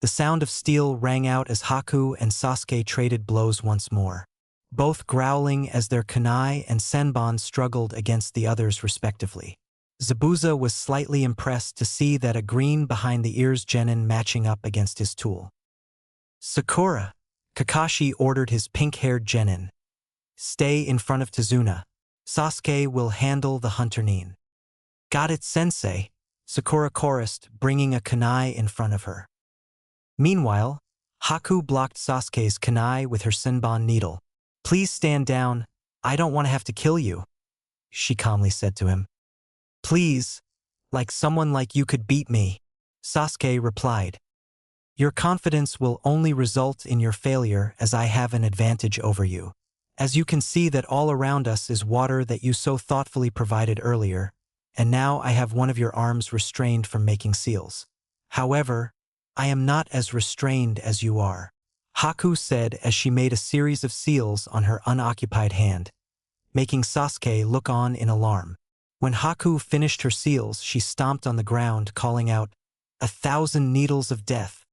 The sound of steel rang out as Haku and Sasuke traded blows once more, both growling as their kunai and senbon struggled against the others respectively. Zabuza was slightly impressed to see that a green behind the ears genin matching up against his tool. Sakura, Kakashi ordered his pink-haired genin. Stay in front of Tazuna. Sasuke will handle the hunter nin. Got it, sensei, Sakura chorused, bringing a kunai in front of her. Meanwhile, Haku blocked Sasuke's kunai with her senbon needle. Please stand down, I don't want to have to kill you, she calmly said to him. Please, like someone like you could beat me, Sasuke replied. Your confidence will only result in your failure as I have an advantage over you. As you can see that all around us is water that you so thoughtfully provided earlier, and now I have one of your arms restrained from making seals. However, I am not as restrained as you are, Haku said as she made a series of seals on her unoccupied hand, making Sasuke look on in alarm. When Haku finished her seals, she stomped on the ground, calling out, 1,000 needles of death.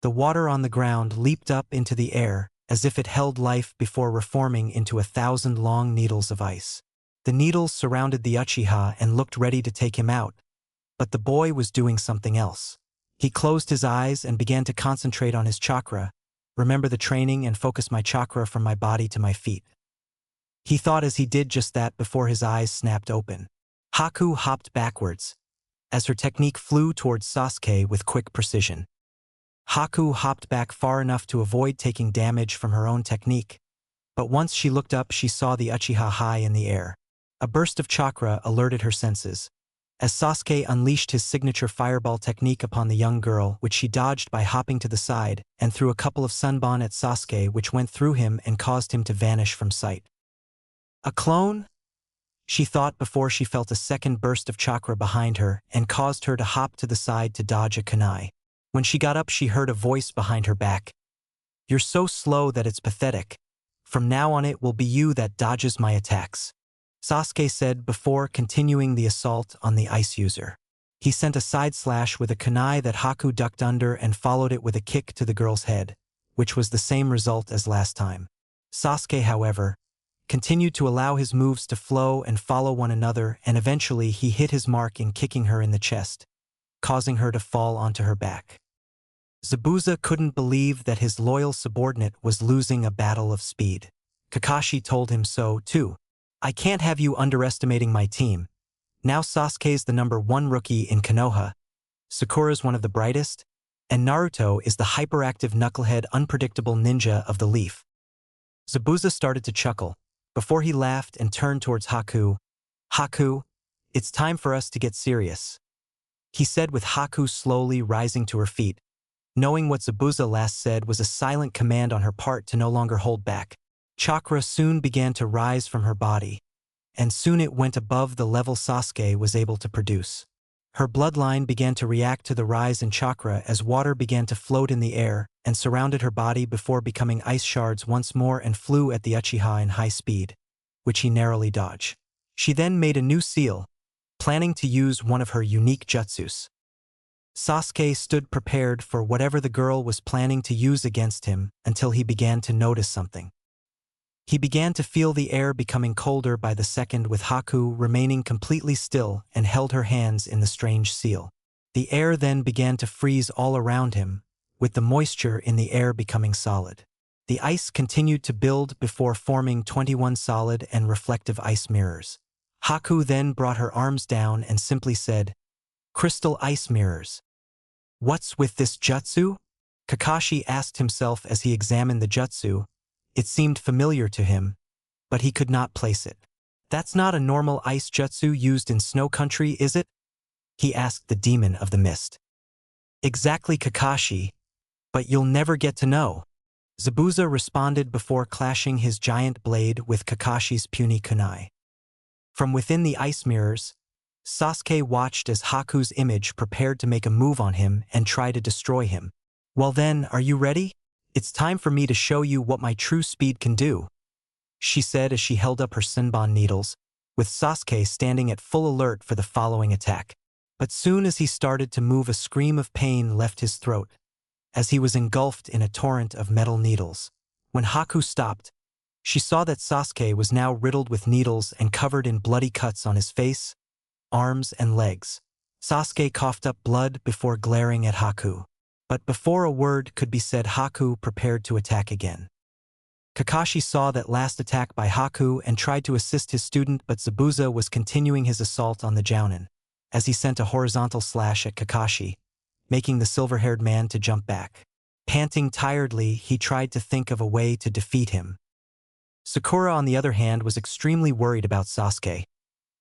The water on the ground leaped up into the air as if it held life before reforming into 1,000 long needles of ice. The needles surrounded the Uchiha and looked ready to take him out, but the boy was doing something else. He closed his eyes and began to concentrate on his chakra, remember the training and focus my chakra from my body to my feet. He thought as he did just that before his eyes snapped open. Haku hopped backwards, as her technique flew towards Sasuke with quick precision. Haku hopped back far enough to avoid taking damage from her own technique, but once she looked up she saw the Uchiha high in the air. A burst of chakra alerted her senses, as Sasuke unleashed his signature fireball technique upon the young girl, which she dodged by hopping to the side and threw a couple of sunbon at Sasuke, which went through him and caused him to vanish from sight. A clone? She thought before she felt a second burst of chakra behind her and caused her to hop to the side to dodge a kunai. When she got up she heard a voice behind her back. You're so slow that it's pathetic. From now on it will be you that dodges my attacks, Sasuke said before continuing the assault on the ice user. He sent a side slash with a kunai that Haku ducked under and followed it with a kick to the girl's head, which was the same result as last time. Sasuke, however, continued to allow his moves to flow and follow one another, and eventually he hit his mark in kicking her in the chest, causing her to fall onto her back. Zabuza couldn't believe that his loyal subordinate was losing a battle of speed. Kakashi told him so, too. I can't have you underestimating my team. Now Sasuke's the #1 rookie in Konoha, Sakura's one of the brightest, and Naruto is the hyperactive knucklehead unpredictable ninja of the leaf. Zabuza started to chuckle, before he laughed and turned towards Haku. Haku, it's time for us to get serious, he said with Haku slowly rising to her feet, knowing what Zabuza last said was a silent command on her part to no longer hold back. Chakra soon began to rise from her body, and soon it went above the level Sasuke was able to produce. Her bloodline began to react to the rise in chakra as water began to float in the air and surrounded her body before becoming ice shards once more and flew at the Uchiha in high speed, which he narrowly dodged. She then made a new seal, planning to use one of her unique jutsus. Sasuke stood prepared for whatever the girl was planning to use against him until he began to notice something. He began to feel the air becoming colder by the second, with Haku remaining completely still and held her hands in the strange seal. The air then began to freeze all around him, with the moisture in the air becoming solid. The ice continued to build before forming 21 solid and reflective ice mirrors. Haku then brought her arms down and simply said, "Crystal ice mirrors." What's with this jutsu? Kakashi asked himself as he examined the jutsu. It seemed familiar to him, but he could not place it. That's not a normal ice jutsu used in snow country, is it? He asked the demon of the mist. Exactly, Kakashi, but you'll never get to know, Zabuza responded before clashing his giant blade with Kakashi's puny kunai. From within the ice mirrors, Sasuke watched as Haku's image prepared to make a move on him and try to destroy him. Well then, are you ready? It's time for me to show you what my true speed can do, she said as she held up her senbon needles, with Sasuke standing at full alert for the following attack. But soon as he started to move, a scream of pain left his throat, as he was engulfed in a torrent of metal needles. When Haku stopped, she saw that Sasuke was now riddled with needles and covered in bloody cuts on his face, arms, and legs. Sasuke coughed up blood before glaring at Haku. But before a word could be said, Haku prepared to attack again. Kakashi saw that last attack by Haku and tried to assist his student, but Zabuza was continuing his assault on the Jounin, as he sent a horizontal slash at Kakashi, making the silver-haired man to jump back. Panting tiredly, he tried to think of a way to defeat him. Sakura, on the other hand, was extremely worried about Sasuke.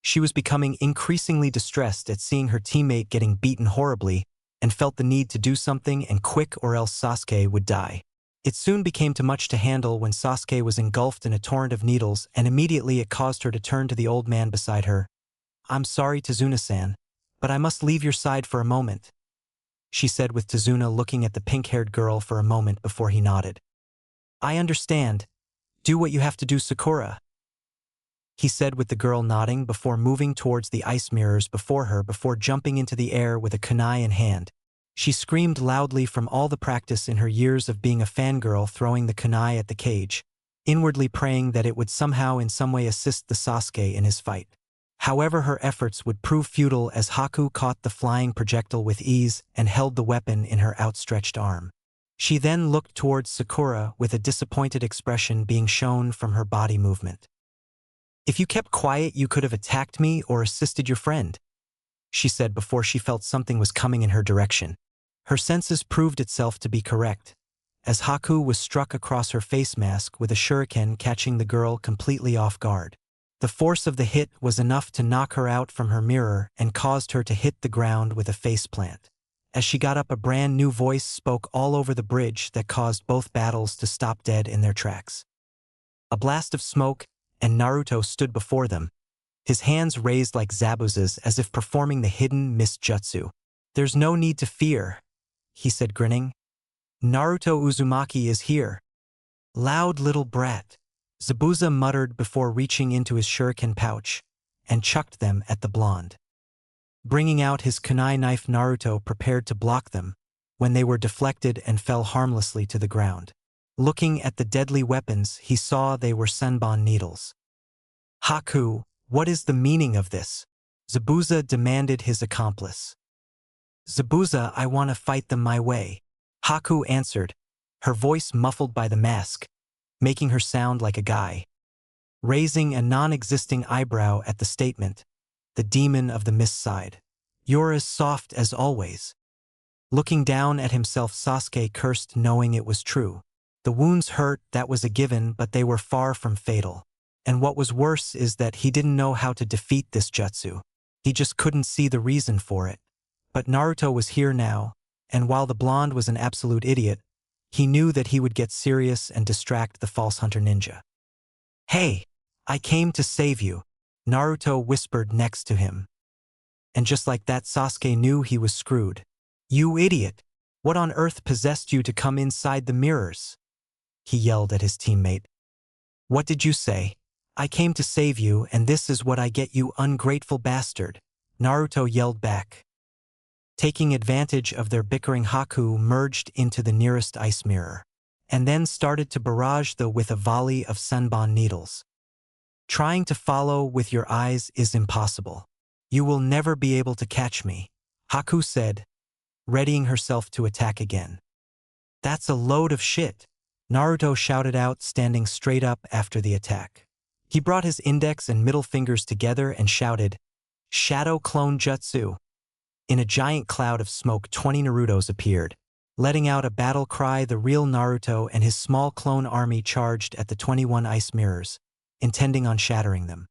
She was becoming increasingly distressed at seeing her teammate getting beaten horribly and felt the need to do something, and quick, or else Sasuke would die. It soon became too much to handle when Sasuke was engulfed in a torrent of needles, and immediately it caused her to turn to the old man beside her. "I'm sorry, Tazuna-san, but I must leave your side for a moment," she said, with Tazuna looking at the pink-haired girl for a moment before he nodded. "I understand. Do what you have to do, Sakura," he said, with the girl nodding before moving towards the ice mirrors before her before jumping into the air with a kunai in hand. She screamed loudly from all the practice in her years of being a fangirl, throwing the kunai at the cage, inwardly praying that it would somehow in some way assist the Sasuke in his fight. However, her efforts would prove futile as Haku caught the flying projectile with ease and held the weapon in her outstretched arm. She then looked towards Sakura with a disappointed expression being shown from her body movement. "If you kept quiet, you could have attacked me or assisted your friend," she said before she felt something was coming in her direction. Her senses proved itself to be correct, as Haku was struck across her face mask with a shuriken, catching the girl completely off guard. The force of the hit was enough to knock her out from her mirror and caused her to hit the ground with a faceplant. As she got up, a brand new voice spoke all over the bridge that caused both battles to stop dead in their tracks. A blast of smoke, and Naruto stood before them, his hands raised like Zabuza's as if performing the hidden mist jutsu. "There's no need to fear," he said, grinning. "Naruto Uzumaki is here." "Loud little brat," Zabuza muttered before reaching into his shuriken pouch and chucked them at the blonde. Bringing out his kunai knife, Naruto prepared to block them when they were deflected and fell harmlessly to the ground. Looking at the deadly weapons, he saw they were senbon needles. "Haku, what is the meaning of this?" Zabuza demanded his accomplice. "Zabuza, I want to fight them my way," Haku answered, her voice muffled by the mask, making her sound like a guy. Raising a non-existing eyebrow at the statement, the demon of the mist sighed. "You're as soft as always." Looking down at himself, Sasuke cursed, knowing it was true. The wounds hurt, that was a given, but they were far from fatal. And what was worse is that he didn't know how to defeat this jutsu. He just couldn't see the reason for it. But Naruto was here now, and while the blonde was an absolute idiot, he knew that he would get serious and distract the false hunter ninja. "Hey, I came to save you," Naruto whispered next to him. And just like that, Sasuke knew he was screwed. "You idiot! What on earth possessed you to come inside the mirrors?" he yelled at his teammate. "What did you say?" "I came to save you, and this is what I get, you ungrateful bastard," Naruto yelled back. Taking advantage of their bickering, Haku merged into the nearest ice mirror, and then started to barrage them with a volley of senbon needles. "Trying to follow with your eyes is impossible. You will never be able to catch me," Haku said, readying herself to attack again. "That's a load of shit," Naruto shouted out, standing straight up after the attack. He brought his index and middle fingers together and shouted, "Shadow Clone Jutsu." In a giant cloud of smoke, 20 Narutos appeared. Letting out a battle cry, the real Naruto and his small clone army charged at the 21 ice mirrors, intending on shattering them.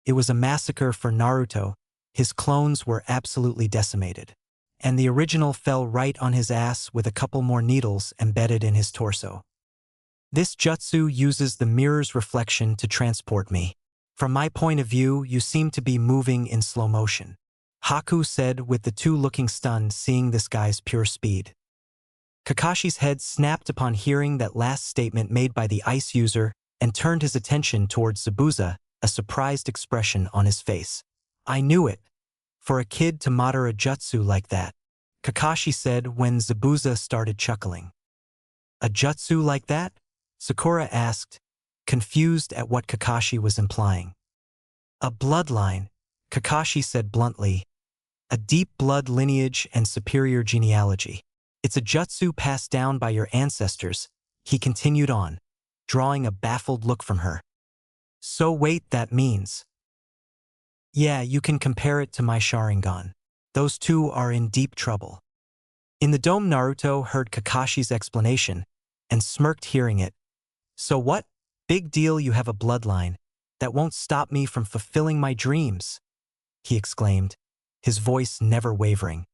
It was a massacre for Naruto. His clones were absolutely decimated, and the original fell right on his ass with a couple more needles embedded in his torso. "This jutsu uses the mirror's reflection to transport me. From my point of view, you seem to be moving in slow motion," Haku said, with the two looking stunned seeing this guy's pure speed. Kakashi's head snapped upon hearing that last statement made by the ice user and turned his attention towards Zabuza, a surprised expression on his face. "I knew it. For a kid to master a jutsu like that." Kakashi said when Zabuza started chuckling. A jutsu like that? Sakura asked, confused at what Kakashi was implying. A bloodline, Kakashi said bluntly. A deep blood lineage and superior genealogy. It's a jutsu passed down by your ancestors, he continued on, drawing a baffled look from her. So wait, that means. Yeah, you can compare it to my Sharingan. Those two are in deep trouble. In the dome, Naruto heard Kakashi's explanation and smirked hearing it. So what? Big deal, you have a bloodline. That won't stop me from fulfilling my dreams, he exclaimed, his voice never wavering.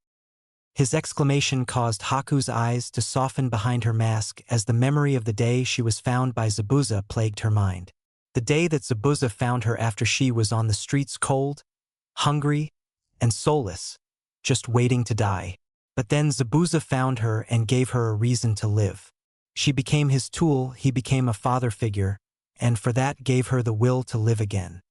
His exclamation caused Haku's eyes to soften behind her mask as the memory of the day she was found by Zabuza plagued her mind. The day that Zabuza found her after she was on the streets cold, hungry, and soulless, just waiting to die. But then Zabuza found her and gave her a reason to live. She became his tool, he became a father figure, and for that gave her the will to live again.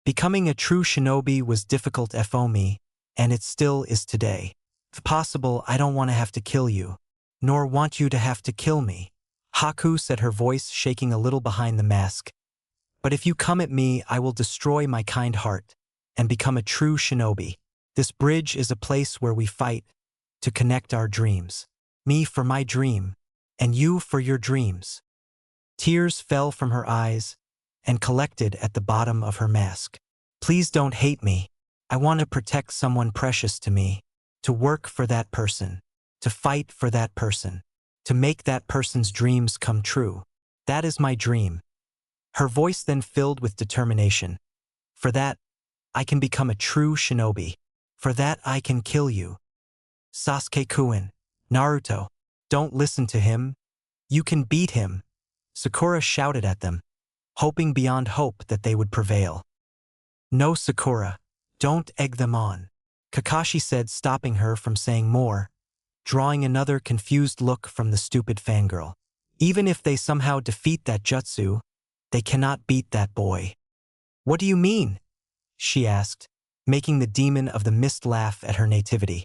Becoming a true shinobi was difficult for me, and it still is today. If possible, I don't want to have to kill you, nor want you to have to kill me, Haku said, her voice shaking a little behind the mask. But if you come at me, I will destroy my kind heart and become a true shinobi. This bridge is a place where we fight to connect our dreams. Me for my dream, and you for your dreams. Tears fell from her eyes and collected at the bottom of her mask. Please don't hate me. I want to protect someone precious to me, to work for that person, to fight for that person, to make that person's dreams come true. That is my dream. Her voice then filled with determination. For that, I can become a true shinobi. For that, I can kill you. Sasuke-kun, Naruto, don't listen to him. You can beat him. Sakura shouted at them, hoping beyond hope that they would prevail. No, Sakura, don't egg them on, Kakashi said, stopping her from saying more, drawing another confused look from the stupid fangirl. Even if they somehow defeat that jutsu, they cannot beat that boy. What do you mean? She asked, making the demon of the mist laugh at her nativity.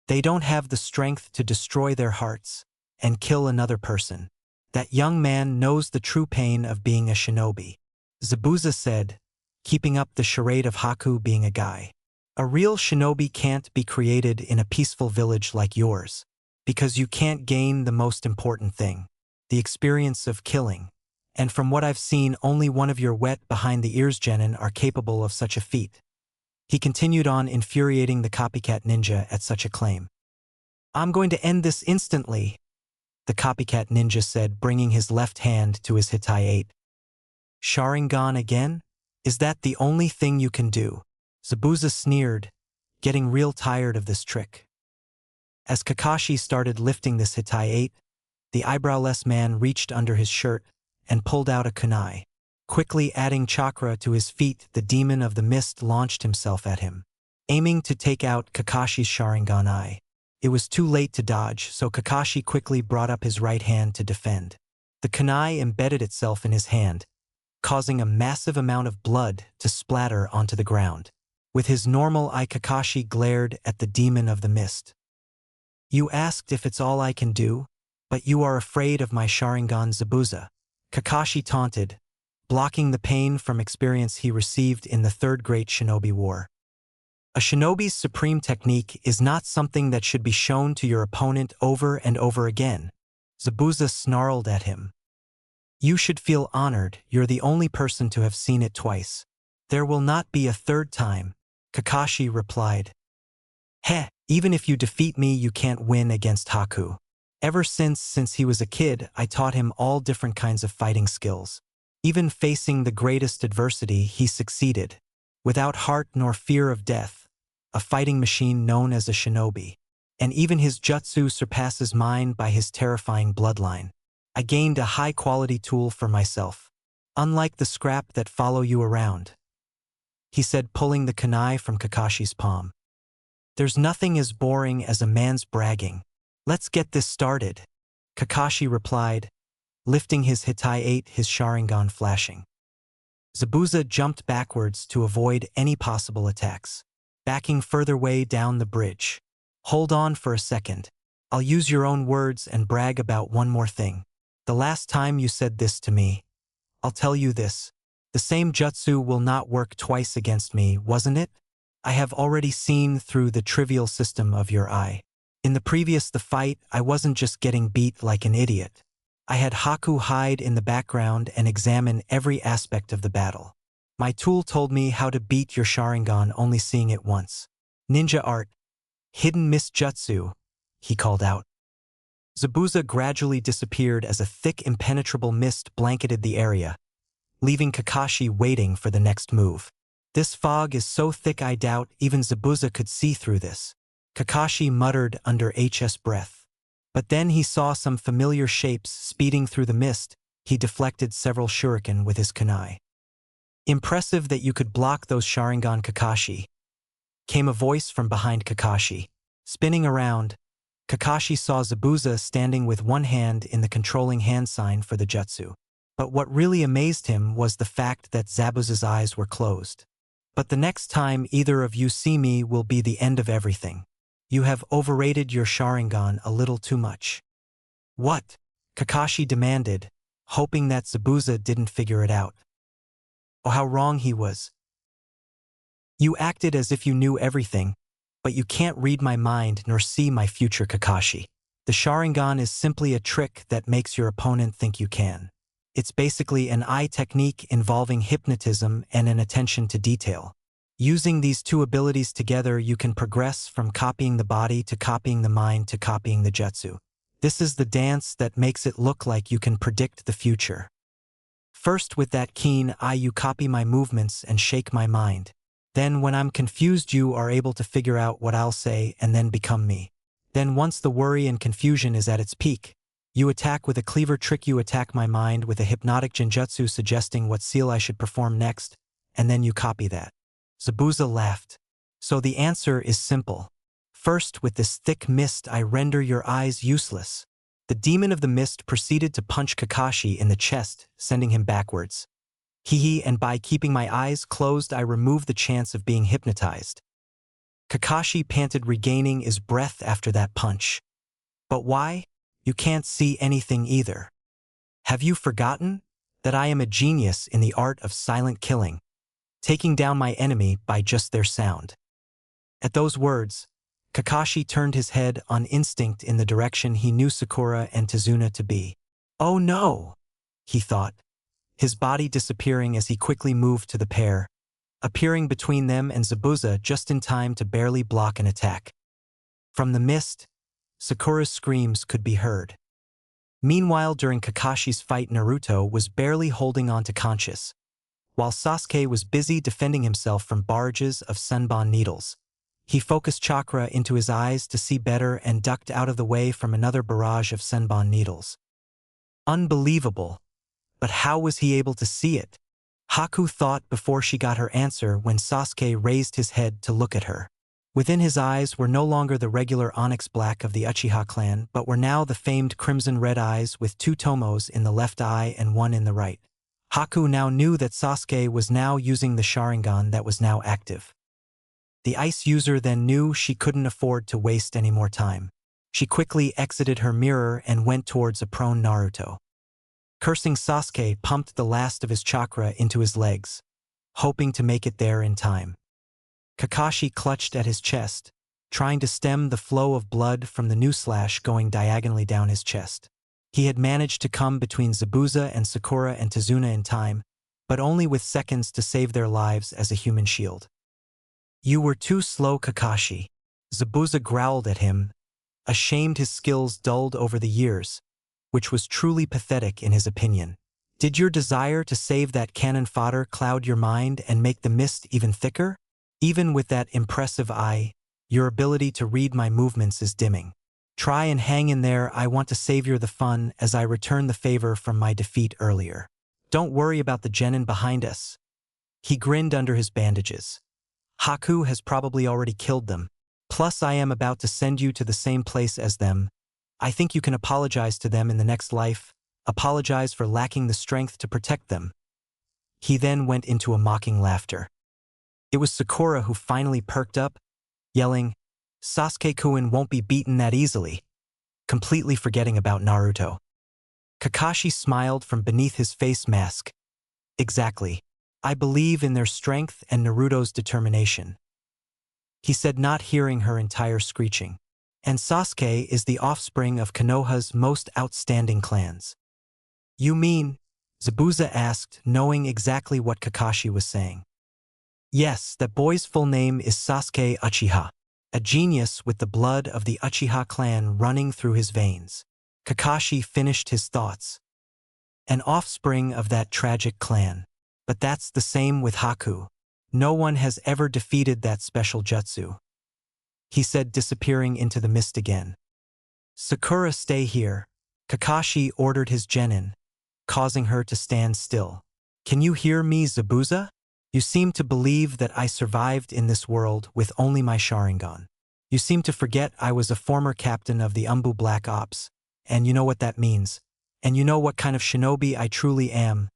They don't have the strength to destroy their hearts and kill another person. That young man knows the true pain of being a shinobi, Zabuza said, keeping up the charade of Haku being a guy. A real shinobi can't be created in a peaceful village like yours, because you can't gain the most important thing, the experience of killing. And from what I've seen, only one of your wet behind the ears genin are capable of such a feat. He continued on, infuriating the copycat ninja at such a claim. I'm going to end this instantly, the copycat ninja said, bringing his left hand to his Hitai-8. Sharingan again? Is that the only thing you can do? Zabuza sneered, getting real tired of this trick. As Kakashi started lifting this Hitai-8, the eyebrowless man reached under his shirt and pulled out a kunai. Quickly adding chakra to his feet, the demon of the mist launched himself at him, aiming to take out Kakashi's Sharingan eye. It was too late to dodge, so Kakashi quickly brought up his right hand to defend. The kunai embedded itself in his hand, causing a massive amount of blood to splatter onto the ground. With his normal eye, Kakashi glared at the demon of the mist. You asked if it's all I can do, but you are afraid of my Sharingan, Zabuza, Kakashi taunted, blocking the pain from experience he received in the Third Great Shinobi War. A shinobi's supreme technique is not something that should be shown to your opponent over and over again, Zabuza snarled at him. You should feel honored, you're the only person to have seen it twice. There will not be a third time, Kakashi replied. Heh, even if you defeat me, you can't win against Haku. Ever since he was a kid, I taught him all different kinds of fighting skills. Even facing the greatest adversity, he succeeded, without heart nor fear of death, a fighting machine known as a shinobi. And even his jutsu surpasses mine by his terrifying bloodline. I gained a high-quality tool for myself, unlike the scrap that follow you around, he said, pulling the kunai from Kakashi's palm. There's nothing as boring as a man's bragging. Let's get this started, Kakashi replied, lifting his Hitai-8, his Sharingan flashing. Zabuza jumped backwards to avoid any possible attacks, backing further way down the bridge. Hold on for a second. I'll use your own words and brag about one more thing. The last time you said this to me, I'll tell you this. The same jutsu will not work twice against me, wasn't it? I have already seen through the trivial system of your eye. In the fight, I wasn't just getting beat like an idiot. I had Haku hide in the background and examine every aspect of the battle. My tool told me how to beat your Sharingan only seeing it once. Ninja art. Hidden mist jutsu, he called out. Zabuza gradually disappeared as a thick impenetrable mist blanketed the area, leaving Kakashi waiting for the next move. This fog is so thick I doubt even Zabuza could see through this. Kakashi muttered under his breath. But then he saw some familiar shapes speeding through the mist. He deflected several shuriken with his kunai. Impressive that you could block those Sharingan, Kakashi. Came a voice from behind Kakashi. Spinning around, Kakashi saw Zabuza standing with one hand in the controlling hand sign for the jutsu. But what really amazed him was the fact that Zabuza's eyes were closed. But the next time either of you see me will be the end of everything. You have overrated your Sharingan a little too much. What? Kakashi demanded, hoping that Zabuza didn't figure it out. Oh, how wrong he was. You acted as if you knew everything, but you can't read my mind nor see my future, Kakashi. The Sharingan is simply a trick that makes your opponent think you can. It's basically an eye technique involving hypnotism and an attention to detail. Using these two abilities together, you can progress from copying the body to copying the mind to copying the jutsu. This is the dance that makes it look like you can predict the future. First, with that keen eye, you copy my movements and shake my mind. Then, when I'm confused, you are able to figure out what I'll say and then become me. Then, once the worry and confusion is at its peak, you attack with a cleaver trick. You attack my mind with a hypnotic genjutsu suggesting what seal I should perform next, and then you copy that. Zabuza laughed. So the answer is simple. First, with this thick mist, I render your eyes useless. The demon of the mist proceeded to punch Kakashi in the chest, sending him backwards. And by keeping my eyes closed, I remove the chance of being hypnotized. Kakashi panted, regaining his breath after that punch. But why? You can't see anything either. Have you forgotten that I am a genius in the art of silent killing, taking down my enemy by just their sound? At those words, Kakashi turned his head on instinct in the direction he knew Sakura and Tazuna to be. Oh no, he thought, his body disappearing as he quickly moved to the pair, appearing between them and Zabuza just in time to barely block an attack. From the mist, Sakura's screams could be heard. Meanwhile, during Kakashi's fight, Naruto was barely holding on to conscious, while Sasuke was busy defending himself from barrages of Senbon needles. He focused chakra into his eyes to see better and ducked out of the way from another barrage of Senbon needles. Unbelievable. But how was he able to see it? Haku thought before she got her answer when Sasuke raised his head to look at her. Within his eyes were no longer the regular onyx black of the Uchiha clan, but were now the famed crimson red eyes with two tomos in the left eye and one in the right. Haku now knew that Sasuke was now using the Sharingan that was now active. The ice user then knew she couldn't afford to waste any more time. She quickly exited her mirror and went towards a prone Naruto. Cursing, Sasuke pumped the last of his chakra into his legs, hoping to make it there in time. Kakashi clutched at his chest, trying to stem the flow of blood from the new slash going diagonally down his chest. He had managed to come between Zabuza and Sakura and Tazuna in time, but only with seconds to save their lives as a human shield. You were too slow, Kakashi. Zabuza growled at him, ashamed his skills dulled over the years, which was truly pathetic in his opinion. Did your desire to save that cannon fodder cloud your mind and make the mist even thicker? Even with that impressive eye, your ability to read my movements is dimming. Try and hang in there. I want to savor the fun as I return the favor from my defeat earlier. Don't worry about the genin behind us. He grinned under his bandages. Haku has probably already killed them. Plus, I am about to send you to the same place as them. I think you can apologize to them in the next life. Apologize for lacking the strength to protect them. He then went into a mocking laughter. It was Sakura who finally perked up, yelling, Sasuke-kun won't be beaten that easily, completely forgetting about Naruto. Kakashi smiled from beneath his face mask. Exactly. I believe in their strength and Naruto's determination, he said, not hearing her entire screeching. And Sasuke is the offspring of Konoha's most outstanding clans. You mean? Zabuza asked, knowing exactly what Kakashi was saying. Yes, that boy's full name is Sasuke Uchiha, a genius with the blood of the Uchiha clan running through his veins. Kakashi finished his thoughts. An offspring of that tragic clan. But that's the same with Haku. No one has ever defeated that special jutsu, he said, disappearing into the mist again. Sakura, stay here. Kakashi ordered his genin, causing her to stand still. Can you hear me, Zabuza? You seem to believe that I survived in this world with only my Sharingan. You seem to forget I was a former captain of the Umbu Black Ops, and you know what that means. And you know what kind of shinobi I truly am.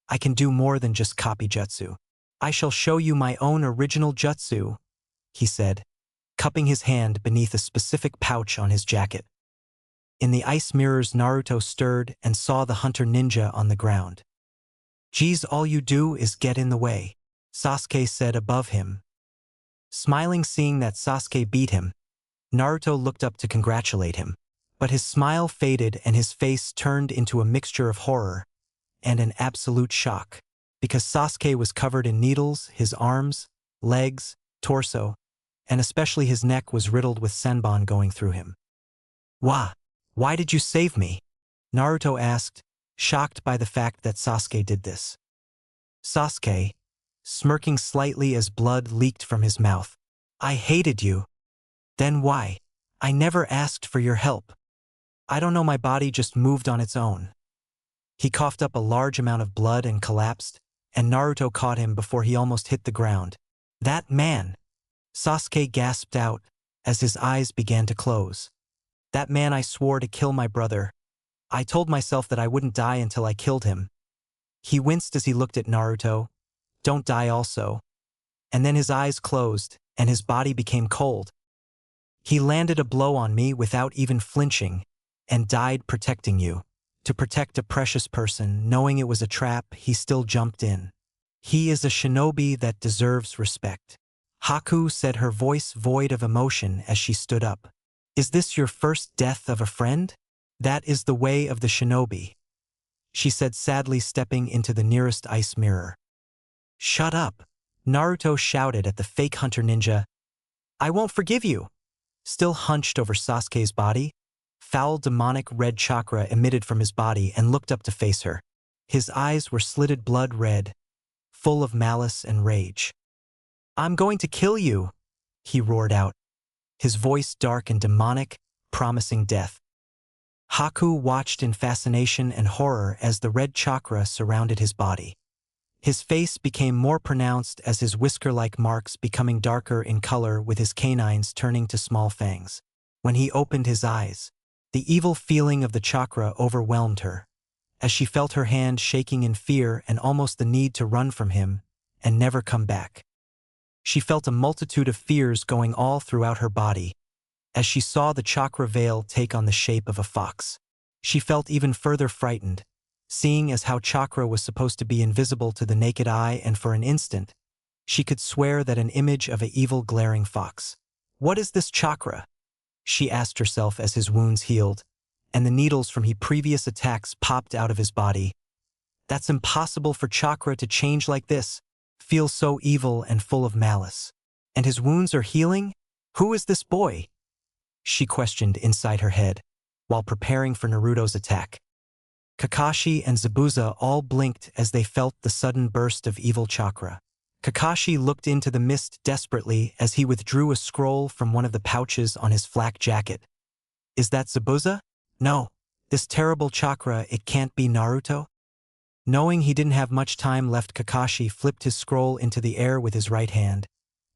I can do more than just copy jutsu. I shall show you my own original jutsu, he said, cupping his hand beneath a specific pouch on his jacket. In the ice mirrors, Naruto stirred and saw the hunter ninja on the ground. Geez, all you do is get in the way, Sasuke said above him. Smiling, seeing that Sasuke beat him, Naruto looked up to congratulate him. But his smile faded and his face turned into a mixture of horror and an absolute shock. Because Sasuke was covered in needles, his arms, legs, torso, and especially his neck was riddled with senbon going through him. Why did you save me? Naruto asked, shocked by the fact that Sasuke did this. Sasuke, smirking slightly as blood leaked from his mouth. I hated you. Then why? I never asked for your help. I don't know, my body just moved on its own. He coughed up a large amount of blood and collapsed, and Naruto caught him before he almost hit the ground. That man! Sasuke gasped out as his eyes began to close. That man, I swore to kill my brother. I told myself that I wouldn't die until I killed him. He winced as he looked at Naruto. Don't die also. And then his eyes closed, and his body became cold. He landed a blow on me without even flinching, and died protecting you. To protect a precious person, knowing it was a trap, he still jumped in. He is a shinobi that deserves respect. Haku said, her voice void of emotion as she stood up. Is this your first death of a friend? That is the way of the shinobi, she said sadly, stepping into the nearest ice mirror. Shut up, Naruto shouted at the fake hunter ninja. I won't forgive you. Still hunched over Sasuke's body, foul demonic red chakra emitted from his body and looked up to face her. His eyes were slitted blood red, full of malice and rage. I'm going to kill you, he roared out, his voice dark and demonic, promising death. Haku watched in fascination and horror as the red chakra surrounded his body. His face became more pronounced as his whisker-like marks becoming darker in color, with his canines turning to small fangs. When he opened his eyes, the evil feeling of the chakra overwhelmed her, as she felt her hand shaking in fear and almost the need to run from him and never come back. She felt a multitude of fears going all throughout her body as she saw the chakra veil take on the shape of a fox. She felt even further frightened, seeing as how chakra was supposed to be invisible to the naked eye, and for an instant, she could swear that an image of an evil glaring fox. What is this chakra? She asked herself as his wounds healed, and the needles from his previous attacks popped out of his body. That's impossible for chakra to change like this, feel so evil and full of malice. And his wounds are healing? Who is this boy? She questioned inside her head, while preparing for Naruto's attack. Kakashi and Zabuza all blinked as they felt the sudden burst of evil chakra. Kakashi looked into the mist desperately as he withdrew a scroll from one of the pouches on his flak jacket. Is that Zabuza? No. This terrible chakra, it can't be Naruto? Knowing he didn't have much time left, Kakashi flipped his scroll into the air with his right hand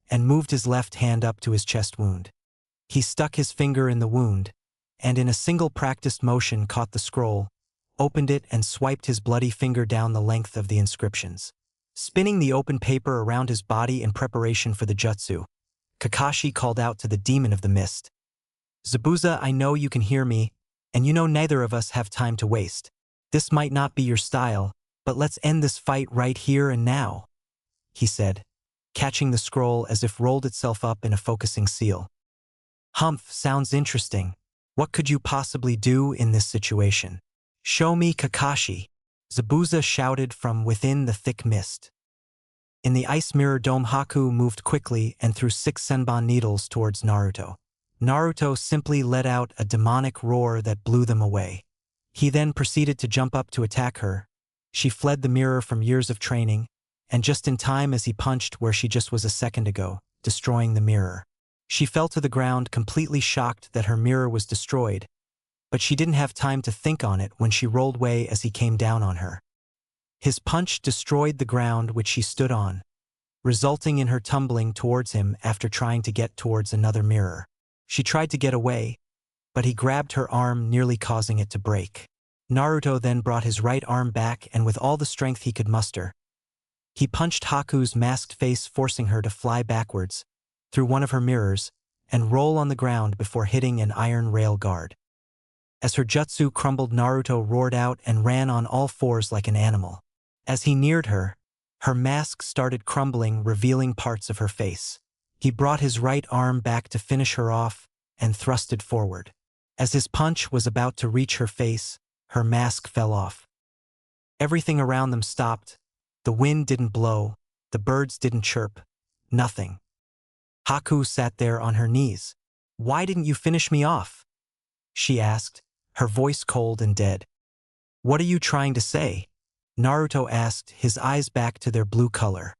and moved his left hand up to his chest wound. He stuck his finger in the wound and in a single practiced motion caught the scroll, opened it and swiped his bloody finger down the length of the inscriptions. Spinning the open paper around his body in preparation for the jutsu, Kakashi called out to the demon of the mist. Zabuza, I know you can hear me, and you know neither of us have time to waste. This might not be your style, but let's end this fight right here and now, he said, catching the scroll as if rolled itself up in a focusing seal. Humph, sounds interesting. What could you possibly do in this situation? Show me, Kakashi, Zabuza shouted from within the thick mist. In the ice mirror dome, Haku moved quickly and threw 6 senbon needles towards Naruto. Naruto simply let out a demonic roar that blew them away. He then proceeded to jump up to attack her. She fled the mirror from years of training, and just in time as he punched where she just was a second ago, destroying the mirror. She fell to the ground completely shocked that her mirror was destroyed, but she didn't have time to think on it when she rolled away as he came down on her. His punch destroyed the ground which she stood on, resulting in her tumbling towards him after trying to get towards another mirror. She tried to get away, but he grabbed her arm, nearly causing it to break. Naruto then brought his right arm back and with all the strength he could muster, he punched Haku's masked face, forcing her to fly backwards through one of her mirrors and roll on the ground before hitting an iron rail guard. As her jutsu crumbled, Naruto roared out and ran on all fours like an animal. As he neared her, her mask started crumbling, revealing parts of her face. He brought his right arm back to finish her off and thrusted forward. As his punch was about to reach her face, her mask fell off. Everything around them stopped. The wind didn't blow, the birds didn't chirp, nothing. Haku sat there on her knees. "Why didn't you finish me off?" she asked, her voice cold and dead. "What are you trying to say?" Naruto asked, his eyes back to their blue color.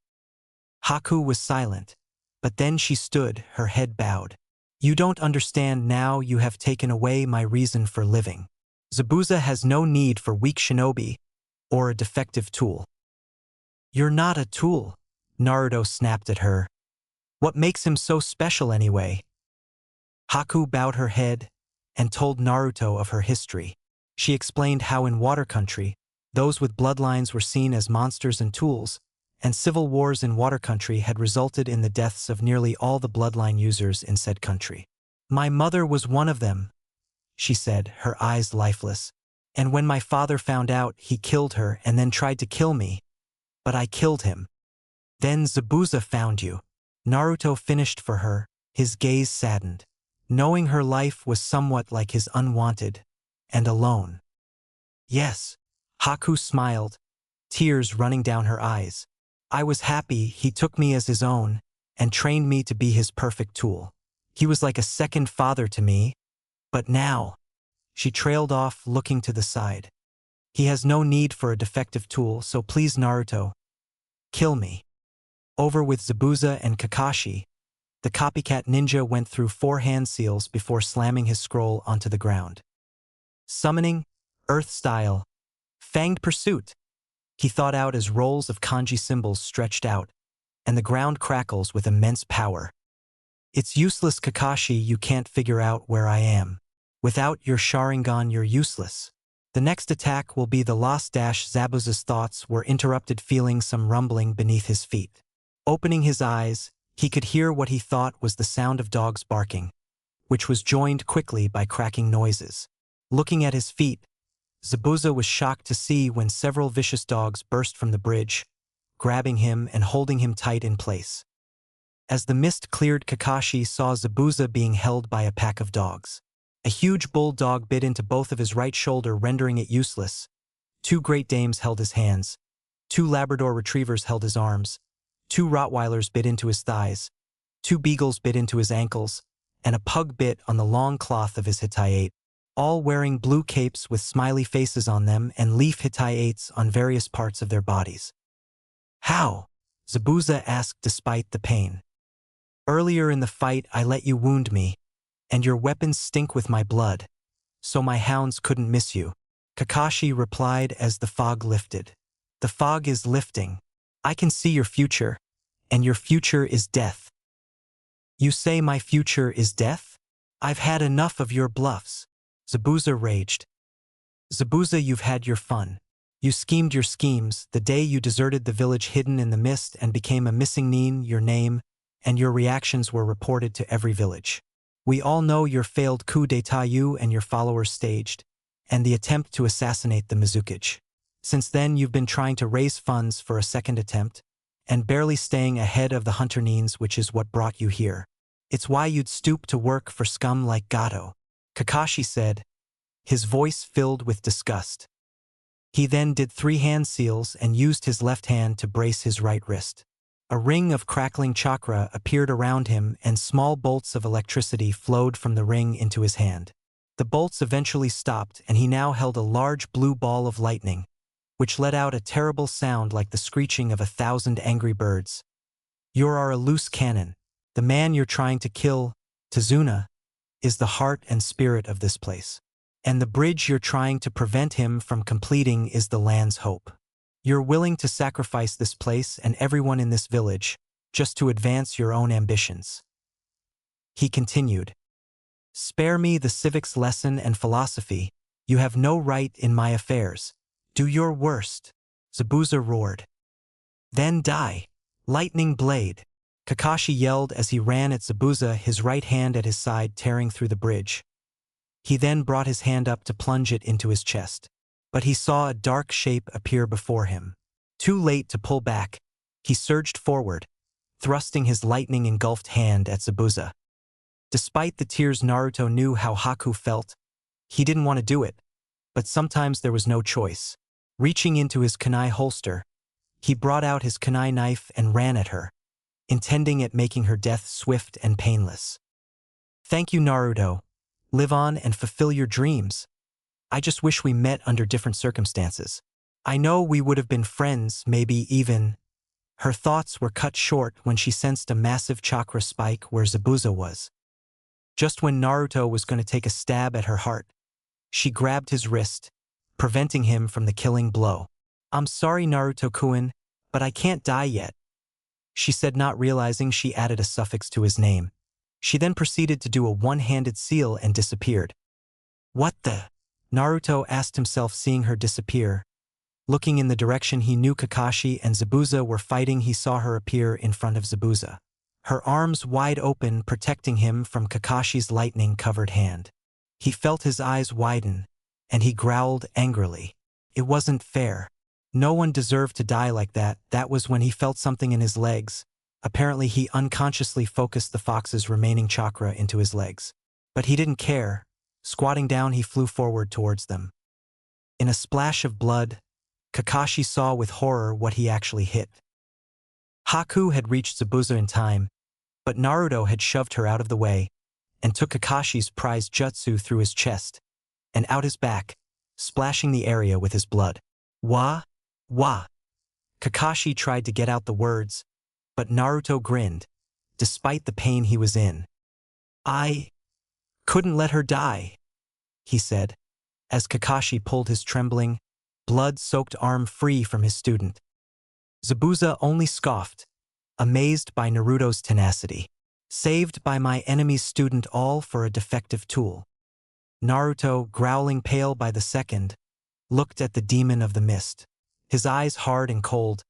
Haku was silent, but then she stood, her head bowed. "You don't understand now. You have taken away my reason for living. Zabuza has no need for weak shinobi or a defective tool." "You're not a tool," Naruto snapped at her. "What makes him so special anyway?" Haku bowed her head and told Naruto of her history. She explained how in Water Country, those with bloodlines were seen as monsters and tools, and civil wars in Water Country had resulted in the deaths of nearly all the bloodline users in said country. "My mother was one of them," she said, her eyes lifeless. "And when my father found out, he killed her and then tried to kill me. But I killed him. Then Zabuza found you." Naruto finished for her, his gaze saddened, knowing her life was somewhat like his, unwanted and alone. "Yes," Haku smiled, tears running down her eyes. "I was happy he took me as his own and trained me to be his perfect tool. He was like a second father to me. But now," she trailed off, looking to the side, "he has no need for a defective tool, so please, Naruto, kill me." Over with Zabuza and Kakashi, the copycat ninja went through 4 hand seals before slamming his scroll onto the ground. Summoning, Earth Style, Fanged Pursuit, he thought out as rolls of kanji symbols stretched out, and the ground crackles with immense power. "It's useless, Kakashi, you can't figure out where I am. Without your Sharingan, you're useless." The next attack will be the Lost Dash. Zabuza's thoughts were interrupted, feeling some rumbling beneath his feet. Opening his eyes, he could hear what he thought was the sound of dogs barking, which was joined quickly by cracking noises. Looking at his feet, Zabuza was shocked to see when several vicious dogs burst from the bridge, grabbing him and holding him tight in place. As the mist cleared, Kakashi saw Zabuza being held by a pack of dogs. A huge bulldog bit into both of his right shoulder, rendering it useless. 2 Great Danes held his hands. 2 Labrador retrievers held his arms. 2 Rottweilers bit into his thighs. 2 beagles bit into his ankles, and a pug bit on the long cloth of his Hittite, all wearing blue capes with smiley faces on them and leaf Hittites on various parts of their bodies. "How?" Zabuza asked despite the pain. "Earlier in the fight I let you wound me, and your weapons stink with my blood, so my hounds couldn't miss you," Kakashi replied as the fog lifted. "The fog is lifting. I can see your future, and your future is death." "You say my future is death? I've had enough of your bluffs," Zabuza raged. "Zabuza, you've had your fun. You schemed your schemes the day you deserted the village hidden in the mist and became a missing nin, your name, and your reactions were reported to every village. We all know your failed coup d'état you and your followers staged, and the attempt to assassinate the Mizukage. Since then you've been trying to raise funds for a second attempt, and barely staying ahead of the Hunter Neens, which is what brought you here. It's why you'd stoop to work for scum like Gato, Kakashi said, his voice filled with disgust. He then did 3 hand seals and used his left hand to brace his right wrist. A ring of crackling chakra appeared around him and small bolts of electricity flowed from the ring into his hand. The bolts eventually stopped and he now held a large blue ball of lightning, which let out a terrible sound like the screeching of 1,000 angry birds. You are a loose cannon. The man you're trying to kill, Tazuna, is the heart and spirit of this place. And the bridge you're trying to prevent him from completing is the land's hope. You're willing to sacrifice this place and everyone in this village just to advance your own ambitions. He continued, Spare me the civics lesson and philosophy. You have no right in my affairs. Do your worst. Zabuza roared. Then die. Lightning blade. Kakashi yelled as he ran at Zabuza, his right hand at his side tearing through the bridge. He then brought his hand up to plunge it into his chest. But he saw a dark shape appear before him. Too late to pull back, he surged forward, thrusting his lightning-engulfed hand at Zabuza. Despite the tears, Naruto knew how Haku felt. He didn't want to do it, but sometimes there was no choice. Reaching into his kunai holster, he brought out his kunai knife and ran at her, intending at making her death swift and painless. Thank you, Naruto. Live on and fulfill your dreams. I just wish we met under different circumstances. I know we would have been friends, maybe even. Her thoughts were cut short when she sensed a massive chakra spike where Zabuza was. Just when Naruto was going to take a stab at her heart, she grabbed his wrist, preventing him from the killing blow. I'm sorry, Naruto-kun, but I can't die yet, she said, not realizing she added a suffix to his name. She then proceeded to do a one-handed seal and disappeared. What the? Naruto asked himself, seeing her disappear. Looking in the direction he knew Kakashi and Zabuza were fighting, he saw her appear in front of Zabuza, her arms wide open, protecting him from Kakashi's lightning-covered hand. He felt his eyes widen, and he growled angrily. It wasn't fair. No one deserved to die like that. That was when he felt something in his legs. Apparently he unconsciously focused the fox's remaining chakra into his legs. But he didn't care. Squatting down, he flew forward towards them. In a splash of blood, Kakashi saw with horror what he actually hit. Haku had reached Zabuza in time, but Naruto had shoved her out of the way and took Kakashi's prized jutsu through his chest and out his back, splashing the area with his blood. Wah! Wah! Kakashi tried to get out the words, but Naruto grinned, despite the pain he was in. I couldn't let her die, he said, as Kakashi pulled his trembling, blood-soaked arm free from his student. Zabuza only scoffed, amazed by Naruto's tenacity. Saved by my enemy's student, all for a defective tool. Naruto, growling pale by the second, looked at the demon of the mist, his eyes hard and cold.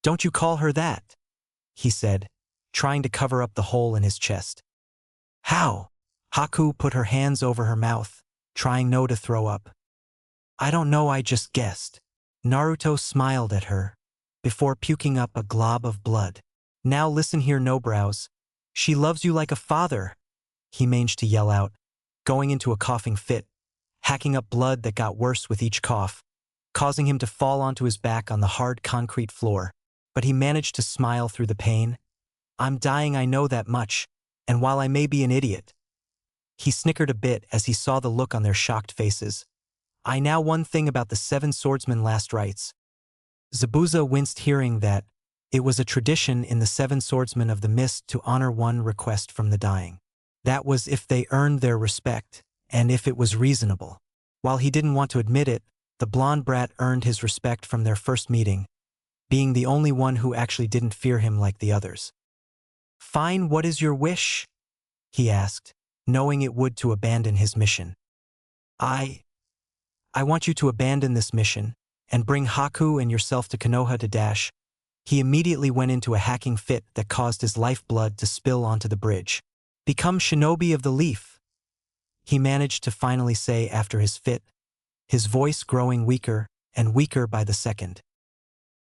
Don't you call her that, he said, trying to cover up the hole in his chest. How? Haku put her hands over her mouth, trying not to throw up. I don't know, I just guessed. Naruto smiled at her, before puking up a glob of blood. Now listen here, Nobrows. She loves you like a father, he managed to yell out, going into a coughing fit, hacking up blood that got worse with each cough, causing him to fall onto his back on the hard concrete floor. But he managed to smile through the pain. I'm dying, I know that much, and while I may be an idiot, he snickered a bit as he saw the look on their shocked faces. I know one thing about the 7 swordsmen last rites. Zabuza winced hearing that. It was a tradition in the 7 swordsmen of the mist to honor one request from the dying. That was if they earned their respect, and if it was reasonable. While he didn't want to admit it, the blonde brat earned his respect from their first meeting, being the only one who actually didn't fear him like the others. Fine, what is your wish? He asked, knowing it would to abandon his mission. I want you to abandon this mission and bring Haku and yourself to Konoha to dash. He immediately went into a hacking fit that caused his lifeblood to spill onto the bridge. "Become Shinobi of the Leaf," he managed to finally say after his fit, his voice growing weaker and weaker by the second.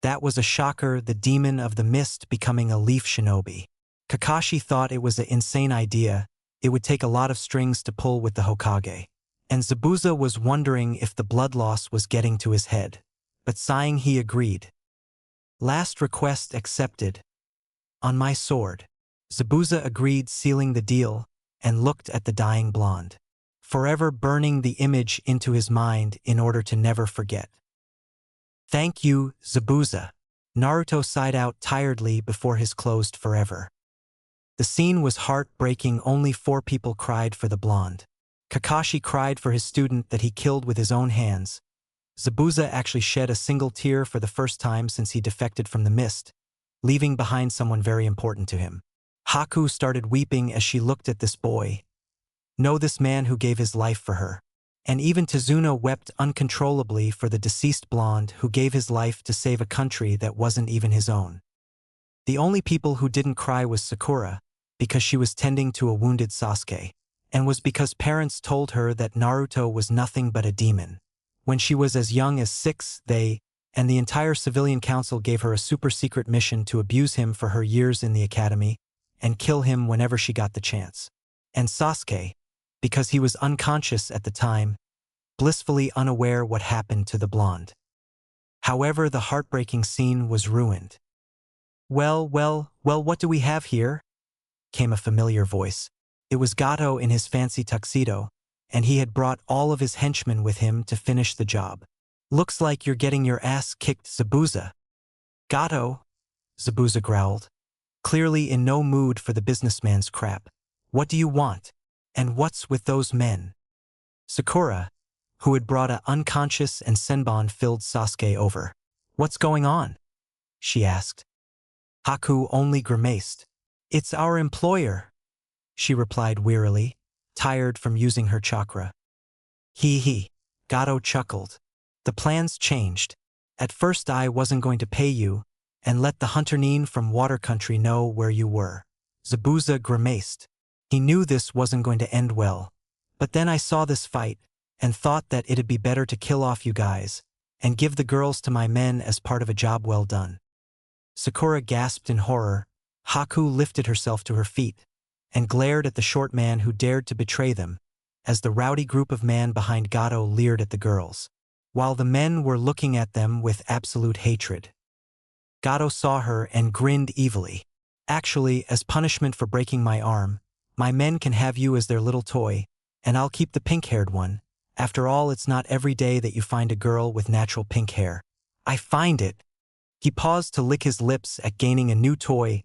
That was a shocker, the demon of the mist becoming a leaf shinobi. Kakashi thought it was an insane idea. It would take a lot of strings to pull with the Hokage. And Zabuza was wondering if the blood loss was getting to his head. But sighing, he agreed. "Last request accepted. On my sword." Zabuza agreed, sealing the deal, and looked at the dying blonde, forever burning the image into his mind in order to never forget. "Thank you, Zabuza." Naruto sighed out tiredly before his closed forever. The scene was heartbreaking. Only 4 people cried for the blonde. Kakashi cried for his student that he killed with his own hands. Zabuza actually shed a single tear for the first time since he defected from the mist, leaving behind someone very important to him. Haku started weeping as she looked at this boy. No, this man who gave his life for her. And even Tazuna wept uncontrollably for the deceased blonde who gave his life to save a country that wasn't even his own. The only people who didn't cry was Sakura, because she was tending to a wounded Sasuke, and was because parents told her that Naruto was nothing but a demon. When she was as young as 6, they, and the entire civilian council gave her a super-secret mission to abuse him for her years in the academy, and kill him whenever she got the chance. And Sasuke, because he was unconscious at the time, blissfully unaware what happened to the blonde. However, the heartbreaking scene was ruined. Well, what do we have here?" came a familiar voice. It was Gato in his fancy tuxedo, and he had brought all of his henchmen with him to finish the job. "Looks like you're getting your ass kicked, Zabuza." "Gato," Zabuza growled, clearly in no mood for the businessman's crap. "What do you want? And what's with those men?" Sakura, who had brought a unconscious and senbon, filled Sasuke over. "What's going on?" she asked. Haku only grimaced. "It's our employer," she replied wearily, tired from using her chakra. He. Gato chuckled. "The plans changed. At first I wasn't going to pay you, and let the Hunternine from Water Country know where you were." Zabuza grimaced. He knew this wasn't going to end well. "But then I saw this fight, and thought that it'd be better to kill off you guys, and give the girls to my men as part of a job well done." Sakura gasped in horror. Haku lifted herself to her feet, and glared at the short man who dared to betray them, as the rowdy group of men behind Gato leered at the girls, while the men were looking at them with absolute hatred. Gato saw her and grinned evilly. "Actually, as punishment for breaking my arm, my men can have you as their little toy, and I'll keep the pink-haired one. After all, it's not every day that you find a girl with natural pink hair." "I find it." He paused to lick his lips at gaining a new toy.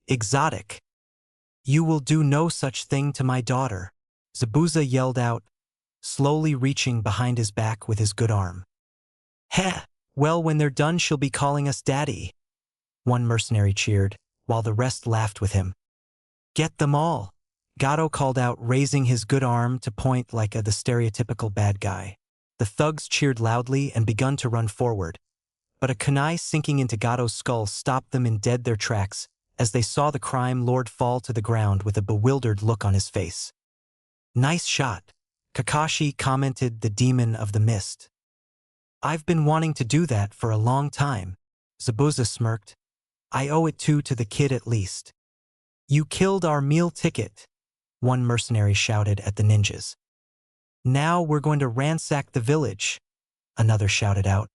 "Exotic." "You will do no such thing to my daughter," Zabuza yelled out, slowly reaching behind his back with his good arm. "Heh, well, when they're done she'll be calling us daddy," one mercenary cheered, while the rest laughed with him. "Get them all," Gato called out, raising his good arm to point like the stereotypical bad guy. The thugs cheered loudly and begun to run forward, but a kunai sinking into Gato's skull stopped them in dead their tracks as they saw the crime lord fall to the ground with a bewildered look on his face. "Nice shot," Kakashi commented, the demon of the mist. "I've been wanting to do that for a long time," Zabuza smirked. "I owe it to the kid at least." "You killed our meal ticket," one mercenary shouted at the ninjas. "Now we're going to ransack the village," another shouted out.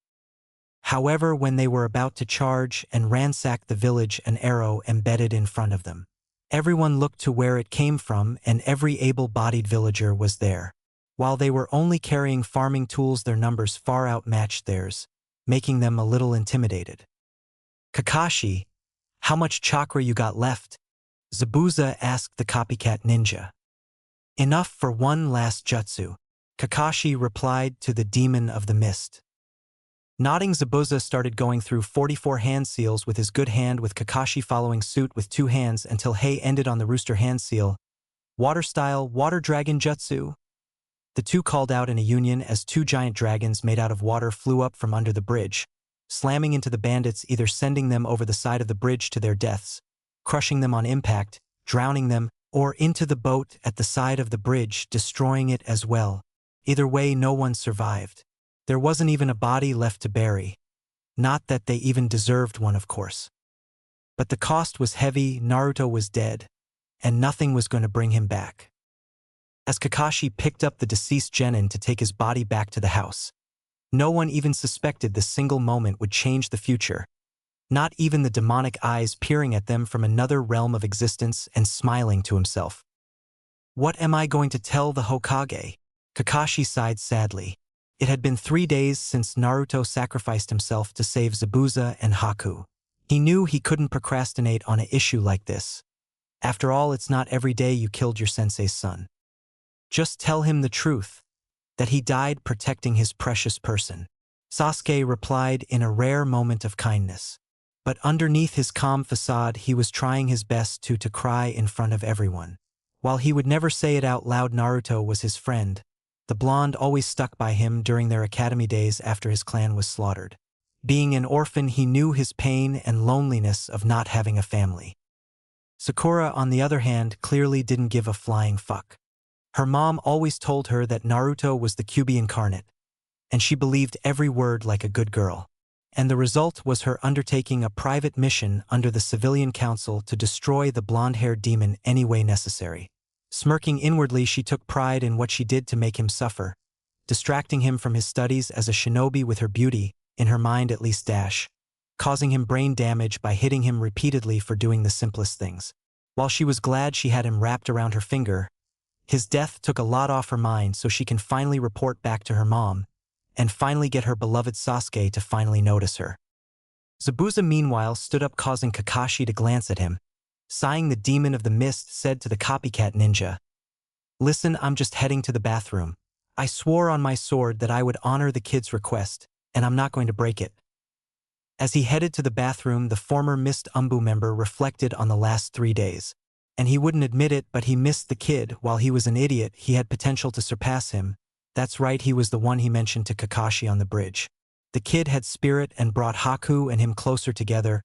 However, when they were about to charge and ransack the village, an arrow embedded in front of them. Everyone looked to where it came from, and every able-bodied villager was there. While they were only carrying farming tools, their numbers far outmatched theirs, making them a little intimidated. "Kakashi, how much chakra you got left?" Zabuza asked the copycat ninja. "Enough for one last jutsu," Kakashi replied to the demon of the mist. Nodding, Zabuza started going through 44 hand seals with his good hand, with Kakashi following suit with 2 hands until Hei ended on the rooster hand seal. "Water-style, water dragon jutsu." The two called out in a union as 2 giant dragons made out of water flew up from under the bridge, slamming into the bandits, either sending them over the side of the bridge to their deaths, crushing them on impact, drowning them, or into the boat at the side of the bridge, destroying it as well. Either way, no one survived. There wasn't even a body left to bury. Not that they even deserved one, of course. But the cost was heavy. Naruto was dead, and nothing was going to bring him back. As Kakashi picked up the deceased genin to take his body back to the house, no one even suspected the single moment would change the future. Not even the demonic eyes peering at them from another realm of existence and smiling to himself. What am I going to tell the Hokage? Kakashi sighed sadly. It had been 3 days since Naruto sacrificed himself to save Zabuza and Haku. He knew he couldn't procrastinate on an issue like this. After all, it's not every day you killed your sensei's son. Just tell him the truth, that he died protecting his precious person. Sasuke replied in a rare moment of kindness. But underneath his calm facade, he was trying his best to cry in front of everyone. While he would never say it out loud, Naruto was his friend. The blonde always stuck by him during their academy days after his clan was slaughtered. Being an orphan, he knew his pain and loneliness of not having a family. Sakura, on the other hand, clearly didn't give a flying fuck. Her mom always told her that Naruto was the Kyuubi incarnate, and she believed every word like a good girl. And the result was her undertaking a private mission under the civilian council to destroy the blonde-haired demon any way necessary. Smirking inwardly, she took pride in what she did to make him suffer, distracting him from his studies as a shinobi with her beauty, in her mind at least, causing him brain damage by hitting him repeatedly for doing the simplest things. While she was glad she had him wrapped around her finger, his death took a lot off her mind so she can finally report back to her mom, and finally get her beloved Sasuke to finally notice her. Zabuza meanwhile stood up, causing Kakashi to glance at him. Sighing, the demon of the mist said to the copycat ninja, "Listen, I'm just heading to the bathroom. I swore on my sword that I would honor the kid's request, and I'm not going to break it." As he headed to the bathroom, the former Mist Umbu member reflected on the last 3 days. And he wouldn't admit it, but he missed the kid. While he was an idiot, he had potential to surpass him. That's right, he was the one he mentioned to Kakashi on the bridge. The kid had spirit and brought Haku and him closer together.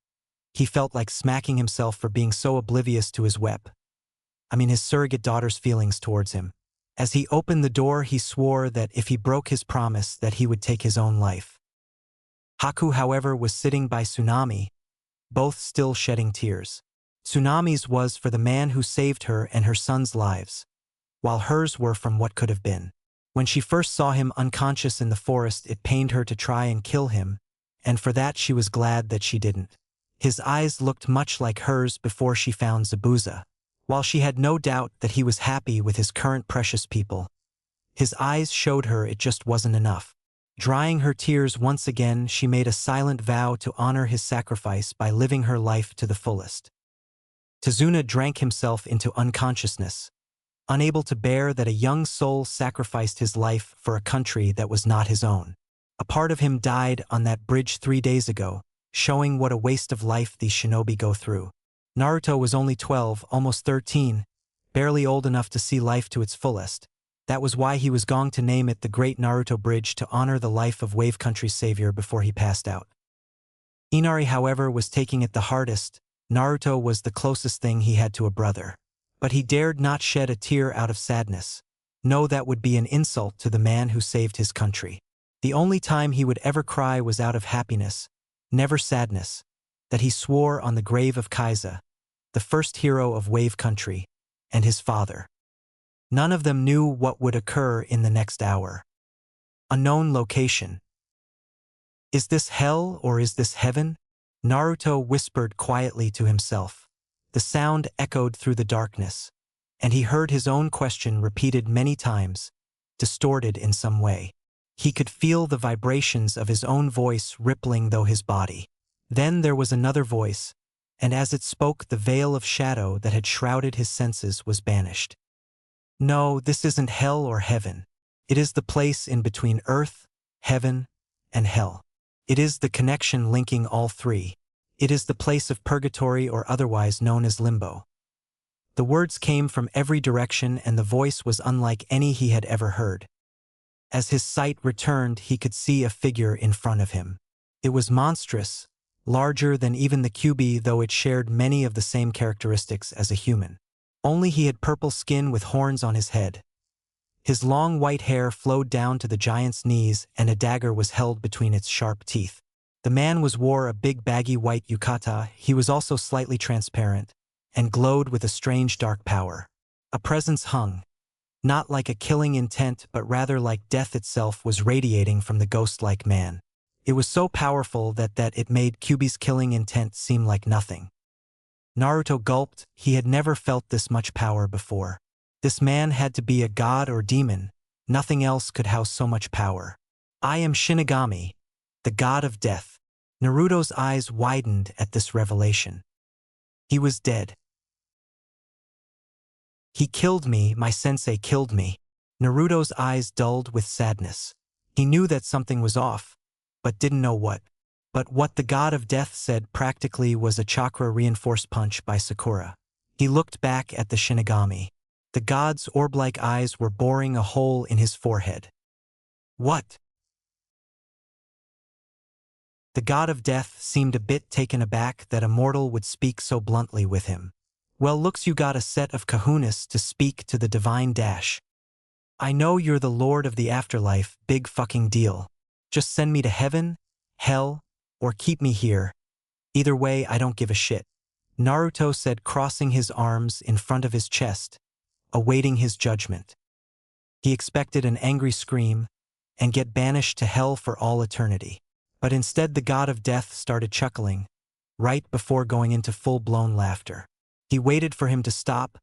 He felt like smacking himself for being so oblivious to his his surrogate daughter's feelings towards him. As he opened the door, he swore that if he broke his promise, that he would take his own life. Haku, however, was sitting by Tsunami, both still shedding tears. Tsunami's was for the man who saved her and her son's lives, while hers were from what could have been. When she first saw him unconscious in the forest, it pained her to try and kill him, and for that she was glad that she didn't. His eyes looked much like hers before she found Zabuza. While she had no doubt that he was happy with his current precious people, his eyes showed her it just wasn't enough. Drying her tears once again, she made a silent vow to honor his sacrifice by living her life to the fullest. Tazuna drank himself into unconsciousness, unable to bear that a young soul sacrificed his life for a country that was not his own. A part of him died on that bridge 3 days ago, showing what a waste of life these shinobi go through. Naruto was only 12, almost 13, barely old enough to see life to its fullest. That was why he was going to name it the Great Naruto Bridge to honor the life of Wave Country's savior before he passed out. Inari, however, was taking it the hardest. Naruto was the closest thing he had to a brother. But he dared not shed a tear out of sadness. No, that would be an insult to the man who saved his country. The only time he would ever cry was out of happiness, never sadness, that he swore on the grave of Kaiza, the first hero of Wave Country, and his father. None of them knew what would occur in the next hour. Unknown location. Is this hell or is this heaven? Naruto whispered quietly to himself. The sound echoed through the darkness, and he heard his own question repeated many times, distorted in some way. He could feel the vibrations of his own voice rippling through his body. Then there was another voice, and as it spoke, the veil of shadow that had shrouded his senses was banished. No, this isn't hell or heaven. It is the place in between earth, heaven, and hell. It is the connection linking all three. It is the place of purgatory, or otherwise known as limbo. The words came from every direction, and the voice was unlike any he had ever heard. As his sight returned, he could see a figure in front of him. It was monstrous, larger than even the Kyuubi, though it shared many of the same characteristics as a human. Only he had purple skin with horns on his head. His long white hair flowed down to the giant's knees, and a dagger was held between its sharp teeth. The man wore a big baggy white yukata. He was also slightly transparent, and glowed with a strange dark power. A presence hung, not like a killing intent but rather like death itself was radiating from the ghost-like man. It was so powerful that it made Kyuubi's killing intent seem like nothing. Naruto gulped. He had never felt this much power before. This man had to be a god or demon. Nothing else could house so much power. I am Shinigami, the god of death. Naruto's eyes widened at this revelation. He was dead. He killed me, my sensei killed me. Naruto's eyes dulled with sadness. He knew that something was off, but didn't know what. But what the god of death said practically was a chakra-reinforced punch by Sakura. He looked back at the Shinigami. The god's orb-like eyes were boring a hole in his forehead. What? The god of death seemed a bit taken aback that a mortal would speak so bluntly with him. Well, looks you got a set of kahunas to speak to the divine dash. I know you're the lord of the afterlife, big fucking deal. Just send me to heaven, hell, or keep me here. Either way, I don't give a shit. Naruto said, crossing his arms in front of his chest, awaiting his judgment. He expected an angry scream and get banished to hell for all eternity. But instead the god of death started chuckling, right before going into full-blown laughter. He waited for him to stop,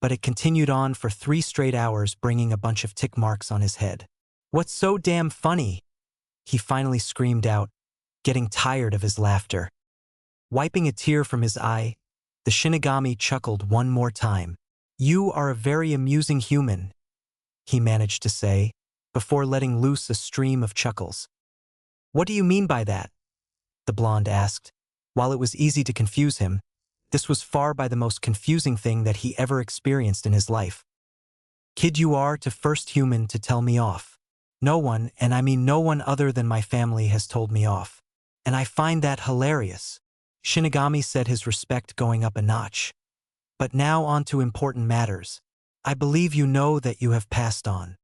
but it continued on for 3 straight hours, bringing a bunch of tick marks on his head. What's so damn funny? He finally screamed out, getting tired of his laughter. Wiping a tear from his eye, the Shinigami chuckled one more time. You are a very amusing human, he managed to say, before letting loose a stream of chuckles. What do you mean by that? The blonde asked. While it was easy to confuse him, this was far by the most confusing thing that he ever experienced in his life. Kid, you are the first human to tell me off. No one, and I mean no one other than my family, has told me off. And I find that hilarious. Shinigami said, his respect going up a notch. But now on to important matters. I believe you know that you have passed on.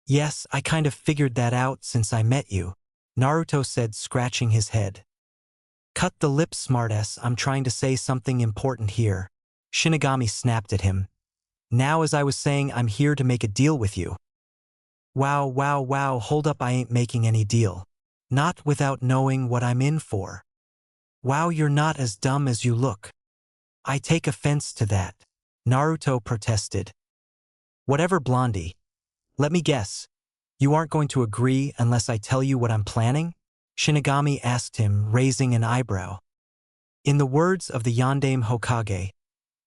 Yes, I kind of figured that out since I met you, Naruto said, scratching his head. Cut the lip, smartass, I'm trying to say something important here. Shinigami snapped at him. Now, as I was saying, I'm here to make a deal with you. Wow, hold up, I ain't making any deal. Not without knowing what I'm in for. Wow, you're not as dumb as you look. I take offense to that, Naruto protested. Whatever, Blondie. Let me guess. You aren't going to agree unless I tell you what I'm planning? Shinigami asked him, raising an eyebrow. In the words of the Yondaime Hokage,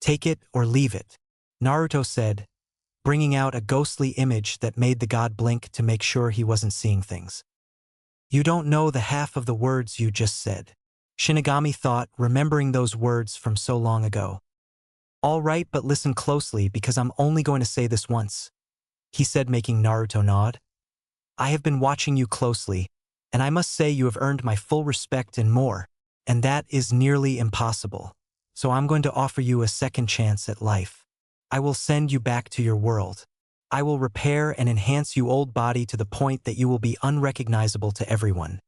take it or leave it, Naruto said, bringing out a ghostly image that made the god blink to make sure he wasn't seeing things. You don't know the half of the words you just said, Shinigami thought, remembering those words from so long ago. All right, but listen closely because I'm only going to say this once, he said, making Naruto nod. I have been watching you closely, and I must say you have earned my full respect and more, and that is nearly impossible. So I'm going to offer you a second chance at life. I will send you back to your world. I will repair and enhance your old body to the point that you will be unrecognizable to everyone.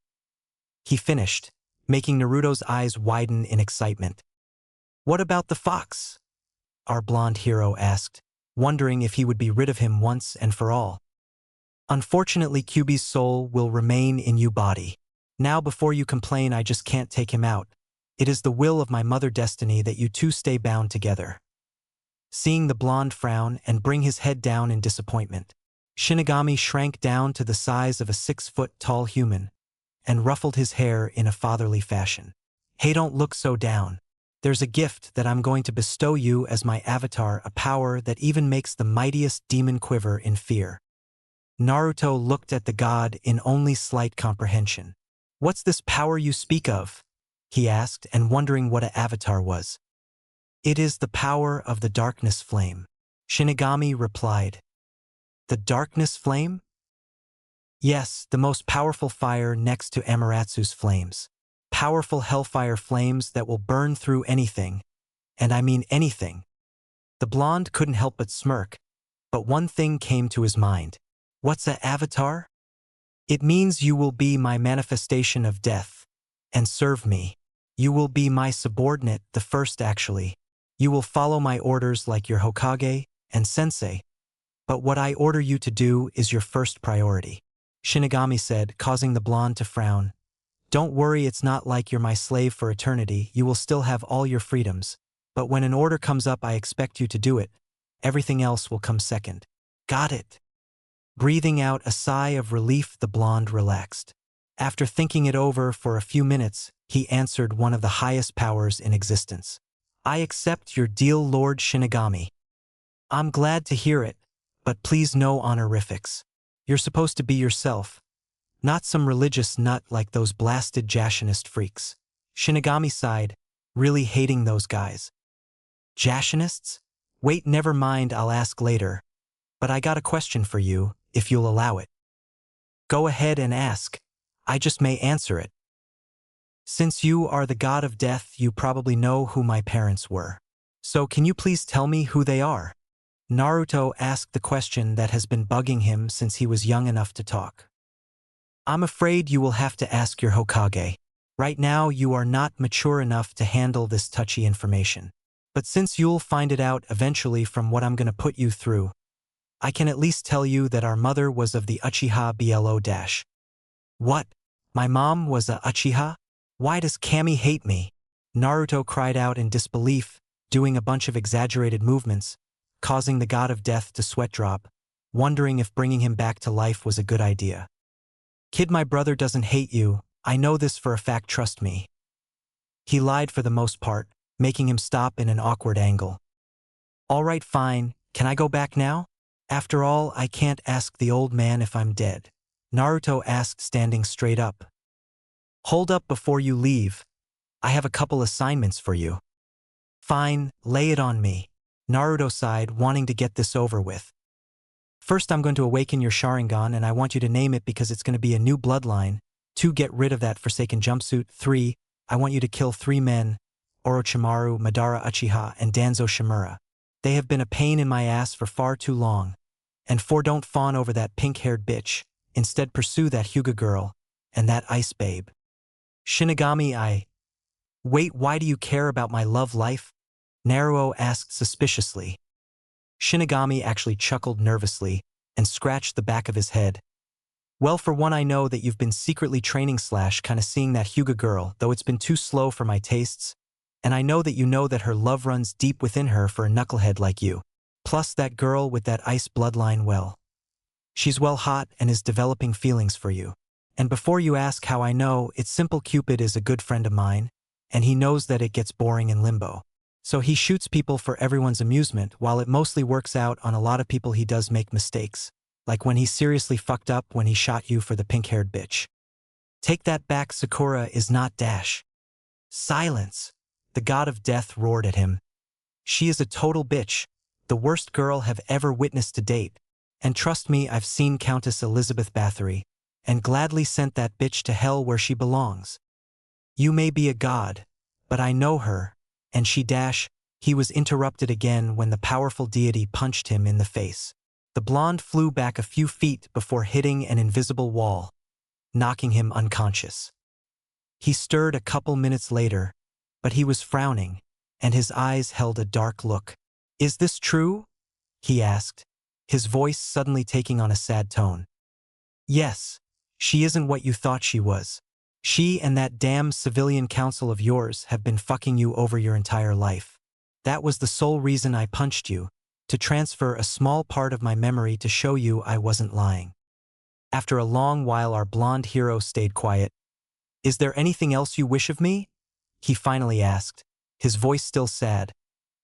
He finished, making Naruto's eyes widen in excitement. What about the fox? Our blonde hero asked, wondering if he would be rid of him once and for all. Unfortunately, Kyuubi's soul will remain in you body. Now before you complain, I just can't take him out. It is the will of my mother destiny that you two stay bound together. Seeing the blonde frown and bring his head down in disappointment, Shinigami shrank down to the size of a 6-foot-tall human and ruffled his hair in a fatherly fashion. Hey, don't look so down. There's a gift that I'm going to bestow you as my avatar, a power that even makes the mightiest demon quiver in fear. Naruto looked at the god in only slight comprehension. What's this power you speak of? He asked, and wondering what an avatar was. It is the power of the darkness flame, Shinigami replied. The darkness flame? Yes, the most powerful fire next to Amaratsu's flames. Powerful hellfire flames that will burn through anything. And I mean anything. The blonde couldn't help but smirk, but one thing came to his mind. What's a avatar? It means you will be my manifestation of death, and serve me. You will be my subordinate, the first actually. You will follow my orders like your Hokage and sensei. But what I order you to do is your first priority. Shinigami said, causing the blonde to frown. Don't worry, it's not like you're my slave for eternity, you will still have all your freedoms. But when an order comes up, I expect you to do it. Everything else will come second. Got it. Breathing out a sigh of relief, the blonde relaxed. After thinking it over for a few minutes, he answered one of the highest powers in existence. I accept your deal, Lord Shinigami. I'm glad to hear it, but please no honorifics. You're supposed to be yourself, not some religious nut like those blasted Jashinist freaks. Shinigami sighed, really hating those guys. Jashinists? Wait, never mind, I'll ask later. But I got a question for you, if you'll allow it. Go ahead and ask. I just may answer it. Since you are the god of death, you probably know who my parents were. So can you please tell me who they are? Naruto asked the question that has been bugging him since he was young enough to talk. I'm afraid you will have to ask your Hokage. Right now you are not mature enough to handle this touchy information. But since you'll find it out eventually from what I'm gonna put you through, I can at least tell you that our mother was of the Uchiha Blo dash. What? My mom was a Uchiha? Why does Kami hate me? Naruto cried out in disbelief, doing a bunch of exaggerated movements, causing the god of death to sweat drop, wondering if bringing him back to life was a good idea. Kid, my brother doesn't hate you, I know this for a fact, trust me. He lied for the most part, making him stop in an awkward angle. Alright, fine, can I go back now? After all, I can't ask the old man if I'm dead. Naruto asked, standing straight up. Hold up before you leave. I have a couple assignments for you. Fine, lay it on me. Naruto sighed, wanting to get this over with. First, I'm going to awaken your Sharingan, and I want you to name it because it's going to be a new bloodline. 2. Get rid of that forsaken jumpsuit. 3. I want you to kill 3 men, Orochimaru, Madara Uchiha, and Danzo Shimura. They have been a pain in my ass for far too long. And 4. Don't fawn over that pink-haired bitch. Instead, pursue that Hyuga girl and that ice babe. Shinigami, Wait, why do you care about my love life? Naruto asked suspiciously. Shinigami actually chuckled nervously and scratched the back of his head. Well, for one, I know that you've been secretly training / kinda seeing that Hyuga girl, though it's been too slow for my tastes. And I know that you know that her love runs deep within her for a knucklehead like you. Plus that girl with that ice bloodline, well, she's well hot and is developing feelings for you. And before you ask how I know, it's simple. Cupid is a good friend of mine, and he knows that it gets boring in limbo. So he shoots people for everyone's amusement. While it mostly works out on a lot of people, he does make mistakes. Like when he seriously fucked up when he shot you for the pink-haired bitch. Take that back, Sakura is not dash. Silence. The god of death roared at him. She is a total bitch, the worst girl have ever witnessed to date. And trust me, I've seen Countess Elizabeth Bathory, and gladly sent that bitch to hell where she belongs. You may be a god, but I know her, and she dash. He was interrupted again when the powerful deity punched him in the face. The blonde flew back a few feet before hitting an invisible wall, knocking him unconscious. He stirred a couple minutes later, but he was frowning, and his eyes held a dark look. Is this true? He asked, his voice suddenly taking on a sad tone. Yes, she isn't what you thought she was. She and that damn civilian council of yours have been fucking you over your entire life. That was the sole reason I punched you, to transfer a small part of my memory to show you I wasn't lying. After a long while, our blonde hero stayed quiet. Is there anything else you wish of me? He finally asked, his voice still sad,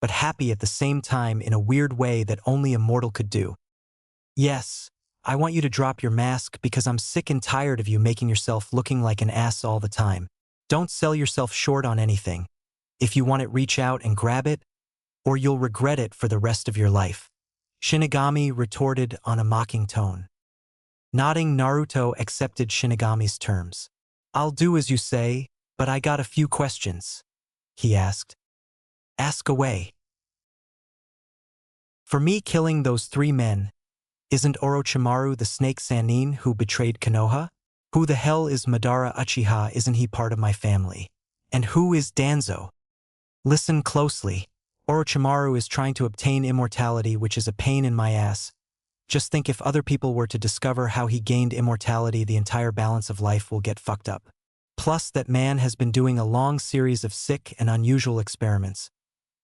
but happy at the same time in a weird way that only a mortal could do. Yes, I want you to drop your mask because I'm sick and tired of you making yourself looking like an ass all the time. Don't sell yourself short on anything. If you want it, reach out and grab it, or you'll regret it for the rest of your life. Shinigami retorted on a mocking tone. Nodding, Naruto accepted Shinigami's terms. I'll do as you say, but I got a few questions, he asked. Ask away. For me, killing those 3 men, isn't Orochimaru the snake Sannin who betrayed Konoha? Who the hell is Madara Uchiha? Isn't he part of my family? And who is Danzo? Listen closely. Orochimaru is trying to obtain immortality, which is a pain in my ass. Just think, if other people were to discover how he gained immortality, the entire balance of life will get fucked up. Plus, that man has been doing a long series of sick and unusual experiments,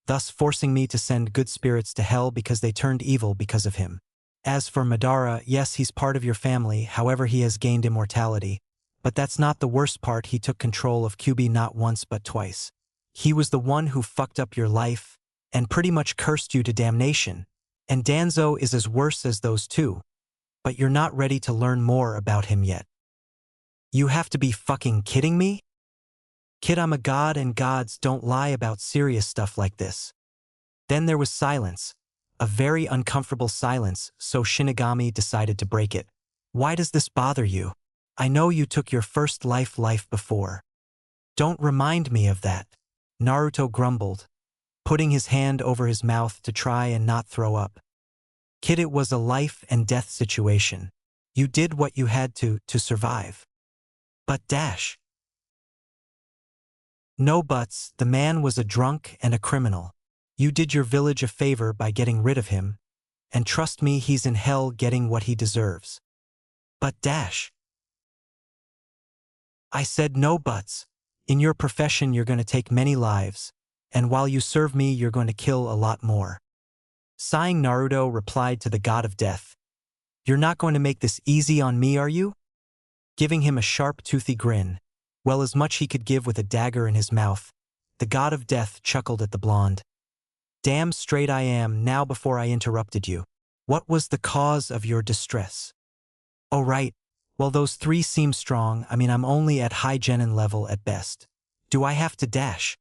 thus forcing me to send good spirits to hell because they turned evil because of him. As for Madara, yes, he's part of your family, however he has gained immortality. But that's not the worst part. He took control of Kyuubi not once but twice. He was the one who fucked up your life and pretty much cursed you to damnation. And Danzo is as worse as those 2. But you're not ready to learn more about him yet. You have to be fucking kidding me? Kid, I'm a god and gods don't lie about serious stuff like this. Then there was silence. A very uncomfortable silence, so Shinigami decided to break it. Why does this bother you? I know you took your first life before. Don't remind me of that, Naruto grumbled, putting his hand over his mouth to try and not throw up. Kid, it was a life and death situation. You did what you had to survive. But dash. No buts, the man was a drunk and a criminal. You did your village a favor by getting rid of him, and trust me, he's in hell getting what he deserves. But dash. I said no buts. In your profession you're going to take many lives, and while you serve me you're going to kill a lot more. Sighing, Naruto replied to the god of death. You're not going to make this easy on me, are you? Giving him a sharp, toothy grin, well, as much he could give with a dagger in his mouth, the god of death chuckled at the blonde. Damn straight I am. Now, before I interrupted you, what was the cause of your distress? Oh right, well, those 3 seem strong. I mean, I'm only at high genin level at best. Do I have to dash?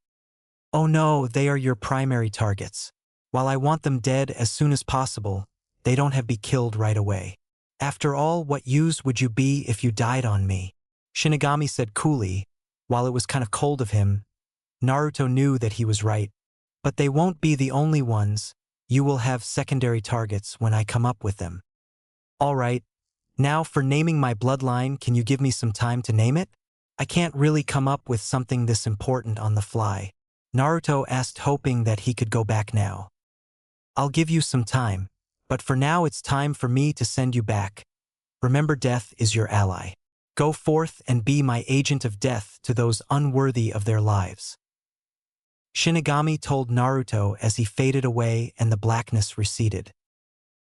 Oh no, they are your primary targets. While I want them dead as soon as possible, they don't have to be killed right away. After all, what use would you be if you died on me? Shinigami said coolly. While it was kind of cold of him, Naruto knew that he was right. But they won't be the only ones. You will have secondary targets when I come up with them. All right. Now for naming my bloodline, can you give me some time to name it? I can't really come up with something this important on the fly, Naruto asked, hoping that he could go back now. I'll give you some time, but for now it's time for me to send you back. Remember, death is your ally. Go forth and be my agent of death to those unworthy of their lives. Shinigami told Naruto as he faded away and the blackness receded.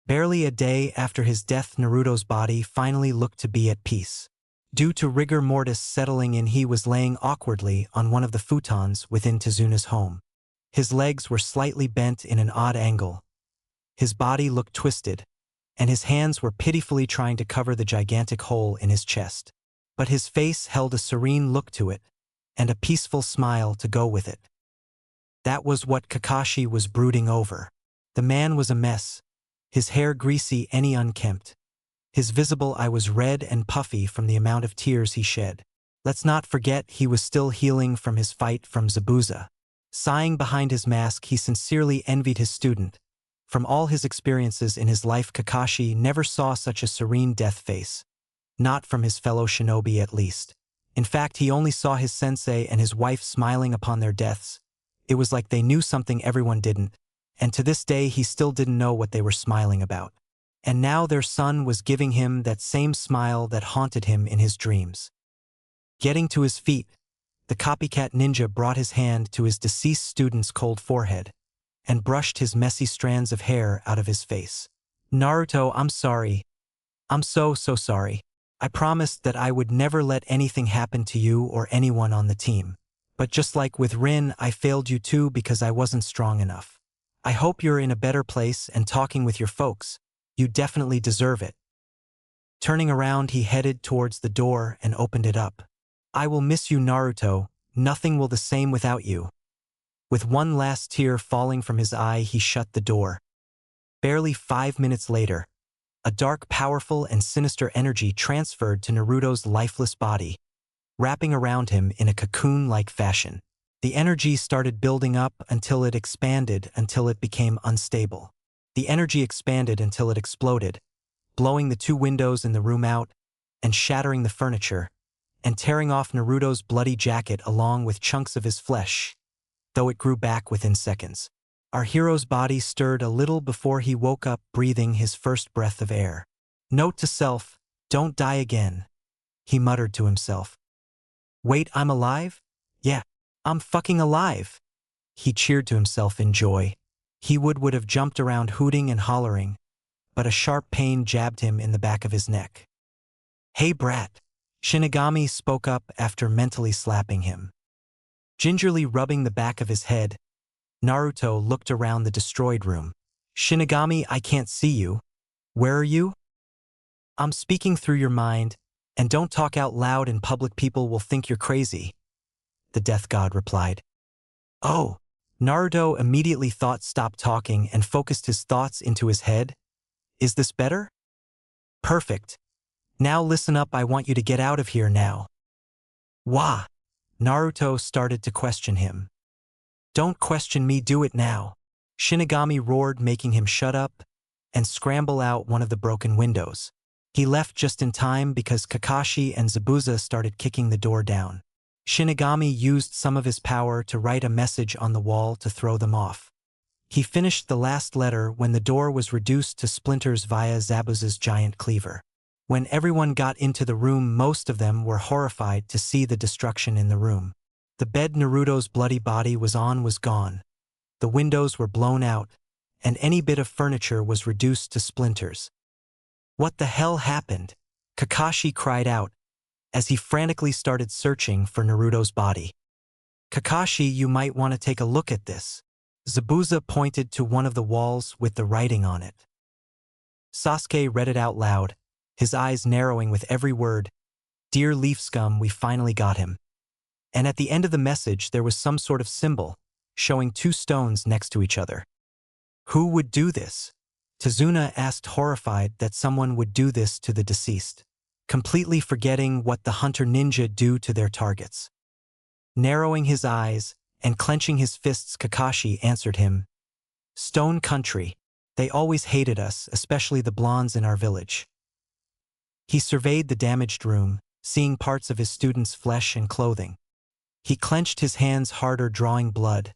Barely a day after his death, Naruto's body finally looked to be at peace. Due to rigor mortis settling in, he was laying awkwardly on one of the futons within Tezuna's home. His legs were slightly bent in an odd angle. His body looked twisted, and his hands were pitifully trying to cover the gigantic hole in his chest. But his face held a serene look to it, and a peaceful smile to go with it. That was what Kakashi was brooding over. The man was a mess, his hair greasy and unkempt. His visible eye was red and puffy from the amount of tears he shed. Let's not forget he was still healing from his fight from Zabuza. Sighing behind his mask, he sincerely envied his student. From all his experiences in his life, Kakashi never saw such a serene death face. Not from his fellow shinobi, at least. In fact, he only saw his sensei and his wife smiling upon their deaths. It was like they knew something everyone didn't, and to this day he still didn't know what they were smiling about. And now their son was giving him that same smile that haunted him in his dreams. Getting to his feet, the copycat ninja brought his hand to his deceased student's cold forehead and brushed his messy strands of hair out of his face. Naruto, I'm sorry. I'm so sorry. I promised that I would never let anything happen to you or anyone on the team. But just like with Rin, I failed you too because I wasn't strong enough. I hope you're in a better place and talking with your folks. You definitely deserve it. Turning around, he headed towards the door and opened it up. I will miss you, Naruto. Nothing will the same without you. With one last tear falling from his eye, he shut the door. Barely 5 minutes later, A dark, powerful, and sinister energy transferred to Naruto's lifeless body, wrapping around him in a cocoon-like fashion. The energy started building up until it expanded until it became unstable. The energy expanded until it exploded, blowing the 2 windows in the room out and shattering the furniture, and tearing off Naruto's bloody jacket along with chunks of his flesh, though it grew back within seconds. Our hero's body stirred a little before he woke up, breathing his first breath of air. Note to self, don't die again, he muttered to himself. Wait, I'm alive? Yeah, I'm fucking alive! He cheered to himself in joy. He would have jumped around hooting and hollering, but a sharp pain jabbed him in the back of his neck. Hey brat, Shinigami spoke up after mentally slapping him. Gingerly rubbing the back of his head, Naruto looked around the destroyed room. Shinigami, I can't see you. Where are you? I'm speaking through your mind, and don't talk out loud in public, people will think you're crazy, the death god replied. Oh, Naruto immediately stopped talking and focused his thoughts into his head. Is this better? Perfect. Now listen up, I want you to get out of here now. Wah! Naruto started to question him. Don't question me, do it now. Shinigami roared, making him shut up and scramble out one of the broken windows. He left just in time because Kakashi and Zabuza started kicking the door down. Shinigami used some of his power to write a message on the wall to throw them off. He finished the last letter when the door was reduced to splinters via Zabuza's giant cleaver. When everyone got into the room, most of them were horrified to see the destruction in the room. The bed Naruto's bloody body was on was gone. The windows were blown out, and any bit of furniture was reduced to splinters. What the hell happened? Kakashi cried out, as he frantically started searching for Naruto's body. Kakashi, you might want to take a look at this. Zabuza pointed to one of the walls with the writing on it. Sasuke read it out loud, his eyes narrowing with every word. Dear Leaf Scum, we finally got him. And at the end of the message there was some sort of symbol, showing 2 stones next to each other. Who would do this? Tazuna asked, horrified that someone would do this to the deceased, completely forgetting what the hunter ninja do to their targets. Narrowing his eyes and clenching his fists, Kakashi answered him. Stone Country. They always hated us, especially the blondes in our village. He surveyed the damaged room, seeing parts of his students' flesh and clothing. He clenched his hands harder, drawing blood,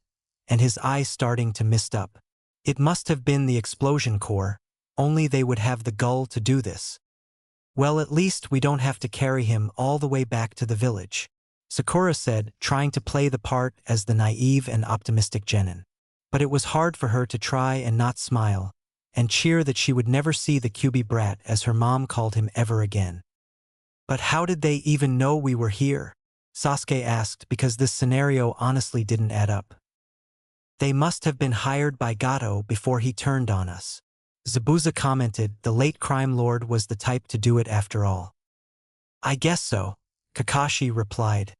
and his eyes starting to mist up. It must have been the explosion core, only they would have the gall to do this. Well, at least we don't have to carry him all the way back to the village, Sakura said, trying to play the part as the naive and optimistic Genin. But it was hard for her to try and not smile, and cheer that she would never see the Kyuubi brat, as her mom called him, ever again. But how did they even know we were here? Sasuke asked, because this scenario honestly didn't add up. They must have been hired by Gato before he turned on us. Zabuza commented, the late crime lord was the type to do it after all. I guess so, Kakashi replied.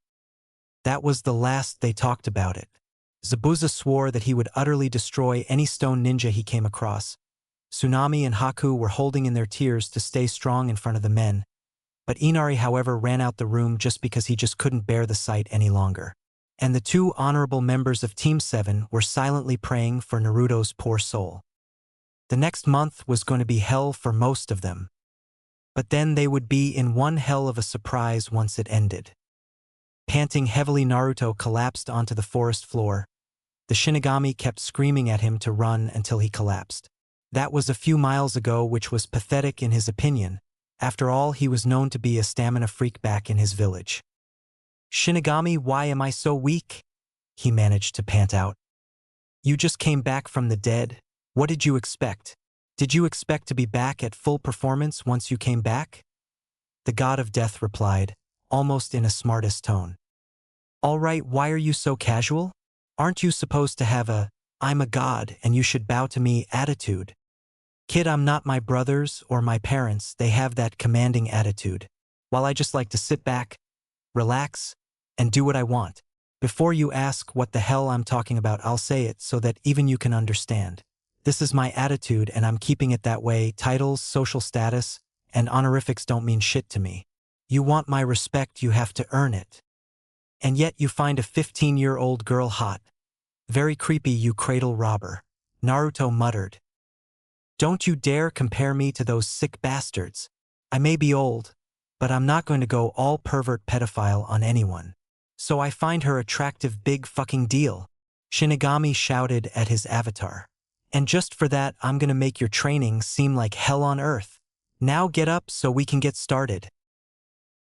That was the last they talked about it. Zabuza swore that he would utterly destroy any stone ninja he came across. Tsunami and Haku were holding in their tears to stay strong in front of the men, but Inari, however, ran out the room just because he just couldn't bear the sight any longer. And the 2 honorable members of Team 7 were silently praying for Naruto's poor soul. The next month was going to be hell for most of them. But then they would be in one hell of a surprise once it ended. Panting heavily, Naruto collapsed onto the forest floor. The Shinigami kept screaming at him to run until he collapsed. That was a few miles ago, which was pathetic in his opinion. After all, he was known to be a stamina freak back in his village. Shinigami, why am I so weak? He managed to pant out. You just came back from the dead. What did you expect? Did you expect to be back at full performance once you came back? The god of death replied, almost in a smartest tone. All right, why are you so casual? Aren't you supposed to have a, I'm a god and you should bow to me attitude? Kid, I'm not my brothers or my parents, they have that commanding attitude, while I just like to sit back, relax, and do what I want. Before you ask what the hell I'm talking about, I'll say it so that even you can understand. This is my attitude and I'm keeping it that way. Titles, social status, and honorifics don't mean shit to me. You want my respect, you have to earn it. And yet you find a 15-year-old girl hot. Very creepy, you cradle robber. Naruto muttered. Don't you dare compare me to those sick bastards. I may be old, but I'm not going to go all pervert pedophile on anyone. So I find her attractive, big fucking deal. Shinigami shouted at his avatar. And just for that, I'm gonna make your training seem like hell on earth. Now get up so we can get started.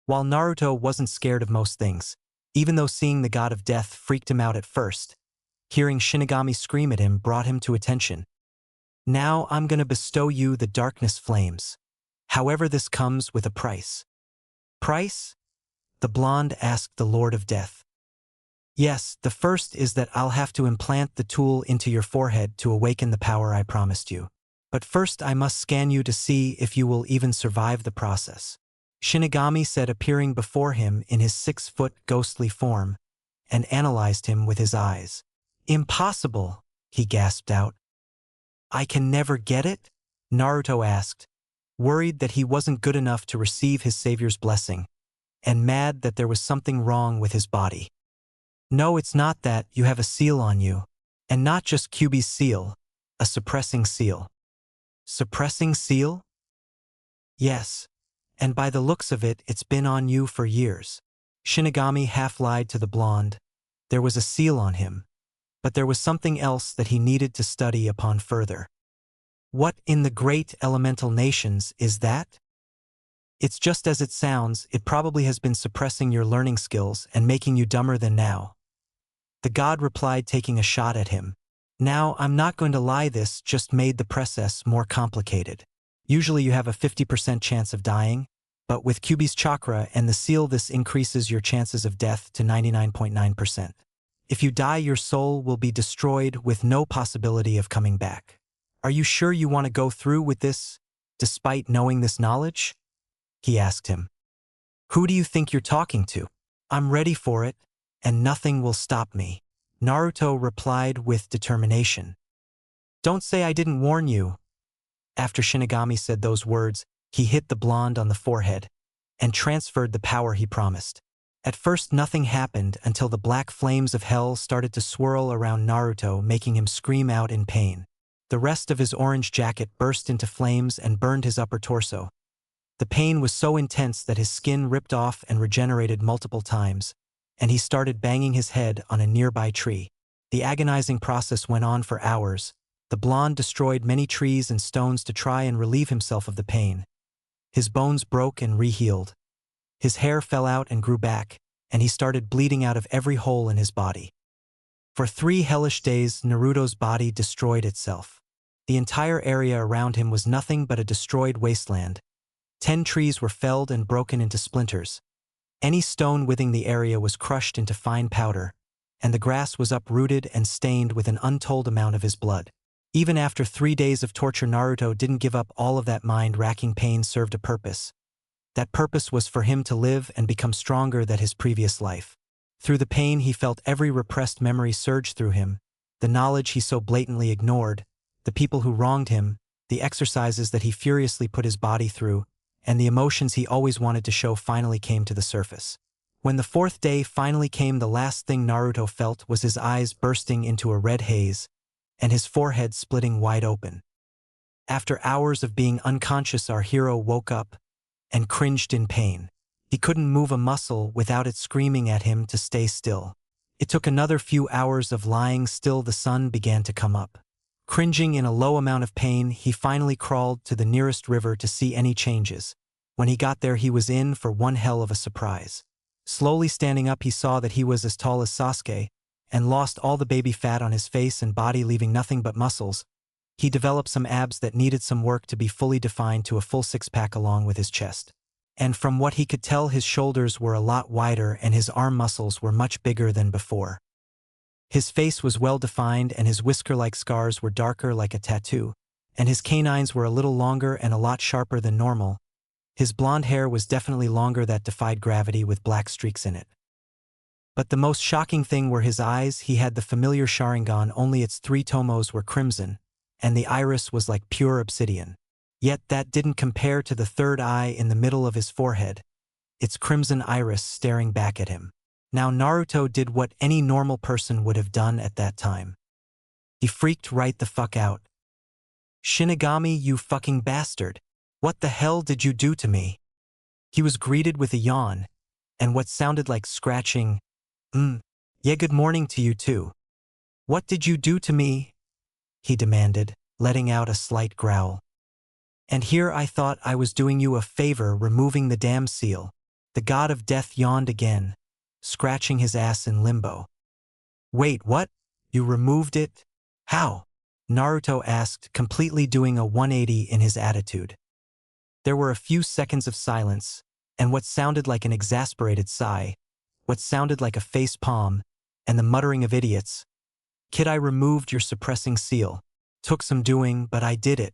While Naruto wasn't scared of most things, even though seeing the god of death freaked him out at first, hearing Shinigami scream at him brought him to attention. Now I'm gonna bestow you the darkness flames. However, this comes with a price. Price? The blonde asked the Lord of Death. Yes, the first is that I'll have to implant the tool into your forehead to awaken the power I promised you. But first I must scan you to see if you will even survive the process. Shinigami said, appearing before him in his 6-foot ghostly form, and analyzed him with his eyes. Impossible, he gasped out. I can never get it? Naruto asked, worried that he wasn't good enough to receive his savior's blessing, and mad that there was something wrong with his body. No, it's not that, you have a seal on you. And not just Kyuubi's seal, a suppressing seal. Suppressing seal? Yes. And by the looks of it, it's been on you for years. Shinigami half lied to the blonde. There was a seal on him. But there was something else that he needed to study upon further. What in the great elemental nations is that? It's just as it sounds, it probably has been suppressing your learning skills and making you dumber than now. The god replied, taking a shot at him. Now, I'm not going to lie, this just made the process more complicated. Usually you have a 50% chance of dying, but with Kyuubi's chakra and the seal this increases your chances of death to 99.9%. If you die, your soul will be destroyed with no possibility of coming back. Are you sure you want to go through with this, despite knowing this knowledge? He asked him. Who do you think you're talking to? I'm ready for it, and nothing will stop me. Naruto replied with determination. Don't say I didn't warn you. After Shinigami said those words, he hit the blonde on the forehead and transferred the power he promised. At first nothing happened until the black flames of hell started to swirl around Naruto, making him scream out in pain. The rest of his orange jacket burst into flames and burned his upper torso. The pain was so intense that his skin ripped off and regenerated multiple times, and he started banging his head on a nearby tree. The agonizing process went on for hours. The blonde destroyed many trees and stones to try and relieve himself of the pain. His bones broke and re-healed. His hair fell out and grew back, and he started bleeding out of every hole in his body. For 3 hellish days, Naruto's body destroyed itself. The entire area around him was nothing but a destroyed wasteland. 10 trees were felled and broken into splinters. Any stone within the area was crushed into fine powder, and the grass was uprooted and stained with an untold amount of his blood. Even after 3 days of torture, Naruto didn't give up. All of that mind-racking pain served a purpose. That purpose was for him to live and become stronger than his previous life. Through the pain, he felt every repressed memory surge through him, the knowledge he so blatantly ignored, the people who wronged him, the exercises that he furiously put his body through, and the emotions he always wanted to show finally came to the surface. When the 4th day finally came, the last thing Naruto felt was his eyes bursting into a red haze, and his forehead splitting wide open. After hours of being unconscious, our hero woke up and cringed in pain. He couldn't move a muscle without it screaming at him to stay still. It took another few hours of lying still. The sun began to come up. Cringing in a low amount of pain, he finally crawled to the nearest river to see any changes. When he got there, he was in for one hell of a surprise. Slowly standing up, he saw that he was as tall as Sasuke, and lost all the baby fat on his face and body, leaving nothing but muscles. He developed some abs that needed some work to be fully defined to a full 6-pack along with his chest. And from what he could tell, his shoulders were a lot wider and his arm muscles were much bigger than before. His face was well defined and his whisker-like scars were darker like a tattoo, and his canines were a little longer and a lot sharper than normal. His blonde hair was definitely longer, that defied gravity, with black streaks in it. But the most shocking thing were his eyes. He had the familiar Sharingan, only its 3 tomos were crimson, and the iris was like pure obsidian. Yet that didn't compare to the third eye in the middle of his forehead, its crimson iris staring back at him. Now Naruto did what any normal person would have done at that time. He freaked right the fuck out. "Shinigami, you fucking bastard. What the hell did you do to me?" He was greeted with a yawn, and what sounded like scratching, Yeah, good morning to you too. What did you do to me?" he demanded, letting out a slight growl. "And here I thought I was doing you a favor removing the damn seal." The god of death yawned again, scratching his ass in limbo. "Wait, what? You removed it? How?" Naruto asked, completely doing a 180 in his attitude. There were a few seconds of silence, and what sounded like an exasperated sigh, what sounded like a face palm, and the muttering of idiots. "Kid, I removed your suppressing seal. Took some doing, but I did it.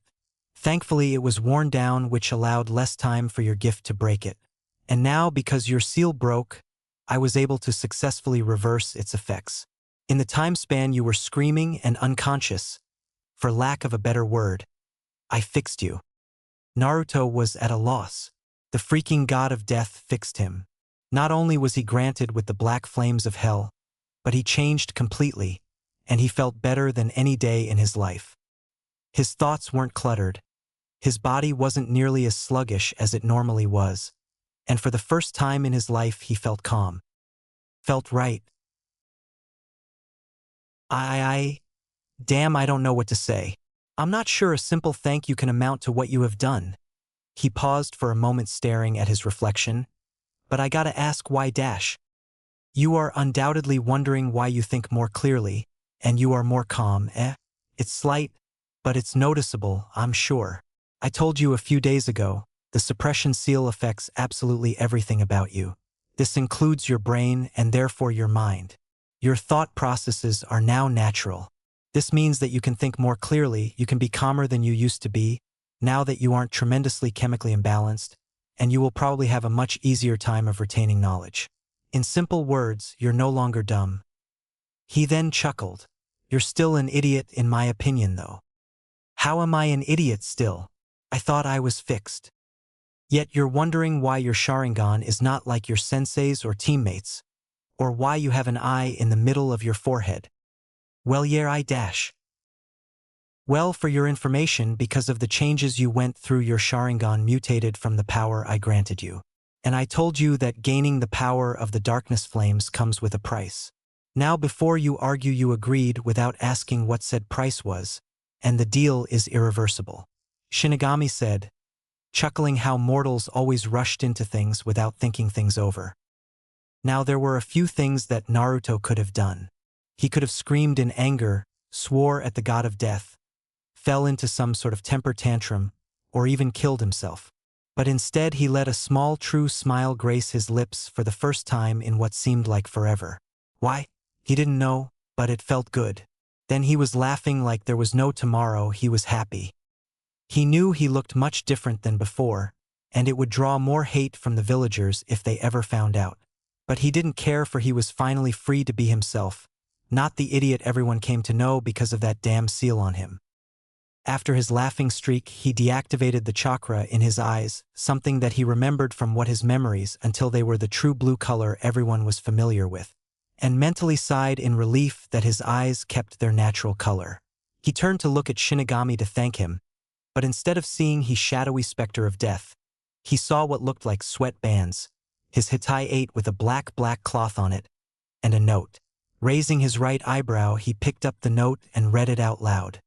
Thankfully, it was worn down, which allowed less time for your gift to break it. And now, because your seal broke, I was able to successfully reverse its effects. In the time span you were screaming and unconscious, for lack of a better word, I fixed you." Naruto was at a loss. The freaking god of death fixed him. Not only was he granted with the black flames of hell, but he changed completely, and he felt better than any day in his life. His thoughts weren't cluttered. His body wasn't nearly as sluggish as it normally was, and for the first time in his life he felt calm. Felt right. Damn, I don't know what to say. I'm not sure a simple thank you can amount to what you have done." He paused for a moment staring at his reflection. "But I gotta ask why dash? You are undoubtedly wondering why you think more clearly, and you are more calm, eh? It's slight, but it's noticeable, I'm sure. I told you a few days ago, the suppression seal affects absolutely everything about you. This includes your brain and therefore your mind. Your thought processes are now natural. This means that you can think more clearly, you can be calmer than you used to be, now that you aren't tremendously chemically imbalanced, and you will probably have a much easier time of retaining knowledge. In simple words, you're no longer dumb." He then chuckled. "You're still an idiot in my opinion though." "How am I an idiot still? I thought I was fixed." "Yet you're wondering why your Sharingan is not like your sensei's or teammates, or why you have an eye in the middle of your forehead. Well, yeah, I dash. Well, for your information, because of the changes you went through, your Sharingan mutated from the power I granted you. And I told you that gaining the power of the darkness flames comes with a price. Now before you argue, you agreed without asking what said price was, and the deal is irreversible." Shinigami said, chuckling how mortals always rushed into things without thinking things over. Now there were a few things that Naruto could have done. He could have screamed in anger, swore at the god of death, fell into some sort of temper tantrum, or even killed himself. But instead he let a small true smile grace his lips for the first time in what seemed like forever. Why? He didn't know, but it felt good. Then he was laughing like there was no tomorrow. He was happy. He knew he looked much different than before, and it would draw more hate from the villagers if they ever found out. But he didn't care, for he was finally free to be himself, not the idiot everyone came to know because of that damn seal on him. After his laughing streak, he deactivated the chakra in his eyes, something that he remembered from what his memories until they were the true blue color everyone was familiar with, and mentally sighed in relief that his eyes kept their natural color. He turned to look at Shinigami to thank him, but instead of seeing his shadowy specter of death, he saw what looked like sweat bands, his Hitai 8 with a black cloth on it, and a note. Raising his right eyebrow, he picked up the note and read it out loud.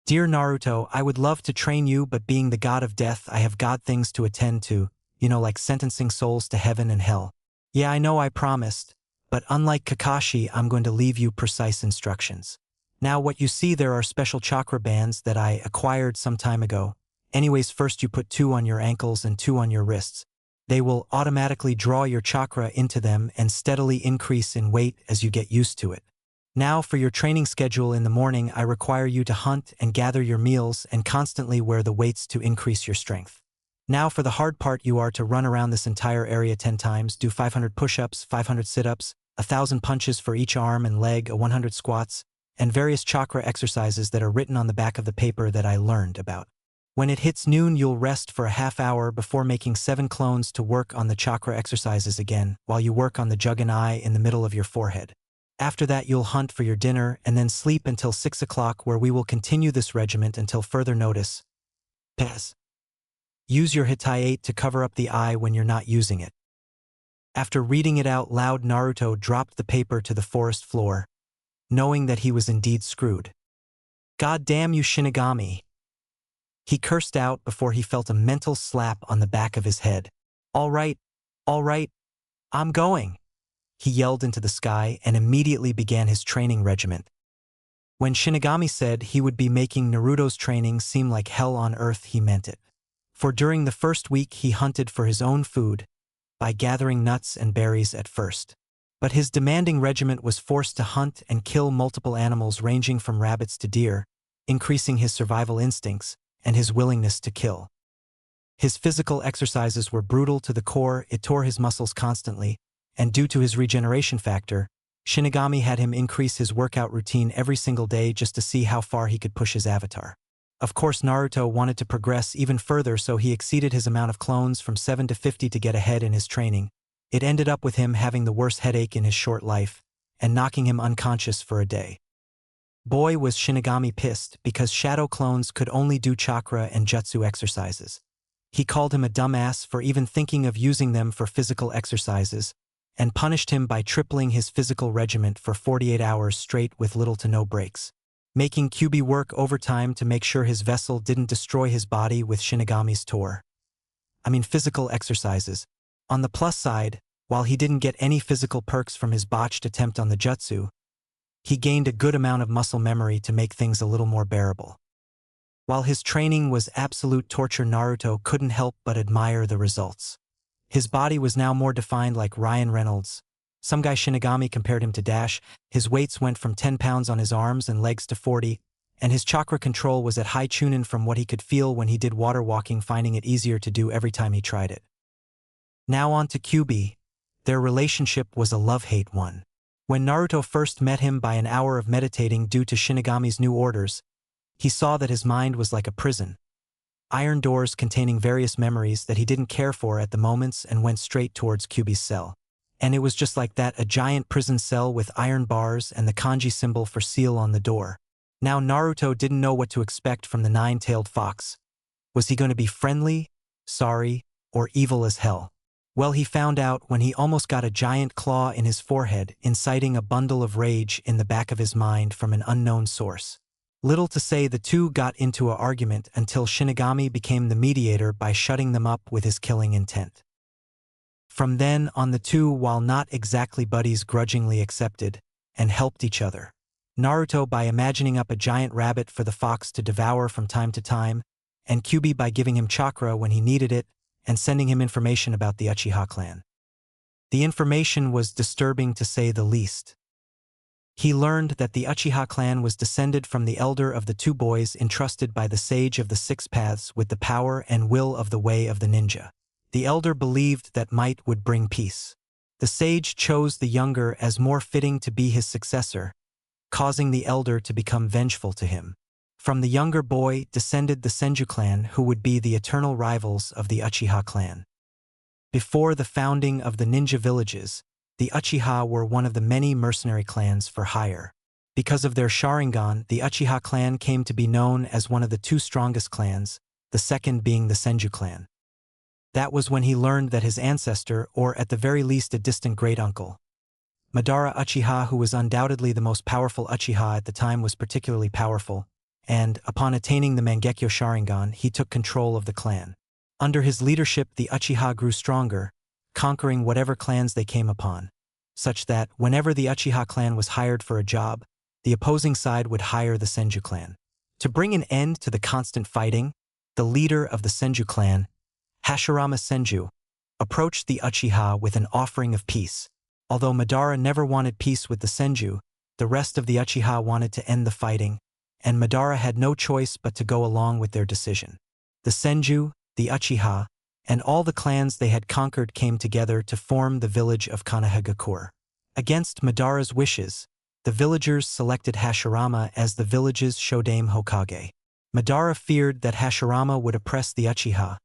"Dear Naruto, I would love to train you, but being the god of death, I have god things to attend to, like sentencing souls to heaven and hell. Yeah, I know I promised, but unlike Kakashi, I'm going to leave you precise instructions. Now what you see there are special chakra bands that I acquired some time ago. Anyways, first you put 2 on your ankles and 2 on your wrists. They will automatically draw your chakra into them and steadily increase in weight as you get used to it. Now for your training schedule in the morning, I require you to hunt and gather your meals and constantly wear the weights to increase your strength. Now for the hard part, you are to run around this entire area 10 times, do 500 push-ups, 500 sit-ups, 1,000 punches for each arm and leg, 100 squats, and various chakra exercises that are written on the back of the paper that I learned about. When it hits noon, you'll rest for a half hour before making 7 clones to work on the chakra exercises again, while you work on the Jugan eye in the middle of your forehead. After that, you'll hunt for your dinner and then sleep until 6 o'clock, where we will continue this regiment until further notice. Pass. Use your Hitai-8 to cover up the eye when you're not using it. After reading it out loud, Naruto dropped the paper to the forest floor, knowing that he was indeed screwed. "God damn you, Shinigami!" he cursed out before he felt a mental slap on the back of his head. All right, I'm going," he yelled into the sky and immediately began his training regiment. When Shinigami said he would be making Naruto's training seem like hell on earth, he meant it. For during the first week he hunted for his own food, by gathering nuts and berries at first. But his demanding regiment was forced to hunt and kill multiple animals ranging from rabbits to deer, increasing his survival instincts and his willingness to kill. His physical exercises were brutal to the core. It tore his muscles constantly, and due to his regeneration factor, Shinigami had him increase his workout routine every single day just to see how far he could push his avatar. Of course, Naruto wanted to progress even further, so he exceeded his amount of clones from 7 to 50 to get ahead in his training. It ended up with him having the worst headache in his short life, and knocking him unconscious for a day. Boy, was Shinigami pissed, because shadow clones could only do chakra and jutsu exercises. He called him a dumbass for even thinking of using them for physical exercises, and punished him by tripling his physical regiment for 48 hours straight with little to no breaks, making Kyuubi work overtime to make sure his vessel didn't destroy his body with Shinigami's physical exercises. On the plus side, while he didn't get any physical perks from his botched attempt on the jutsu, he gained a good amount of muscle memory to make things a little more bearable. While his training was absolute torture, Naruto couldn't help but admire the results. His body was now more defined, like Ryan Reynolds. Some guy Shinigami compared him to Dash. His weights went from 10 pounds on his arms and legs to 40, and his chakra control was at high chunin from what he could feel when he did water walking, finding it easier to do every time he tried it. Now on to Kyuubi. Their relationship was a love-hate one. When Naruto first met him by an hour of meditating due to Shinigami's new orders, he saw that his mind was like a prison. Iron doors containing various memories that he didn't care for at the moments, and went straight towards Kyuubi's cell. And it was just like that, a giant prison cell with iron bars and the kanji symbol for seal on the door. Now Naruto didn't know what to expect from the nine-tailed fox. Was he going to be friendly, sorry, or evil as hell? Well, he found out when he almost got a giant claw in his forehead, inciting a bundle of rage in the back of his mind from an unknown source. Little to say, the two got into an argument until Shinigami became the mediator by shutting them up with his killing intent. From then on, the two, while not exactly buddies, grudgingly accepted and helped each other. Naruto by imagining up a giant rabbit for the fox to devour from time to time, and Kyuubi by giving him chakra when he needed it and sending him information about the Uchiha clan. The information was disturbing to say the least. He learned that the Uchiha clan was descended from the elder of the two boys entrusted by the sage of the six paths with the power and will of the way of the ninja. The elder believed that might would bring peace. The sage chose the younger as more fitting to be his successor, causing the elder to become vengeful to him. From the younger boy descended the Senju clan, who would be the eternal rivals of the Uchiha clan. Before the founding of the ninja villages, the Uchiha were one of the many mercenary clans for hire. Because of their Sharingan, the Uchiha clan came to be known as one of the two strongest clans, the second being the Senju clan. That was when he learned that his ancestor, or at the very least a distant great-uncle, Madara Uchiha, who was undoubtedly the most powerful Uchiha at the time, was particularly powerful, and, upon attaining the Mangekyo Sharingan, he took control of the clan. Under his leadership, the Uchiha grew stronger, conquering whatever clans they came upon, such that, whenever the Uchiha clan was hired for a job, the opposing side would hire the Senju clan. To bring an end to the constant fighting, the leader of the Senju clan, Hashirama Senju, approached the Uchiha with an offering of peace. Although Madara never wanted peace with the Senju, the rest of the Uchiha wanted to end the fighting, and Madara had no choice but to go along with their decision. The Senju, the Uchiha, and all the clans they had conquered came together to form the village of Kanehagakure. Against Madara's wishes, the villagers selected Hashirama as the village's Shodaime Hokage. Madara feared that Hashirama would oppress the Uchiha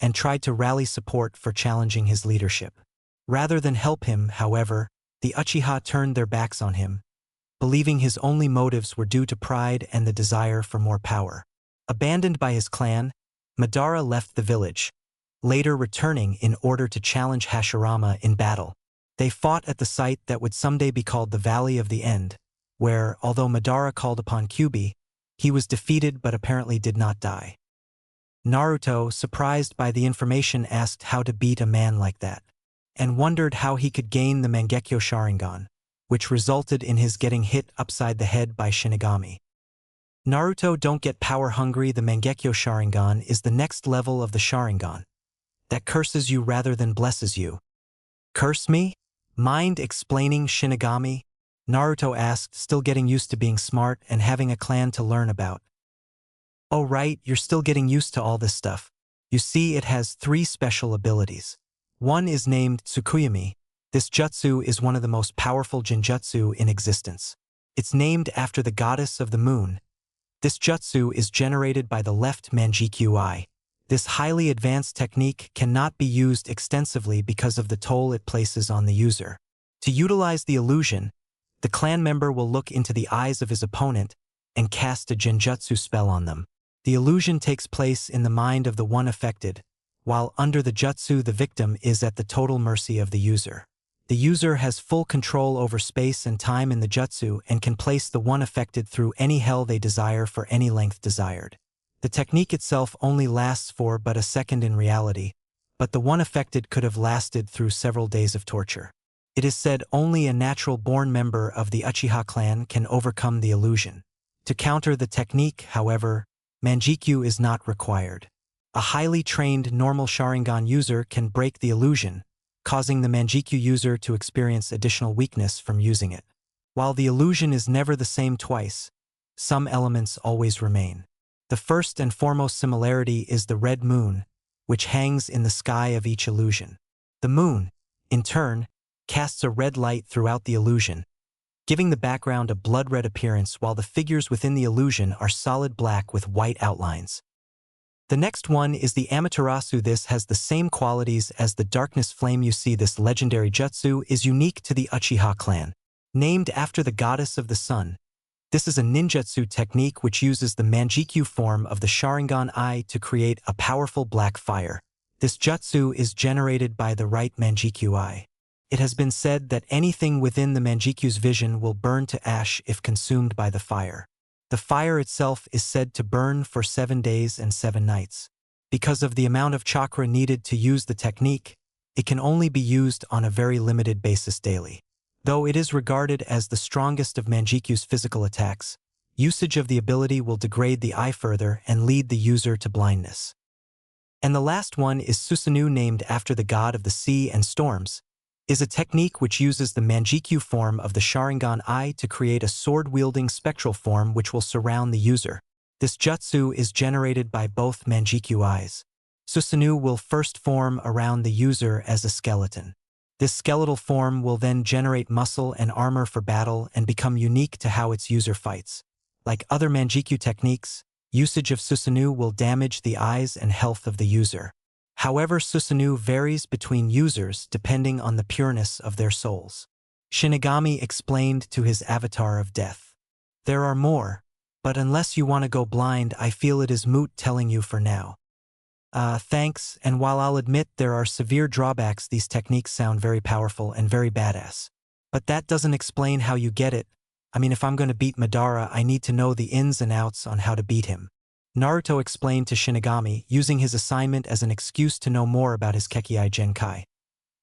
and tried to rally support for challenging his leadership. Rather than help him, however, the Uchiha turned their backs on him, believing his only motives were due to pride and the desire for more power. Abandoned by his clan, Madara left the village, later returning in order to challenge Hashirama in battle. They fought at the site that would someday be called the Valley of the End, where, although Madara called upon Kyuubi, he was defeated but apparently did not die. Naruto, surprised by the information, asked how to beat a man like that, and wondered how he could gain the Mangekyo Sharingan, which resulted in his getting hit upside the head by Shinigami. Naruto, don't get power hungry. The Mangekyo Sharingan is the next level of the Sharingan that curses you rather than blesses you. Curse me? Mind explaining, Shinigami? Naruto asked, still getting used to being smart and having a clan to learn about. Oh right, you're still getting used to all this stuff. You see, it has 3 special abilities. One is named Tsukuyami. This jutsu is one of the most powerful jinjutsu in existence. It's named after the goddess of the moon. This jutsu is generated by the left Manjikyu eye. This highly advanced technique cannot be used extensively because of the toll it places on the user. To utilize the illusion, the clan member will look into the eyes of his opponent and cast a genjutsu spell on them. The illusion takes place in the mind of the one affected, while under the jutsu the victim is at the total mercy of the user. The user has full control over space and time in the jutsu and can place the one affected through any hell they desire for any length desired. The technique itself only lasts for but a second in reality, but the one affected could have lasted through several days of torture. It is said only a natural-born member of the Uchiha clan can overcome the illusion. To counter the technique, however, Manjikyu is not required. A highly trained normal Sharingan user can break the illusion, causing the Manjikyu user to experience additional weakness from using it. While the illusion is never the same twice, some elements always remain. The first and foremost similarity is the red moon, which hangs in the sky of each illusion. The moon, in turn, casts a red light throughout the illusion, giving the background a blood-red appearance while the figures within the illusion are solid black with white outlines. The next one is the Amaterasu. This has the same qualities as the darkness flame. You see, this legendary jutsu is unique to the Uchiha clan. Named after the goddess of the sun, this is a ninjutsu technique which uses the Manjikyu form of the Sharingan eye to create a powerful black fire. This jutsu is generated by the right Manjikyu eye. It has been said that anything within the Manjikyu's vision will burn to ash if consumed by the fire. The fire itself is said to burn for 7 days and 7 nights. Because of the amount of chakra needed to use the technique, it can only be used on a very limited basis daily. Though it is regarded as the strongest of Manjikyu's physical attacks, usage of the ability will degrade the eye further and lead the user to blindness. And the last one is Susanoo, named after the god of the sea and storms, is a technique which uses the Manjikyu form of the Sharingan eye to create a sword-wielding spectral form which will surround the user. This jutsu is generated by both Manjikyu eyes. Susanoo will first form around the user as a skeleton. This skeletal form will then generate muscle and armor for battle and become unique to how its user fights. Like other Manjikyu techniques, usage of Susanoo will damage the eyes and health of the user. However, Susanoo varies between users depending on the pureness of their souls. Shinigami explained to his avatar of death. There are more, but unless you want to go blind, I feel it is moot telling you for now. Thanks, and while I'll admit there are severe drawbacks, these techniques sound very powerful and very badass. But that doesn't explain how you get it. I mean, if I'm going to beat Madara, I need to know the ins and outs on how to beat him. Naruto explained to Shinigami, using his assignment as an excuse to know more about his Kekkei Genkai.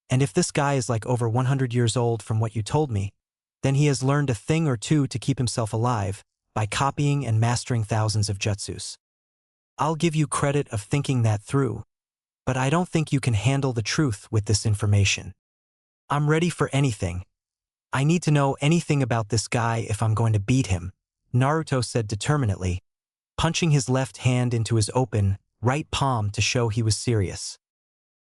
And if this guy is like over 100 years old from what you told me, then he has learned a thing or two to keep himself alive by copying and mastering thousands of jutsus. I'll give you credit of thinking that through, but I don't think you can handle the truth with this information. I'm ready for anything. I need to know anything about this guy if I'm going to beat him, Naruto said determinedly, punching his left hand into his open, right palm to show he was serious.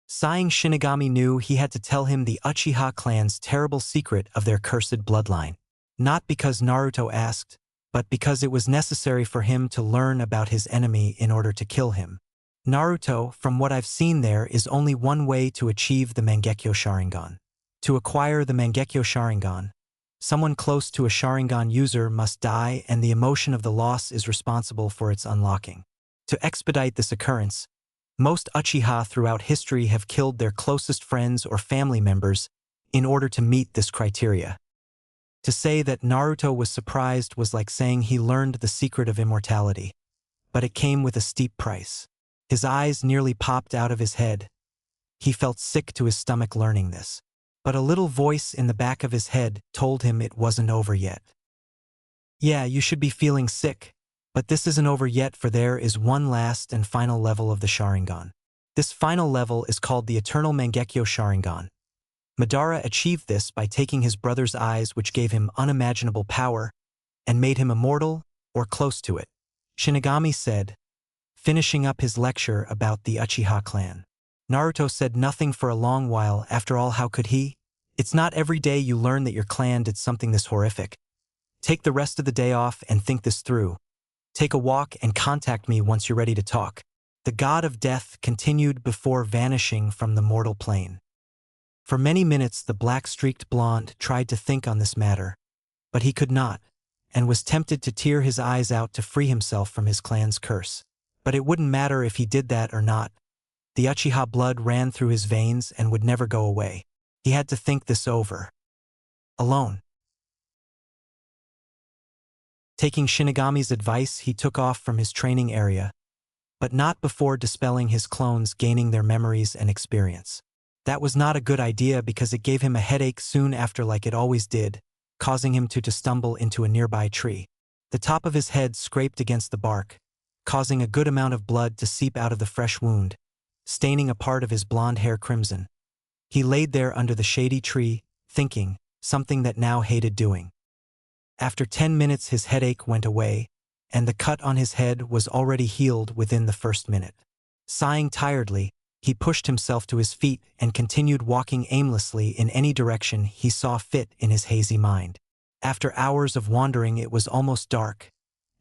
Sighing, Shinigami knew he had to tell him the Uchiha clan's terrible secret of their cursed bloodline. Not because Naruto asked, but because it was necessary for him to learn about his enemy in order to kill him. Naruto, from what I've seen, there is only one way to achieve the Mangekyo Sharingan. To acquire the Mangekyo Sharingan, someone close to a Sharingan user must die, and the emotion of the loss is responsible for its unlocking. To expedite this occurrence, most Uchiha throughout history have killed their closest friends or family members in order to meet this criteria. To say that Naruto was surprised was like saying he learned the secret of immortality, but it came with a steep price. His eyes nearly popped out of his head. He felt sick to his stomach learning this, but a little voice in the back of his head told him it wasn't over yet. Yeah, you should be feeling sick, but this isn't over yet, for there is one last and final level of the Sharingan. This final level is called the Eternal Mangekyo Sharingan. Madara achieved this by taking his brother's eyes, which gave him unimaginable power and made him immortal or close to it. Shinigami said, finishing up his lecture about the Uchiha clan. Naruto said nothing for a long while. After all, how could he? It's not every day you learn that your clan did something this horrific. Take the rest of the day off and think this through. Take a walk and contact me once you're ready to talk. The god of death continued before vanishing from the mortal plane. For many minutes the black-streaked blonde tried to think on this matter, but he could not, and was tempted to tear his eyes out to free himself from his clan's curse. But it wouldn't matter if he did that or not. The Uchiha blood ran through his veins and would never go away. He had to think this over. Alone. Taking Shinigami's advice, he took off from his training area, but not before dispelling his clones, gaining their memories and experience. That was not a good idea because it gave him a headache soon after, like it always did, causing him to stumble into a nearby tree. The top of his head scraped against the bark, causing a good amount of blood to seep out of the fresh wound, staining a part of his blonde hair crimson. He laid there under the shady tree, thinking, something that now hated doing. After 10 minutes his headache went away, and the cut on his head was already healed within the first minute. Sighing tiredly, he pushed himself to his feet and continued walking aimlessly in any direction he saw fit in his hazy mind. After hours of wandering, it was almost dark,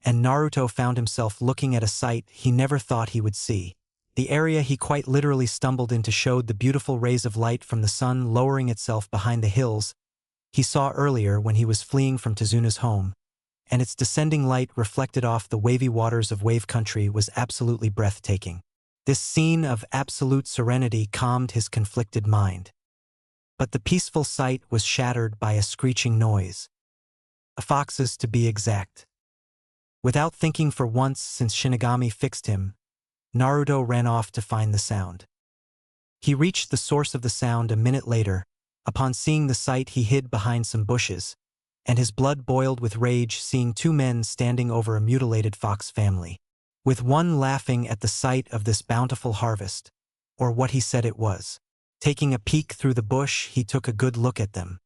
and Naruto found himself looking at a sight he never thought he would see. The area he quite literally stumbled into showed the beautiful rays of light from the sun lowering itself behind the hills he saw earlier when he was fleeing from Tezuna's home, and its descending light reflected off the wavy waters of Wave Country was absolutely breathtaking. This scene of absolute serenity calmed his conflicted mind. But the peaceful sight was shattered by a screeching noise. A fox's, to be exact. Without thinking for once, since Shinigami fixed him, Naruto ran off to find the sound. He reached the source of the sound a minute later. Upon seeing the sight, he hid behind some bushes, and his blood boiled with rage seeing two men standing over a mutilated fox family, with one laughing at the sight of this bountiful harvest, or what he said it was. Taking a peek through the bush, he took a good look at them.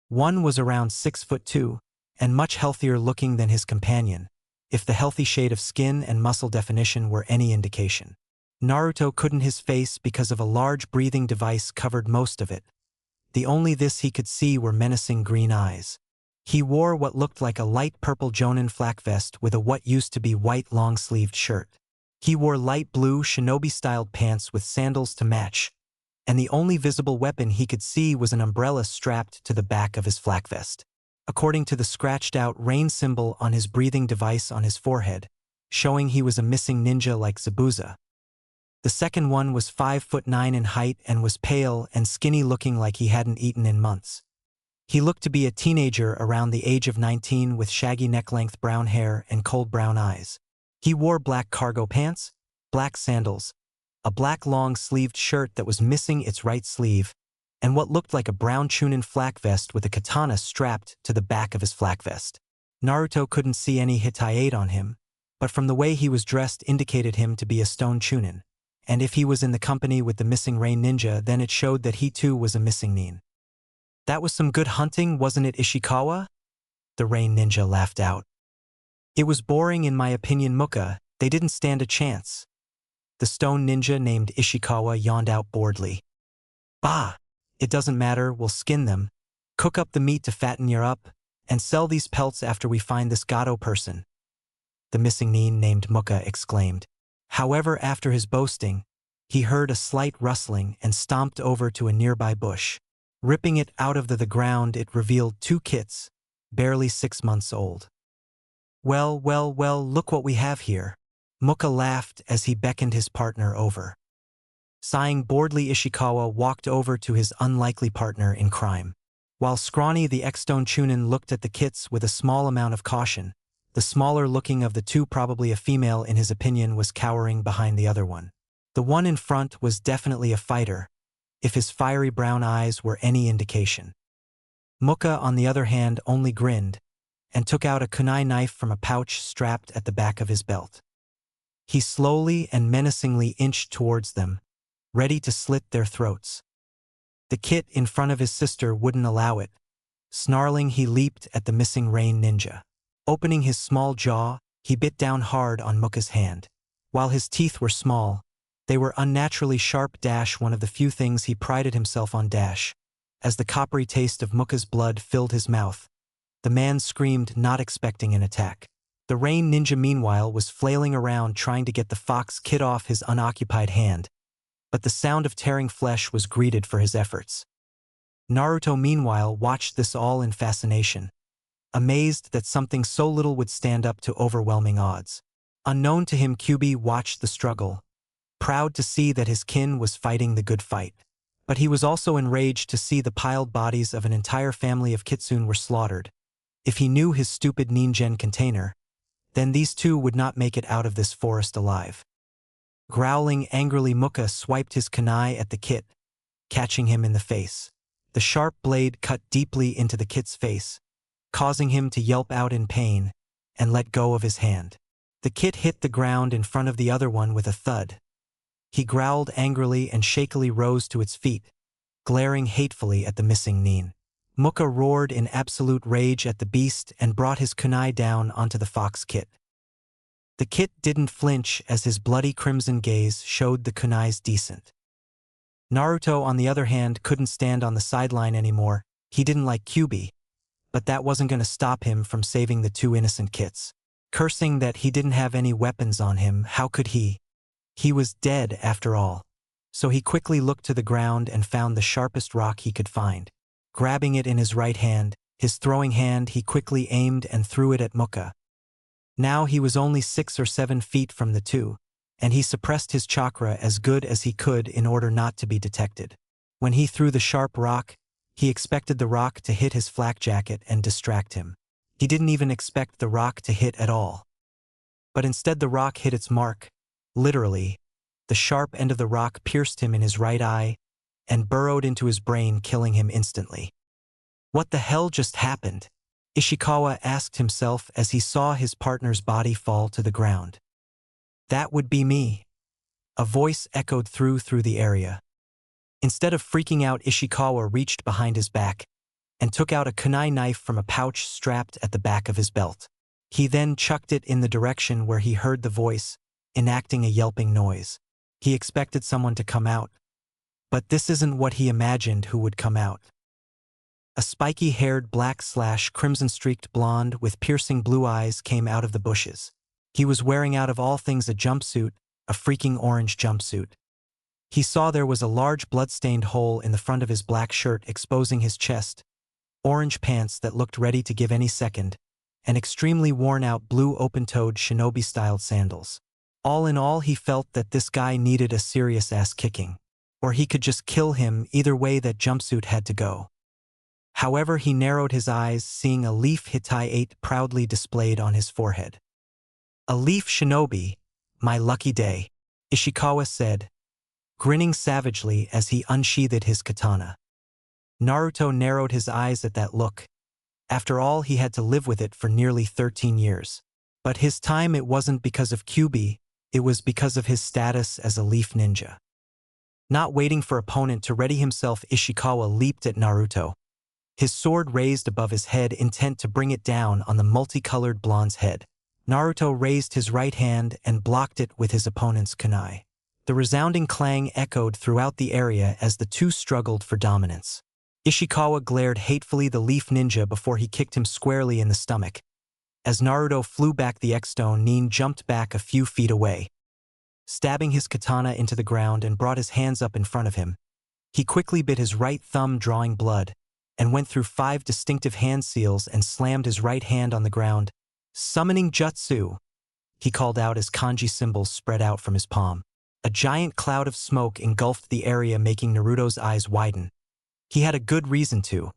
One was around 6'2", and much healthier looking than his companion, if the healthy shade of skin and muscle definition were any indication. Naruto couldn't his face because of a large breathing device covered most of it. The only this he could see were menacing green eyes. He wore what looked like a light purple Jonin flak vest with a what used to be white long-sleeved shirt. He wore light blue shinobi-styled pants with sandals to match, and the only visible weapon he could see was an umbrella strapped to the back of his flak vest. According to the scratched-out rain symbol on his breathing device on his forehead, showing he was a missing ninja like Zabuza. The second one was 5'9" in height and was pale and skinny, looking like he hadn't eaten in months. He looked to be a teenager around the age of 19 with shaggy neck-length brown hair and cold brown eyes. He wore black cargo pants, black sandals, a black long-sleeved shirt that was missing its right sleeve, and what looked like a brown Chunin flak vest with a katana strapped to the back of his flak vest. Naruto couldn't see any Hitayate on him, but from the way he was dressed indicated him to be a stone Chunin, and if he was in the company with the missing rain ninja, then it showed that he too was a missing nin. That was some good hunting, wasn't it, Ishikawa? The rain ninja laughed out. It was boring in my opinion, Muka. They didn't stand a chance. The stone ninja named Ishikawa yawned out boredly. Bah! It doesn't matter, we'll skin them, cook up the meat to fatten you up, and sell these pelts after we find this Gato person," the missing nin named Muka exclaimed. However, after his boasting, he heard a slight rustling and stomped over to a nearby bush. Ripping it out of the ground, it revealed two kits, barely 6 months old. "Well, well, well, look what we have here," Muka laughed as he beckoned his partner over. Sighing boredly, Ishikawa walked over to his unlikely partner in crime. While Scrawny the ex-stone Chunin looked at the kits with a small amount of caution, the smaller looking of the two, probably a female in his opinion, was cowering behind the other one. The one in front was definitely a fighter, if his fiery brown eyes were any indication. Muka, on the other hand, only grinned and took out a kunai knife from a pouch strapped at the back of his belt. He slowly and menacingly inched towards them, ready to slit their throats. The kit in front of his sister wouldn't allow it. Snarling, he leaped at the missing rain ninja. Opening his small jaw, he bit down hard on Muka's hand. While his teeth were small, they were unnaturally sharp. One of the few things he prided himself on. As the coppery taste of Muka's blood filled his mouth, the man screamed, not expecting an attack. The rain ninja, meanwhile, was flailing around trying to get the fox kit off his unoccupied hand, but the sound of tearing flesh was greeted for his efforts. Naruto, meanwhile, watched this all in fascination, amazed that something so little would stand up to overwhelming odds. Unknown to him, Kyubi watched the struggle, proud to see that his kin was fighting the good fight. But he was also enraged to see the piled bodies of an entire family of kitsune were slaughtered. If he knew his stupid Ningen container, then these two would not make it out of this forest alive. Growling angrily, Muka swiped his kunai at the kit, catching him in the face. The sharp blade cut deeply into the kit's face, causing him to yelp out in pain and let go of his hand. The kit hit the ground in front of the other one with a thud. He growled angrily and shakily rose to its feet, glaring hatefully at the missing nin. Muka roared in absolute rage at the beast and brought his kunai down onto the fox kit. The kit didn't flinch as his bloody crimson gaze showed the kunai's decent. Naruto, on the other hand, couldn't stand on the sideline anymore. He didn't like Kyubi, but that wasn't going to stop him from saving the two innocent kits. Cursing that he didn't have any weapons on him, how could he? He was dead after all. So he quickly looked to the ground and found the sharpest rock he could find. Grabbing it in his right hand, his throwing hand, he quickly aimed and threw it at Muka. Now he was only 6 or 7 feet from the two, and he suppressed his chakra as good as he could in order not to be detected. When he threw the sharp rock, he expected the rock to hit his flak jacket and distract him. He didn't even expect the rock to hit at all. But instead the rock hit its mark. Literally, the sharp end of the rock pierced him in his right eye and burrowed into his brain, killing him instantly. What the hell just happened? Ishikawa asked himself as he saw his partner's body fall to the ground. That would be me. A voice echoed through the area. Instead of freaking out, Ishikawa reached behind his back and took out a kunai knife from a pouch strapped at the back of his belt. He then chucked it in the direction where he heard the voice, enacting a yelping noise. He expected someone to come out, but this isn't what he imagined who would come out. A spiky-haired black/crimson-streaked blonde with piercing blue eyes came out of the bushes. He was wearing, out of all things, a jumpsuit, a freaking orange jumpsuit. He saw there was a large blood-stained hole in the front of his black shirt exposing his chest, orange pants that looked ready to give any second, and extremely worn-out blue open-toed shinobi-styled sandals. All in all, he felt that this guy needed a serious ass-kicking, or he could just kill him. Either way, that jumpsuit had to go. However, he narrowed his eyes, seeing a leaf Hitai 8 proudly displayed on his forehead. A leaf shinobi, my lucky day, Ishikawa said, grinning savagely as he unsheathed his katana. Naruto narrowed his eyes at that look. After all, he had to live with it for nearly 13 years. But his time, it wasn't because of Kyubi, it was because of his status as a leaf ninja. Not waiting for opponent to ready himself, Ishikawa leaped at Naruto, his sword raised above his head, intent to bring it down on the multicolored blonde's head. Naruto raised his right hand and blocked it with his opponent's kunai. The resounding clang echoed throughout the area as the two struggled for dominance. Ishikawa glared hatefully the leaf ninja before he kicked him squarely in the stomach. As Naruto flew back, the X-Stone Nin jumped back a few feet away, stabbing his katana into the ground and brought his hands up in front of him. He quickly bit his right thumb, drawing blood, and went through 5 distinctive hand seals and slammed his right hand on the ground. Summoning Jutsu, he called out as kanji symbols spread out from his palm. A giant cloud of smoke engulfed the area, making Naruto's eyes widen. He had a good reason to,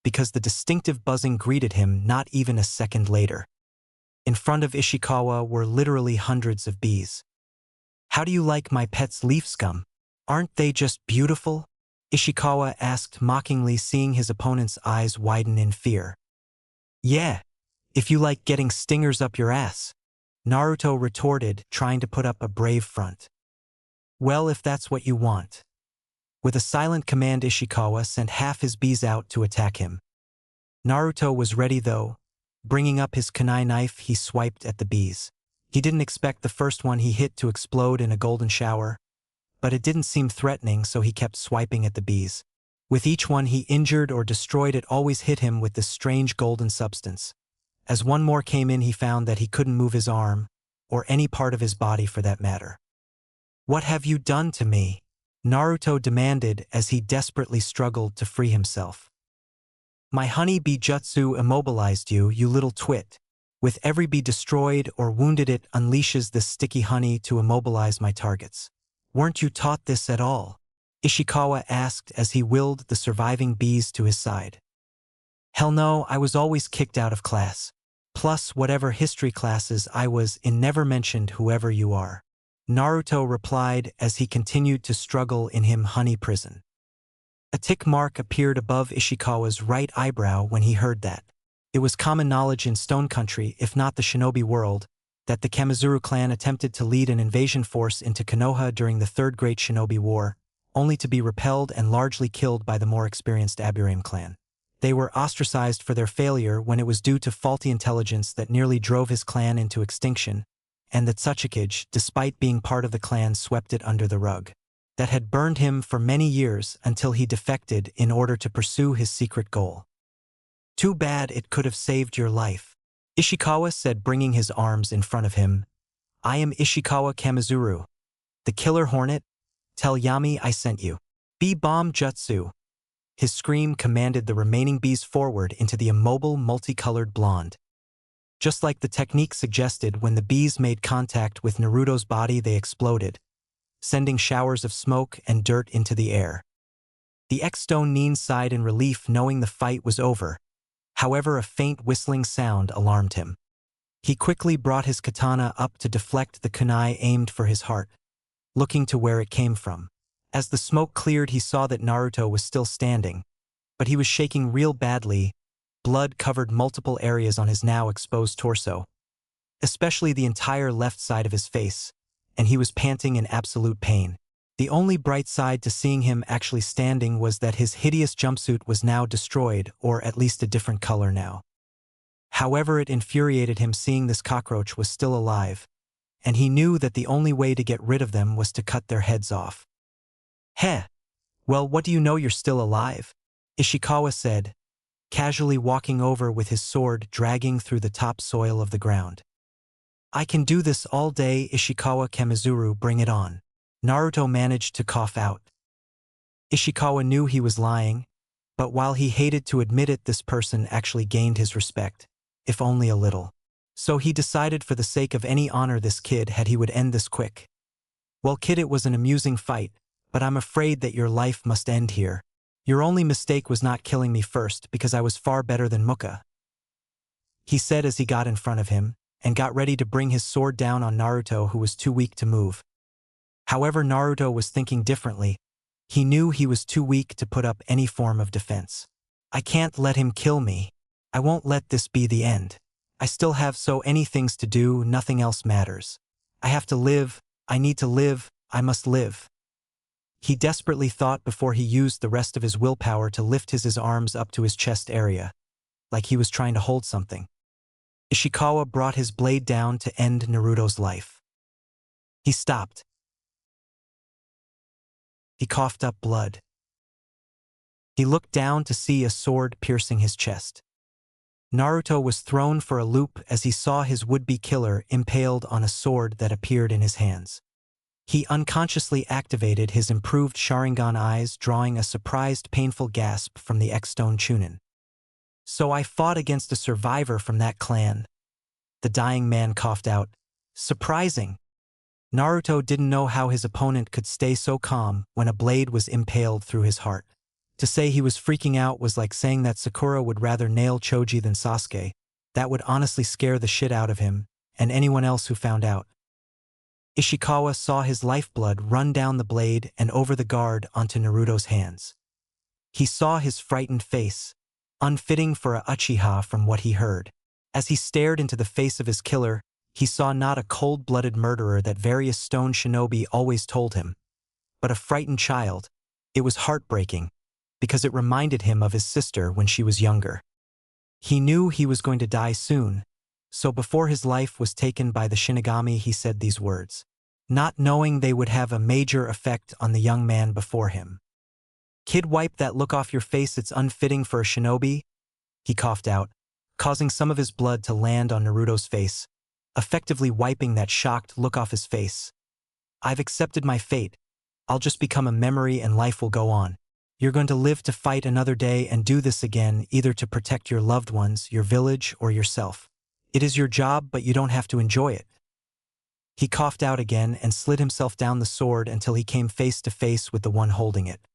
because the distinctive buzzing greeted him not even a second later. In front of Ishikawa were literally hundreds of bees. "How do you like my pet's leaf scum? Aren't they just beautiful?" Ishikawa asked mockingly, seeing his opponent's eyes widen in fear. "Yeah, if you like getting stingers up your ass," Naruto retorted, trying to put up a brave front. "Well, if that's what you want." With a silent command, Ishikawa sent half his bees out to attack him. Naruto was ready though. Bringing up his kunai knife, he swiped at the bees. He didn't expect the first one he hit to explode in a golden shower, but it didn't seem threatening, so he kept swiping at the bees. With each one he injured or destroyed, it always hit him with this strange golden substance. As one more came in, he found that he couldn't move his arm, or any part of his body for that matter. "What have you done to me?" Naruto demanded as he desperately struggled to free himself. "My honey bee jutsu immobilized you, you little twit. With every bee destroyed or wounded, it unleashes this sticky honey to immobilize my targets. Weren't you taught this at all?" Ishikawa asked as he willed the surviving bees to his side. "Hell no, I was always kicked out of class. Plus, whatever history classes I was in never mentioned whoever you are," Naruto replied as he continued to struggle in him honey prison. A tick mark appeared above Ishikawa's right eyebrow when he heard that. It was common knowledge in Stone Country, if not the shinobi world, that the Kamizuru clan attempted to lead an invasion force into Konoha during the Third Great Shinobi War, only to be repelled and largely killed by the more experienced Aburame clan. They were ostracized for their failure when it was due to faulty intelligence that nearly drove his clan into extinction, and that Tsuchikage, despite being part of the clan, swept it under the rug. That had burned him for many years until he defected in order to pursue his secret goal. "Too bad, it could have saved your life," Ishikawa said, bringing his arms in front of him. "I am Ishikawa Kamizuru, the Killer Hornet. Tell Yami I sent you. Bee-bomb jutsu." His scream commanded the remaining bees forward into the immobile, multicolored blonde. Just like the technique suggested, when the bees made contact with Naruto's body, they exploded, sending showers of smoke and dirt into the air. The X-Stone Nin sighed in relief, knowing the fight was over. However, a faint whistling sound alarmed him. He quickly brought his katana up to deflect the kunai aimed for his heart, looking to where it came from. As the smoke cleared, he saw that Naruto was still standing, but he was shaking real badly. Blood covered multiple areas on his now exposed torso, especially the entire left side of his face, and he was panting in absolute pain. The only bright side to seeing him actually standing was that his hideous jumpsuit was now destroyed, or at least a different color now. However, it infuriated him seeing this cockroach was still alive, and he knew that the only way to get rid of them was to cut their heads off. "Heh, well, what do you know, you're still alive?" Ishikawa said, casually walking over with his sword dragging through the topsoil of the ground. "I can do this all day, Ishikawa Kamizuru, bring it on." Naruto managed to cough out. Ishikawa knew he was lying, but while he hated to admit it, this person actually gained his respect, if only a little. So he decided, for the sake of any honor this kid had, he would end this quick. "Well, kid, it was an amusing fight, but I'm afraid that your life must end here. Your only mistake was not killing me first, because I was far better than Muka," he said as he got in front of him and got ready to bring his sword down on Naruto, who was too weak to move. However, Naruto was thinking differently. He knew he was too weak to put up any form of defense. "I can't let him kill me. I won't let this be the end. I still have so many things to do, nothing else matters. I have to live, I need to live, I must live," he desperately thought before he used the rest of his willpower to lift his arms up to his chest area, like he was trying to hold something. Ishikawa brought his blade down to end Naruto's life. He stopped. He coughed up blood. He looked down to see a sword piercing his chest. Naruto was thrown for a loop as he saw his would-be killer impaled on a sword that appeared in his hands. He unconsciously activated his improved Sharingan eyes, drawing a surprised, painful gasp from the X-Stone Chunin. "So I fought against a survivor from that clan." The dying man coughed out. "Surprising." Naruto didn't know how his opponent could stay so calm when a blade was impaled through his heart. To say he was freaking out was like saying that Sakura would rather nail Choji than Sasuke. That would honestly scare the shit out of him, and anyone else who found out. Ishikawa saw his lifeblood run down the blade and over the guard onto Naruto's hands. He saw his frightened face, unfitting for a Uchiha from what he heard. As he stared into the face of his killer, he saw not a cold-blooded murderer that various stone shinobi always told him, but a frightened child. It was heartbreaking, because it reminded him of his sister when she was younger. He knew he was going to die soon, so before his life was taken by the Shinigami he said these words, not knowing they would have a major effect on the young man before him. "Kid, wipe that look off your face, it's unfitting for a shinobi," he coughed out, causing some of his blood to land on Naruto's face, effectively wiping that shocked look off his face. "I've accepted my fate. I'll just become a memory and life will go on. You're going to live to fight another day and do this again, either to protect your loved ones, your village, or yourself. It is your job, but you don't have to enjoy it." He coughed out again and slid himself down the sword until he came face to face with the one holding it.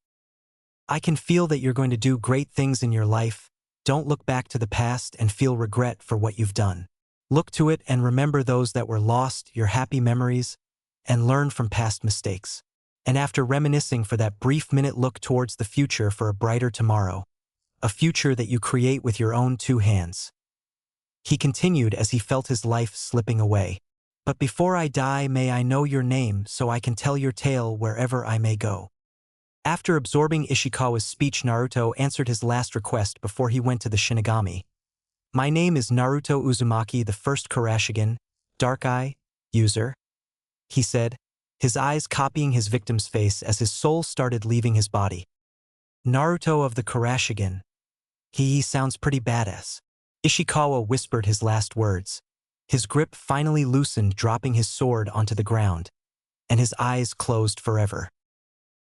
"I can feel that you're going to do great things in your life. Don't look back to the past and feel regret for what you've done. Look to it and remember those that were lost, your happy memories, and learn from past mistakes. And after reminiscing for that brief minute, look towards the future for a brighter tomorrow, a future that you create with your own two hands." He continued as he felt his life slipping away. "But before I die, may I know your name so I can tell your tale wherever I may go." After absorbing Ishikawa's speech, Naruto answered his last request before he went to the Shinigami. "My name is Naruto Uzumaki, the first Kurashigan, Dark Eye, user," he said, his eyes copying his victim's face as his soul started leaving his body. "Naruto of the Kurashigan. He sounds pretty badass." Ishikawa whispered his last words. His grip finally loosened, dropping his sword onto the ground, and his eyes closed forever.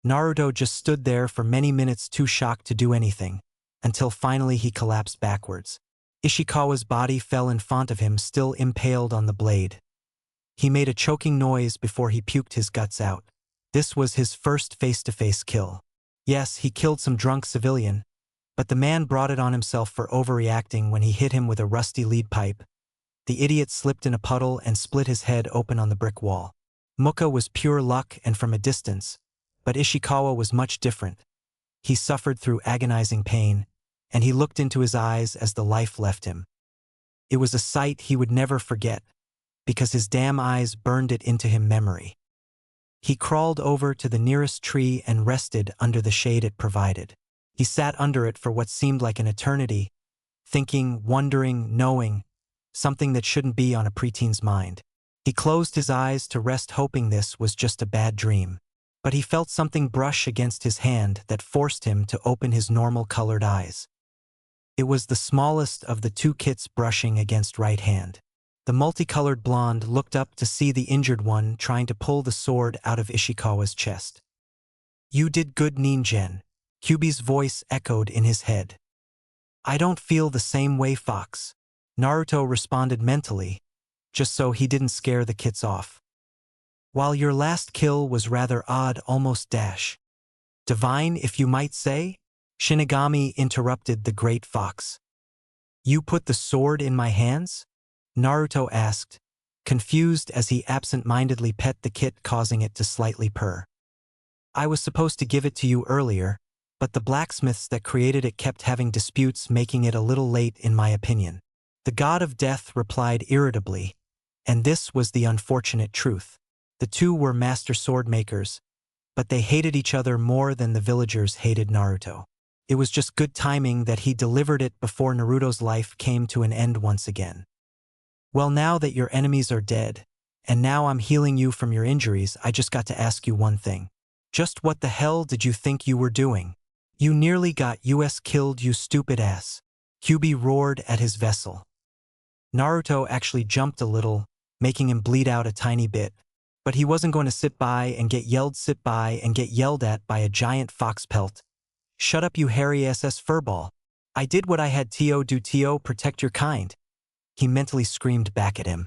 Naruto just stood there for many minutes, too shocked to do anything, until finally he collapsed backwards. Ishikawa's body fell in front of him, still impaled on the blade. He made a choking noise before he puked his guts out. This was his first face-to-face kill. Yes, he killed some drunk civilian, but the man brought it on himself for overreacting when he hit him with a rusty lead pipe. The idiot slipped in a puddle and split his head open on the brick wall. Muka was pure luck and from a distance, but Ishikawa was much different. He suffered through agonizing pain, and he looked into his eyes as the life left him. It was a sight he would never forget, because his damn eyes burned it into him memory. He crawled over to the nearest tree and rested under the shade it provided. He sat under it for what seemed like an eternity, thinking, wondering, knowing, something that shouldn't be on a preteen's mind. He closed his eyes to rest, hoping this was just a bad dream. But he felt something brush against his hand that forced him to open his normal-colored eyes. It was the smallest of the two kits brushing against right hand. The multicolored blonde looked up to see the injured one trying to pull the sword out of Ishikawa's chest. "You did good, Ninjen," Kyubi's voice echoed in his head. "I don't feel the same way, Fox," Naruto responded mentally, just so he didn't scare the kits off. "While your last kill was rather odd, almost divine, if you might say," Shinigami interrupted the great Fox. "You put the sword in my hands?" Naruto asked, confused as he absent-mindedly pet the kit, causing it to slightly purr. "I was supposed to give it to you earlier, but the blacksmiths that created it kept having disputes, making it a little late in my opinion." The god of death replied irritably, and this was the unfortunate truth. The two were master sword makers, but they hated each other more than the villagers hated Naruto. It was just good timing that he delivered it before Naruto's life came to an end once again. "Well, now that your enemies are dead, and now I'm healing you from your injuries, I just got to ask you one thing. Just what the hell did you think you were doing?" You nearly got US killed, you stupid ass. Kyuubi roared at his vessel. Naruto actually jumped a little, making him bleed out a tiny bit. But he wasn't going to sit by and get yelled at by a giant fox pelt. Shut up, you hairy SS furball. I did what I had to do, to protect your kind. He mentally screamed back at him.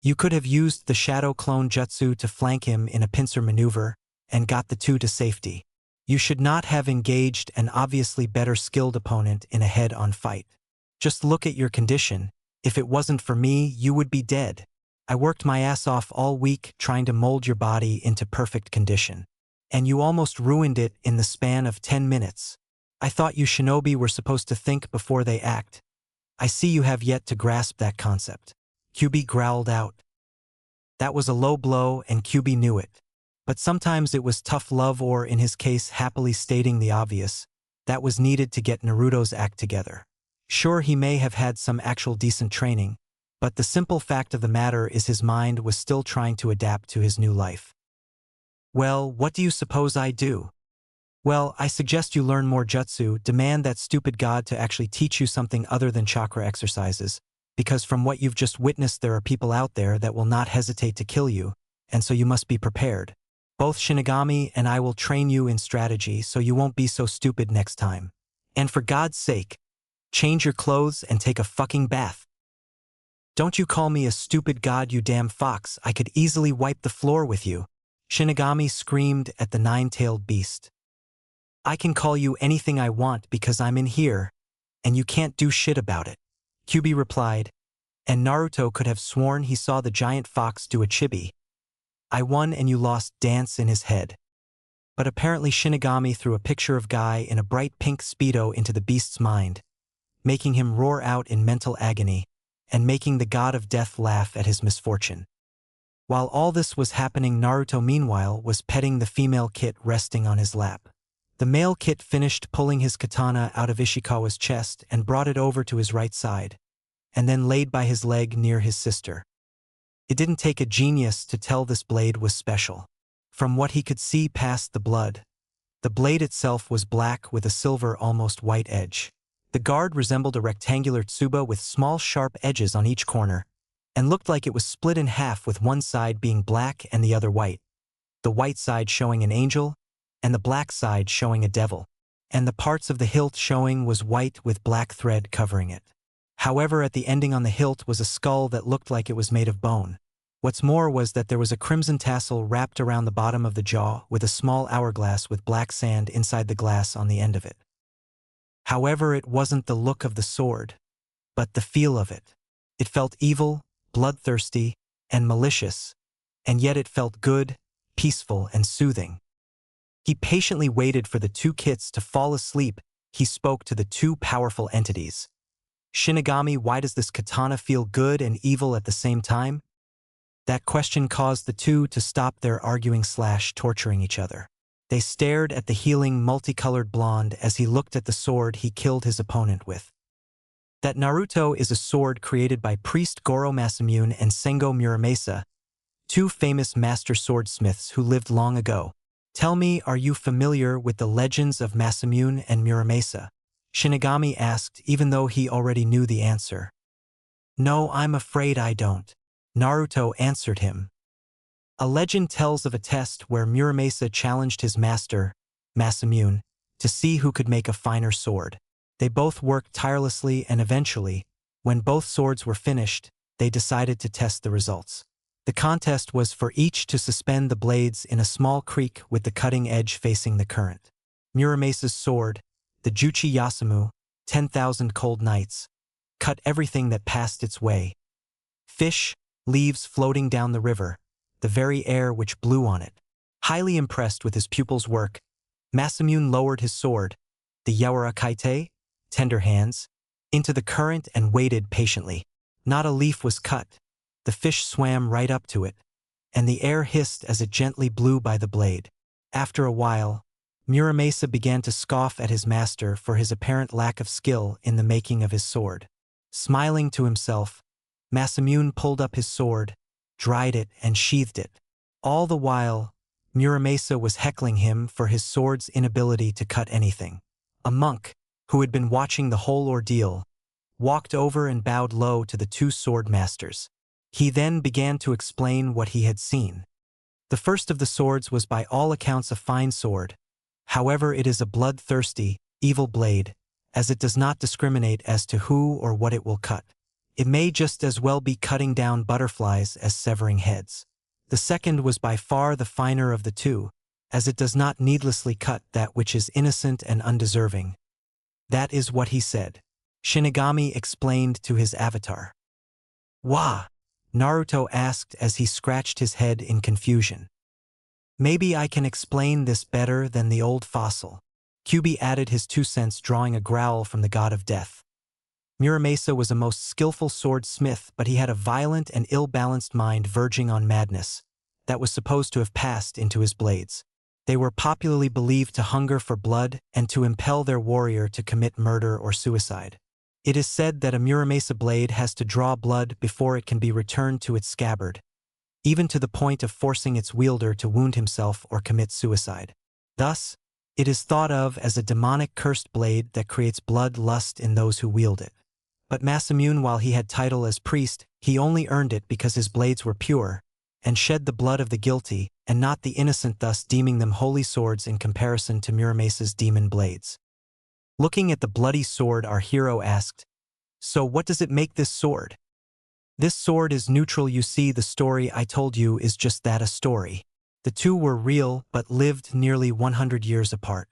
You could have used the shadow clone jutsu to flank him in a pincer maneuver and got the two to safety. You should not have engaged an obviously better skilled opponent in a head-on fight. Just look at your condition. If it wasn't for me, you would be dead. I worked my ass off all week trying to mold your body into perfect condition. And you almost ruined it in the span of 10 minutes. I thought you shinobi were supposed to think before they act. I see you have yet to grasp that concept. Kyuubi growled out. That was a low blow and Kyuubi knew it. But sometimes it was tough love or, in his case, happily stating the obvious, that was needed to get Naruto's act together. Sure, he may have had some actual decent training, but the simple fact of the matter is his mind was still trying to adapt to his new life. Well, what do you suppose I do? Well, I suggest you learn more jutsu, demand that stupid god to actually teach you something other than chakra exercises, because from what you've just witnessed there are people out there that will not hesitate to kill you, and so you must be prepared. Both Shinigami and I will train you in strategy so you won't be so stupid next time. And for God's sake, change your clothes and take a fucking bath. Don't you call me a stupid god, you damn fox. I could easily wipe the floor with you. Shinigami screamed at the nine-tailed beast. I can call you anything I want because I'm in here, and you can't do shit about it. Kyuubi replied, and Naruto could have sworn he saw the giant fox do a chibi. I won and you lost dance in his head. But apparently Shinigami threw a picture of Guy in a bright pink Speedo into the beast's mind, making him roar out in mental agony, and making the god of death laugh at his misfortune. While all this was happening, Naruto meanwhile was petting the female kit resting on his lap. The male kit finished pulling his katana out of Ishikawa's chest and brought it over to his right side, and then laid by his leg near his sister. It didn't take a genius to tell this blade was special. From what he could see past the blood, the blade itself was black with a silver, almost white edge. The guard resembled a rectangular tsuba with small sharp edges on each corner, and looked like it was split in half with one side being black and the other white, the white side showing an angel, and the black side showing a devil, and the parts of the hilt showing was white with black thread covering it. However, at the ending on the hilt was a skull that looked like it was made of bone. What's more was that there was a crimson tassel wrapped around the bottom of the jaw with a small hourglass with black sand inside the glass on the end of it. However, it wasn't the look of the sword, but the feel of it. It felt evil, bloodthirsty, and malicious, and yet it felt good, peaceful, and soothing. He patiently waited for the two kits to fall asleep. He spoke to the two powerful entities. Shinigami, why does this katana feel good and evil at the same time? That question caused the two to stop their arguing/torturing each other. They stared at the healing, multicolored blonde as he looked at the sword he killed his opponent with. That Naruto is a sword created by priest Goro Masamune and Sengo Muramasa, two famous master swordsmiths who lived long ago. Tell me, are you familiar with the legends of Masamune and Muramasa? Shinigami asked, even though he already knew the answer. No, I'm afraid I don't. Naruto answered him. A legend tells of a test where Muramasa challenged his master, Masamune, to see who could make a finer sword. They both worked tirelessly and eventually, when both swords were finished, they decided to test the results. The contest was for each to suspend the blades in a small creek with the cutting edge facing the current. Muramasa's sword, the Juchi Yasumu, 10,000 cold nights, cut everything that passed its way. Fish, leaves floating down the river, the very air which blew on it. Highly impressed with his pupil's work, Masamune lowered his sword, the Yawara Kaite, tender hands, into the current and waited patiently. Not a leaf was cut. The fish swam right up to it, and the air hissed as it gently blew by the blade. After a while, Muramasa began to scoff at his master for his apparent lack of skill in the making of his sword. Smiling to himself, Masamune pulled up his sword, dried it, and sheathed it. All the while, Muramasa was heckling him for his sword's inability to cut anything. A monk, who had been watching the whole ordeal, walked over and bowed low to the two sword masters. He then began to explain what he had seen. The first of the swords was by all accounts a fine sword. However, it is a bloodthirsty, evil blade, as it does not discriminate as to who or what it will cut. It may just as well be cutting down butterflies as severing heads. The second was by far the finer of the two, as it does not needlessly cut that which is innocent and undeserving. That is what he said. Shinigami explained to his avatar. "Wah?" Naruto asked as he scratched his head in confusion. "Maybe I can explain this better than the old fossil." Kyubi added his 2 cents, drawing a growl from the god of death. Muramasa was a most skillful swordsmith, but he had a violent and ill-balanced mind verging on madness that was supposed to have passed into his blades. They were popularly believed to hunger for blood and to impel their warrior to commit murder or suicide. It is said that a Muramasa blade has to draw blood before it can be returned to its scabbard, even to the point of forcing its wielder to wound himself or commit suicide. Thus, it is thought of as a demonic cursed blade that creates blood lust in those who wield it. But Masamune, while he had title as priest, he only earned it because his blades were pure, and shed the blood of the guilty, and not the innocent, thus deeming them holy swords in comparison to Muramasa's demon blades. Looking at the bloody sword, our hero asked, "So what does it make this sword?" "This sword is neutral. You see, the story I told you is just that, a story. The two were real, but lived nearly 100 years apart.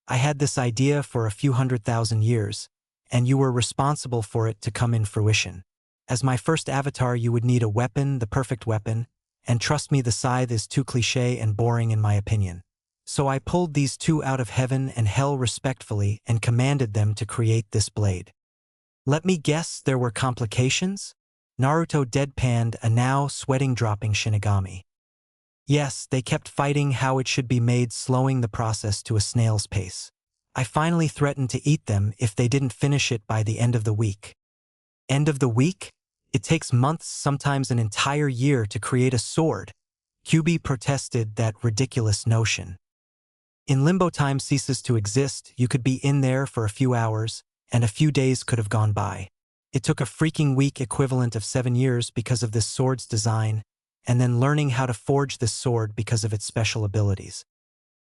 I had this idea for a few 100,000 years, and you were responsible for it to come in fruition. As my first avatar, you would need a weapon, the perfect weapon, and trust me, the scythe is too cliché and boring in my opinion. So I pulled these two out of heaven and hell respectfully and commanded them to create this blade." "Let me guess, there were complications?" Naruto deadpanned a now sweating-dropping Shinigami. "Yes, they kept fighting how it should be made, slowing the process to a snail's pace. I finally threatened to eat them if they didn't finish it by the end of the week." "End of the week? It takes months, sometimes an entire year, to create a sword." Kyubi protested that ridiculous notion. "In limbo, time ceases to exist. You could be in there for a few hours, and a few days could have gone by. It took a freaking week, equivalent of 7 years, because of this sword's design, and then learning how to forge this sword because of its special abilities."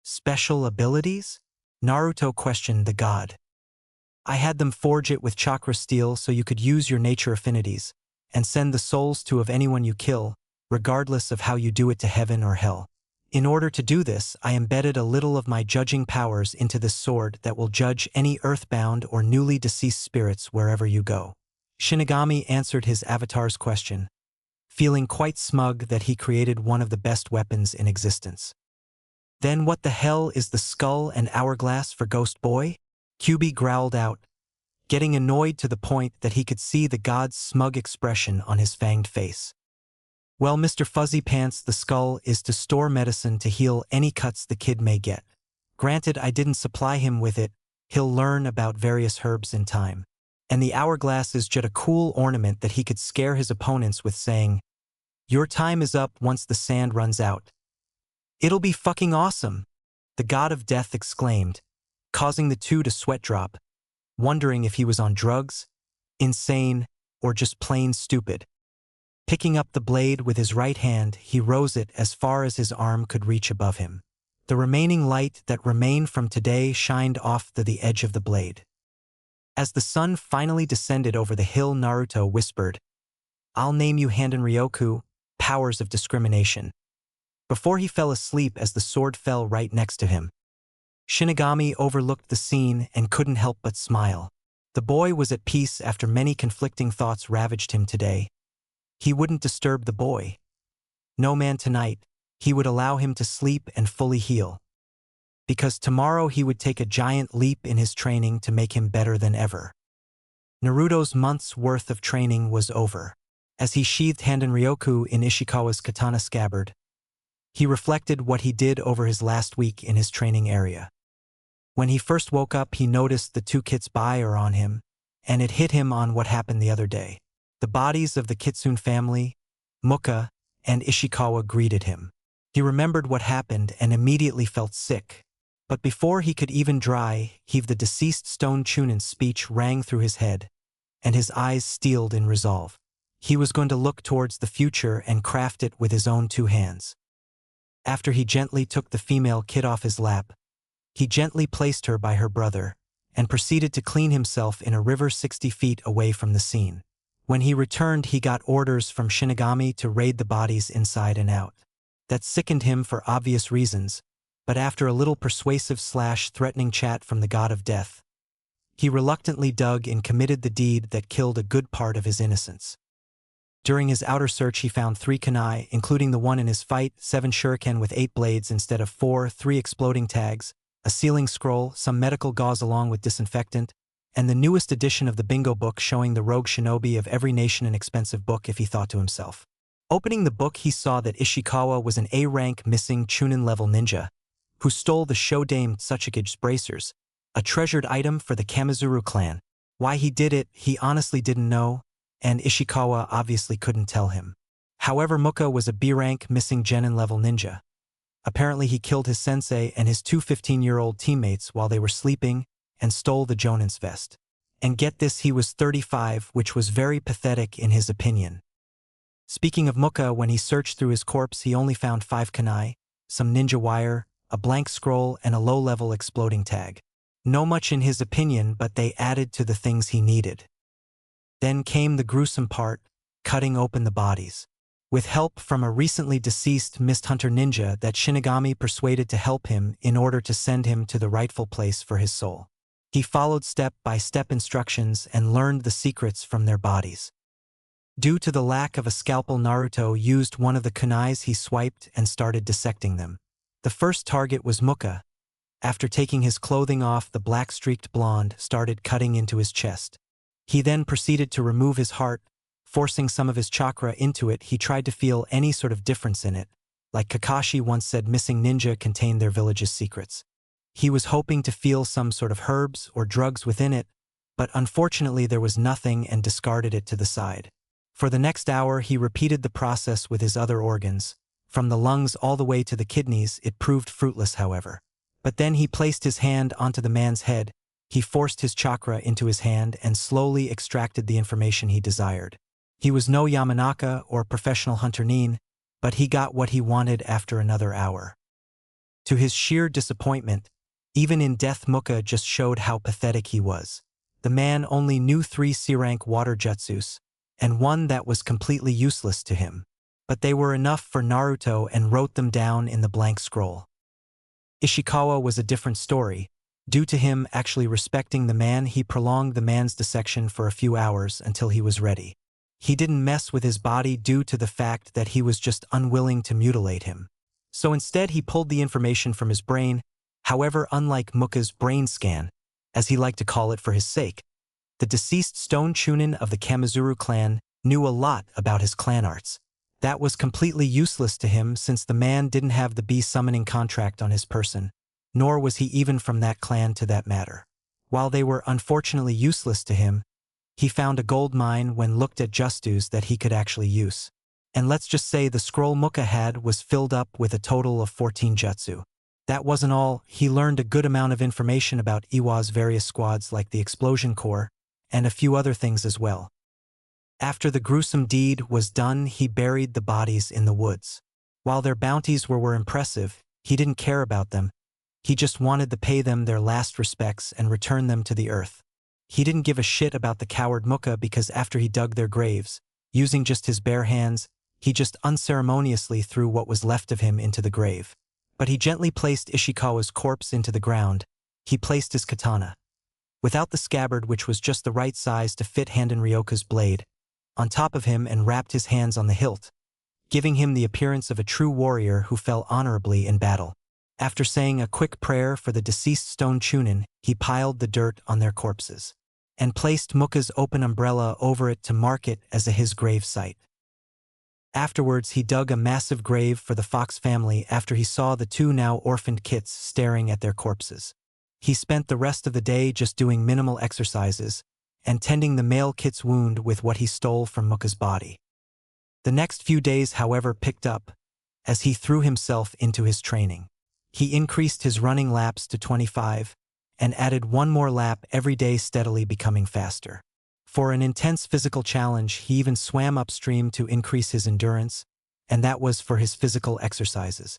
"Special abilities?" Naruto questioned the god. "I had them forge it with chakra steel so you could use your nature affinities, and send the souls to of anyone you kill, regardless of how you do it, to heaven or hell. In order to do this, I embedded a little of my judging powers into this sword that will judge any earthbound or newly deceased spirits wherever you go." Shinigami answered his avatar's question, feeling quite smug that he created one of the best weapons in existence. "Then what the hell is the skull and hourglass for, Ghost Boy?" Kyubi growled out, getting annoyed to the point that he could see the god's smug expression on his fanged face. "Well, Mr. Fuzzy Pants, the skull is to store medicine to heal any cuts the kid may get. Granted, I didn't supply him with it. He'll learn about various herbs in time. And the hourglass is just a cool ornament that he could scare his opponents with, saying, 'Your time is up once the sand runs out.' It'll be fucking awesome," the god of death exclaimed, causing the two to sweat drop, wondering if he was on drugs, insane, or just plain stupid. Picking up the blade with his right hand, he rose it as far as his arm could reach above him. The remaining light that remained from today shined off the edge of the blade. As the sun finally descended over the hill, Naruto whispered, "I'll name you Handen Ryoku, powers of discrimination," before he fell asleep as the sword fell right next to him. Shinigami overlooked the scene and couldn't help but smile. The boy was at peace after many conflicting thoughts ravaged him today. He wouldn't disturb the boy. No man tonight. He would allow him to sleep and fully heal. Because tomorrow he would take a giant leap in his training to make him better than ever. Naruto's month's worth of training was over. As he sheathed Handen Ryoku in Ishikawa's katana scabbard, he reflected what he did over his last week in his training area. When he first woke up, he noticed the two Kitsune are on him, and it hit him on what happened the other day. The bodies of the Kitsune family, Muka, and Ishikawa greeted him. He remembered what happened and immediately felt sick. But before he could even heave the deceased Stone Chunin's speech rang through his head, and his eyes steeled in resolve. He was going to look towards the future and craft it with his own 2 hands. After he gently took the female kid off his lap, he gently placed her by her brother, and proceeded to clean himself in a river 60 feet away from the scene. When he returned, he got orders from Shinigami to raid the bodies inside and out. That sickened him for obvious reasons, but after a little persuasive/threatening chat from the god of death, he reluctantly dug and committed the deed that killed a good part of his innocence. During his outer search, he found 3 kunai, including the one in his fight, 7 shuriken with 8 blades instead of 4, 3 exploding tags, a sealing scroll, some medical gauze along with disinfectant, and the newest edition of the bingo book showing the rogue shinobi of every nation, an expensive book, if he thought to himself. Opening the book, he saw that Ishikawa was an A-rank missing Chunin-level ninja, who stole the Shodame Tsuchigage's bracers, a treasured item for the Kamizuru clan. Why he did it, he honestly didn't know, and Ishikawa obviously couldn't tell him. However, Muka was a B-rank missing Genin-level ninja. Apparently he killed his sensei and his 2 15-year-old teammates while they were sleeping and stole the Jonin's vest. And get this, he was 35, which was very pathetic in his opinion. Speaking of Muka, when he searched through his corpse, he only found 5 kunai, some ninja wire, a blank scroll, and a low-level exploding tag. No much in his opinion, but they added to the things he needed. Then came the gruesome part, cutting open the bodies. With help from a recently deceased mist hunter ninja that Shinigami persuaded to help him in order to send him to the rightful place for his soul. He followed step-by-step instructions and learned the secrets from their bodies. Due to the lack of a scalpel, Naruto used one of the kunais he swiped and started dissecting them. The first target was Muka. After taking his clothing off, the black-streaked blonde started cutting into his chest. He then proceeded to remove his heart, forcing some of his chakra into it. He tried to feel any sort of difference in it. Like Kakashi once said, missing ninja contained their village's secrets. He was hoping to feel some sort of herbs or drugs within it, but unfortunately there was nothing and discarded it to the side. For the next hour, he repeated the process with his other organs. From the lungs all the way to the kidneys, it proved fruitless, however. But then he placed his hand onto the man's head. He forced his chakra into his hand and slowly extracted the information he desired. He was no Yamanaka or professional hunter nin, but he got what he wanted after another hour. To his sheer disappointment, even in death, Muka just showed how pathetic he was. The man only knew 3 C-rank water jutsus, and one that was completely useless to him. But they were enough for Naruto and wrote them down in the blank scroll. Ishikawa was a different story. Due to him actually respecting the man, he prolonged the man's dissection for a few hours until he was ready. He didn't mess with his body due to the fact that he was just unwilling to mutilate him. So instead he pulled the information from his brain. However, unlike Muka's brain scan, as he liked to call it for his sake, the deceased Stone Chunin of the Kamizuru clan knew a lot about his clan arts. That was completely useless to him since the man didn't have the bee-summoning contract on his person, nor was he even from that clan to that matter. While they were unfortunately useless to him, he found a gold mine when looked at justus that he could actually use. And let's just say the scroll Muka had was filled up with a total of 14 jutsu. That wasn't all. He learned a good amount of information about Iwa's various squads like the Explosion Corps, and a few other things as well. After the gruesome deed was done, he buried the bodies in the woods. While their bounties were impressive, he didn't care about them. He just wanted to pay them their last respects and return them to the earth. He didn't give a shit about the coward Muka because after he dug their graves, using just his bare hands, he just unceremoniously threw what was left of him into the grave. But he gently placed Ishikawa's corpse into the ground. He placed his katana, without the scabbard, which was just the right size to fit Handen Ryoka's blade, on top of him and wrapped his hands on the hilt, giving him the appearance of a true warrior who fell honorably in battle. After saying a quick prayer for the deceased Stone Chunin, he piled the dirt on their corpses, and placed Muka's open umbrella over it to mark it as his grave site. Afterwards, he dug a massive grave for the Fox family after he saw the 2 now orphaned kits staring at their corpses. He spent the rest of the day just doing minimal exercises and tending the male kit's wound with what he stole from Muka's body. The next few days, however, picked up. as he threw himself into his training. He increased his running laps to 25 and added one more lap every day, steadily becoming faster. For an intense physical challenge, he even swam upstream to increase his endurance, and that was for his physical exercises.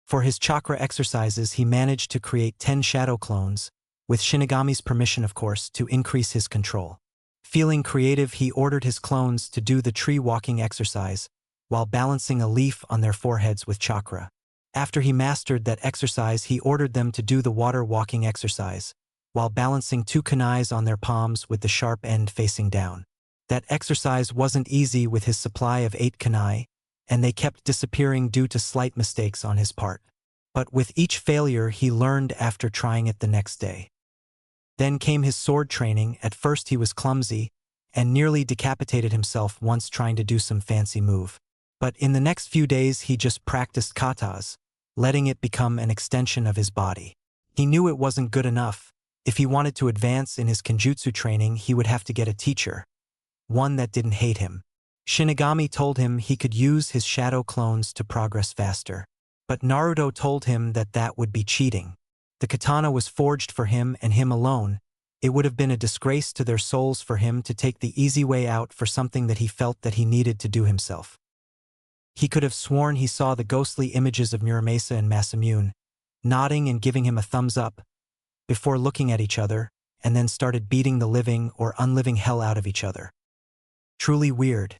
For his chakra exercises, he managed to create 10 shadow clones, with Shinigami's permission, of course, to increase his control. Feeling creative, he ordered his clones to do the tree walking exercise while balancing a leaf on their foreheads with chakra. After he mastered that exercise, he ordered them to do the water walking exercise while balancing 2 kunais on their palms with the sharp end facing down. That exercise wasn't easy with his supply of 8 kunai, and they kept disappearing due to slight mistakes on his part. But with each failure, he learned after trying it the next day. Then came his sword training. At first he was clumsy and nearly decapitated himself once trying to do some fancy move. But in the next few days he just practiced katas, letting it become an extension of his body. He knew it wasn't good enough. If he wanted to advance in his kenjutsu training, he would have to get a teacher, one that didn't hate him. Shinigami told him he could use his shadow clones to progress faster. But Naruto told him that that would be cheating. The katana was forged for him and him alone. It would have been a disgrace to their souls for him to take the easy way out for something that he felt that he needed to do himself. He could have sworn he saw the ghostly images of Muramasa and Masamune, nodding and giving him a thumbs up, before looking at each other, and then started beating the living or unliving hell out of each other. Truly weird.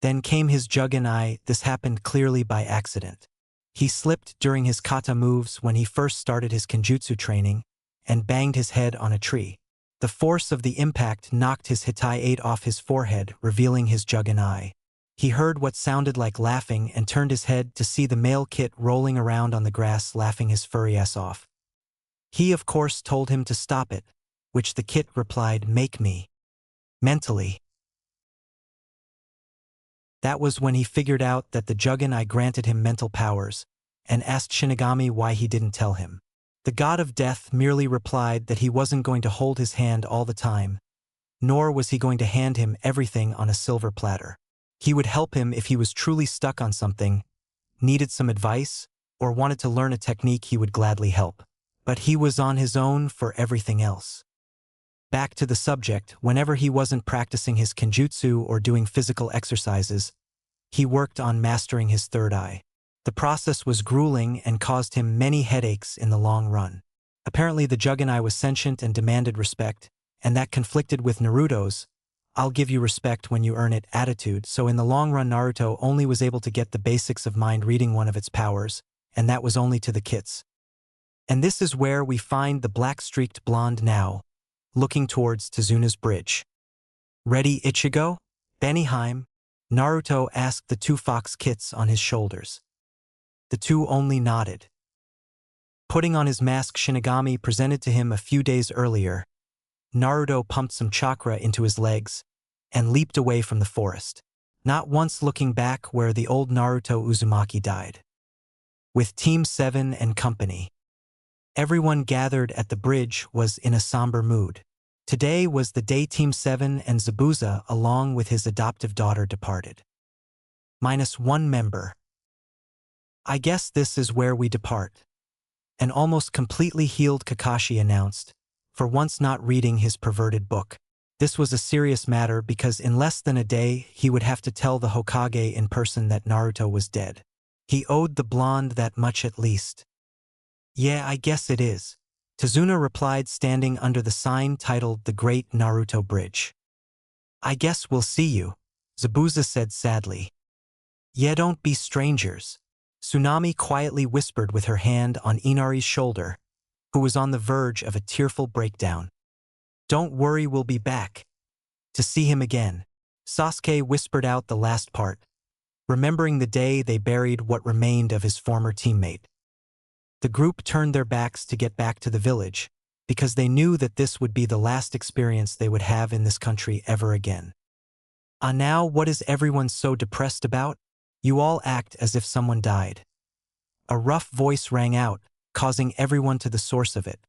Then came his Jugenai. This happened clearly by accident. He slipped during his kata moves when he first started his kenjutsu training and banged his head on a tree. The force of the impact knocked his Hitai 8 off his forehead, revealing his Jugenai. He heard what sounded like laughing and turned his head to see the male Kit rolling around on the grass laughing his furry ass off. He of course told him to stop it, which the Kit replied, "Make me." Mentally. That was when he figured out that the Jugenai granted him mental powers, and asked Shinigami why he didn't tell him. The god of death merely replied that he wasn't going to hold his hand all the time, nor was he going to hand him everything on a silver platter. He would help him if he was truly stuck on something, needed some advice, or wanted to learn a technique. He would gladly help. But he was on his own for everything else. Back to the subject, whenever he wasn't practicing his kenjutsu or doing physical exercises, he worked on mastering his third eye. The process was grueling and caused him many headaches in the long run. Apparently the Jugenai was sentient and demanded respect, and that conflicted with Naruto's "I'll give you respect when you earn it" attitude, so in the long run Naruto only was able to get the basics of mind reading, one of its powers, and that was only to the kits. And this is where we find the black-streaked blonde now, looking towards Tezuna's bridge. "Ready, Ichigo?" "Benihime," Naruto asked the 2 fox kits on his shoulders. The 2 only nodded. Putting on his mask Shinigami presented to him a few days earlier, Naruto pumped some chakra into his legs and leaped away from the forest, not once looking back where the old Naruto Uzumaki died. With Team 7 and company, everyone gathered at the bridge was in a somber mood. Today was the day Team 7 and Zabuza, along with his adoptive daughter, departed. -1 member. "I guess this is where we depart," an almost completely healed Kakashi announced, for once not reading his perverted book. This was a serious matter because in less than a day he would have to tell the Hokage in person that Naruto was dead. He owed the blonde that much at least. "Yeah, I guess it is," Tezuna replied, standing under the sign titled The Great Naruto Bridge. "I guess we'll see you," Zabuza said sadly. "Yeah, don't be strangers," Tsunami quietly whispered with her hand on Inari's shoulder, who was on the verge of a tearful breakdown. "Don't worry, we'll be back to see him again." Sasuke whispered out the last part, remembering the day they buried what remained of his former teammate. The group turned their backs to get back to the village, because they knew that this would be the last experience they would have in this country ever again. Now what is everyone so depressed about? You all act as if someone died." A rough voice rang out, causing everyone to the source of it.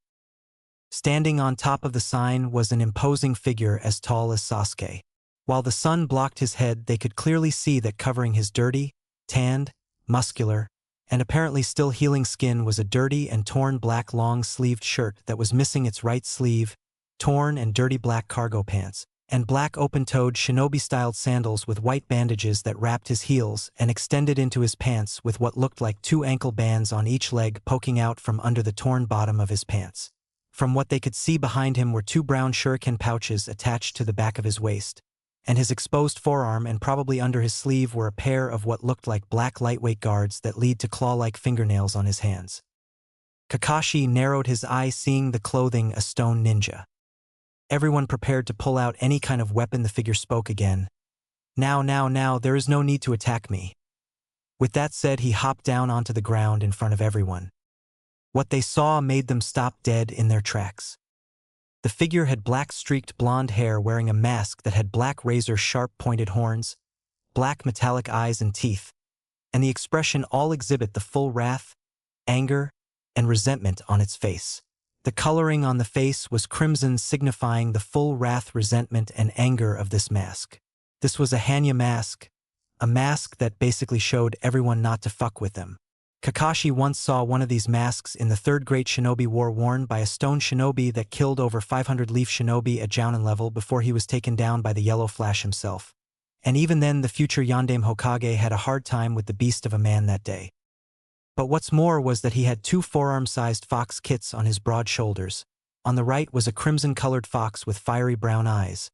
Standing on top of the sign was an imposing figure as tall as Sasuke. While the sun blocked his head, they could clearly see that covering his dirty, tanned, muscular, and apparently still healing skin was a dirty and torn black long-sleeved shirt that was missing its right sleeve, torn and dirty black cargo pants, and black open-toed shinobi-styled sandals with white bandages that wrapped his heels and extended into his pants with what looked like 2 ankle bands on each leg poking out from under the torn bottom of his pants. From what they could see behind him were 2 brown shuriken pouches attached to the back of his waist, and his exposed forearm and probably under his sleeve were a pair of what looked like black lightweight guards that lead to claw-like fingernails on his hands. Kakashi narrowed his eye seeing the clothing a stone ninja. Everyone prepared to pull out any kind of weapon. The figure spoke again. Now, there is no need to attack me. With that said, he hopped down onto the ground in front of everyone. What they saw made them stop dead in their tracks. The figure had black streaked blonde hair wearing a mask that had black razor-sharp pointed horns, black metallic eyes and teeth, and the expression all exhibit the full wrath, anger, and resentment on its face. The coloring on the face was crimson, signifying the full wrath, resentment, and anger of this mask. This was a Hanya mask, a mask that basically showed everyone not to fuck with them. Kakashi once saw one of these masks in the Third Great Shinobi War worn by a stone shinobi that killed over 500 leaf shinobi at Jounin level before he was taken down by the Yellow Flash himself. And even then, the future Yondaime Hokage had a hard time with the beast of a man that day. But what's more was that he had 2 forearm-sized fox kits on his broad shoulders. On the right was a crimson-colored fox with fiery brown eyes,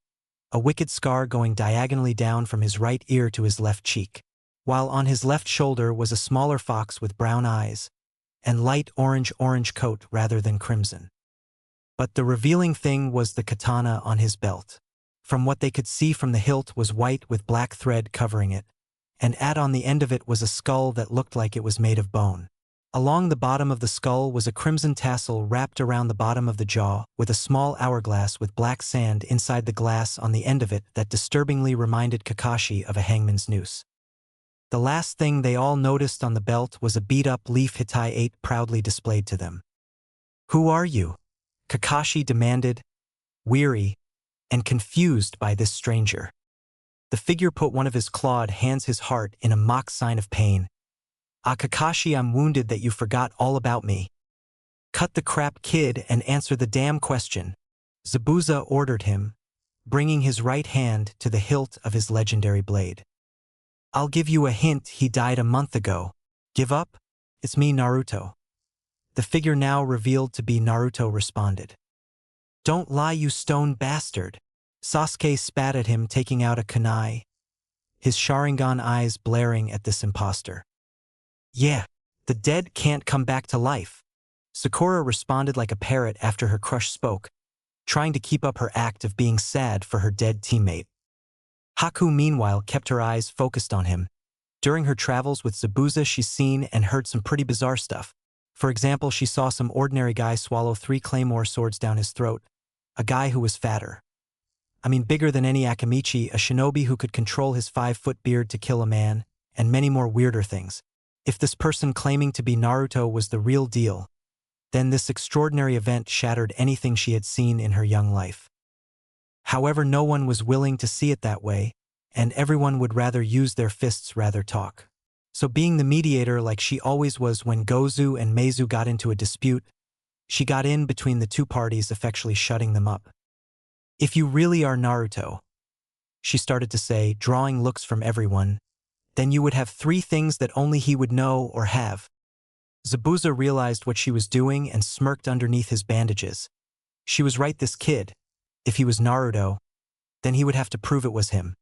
a wicked scar going diagonally down from his right ear to his left cheek, while on his left shoulder was a smaller fox with brown eyes and light orange coat rather than crimson. But the revealing thing was the katana on his belt. From what they could see from the hilt was white with black thread covering it, and on the end of it was a skull that looked like it was made of bone. Along the bottom of the skull was a crimson tassel wrapped around the bottom of the jaw, with a small hourglass with black sand inside the glass on the end of it that disturbingly reminded Kakashi of a hangman's noose. The last thing they all noticed on the belt was a beat-up leaf Hitai 8 proudly displayed to them. "Who are you?" Kakashi demanded, weary and confused by this stranger. The figure put one of his clawed hands his heart in a mock sign of pain. Kakashi, I'm wounded that you forgot all about me. Cut the crap, kid, and answer the damn question," Zabuza ordered him, bringing his right hand to the hilt of his legendary blade. "I'll give you a hint, he died a month ago. Give up? It's me, Naruto." The figure, now revealed to be Naruto, responded. "Don't lie, you stone bastard." Sasuke spat at him, taking out a kunai, his Sharingan eyes blaring at this imposter. "Yeah, the dead can't come back to life." Sakura responded like a parrot after her crush spoke, trying to keep up her act of being sad for her dead teammate. Haku, meanwhile, kept her eyes focused on him. During her travels with Zabuza, she's seen and heard some pretty bizarre stuff. For example, she saw some ordinary guy swallow 3 claymore swords down his throat, a guy who was fatter. Bigger than any Akamichi, a shinobi who could control his 5-foot beard to kill a man, and many more weirder things. If this person claiming to be Naruto was the real deal, then this extraordinary event shattered anything she had seen in her young life. However, no one was willing to see it that way, and everyone would rather use their fists rather talk. So being the mediator like she always was when Gozu and Meizu got into a dispute, she got in between the 2 parties, effectually shutting them up. "If you really are Naruto," she started to say, drawing looks from everyone, "then you would have 3 things that only he would know or have." Zabuza realized what she was doing and smirked underneath his bandages. She was right, this kid, if he was Naruto, then he would have to prove it was him.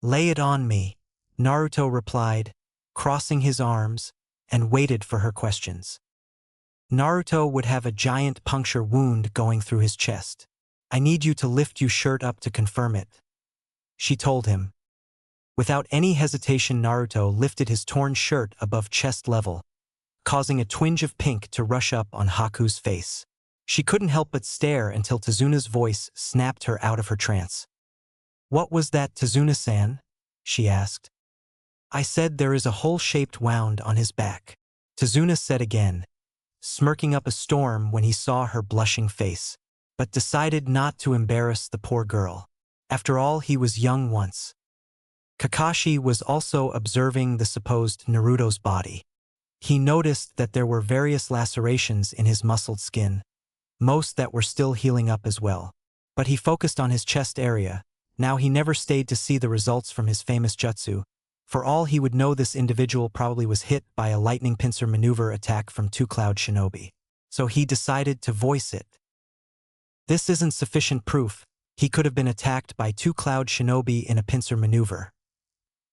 "Lay it on me," Naruto replied, crossing his arms, and waited for her questions. Naruto would have a giant puncture wound going through his chest. "I need you to lift your shirt up to confirm it," she told him. Without any hesitation, Naruto lifted his torn shirt above chest level, causing a twinge of pink to rush up on Haku's face. She couldn't help but stare until Tezuna's voice snapped her out of her trance. "What was that, Tezuna-san?" she asked. "I said there is a hole-shaped wound on his back," Tezuna said again, smirking up a storm when he saw her blushing face, but decided not to embarrass the poor girl. After all, he was young once. Kakashi was also observing the supposed Naruto's body. He noticed that there were various lacerations in his muscled skin, most that were still healing up as well. But he focused on his chest area. Now he never stayed to see the results from his famous jutsu. For all he would know, this individual probably was hit by a lightning pincer maneuver attack from two Cloud Shinobi. So he decided to voice it. This isn't sufficient proof. He could have been attacked by two Cloud Shinobi in a pincer maneuver,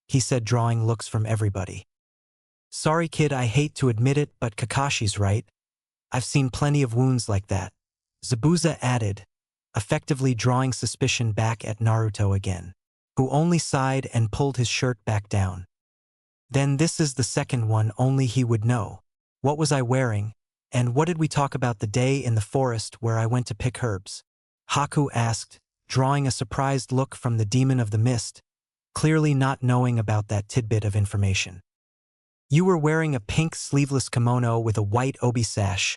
he said, drawing looks from everybody. Sorry kid, I hate to admit it, but Kakashi's right. I've seen plenty of wounds like that, Zabuza added, effectively drawing suspicion back at Naruto again, who only sighed and pulled his shirt back down. Then this is the second one only he would know. What was I wearing? And what did we talk about the day in the forest where I went to pick herbs? Haku asked, drawing a surprised look from the demon of the mist, clearly not knowing about that tidbit of information. You were wearing a pink sleeveless kimono with a white obi sash,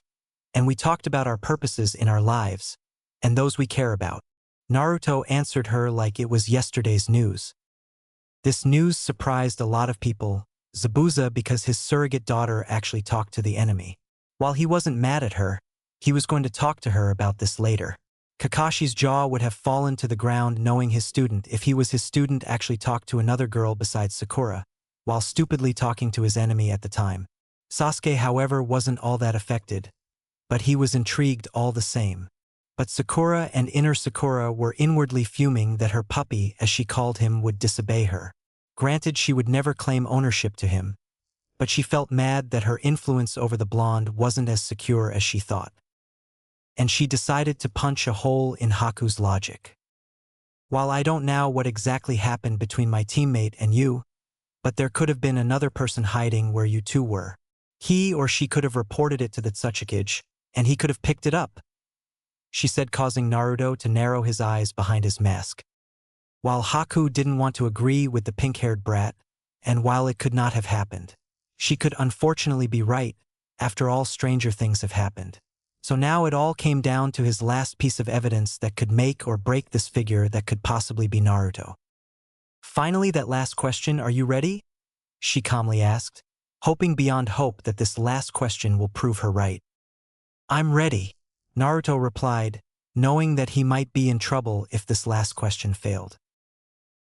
and we talked about our purposes in our lives, and those we care about. Naruto answered her like it was yesterday's news. This news surprised a lot of people, Zabuza because his surrogate daughter actually talked to the enemy. While he wasn't mad at her, he was going to talk to her about this later. Kakashi's jaw would have fallen to the ground knowing his student, if he was his student, actually talked to another girl besides Sakura, while stupidly talking to his enemy at the time. Sasuke, however, wasn't all that affected, but he was intrigued all the same. But Sakura and inner Sakura were inwardly fuming that her puppy, as she called him, would disobey her. Granted, she would never claim ownership to him, but she felt mad that her influence over the blonde wasn't as secure as she thought. And she decided to punch a hole in Haku's logic. While I don't know what exactly happened between my teammate and you, but there could have been another person hiding where you two were. He or she could have reported it to the Tsuchikage, and he could have picked it up, she said, causing Naruto to narrow his eyes behind his mask. While Haku didn't want to agree with the pink-haired brat, and while it could not have happened, she could unfortunately be right. After all, stranger things have happened. So now it all came down to his last piece of evidence that could make or break this figure that could possibly be Naruto. Finally, that last question, are you ready? She calmly asked, hoping beyond hope that this last question will prove her right. I'm ready, Naruto replied, knowing that he might be in trouble if this last question failed.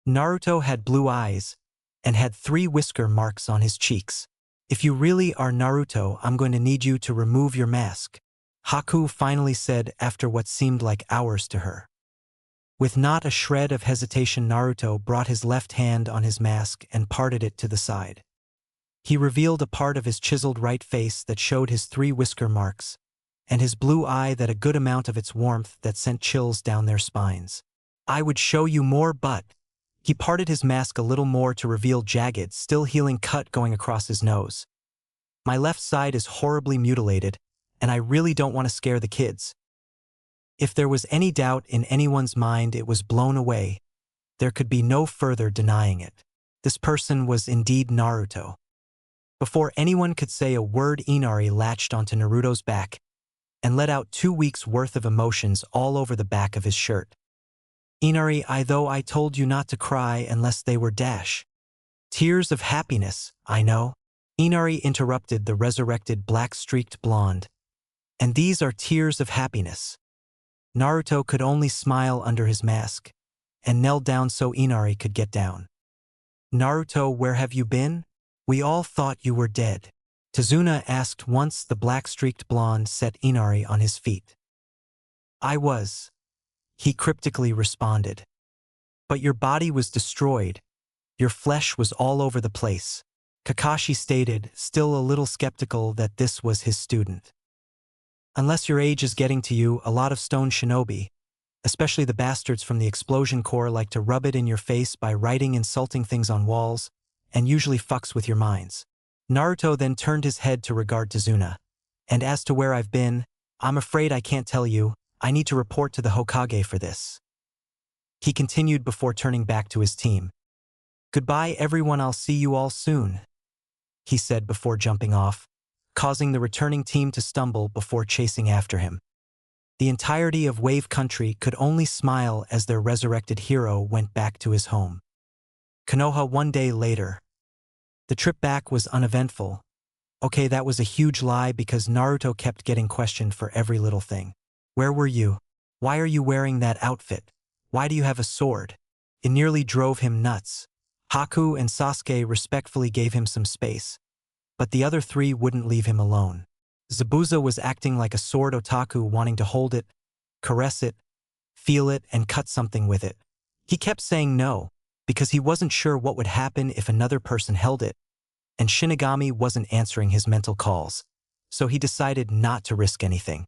Naruto had blue eyes and had 3 whisker marks on his cheeks. If you really are Naruto, I'm going to need you to remove your mask, Haku finally said after what seemed like hours to her. With not a shred of hesitation, Naruto brought his left hand on his mask and parted it to the side. He revealed a part of his chiseled right face that showed his 3 whisker marks, and his blue eye that a good amount of its warmth that sent chills down their spines. I would show you more, but... He parted his mask a little more to reveal jagged, still healing cut going across his nose. My left side is horribly mutilated, and I really don't want to scare the kids. If there was any doubt in anyone's mind, it was blown away. There could be no further denying it. This person was indeed Naruto. Before anyone could say a word, Inari latched onto Naruto's back and let out 2 weeks' worth of emotions all over the back of his shirt. Inari, though I told you not to cry unless they were dash. Tears of happiness, I know. Inari interrupted the resurrected black-streaked blonde. And these are tears of happiness. Naruto could only smile under his mask, and knelt down so Inari could get down. Naruto, where have you been? We all thought you were dead, Tazuna asked once the black-streaked blonde set Inari on his feet. I was, he cryptically responded. But your body was destroyed. Your flesh was all over the place, Kakashi stated, still a little skeptical that this was his student. Unless your age is getting to you, a lot of stone shinobi, especially the bastards from the Explosion Corps, like to rub it in your face by writing insulting things on walls, and usually fucks with your minds. Naruto then turned his head to regard Tazuna. And as to where I've been, I'm afraid I can't tell you. I need to report to the Hokage for this. He continued before turning back to his team. Goodbye everyone, I'll see you all soon, he said before jumping off, causing the returning team to stumble before chasing after him. The entirety of Wave Country could only smile as their resurrected hero went back to his home. Konoha 1 day later. The trip back was uneventful. Okay, that was a huge lie because Naruto kept getting questioned for every little thing. Where were you? Why are you wearing that outfit? Why do you have a sword? It nearly drove him nuts. Haku and Sasuke respectfully gave him some space, but the other three wouldn't leave him alone. Zabuza was acting like a sword otaku, wanting to hold it, caress it, feel it, and cut something with it. He kept saying no, because he wasn't sure what would happen if another person held it, and Shinigami wasn't answering his mental calls, so he decided not to risk anything.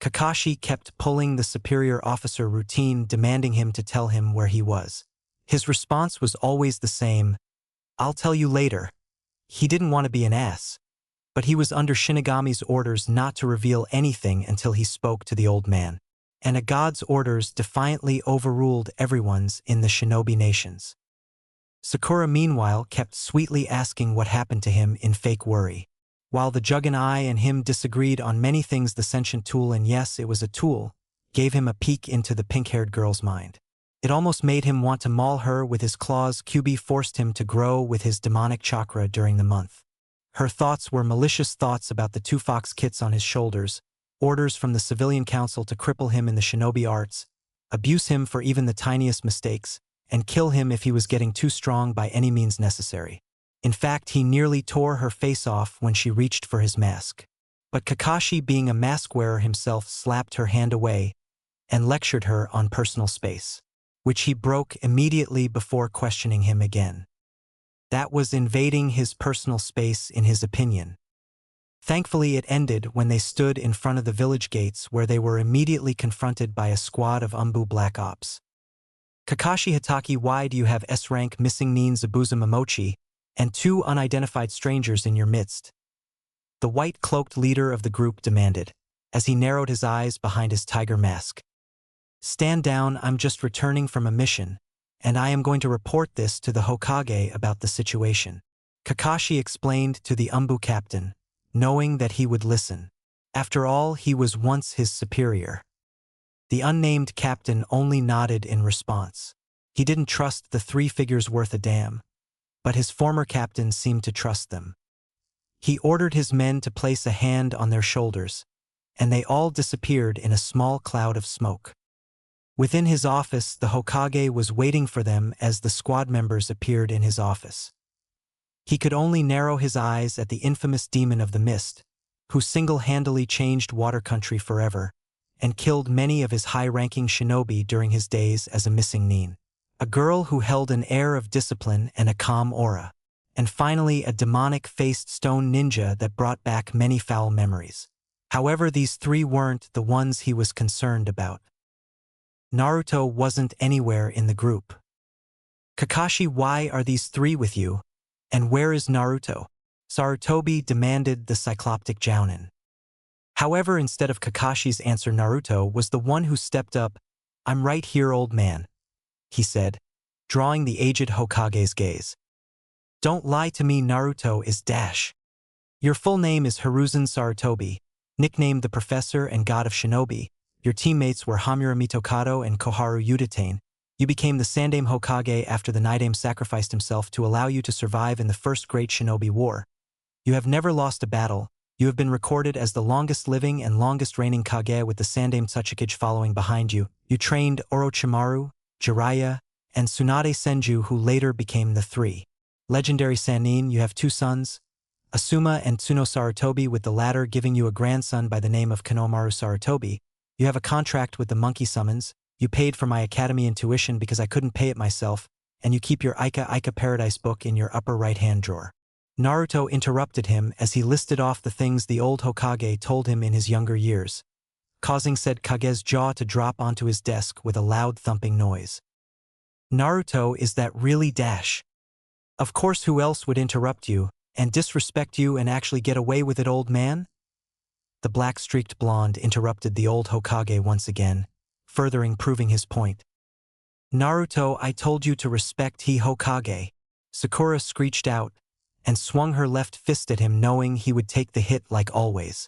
Kakashi kept pulling the superior officer routine, demanding him to tell him where he was. His response was always the same, "I'll tell you later." He didn't want to be an ass, but he was under Shinigami's orders not to reveal anything until he spoke to the old man. And a god's orders defiantly overruled everyone's in the shinobi nations. Sakura meanwhile kept sweetly asking what happened to him in fake worry. While the Juggin Eye and him disagreed on many things, the sentient tool, and yes, it was a tool, gave him a peek into the pink-haired girl's mind. It almost made him want to maul her with his claws. Kyuubi forced him to grow with his demonic chakra during the month. Her thoughts were malicious thoughts about the 2 fox kits on his shoulders, orders from the civilian council to cripple him in the shinobi arts, abuse him for even the tiniest mistakes, and kill him if he was getting too strong by any means necessary. In fact, he nearly tore her face off when she reached for his mask. But Kakashi, being a mask wearer himself, slapped her hand away and lectured her on personal space, which he broke immediately before questioning him again. That was invading his personal space, in his opinion. Thankfully, it ended when they stood in front of the village gates, where they were immediately confronted by a squad of Umbu Black Ops. "Kakashi Hatake, why do you have S-rank missing Nin Zabuza Momochi and 2 unidentified strangers in your midst?" The white-cloaked leader of the group demanded, as he narrowed his eyes behind his tiger mask. "Stand down, I'm just returning from a mission, and I am going to report this to the Hokage about the situation," Kakashi explained to the Umbu captain, knowing that he would listen. After all, he was once his superior. The unnamed captain only nodded in response. He didn't trust the 3 figures worth a damn, but his former captain seemed to trust them. He ordered his men to place a hand on their shoulders, and they all disappeared in a small cloud of smoke. Within his office, the Hokage was waiting for them as the squad members appeared in his office. He could only narrow his eyes at the infamous demon of the mist, who single-handedly changed Water Country forever and killed many of his high-ranking shinobi during his days as a missing Nin. A girl who held an air of discipline and a calm aura. And finally, a demonic-faced stone ninja that brought back many foul memories. However, these 3 weren't the ones he was concerned about. Naruto wasn't anywhere in the group. "Kakashi, why are these 3 with you? And where is Naruto?" Sarutobi demanded the cycloptic Jounin. However, instead of Kakashi's answer, Naruto was the one who stepped up. "I'm right here, old man," he said, drawing the aged Hokage's gaze. "Don't lie to me, Naruto is Dash. Your full name is Hiruzen Sarutobi, nicknamed the Professor and God of Shinobi. Your teammates were Hamura Mitokado and Koharu Udatain. You became the Sandaime Hokage after the Nidaime sacrificed himself to allow you to survive in the First Great Shinobi War. You have never lost a battle. You have been recorded as the longest living and longest reigning Kage, with the Sandaime Tsuchikage following behind you. You trained Orochimaru, Jiraiya, and Tsunade Senju, who later became the 3 legendary Sannin. You have 2 sons, Asuma and Tsuno Sarutobi, with the latter giving you a grandson by the name of Konomaru Sarutobi. You have a contract with the Monkey Summons. You paid for my academy and tuition because I couldn't pay it myself, and you keep your Aika Paradise book in your upper right-hand drawer. Naruto interrupted him as he listed off the things the old Hokage told him in his younger years, causing said Kage's jaw to drop onto his desk with a loud thumping noise. "Naruto, is that really Dash? Of course, who else would interrupt you and disrespect you and actually get away with it, old man?" The black-streaked blonde interrupted the old Hokage once again, furthering proving his point. "Naruto, I told you to respect he Hokage," Sakura screeched out, and swung her left fist at him, knowing he would take the hit like always.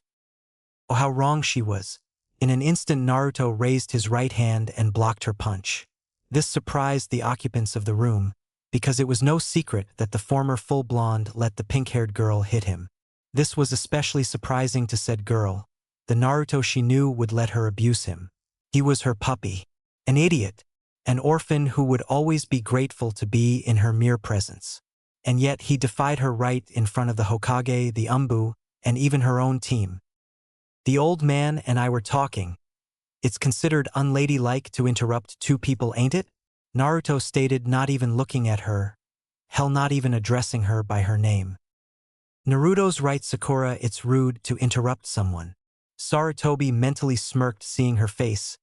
Oh, how wrong she was. In an instant, Naruto raised his right hand and blocked her punch. This surprised the occupants of the room, because it was no secret that the former full blonde let the pink-haired girl hit him. This was especially surprising to said girl. The Naruto she knew would let her abuse him. He was her puppy. An idiot. An orphan who would always be grateful to be in her mere presence. And yet he defied her right in front of the Hokage, the Umbu, and even her own team. The old man and I were talking. It's considered unladylike to interrupt two people, ain't it? Naruto stated, not even looking at her. Hell, not even addressing her by her name. Naruto's right, Sakura, it's rude to interrupt someone. Sarutobi mentally smirked, seeing her face.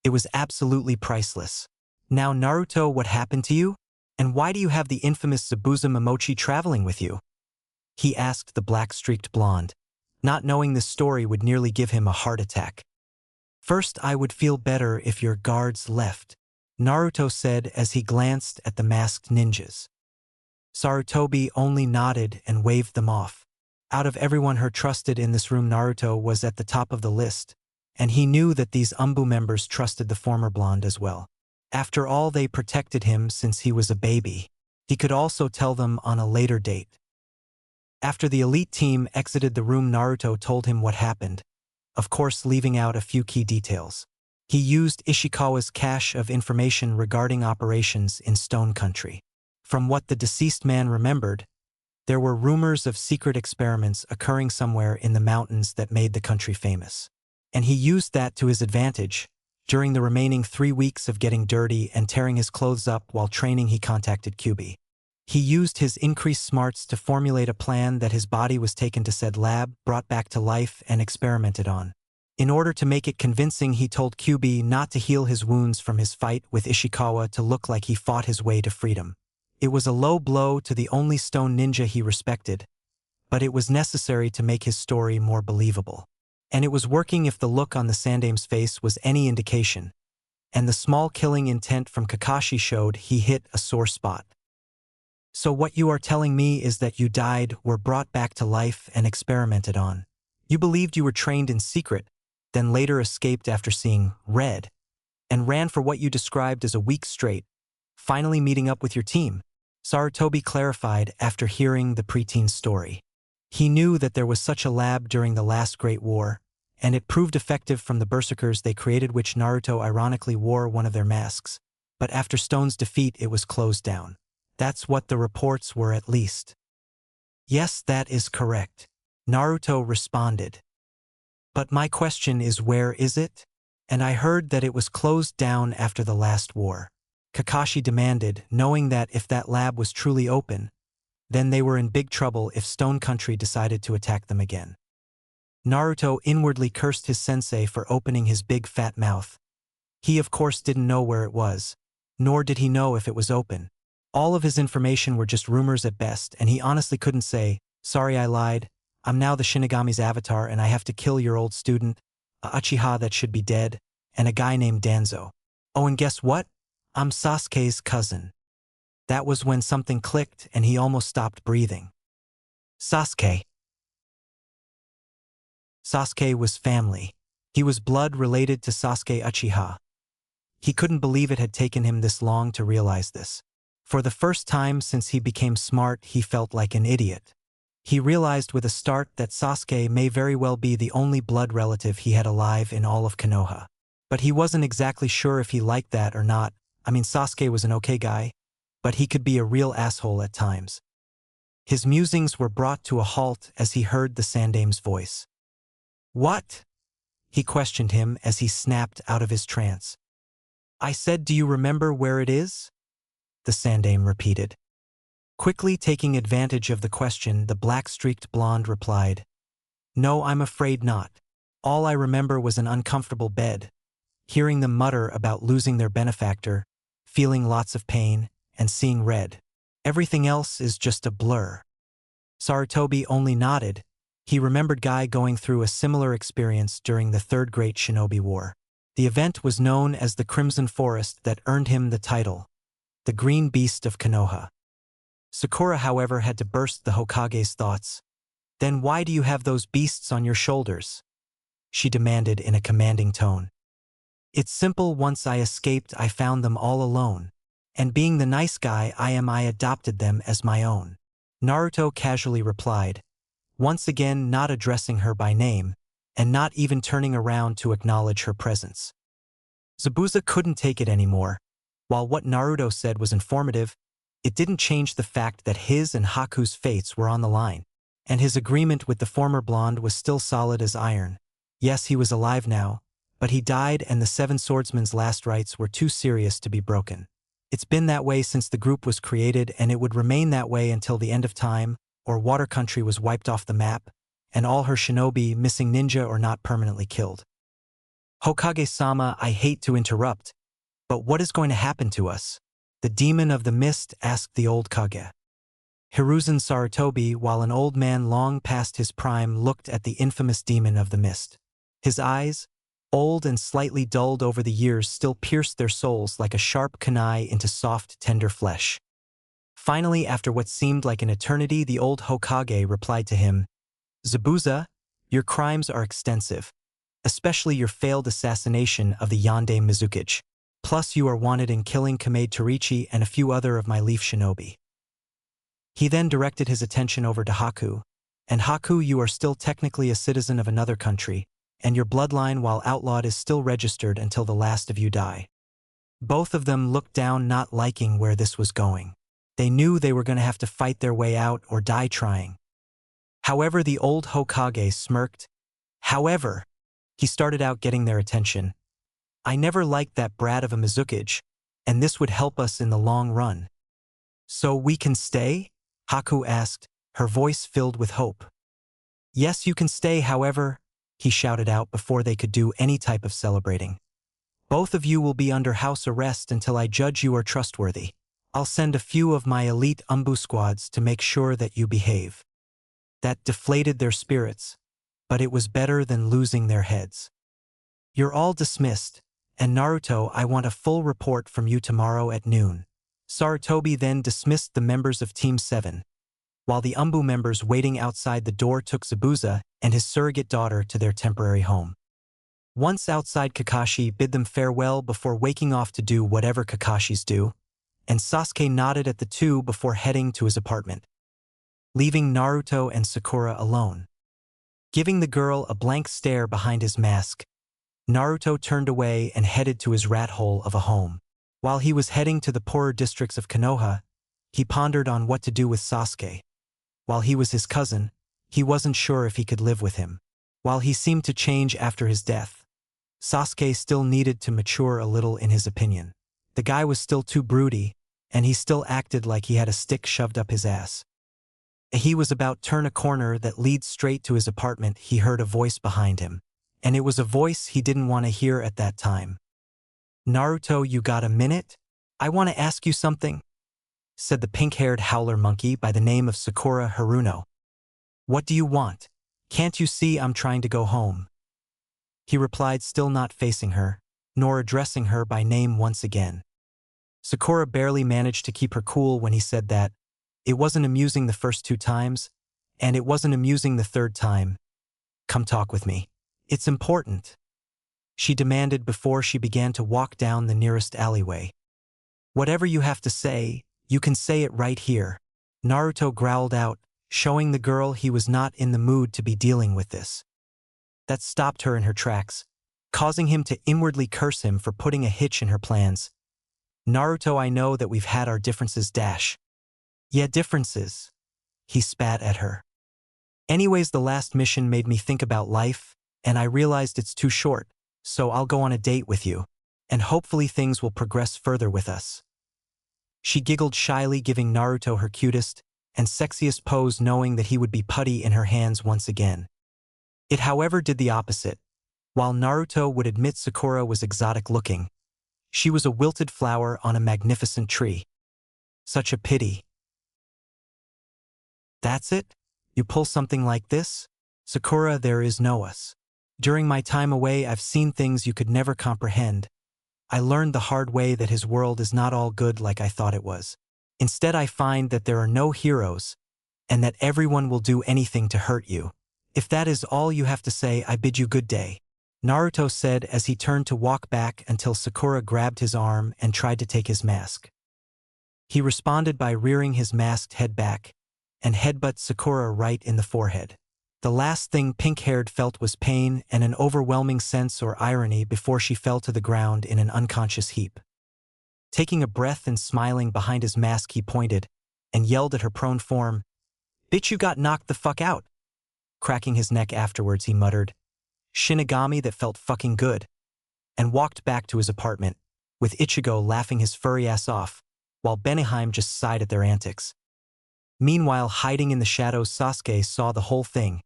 It was absolutely priceless. Now Naruto, what happened to you? And why do you have the infamous Zabuza Momochi traveling with you? He asked the black-streaked blonde. Not knowing this story would nearly give him a heart attack. First, I would feel better if your guards left, Naruto said as he glanced at the masked ninjas. Sarutobi only nodded and waved them off. Out of everyone her trusted in this room, Naruto was at the top of the list, and he knew that these Umbu members trusted the former blonde as well. After all, they protected him since he was a baby. He could also tell them on a later date. After the elite team exited the room, Naruto told him what happened, of course leaving out a few key details. He used Ishikawa's cache of information regarding operations in Stone Country. From what the deceased man remembered, there were rumors of secret experiments occurring somewhere in the mountains that made the country famous. And he used that to his advantage. During the remaining 3 weeks of getting dirty and tearing his clothes up while training, he contacted Kyuubi. He used his increased smarts to formulate a plan that his body was taken to said lab, brought back to life, and experimented on. In order to make it convincing, he told Kyuubi not to heal his wounds from his fight with Ishikawa to look like he fought his way to freedom. It was a low blow to the only stone ninja he respected, but it was necessary to make his story more believable. And it was working if the look on the Sandame's face was any indication, and the small killing intent from Kakashi showed he hit a sore spot. So what you are telling me is that you died, were brought back to life, and experimented on. You believed you were trained in secret, then later escaped after seeing red, and ran for what you described as a week straight, finally meeting up with your team, Sarutobi clarified after hearing the preteen's story. He knew that there was such a lab during the last Great War, and it proved effective from the berserkers they created, which Naruto ironically wore one of their masks, but after Stone's defeat it was closed down. That's what the reports were, at least. Yes, that is correct, Naruto responded. But my question is, where is it? And I heard that it was closed down after the last war, Kakashi demanded, knowing that if that lab was truly open, then they were in big trouble if Stone Country decided to attack them again. Naruto inwardly cursed his sensei for opening his big fat mouth. He of course didn't know where it was, nor did he know if it was open. All of his information were just rumors at best, and he honestly couldn't say, sorry I lied, I'm now the Shinigami's avatar and I have to kill your old student, a Uchiha that should be dead, and a guy named Danzo. Oh, and guess what? I'm Sasuke's cousin. That was when something clicked and he almost stopped breathing. Sasuke. Sasuke was family. He was blood related to Sasuke Uchiha. He couldn't believe it had taken him this long to realize this. For the first time since he became smart, he felt like an idiot. He realized with a start that Sasuke may very well be the only blood relative he had alive in all of Konoha. But he wasn't exactly sure if he liked that or not. I mean, Sasuke was an okay guy, but he could be a real asshole at times. His musings were brought to a halt as he heard the Sandame's voice. What? He questioned him as he snapped out of his trance. I said, do you remember where it is? The Sandame repeated. Quickly taking advantage of the question, the black-streaked blonde replied, no, I'm afraid not. All I remember was an uncomfortable bed, hearing them mutter about losing their benefactor, feeling lots of pain, and seeing red. Everything else is just a blur. Sarutobi only nodded. He remembered Guy going through a similar experience during the Third Great Shinobi War. The event was known as the Crimson Forest that earned him the title, the Green Beast of Konoha. Sakura, however, had to burst the Hokage's thoughts. Then why do you have those beasts on your shoulders? She demanded in a commanding tone. It's simple, once I escaped I found them all alone. And being the nice guy I adopted them as my own. Naruto casually replied, once again not addressing her by name, and not even turning around to acknowledge her presence. Zabuza couldn't take it anymore. While what Naruto said was informative, it didn't change the fact that his and Haku's fates were on the line, and his agreement with the former blonde was still solid as iron. Yes, he was alive now, but he died and the Seven Swordsmen's last rites were too serious to be broken. It's been that way since the group was created, and it would remain that way until the end of time, or Water Country was wiped off the map, and all her shinobi, missing ninja or not, permanently killed. Hokage-sama, I hate to interrupt, but what is going to happen to us? The demon of the mist asked the old Kage. Hiruzen Sarutobi, while an old man long past his prime, looked at the infamous demon of the mist. His eyes, old and slightly dulled over the years, still pierced their souls like a sharp kunai into soft, tender flesh. Finally, after what seemed like an eternity, the old Hokage replied to him, Zabuza, your crimes are extensive, especially your failed assassination of the Yonde Mizukage. Plus you are wanted in killing Kamade Torichi and a few other of my leaf shinobi. He then directed his attention over to Haku. And Haku, you are still technically a citizen of another country, and your bloodline, while outlawed, is still registered until the last of you die. Both of them looked down, not liking where this was going. They knew they were going to have to fight their way out or die trying. However, the old Hokage smirked. However, he started out getting their attention. I never liked that brat of a Mizukage, and this would help us in the long run. So we can stay? Haku asked, her voice filled with hope. Yes, you can stay, however, he shouted out before they could do any type of celebrating. Both of you will be under house arrest until I judge you are trustworthy. I'll send a few of my elite Umbu squads to make sure that you behave. That deflated their spirits, but it was better than losing their heads. You're all dismissed, and Naruto, I want a full report from you tomorrow at noon. Sarutobi then dismissed the members of Team 7, while the Umbu members waiting outside the door took Zabuza and his surrogate daughter to their temporary home. Once outside, Kakashi bid them farewell before waking off to do whatever Kakashis do, and Sasuke nodded at the two before heading to his apartment, leaving Naruto and Sakura alone. Giving the girl a blank stare behind his mask, Naruto turned away and headed to his rat hole of a home. While he was heading to the poorer districts of Konoha, he pondered on what to do with Sasuke. While he was his cousin, he wasn't sure if he could live with him. While he seemed to change after his death, Sasuke still needed to mature a little in his opinion. The guy was still too broody, and he still acted like he had a stick shoved up his ass. He was about to turn a corner that leads straight to his apartment. He heard a voice behind him, and it was a voice he didn't want to hear at that time. Naruto, you got a minute? I want to ask you something, said the pink-haired howler monkey by the name of Sakura Haruno. What do you want? Can't you see I'm trying to go home? He replied, still not facing her, nor addressing her by name once again. Sakura barely managed to keep her cool when he said that. It wasn't amusing the first 2 times, and it wasn't amusing the 3rd time. Come talk with me. It's important, she demanded before she began to walk down the nearest alleyway. Whatever you have to say, you can say it right here, Naruto growled out, showing the girl he was not in the mood to be dealing with this. That stopped her in her tracks, causing him to inwardly curse him for putting a hitch in her plans. Naruto, I know that we've had our differences dash. Yeah, differences. He spat at her. Anyways, the last mission made me think about life, and I realized it's too short, so I'll go on a date with you, and hopefully things will progress further with us. She giggled shyly, giving Naruto her cutest and sexiest pose, knowing that he would be putty in her hands once again. It, however, did the opposite. While Naruto would admit Sakura was exotic looking, she was a wilted flower on a magnificent tree. Such a pity. That's it? You pull something like this? Sakura, there is no us. During my time away, I've seen things you could never comprehend. I learned the hard way that his world is not all good like I thought it was. Instead, I find that there are no heroes, and that everyone will do anything to hurt you. If that is all you have to say, I bid you good day, Naruto said as he turned to walk back until Sakura grabbed his arm and tried to take his mask. He responded by rearing his masked head back and headbutt Sakura right in the forehead. The last thing Pink-Haired felt was pain and an overwhelming sense or irony before she fell to the ground in an unconscious heap. Taking a breath and smiling behind his mask, he pointed and yelled at her prone form, "Bitch, you got knocked the fuck out." Cracking his neck afterwards, he muttered, "Shinigami that felt fucking good," and walked back to his apartment, with Ichigo laughing his furry ass off, while Benihime just sighed at their antics. Meanwhile, hiding in the shadows, Sasuke saw the whole thing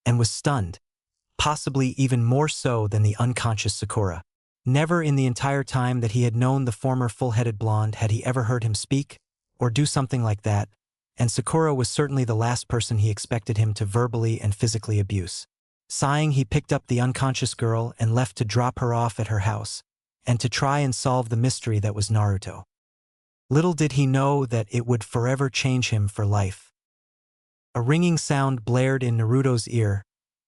and was stunned, possibly even more so than the unconscious Sakura. Never in the entire time that he had known the former full-headed blonde had he ever heard him speak or do something like that, and Sakura was certainly the last person he expected him to verbally and physically abuse. Sighing, he picked up the unconscious girl and left to drop her off at her house and to try and solve the mystery that was Naruto. Little did he know that it would forever change him for life. A ringing sound blared in Naruto's ear.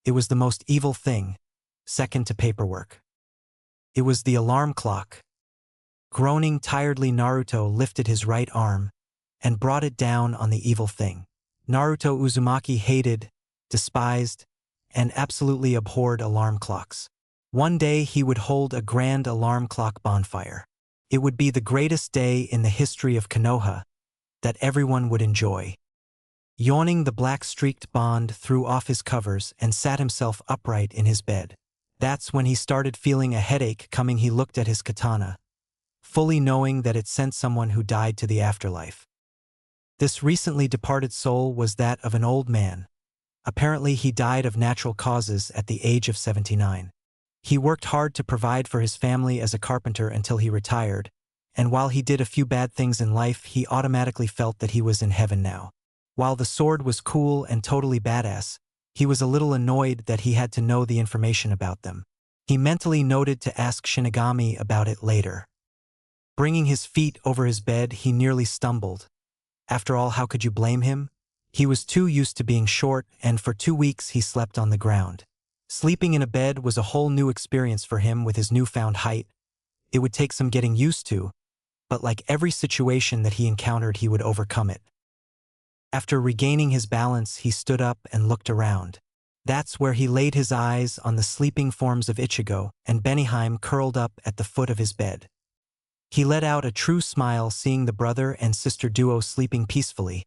It was the most evil thing, second to paperwork. It was the alarm clock. Groaning tiredly, Naruto lifted his right arm and brought it down on the evil thing. Naruto Uzumaki hated, despised, and absolutely abhorred alarm clocks. One day he would hold a grand alarm clock bonfire. It would be the greatest day in the history of Konoha that everyone would enjoy. Yawning, the black-streaked Bond threw off his covers and sat himself upright in his bed. That's when he started feeling a headache coming. He looked at his katana, fully knowing that it sent someone who died to the afterlife. This recently departed soul was that of an old man. Apparently he died of natural causes at the age of 79. He worked hard to provide for his family as a carpenter until he retired, and while he did a few bad things in life, he automatically felt that he was in heaven now. While the sword was cool and totally badass, he was a little annoyed that he had to know the information about them. He mentally noted to ask Shinigami about it later. Bringing his feet over his bed, he nearly stumbled. After all, how could you blame him? He was too used to being short, and for 2 weeks he slept on the ground. Sleeping in a bed was a whole new experience for him with his newfound height. It would take some getting used to, but like every situation that he encountered, he would overcome it. After regaining his balance, he stood up and looked around. That's where he laid his eyes on the sleeping forms of Ichigo and Benihime curled up at the foot of his bed. He let out a true smile seeing the brother and sister duo sleeping peacefully,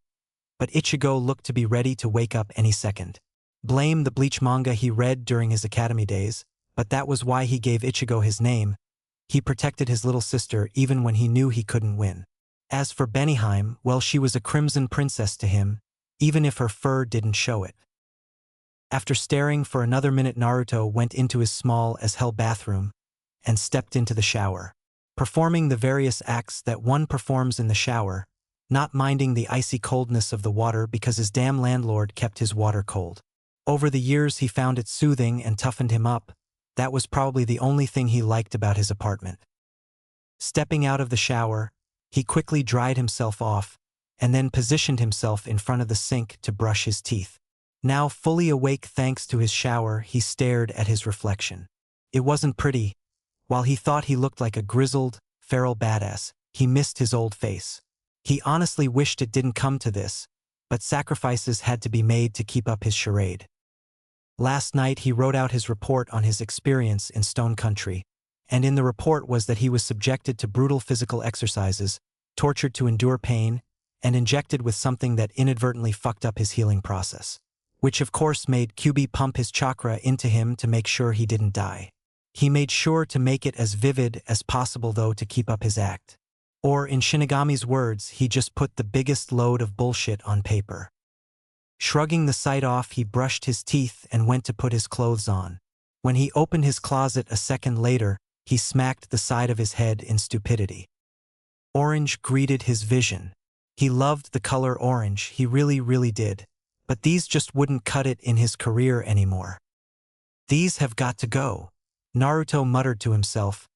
but Ichigo looked to be ready to wake up any second. Blame the Bleach manga he read during his academy days, but that was why he gave Ichigo his name. He protected his little sister even when he knew he couldn't win. As for Benihime, well, she was a crimson princess to him, even if her fur didn't show it. After staring for another minute, Naruto went into his small as hell bathroom and stepped into the shower, performing the various acts that one performs in the shower, not minding the icy coldness of the water because his damn landlord kept his water cold. Over the years he found it soothing and toughened him up. That was probably the only thing he liked about his apartment. Stepping out of the shower, he quickly dried himself off and then positioned himself in front of the sink to brush his teeth. Now fully awake thanks to his shower, he stared at his reflection. It wasn't pretty. While he thought he looked like a grizzled, feral badass, he missed his old face. He honestly wished it didn't come to this, but sacrifices had to be made to keep up his charade. Last night he wrote out his report on his experience in Stone Country, and in the report was that he was subjected to brutal physical exercises, tortured to endure pain, and injected with something that inadvertently fucked up his healing process, which of course made QB pump his chakra into him to make sure he didn't die. He made sure to make it as vivid as possible though to keep up his act. Or in Shinigami's words, he just put the biggest load of bullshit on paper. Shrugging the sight off, he brushed his teeth and went to put his clothes on. When he opened his closet a second later, he smacked the side of his head in stupidity. Orange greeted his vision. He loved the color orange, he really did. But these just wouldn't cut it in his career anymore. These have got to go, Naruto muttered to himself.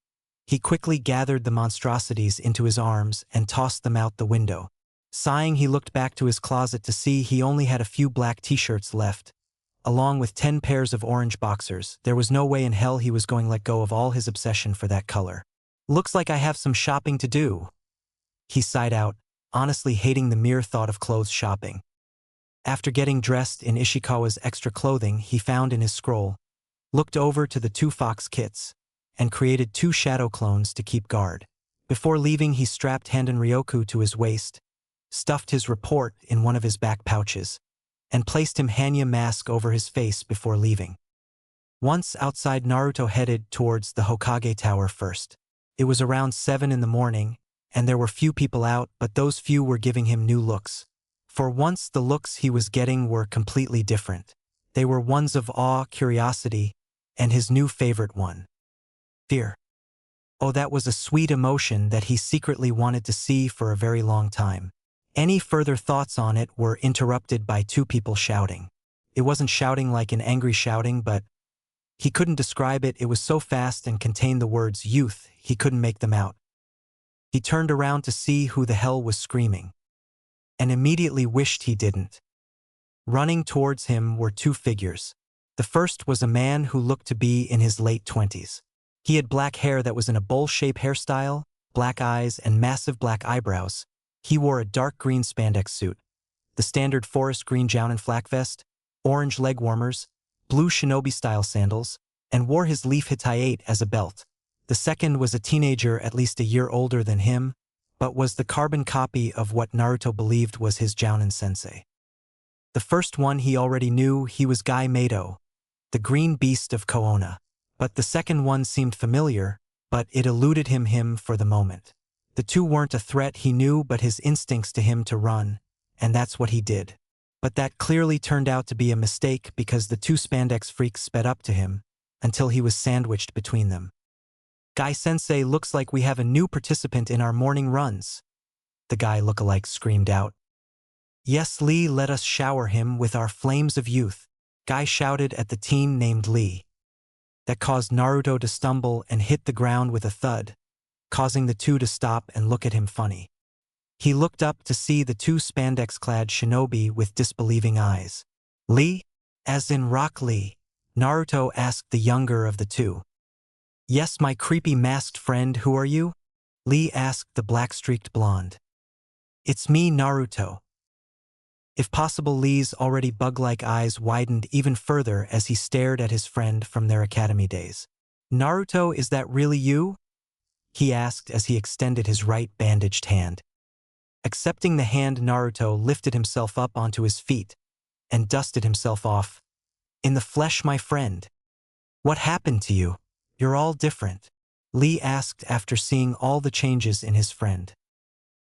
He quickly gathered the monstrosities into his arms and tossed them out the window. Sighing, he looked back to his closet to see he only had a few black t-shirts left, along with 10 pairs of orange boxers. There was no way in hell he was going to let go of all his obsession for that color. Looks like I have some shopping to do, he sighed out, honestly hating the mere thought of clothes shopping. After getting dressed in Ishikawa's extra clothing he found in his scroll, looked over to the two fox kits, and created two shadow clones to keep guard. Before leaving he strapped Handen Ryoku to his waist, stuffed his report in one of his back pouches, and placed him Hanya mask over his face before leaving. Once outside, Naruto headed towards the Hokage Tower first. It was around 7 in the morning, and there were few people out, but those few were giving him new looks. For once the looks he was getting were completely different. They were ones of awe, curiosity, and his new favorite one, fear. Oh, that was a sweet emotion that he secretly wanted to see for a very long time. Any further thoughts on it were interrupted by two people shouting. It wasn't shouting like an angry shouting, but he couldn't describe it. It was so fast and contained the words youth, he couldn't make them out. He turned around to see who the hell was screaming, and immediately wished he didn't. Running towards him were two figures. The first was a man who looked to be in his late 20s. He had black hair that was in a bowl-shaped hairstyle, black eyes, and massive black eyebrows. He wore a dark green spandex suit, the standard forest green jounen flak vest, orange leg warmers, blue shinobi-style sandals, and wore his leaf hitayate as a belt. The second was a teenager at least a year older than him, but was the carbon copy of what Naruto believed was his jounen sensei. The first one he already knew, he was Guy Mato, the green beast of Koona. But the second one seemed familiar, but it eluded him for the moment. The two weren't a threat, he knew, but his instincts to him to run, and that's what he did. But that clearly turned out to be a mistake because the two spandex freaks sped up to him, until he was sandwiched between them. Guy-sensei, looks like we have a new participant in our morning runs, the guy lookalike screamed out. Yes, Lee, let us shower him with our flames of youth, Guy shouted at the teen named Lee. That caused Naruto to stumble and hit the ground with a thud, causing the two to stop and look at him funny. He looked up to see the two spandex-clad shinobi with disbelieving eyes. Lee? As in Rock Lee? Naruto asked the younger of the two. Yes, my creepy masked friend, who are you? Lee asked the black-streaked blonde. It's me, Naruto. If possible, Lee's already bug-like eyes widened even further as he stared at his friend from their academy days. Naruto, is that really you? He asked as he extended his right bandaged hand. Accepting the hand, Naruto lifted himself up onto his feet and dusted himself off. In the flesh, my friend. What happened to you? You're all different, Lee asked after seeing all the changes in his friend.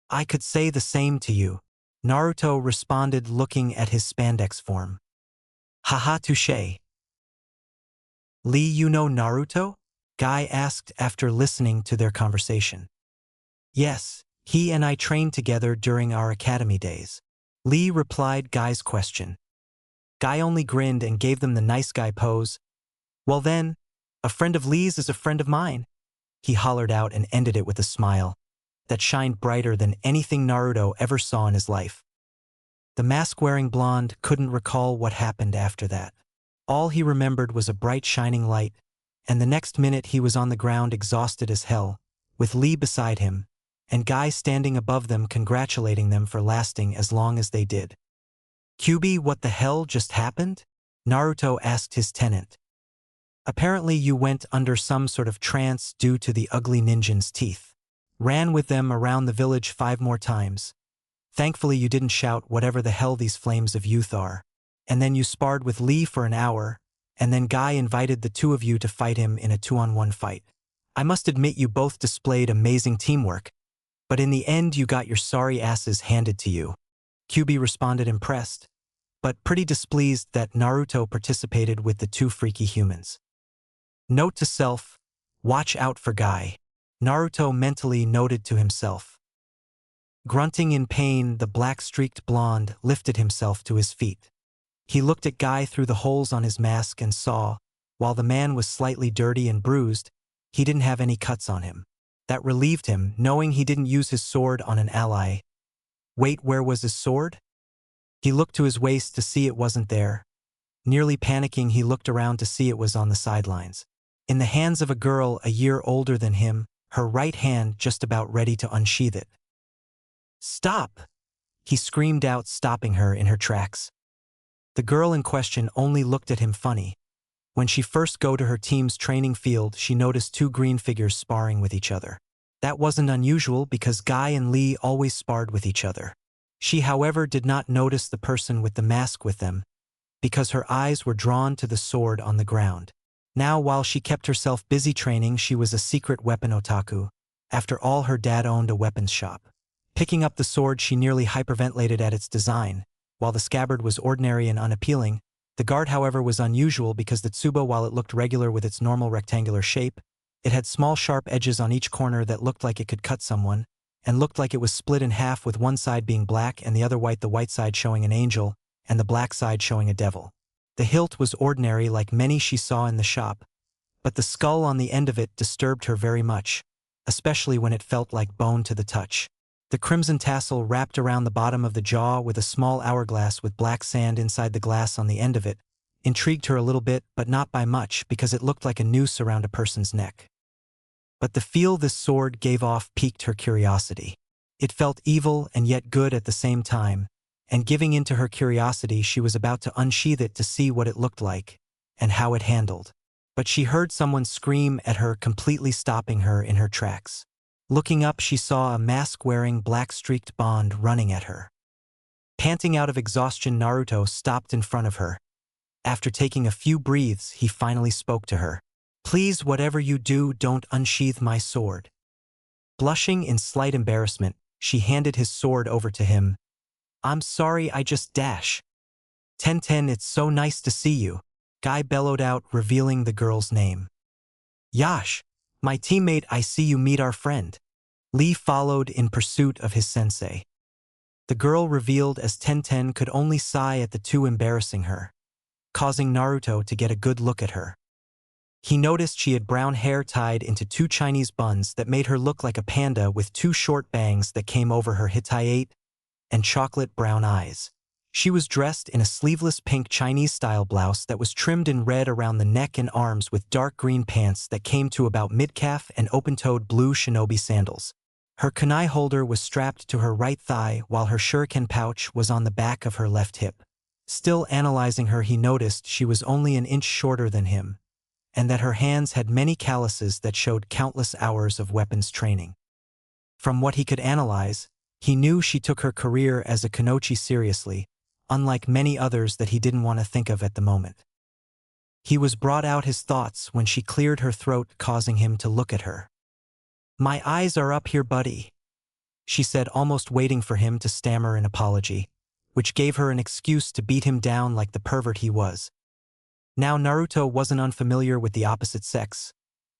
I could say the same to you, Naruto responded, looking at his spandex form. Haha, touché. Lee, you know Naruto? Guy asked after listening to their conversation. Yes, he and I trained together during our academy days. Lee replied Guy's question. Guy only grinned and gave them the nice guy pose. Well then, a friend of Lee's is a friend of mine, he hollered out and ended it with a smile that shined brighter than anything Naruto ever saw in his life. The mask-wearing blonde couldn't recall what happened after that. All he remembered was a bright shining light, and the next minute he was on the ground exhausted as hell, with Lee beside him, and Guy standing above them congratulating them for lasting as long as they did. Kyubi, what the hell just happened? Naruto asked his tenant. Apparently you went under some sort of trance due to the ugly ninja's teeth. Ran with them around the village 5 more times. Thankfully you didn't shout whatever the hell these flames of youth are. And then you sparred with Lee for an hour, and then Guy invited the two of you to fight him in a 2-on-1 fight. I must admit you both displayed amazing teamwork, but in the end you got your sorry asses handed to you. Kyubi responded impressed, but pretty displeased that Naruto participated with the two freaky humans. Note to self, watch out for Guy, Naruto mentally noted to himself. Grunting in pain, the black-streaked blonde lifted himself to his feet. He looked at Guy through the holes on his mask and saw, while the man was slightly dirty and bruised, he didn't have any cuts on him. That relieved him, knowing he didn't use his sword on an ally. Wait, where was his sword? He looked to his waist to see it wasn't there. Nearly panicking, he looked around to see it was on the sidelines. In the hands of a girl a year older than him, her right hand just about ready to unsheath it. "Stop!" he screamed out, stopping her in her tracks. The girl in question only looked at him funny. When she first go to her team's training field, she noticed two green figures sparring with each other. That wasn't unusual because Guy and Lee always sparred with each other. She, however, did not notice the person with the mask with them, because her eyes were drawn to the sword on the ground. Now, while she kept herself busy training, she was a secret weapon otaku. After all, her dad owned a weapons shop. Picking up the sword, she nearly hyperventilated at its design. While the scabbard was ordinary and unappealing, the guard, however, was unusual because the tsuba, while it looked regular with its normal rectangular shape, it had small sharp edges on each corner that looked like it could cut someone, and looked like it was split in half, with one side being black and the other white, the white side showing an angel, and the black side showing a devil. The hilt was ordinary like many she saw in the shop, but the skull on the end of it disturbed her very much, especially when it felt like bone to the touch. The crimson tassel wrapped around the bottom of the jaw with a small hourglass with black sand inside the glass on the end of it intrigued her a little bit, but not by much, because it looked like a noose around a person's neck. But the feel this sword gave off piqued her curiosity. It felt evil and yet good at the same time, and giving in to her curiosity, she was about to unsheath it to see what it looked like and how it handled. But she heard someone scream at her, completely stopping her in her tracks. Looking up, she saw a mask-wearing, black-streaked Bond running at her. Panting out of exhaustion, Naruto stopped in front of her. After taking a few breaths, he finally spoke to her. "Please, whatever you do, don't unsheath my sword." Blushing in slight embarrassment, she handed his sword over to him. "I'm sorry, I just dash." "Ten, it's so nice to see you," Guy bellowed out, revealing the girl's name. "Yash, my teammate, I see you meet our friend." Lee followed in pursuit of his sensei. The girl revealed as Ten could only sigh at the two embarrassing her, causing Naruto to get a good look at her. He noticed she had brown hair tied into two Chinese buns that made her look like a panda, with two short bangs that came over her Hittite and chocolate brown eyes. She was dressed in a sleeveless pink Chinese-style blouse that was trimmed in red around the neck and arms, with dark green pants that came to about mid-calf and open-toed blue shinobi sandals. Her kunai holder was strapped to her right thigh, while her shuriken pouch was on the back of her left hip. Still analyzing her, he noticed she was only an inch shorter than him, and that her hands had many calluses that showed countless hours of weapons training. From what he could analyze, he knew she took her career as a kunoichi seriously, unlike many others that he didn't want to think of at the moment. He was brought out his thoughts when she cleared her throat, causing him to look at her. "My eyes are up here, buddy," she said, almost waiting for him to stammer an apology, which gave her an excuse to beat him down like the pervert he was. Now Naruto wasn't unfamiliar with the opposite sex.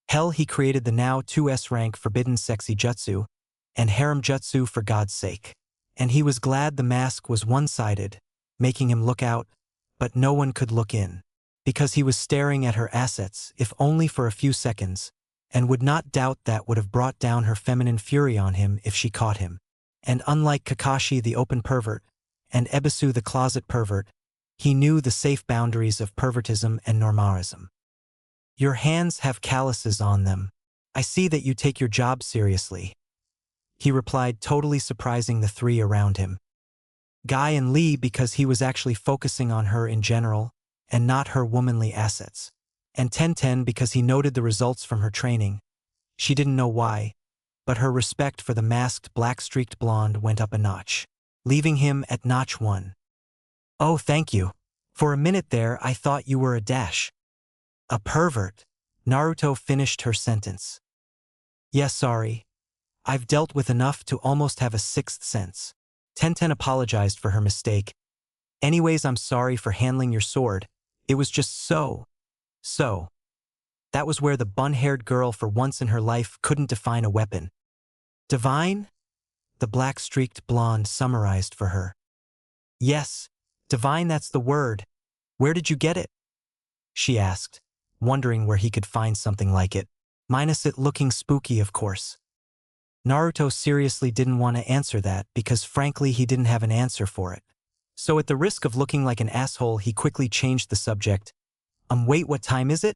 Hell, he created the now 2S rank forbidden sexy jutsu, and harem jutsu for God's sake. And he was glad the mask was one-sided, making him look out, but no one could look in, because he was staring at her assets, if only for a few seconds, and would not doubt that would have brought down her feminine fury on him if she caught him. And unlike Kakashi the open pervert, and Ebisu the closet pervert, he knew the safe boundaries of pervertism and normarism. "Your hands have calluses on them. I see that you take your job seriously," he replied, totally surprising the three around him. Guy and Lee, because he was actually focusing on her in general, and not her womanly assets. And Ten because he noted the results from her training. She didn't know why, but her respect for the masked black-streaked blonde went up a notch, leaving him at notch 1. "Oh, thank you. For a minute there, I thought you were a dash. A pervert." Naruto finished her sentence. "Yeah, sorry. I've dealt with enough to almost have a sixth sense." Ten apologized for her mistake. "Anyways, I'm sorry for handling your sword. It was just so. That was where the bun-haired girl for once in her life couldn't define a weapon. "Divine?" the black-streaked blonde summarized for her. "Yes, divine, that's the word. Where did you get it?" she asked, wondering where he could find something like it, minus it looking spooky, of course. Naruto seriously didn't want to answer that because frankly he didn't have an answer for it. So at the risk of looking like an asshole, he quickly changed the subject. Wait, what time is it?"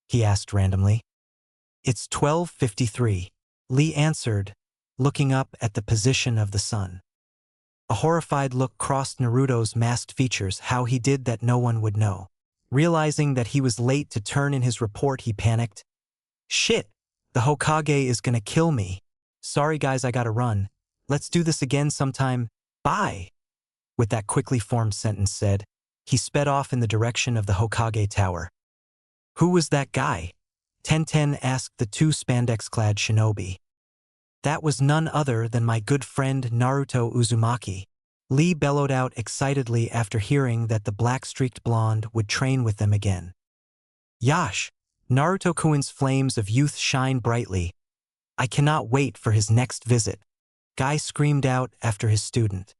he asked randomly. "It's 12:53. Lee answered, looking up at the position of the sun. A horrified look crossed Naruto's masked features. How he did that no one would know. Realizing that he was late to turn in his report, he panicked. Shit! The Hokage is gonna kill me. Sorry guys, I gotta run. Let's do this again sometime. Bye! With that quickly formed sentence said, he sped off in the direction of the Hokage tower. Who was that guy? Tenten asked the two spandex-clad shinobi. That was none other than my good friend Naruto Uzumaki. Lee bellowed out excitedly after hearing that the black-streaked blonde would train with them again. Yash! Naruto-kun's flames of youth shine brightly. I cannot wait for his next visit. Guy screamed out after his student.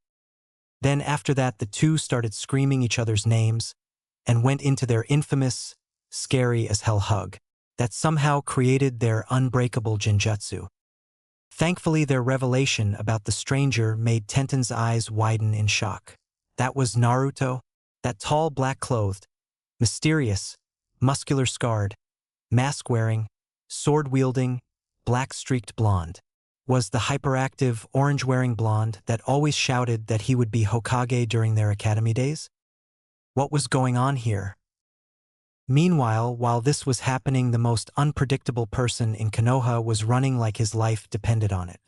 Then after that the two started screaming each other's names and went into their infamous, scary-as-hell hug that somehow created their unbreakable genjutsu. Thankfully, their revelation about the stranger made Tenten's eyes widen in shock. That was Naruto, that tall black-clothed, mysterious, muscular-scarred, mask-wearing, sword-wielding, black-streaked blonde. Was the hyperactive, orange-wearing blonde that always shouted that he would be Hokage during their academy days? What was going on here? Meanwhile, while this was happening, the most unpredictable person in Konoha was running like his life depended on it.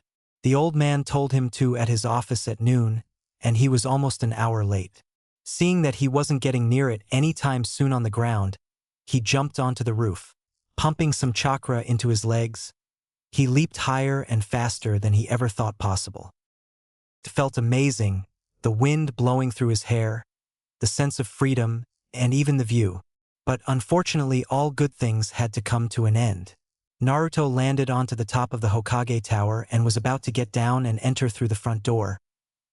The old man told him to at his office at noon, and he was almost an hour late. Seeing that he wasn't getting near it anytime soon on the ground, he jumped onto the roof. Pumping some chakra into his legs, he leaped higher and faster than he ever thought possible. It felt amazing, the wind blowing through his hair, the sense of freedom, and even the view. But unfortunately, all good things had to come to an end. Naruto landed onto the top of the Hokage tower and was about to get down and enter through the front door,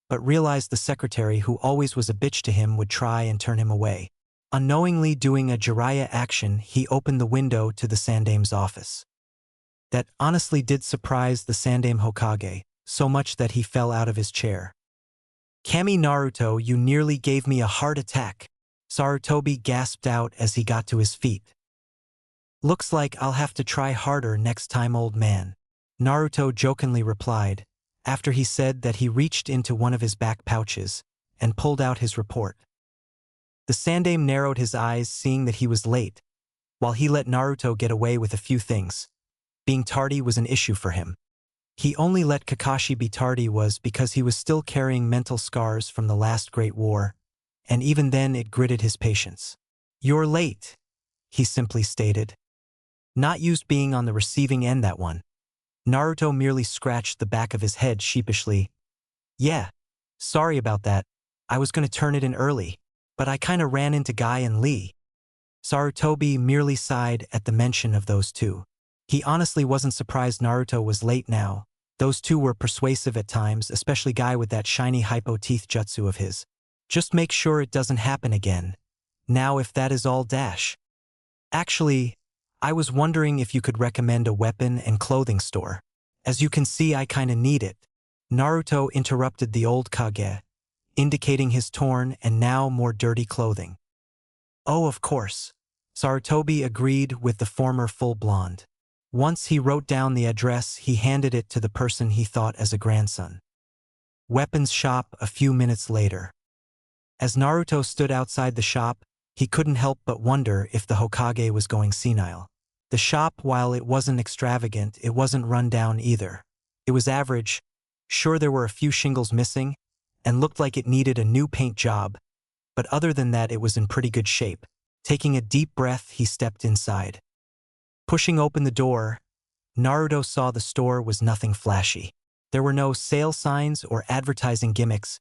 but realized the secretary, who always was a bitch to him, would try and turn him away. Unknowingly doing a Jiraiya action, he opened the window to the Sandame's office. That honestly did surprise the Sandame Hokage, so much that he fell out of his chair. Kami Naruto, you nearly gave me a heart attack. Sarutobi gasped out as he got to his feet. Looks like I'll have to try harder next time, old man, Naruto jokingly replied, after he said that he reached into one of his back pouches and pulled out his report. The Sandame narrowed his eyes, seeing that he was late, while he let Naruto get away with a few things. Being tardy was an issue for him. He only let Kakashi be tardy was because he was still carrying mental scars from the last Great War, and even then it gritted his patience. You're late, he simply stated. Not used being on the receiving end, that one. Naruto merely scratched the back of his head sheepishly. Yeah, sorry about that. I was gonna turn it in early, but I kinda ran into Guy and Lee. Sarutobi merely sighed at the mention of those two. He honestly wasn't surprised Naruto was late now. Those two were persuasive at times, especially Guy with that shiny hypo teeth jutsu of his. Just make sure it doesn't happen again. Now if that is all dash. Actually, I was wondering if you could recommend a weapon and clothing store. As you can see, I kinda need it. Naruto interrupted the old Kage, indicating his torn and now more dirty clothing. Oh, of course. Sarutobi agreed with the former full blonde. Once he wrote down the address, he handed it to the person he thought as a grandson. Weapons shop a few minutes later. As Naruto stood outside the shop, he couldn't help but wonder if the Hokage was going senile. The shop, while it wasn't extravagant, it wasn't run down either. It was average. Sure, there were a few shingles missing, and looked like it needed a new paint job, but other than that it was in pretty good shape. Taking a deep breath, he stepped inside. Pushing open the door, Naruto saw the store was nothing flashy. There were no sale signs or advertising gimmicks,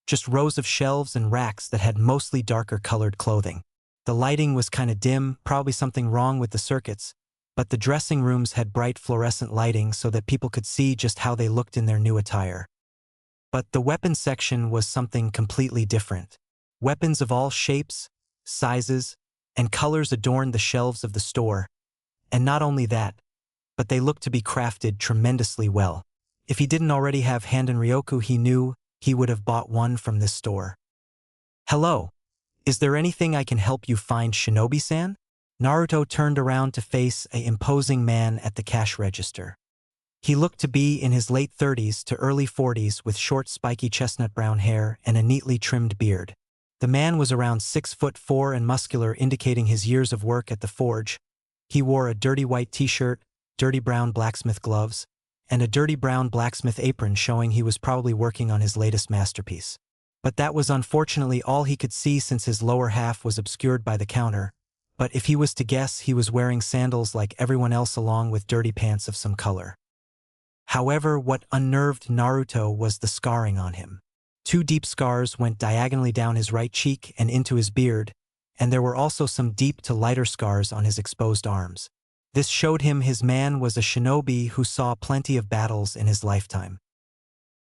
just rows of shelves and racks that had mostly darker colored clothing. The lighting was kinda dim, probably something wrong with the circuits, but the dressing rooms had bright fluorescent lighting so that people could see just how they looked in their new attire. But the weapons section was something completely different. Weapons of all shapes, sizes, and colors adorned the shelves of the store. And not only that, but they looked to be crafted tremendously well. If he didn't already have Handen Ryoku, he knew he would have bought one from this store. Hello, is there anything I can help you find, Shinobi-san? Naruto turned around to face an imposing man at the cash register. He looked to be in his late 30s to early 40s with short spiky chestnut brown hair and a neatly trimmed beard. The man was around 6'4" and muscular, indicating his years of work at the forge. He wore a dirty white t-shirt, dirty brown blacksmith gloves, and a dirty brown blacksmith apron, showing he was probably working on his latest masterpiece. But that was unfortunately all he could see, since his lower half was obscured by the counter. But if he was to guess, he was wearing sandals like everyone else, along with dirty pants of some color. However, what unnerved Naruto was the scarring on him. 2 deep scars went diagonally down his right cheek and into his beard, and there were also some deep to lighter scars on his exposed arms. This showed him his man was a shinobi who saw plenty of battles in his lifetime.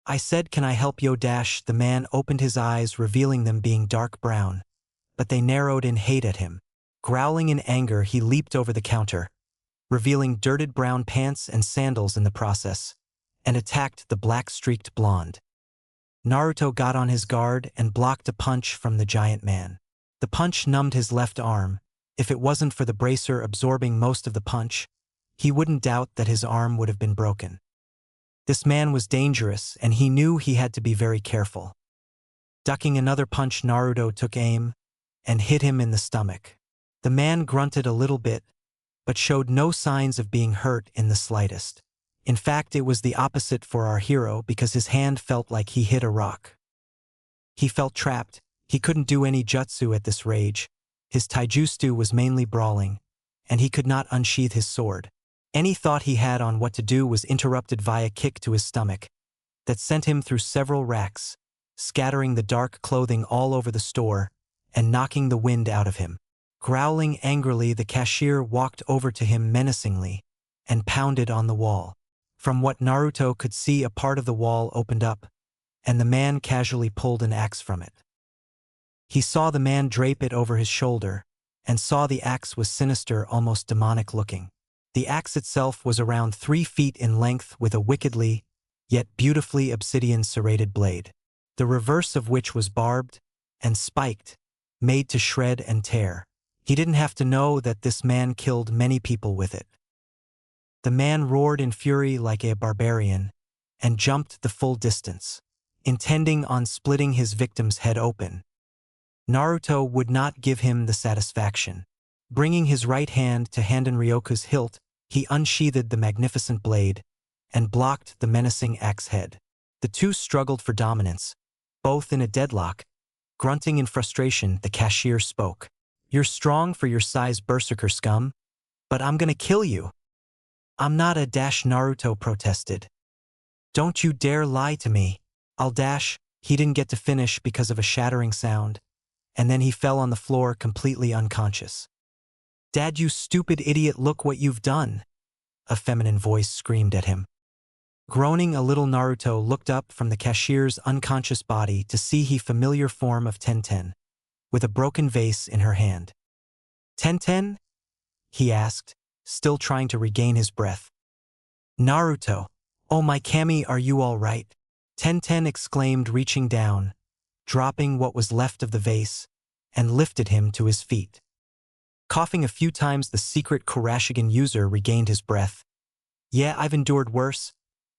I said, "Can I help yo?" The man opened his eyes, revealing them being dark brown, but they narrowed in hate at him. Growling in anger, he leaped over the counter, revealing dirted brown pants and sandals in the process, and attacked the black-streaked blonde. Naruto got on his guard and blocked a punch from the giant man. The punch numbed his left arm. If it wasn't for the bracer absorbing most of the punch, he wouldn't doubt that his arm would have been broken. This man was dangerous, and he knew he had to be very careful. Ducking another punch, Naruto took aim and hit him in the stomach. The man grunted a little bit, but showed no signs of being hurt in the slightest. In fact, it was the opposite for our hero, because his hand felt like he hit a rock. He felt trapped. He couldn't do any jutsu at this rage. His taijutsu was mainly brawling, and he could not unsheath his sword. Any thought he had on what to do was interrupted by a kick to his stomach that sent him through several racks, scattering the dark clothing all over the store and knocking the wind out of him. Growling angrily, the cashier walked over to him menacingly and pounded on the wall. From what Naruto could see, a part of the wall opened up, and the man casually pulled an axe from it. He saw the man drape it over his shoulder, and saw the axe was sinister, almost demonic looking. The axe itself was around 3 feet in length, with a wickedly, yet beautifully obsidian serrated blade, the reverse of which was barbed and spiked, made to shred and tear. He didn't have to know that this man killed many people with it. The man roared in fury like a barbarian and jumped the full distance, intending on splitting his victim's head open. Naruto would not give him the satisfaction. Bringing his right hand to Handen Ryoku's hilt, he unsheathed the magnificent blade and blocked the menacing axe head. The two struggled for dominance, both in a deadlock. Grunting in frustration, the cashier spoke. "You're strong for your size, berserker scum, but I'm gonna kill you." "I'm not a dash," Naruto protested. "Don't you dare lie to me." "I'll dash." He didn't get to finish because of a shattering sound, and then he fell on the floor completely unconscious. "Dad, you stupid idiot, look what you've done," a feminine voice screamed at him. Groaning a little, Naruto looked up from the cashier's unconscious body to see the familiar form of Tenten, with a broken vase in her hand. "Tenten?" he asked, still trying to regain his breath. "Naruto, oh my Kami, are you all right?" Tenten exclaimed, reaching down, dropping what was left of the vase, and lifted him to his feet. Coughing a few times, the secret Kurashigan user regained his breath. "Yeah, I've endured worse,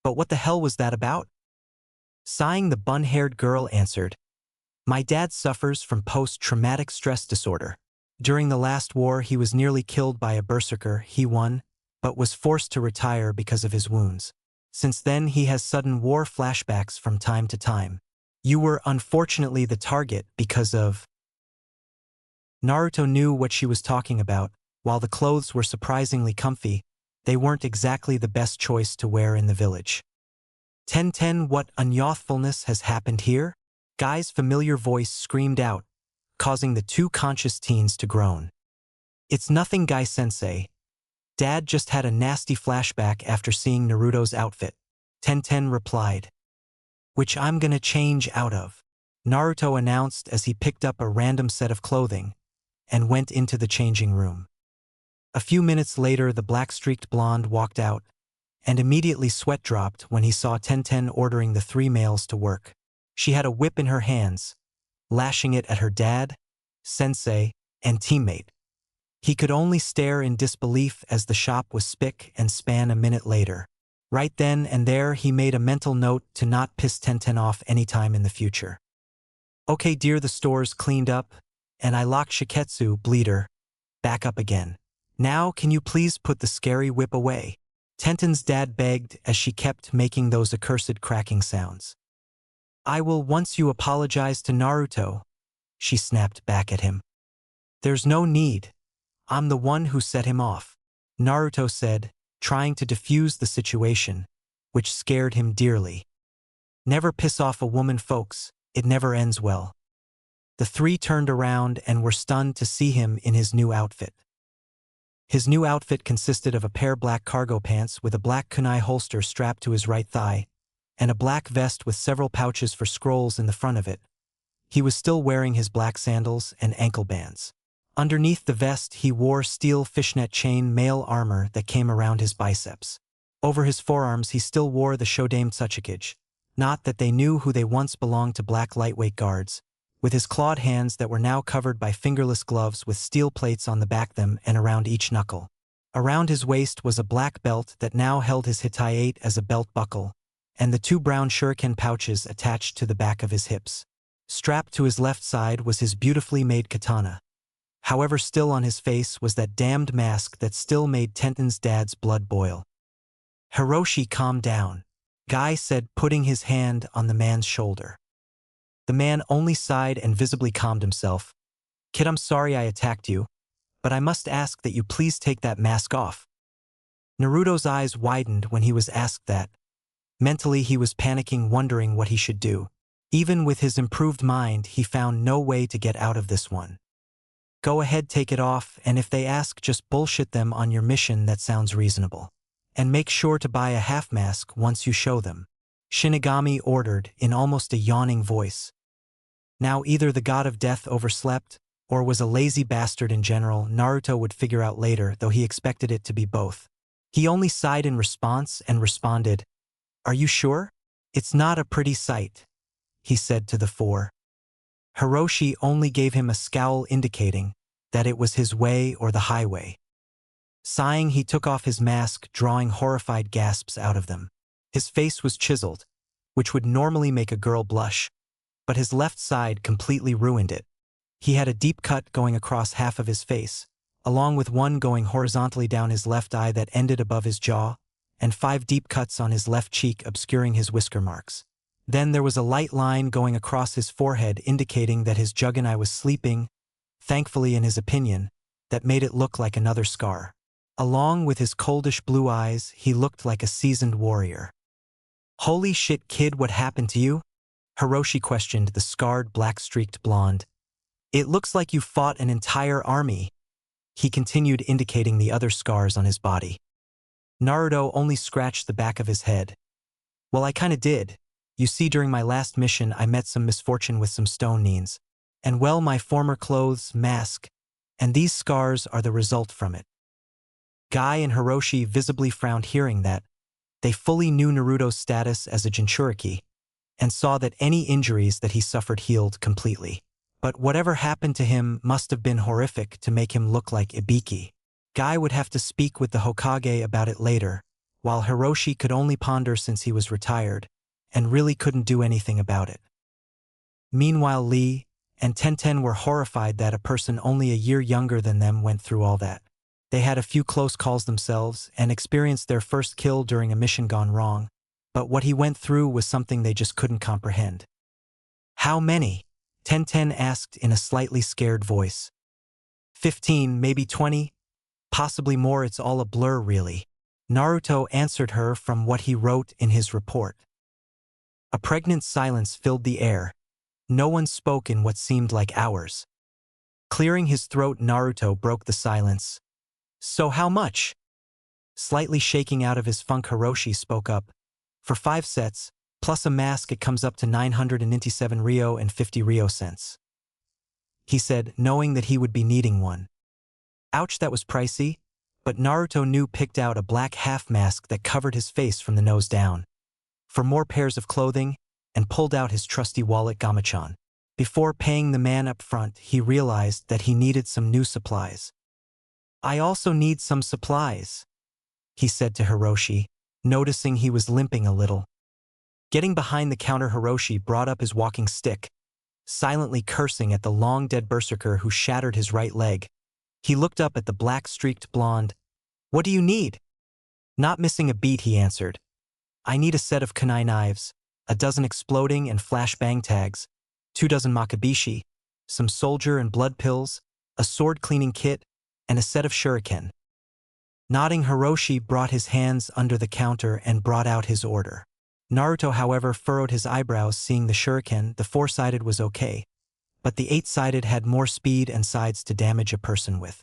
but what the hell was that about?" Sighing, the bun-haired girl answered, "My dad suffers from post-traumatic stress disorder. During the last war, he was nearly killed by a berserker. He won, but was forced to retire because of his wounds. Since then, he has sudden war flashbacks from time to time. You were unfortunately the target because of..." Naruto knew what she was talking about. While the clothes were surprisingly comfy, they weren't exactly the best choice to wear in the village. "Tenten, what unyouthfulness has happened here?" Guy's familiar voice screamed out, causing the two conscious teens to groan. "It's nothing, Guy-sensei. Dad just had a nasty flashback after seeing Naruto's outfit," Tenten replied. "Which I'm gonna change out of," Naruto announced as he picked up a random set of clothing and went into the changing room. A few minutes later, the black-streaked blonde walked out, and immediately sweat dropped when he saw Tenten ordering the 3 males to work. She had a whip in her hands, lashing it at her dad, sensei, and teammate. He could only stare in disbelief as the shop was spick and span. A minute later, Right then and there he made a mental note to not piss Tenten off anytime in the future. Okay dear, the store's cleaned up, and I locked Shiketsu, Bleeder, back up again. Now can you please put the scary whip away? Tenten's dad begged as she kept making those accursed cracking sounds. I will once you apologize to Naruto, she snapped back at him. There's no need. I'm the one who set him off, Naruto said, trying to defuse the situation, which scared him dearly. Never piss off a woman, folks, it never ends well. The three turned around and were stunned to see him in his new outfit. His new outfit consisted of a pair of black cargo pants with a black kunai holster strapped to his right thigh, and a black vest with several pouches for scrolls in the front of it. He was still wearing his black sandals and ankle bands. Underneath the vest he wore steel fishnet chain mail armor that came around his biceps. Over his forearms he still wore the Shodame Tsuchikage. Not that they knew who they once belonged to, black lightweight guards, with his clawed hands that were now covered by fingerless gloves with steel plates on the back of them and around each knuckle. Around his waist was a black belt that now held his Hitai-8 as a belt buckle, and the two brown shuriken pouches attached to the back of his hips. Strapped to his left side was his beautifully made katana. However, still on his face was that damned mask that still made Tenten's dad's blood boil. Hiroshi, calm down, Guy said, putting his hand on the man's shoulder. The man only sighed and visibly calmed himself. Kid, I'm sorry I attacked you, but I must ask that you please take that mask off. Naruto's eyes widened when he was asked that. Mentally he was panicking, wondering what he should do. Even with his improved mind, he found no way to get out of this one. Go ahead, take it off, and if they ask, just bullshit them on your mission. That sounds reasonable. And make sure to buy a half mask once you show them, Shinigami ordered in almost a yawning voice. Now either the god of death overslept, or was a lazy bastard in general. Naruto would figure out later, though he expected it to be both. He only sighed in response and responded, Are you sure? It's not a pretty sight, he said to the four. Hiroshi only gave him a scowl indicating that it was his way or the highway. Sighing, he took off his mask, drawing horrified gasps out of them. His face was chiseled, which would normally make a girl blush, but his left side completely ruined it. He had a deep cut going across half of his face, along with one going horizontally down his left eye that ended above his jaw, and 5 deep cuts on his left cheek obscuring his whisker marks. Then there was a light line going across his forehead indicating that his Jugenai was sleeping, thankfully in his opinion, that made it look like another scar. Along with his coldish blue eyes, he looked like a seasoned warrior. Holy shit, kid, what happened to you? Hiroshi questioned the scarred, black-streaked blonde. It looks like you fought an entire army, he continued, indicating the other scars on his body. Naruto only scratched the back of his head. Well, I kinda did. You see, during my last mission I met some misfortune with some stone neens, and well, my former clothes, mask, and these scars are the result from it. Guy and Hiroshi visibly frowned hearing that. They fully knew Naruto's status as a Jinchuriki, and saw that any injuries that he suffered healed completely. But whatever happened to him must have been horrific to make him look like Ibiki. Guy would have to speak with the Hokage about it later, while Hiroshi could only ponder since he was retired, and really couldn't do anything about it. Meanwhile, Lee and Tenten were horrified that a person only a year younger than them went through all that. They had a few close calls themselves and experienced their first kill during a mission gone wrong, but what he went through was something they just couldn't comprehend. How many? Tenten asked in a slightly scared voice. 15, maybe 20? Possibly more, it's all a blur really. Naruto answered her from what he wrote in his report. A pregnant silence filled the air. No one spoke in what seemed like hours. Clearing his throat, Naruto broke the silence. So how much? Slightly shaking out of his funk, Hiroshi spoke up. For 5 sets, plus a mask, it comes up to 997 Rio and 50 Rio cents. He said, knowing that he would be needing one. Ouch, that was pricey, but Naruto knew picked out a black half mask that covered his face from the nose down. For more pairs of clothing, and pulled out his trusty wallet Gamachan. Before paying the man up front, he realized that he needed some new supplies. I also need some supplies, he said to Hiroshi. noticing he was limping a little. Getting behind the counter, Hiroshi brought up his walking stick, silently cursing at the long-dead berserker who shattered his right leg. He looked up at the black-streaked blonde. "What do you need?" Not missing a beat, he answered. "I need a set of kunai knives, a dozen exploding and flashbang tags, 2 dozen makabishi, some soldier and blood pills, a sword-cleaning kit, and a set of shuriken." Nodding, Hiroshi brought his hands under the counter and brought out his order. Naruto, however, furrowed his eyebrows seeing the shuriken. The 4-sided was okay, but the 8-sided had more speed and sides to damage a person with.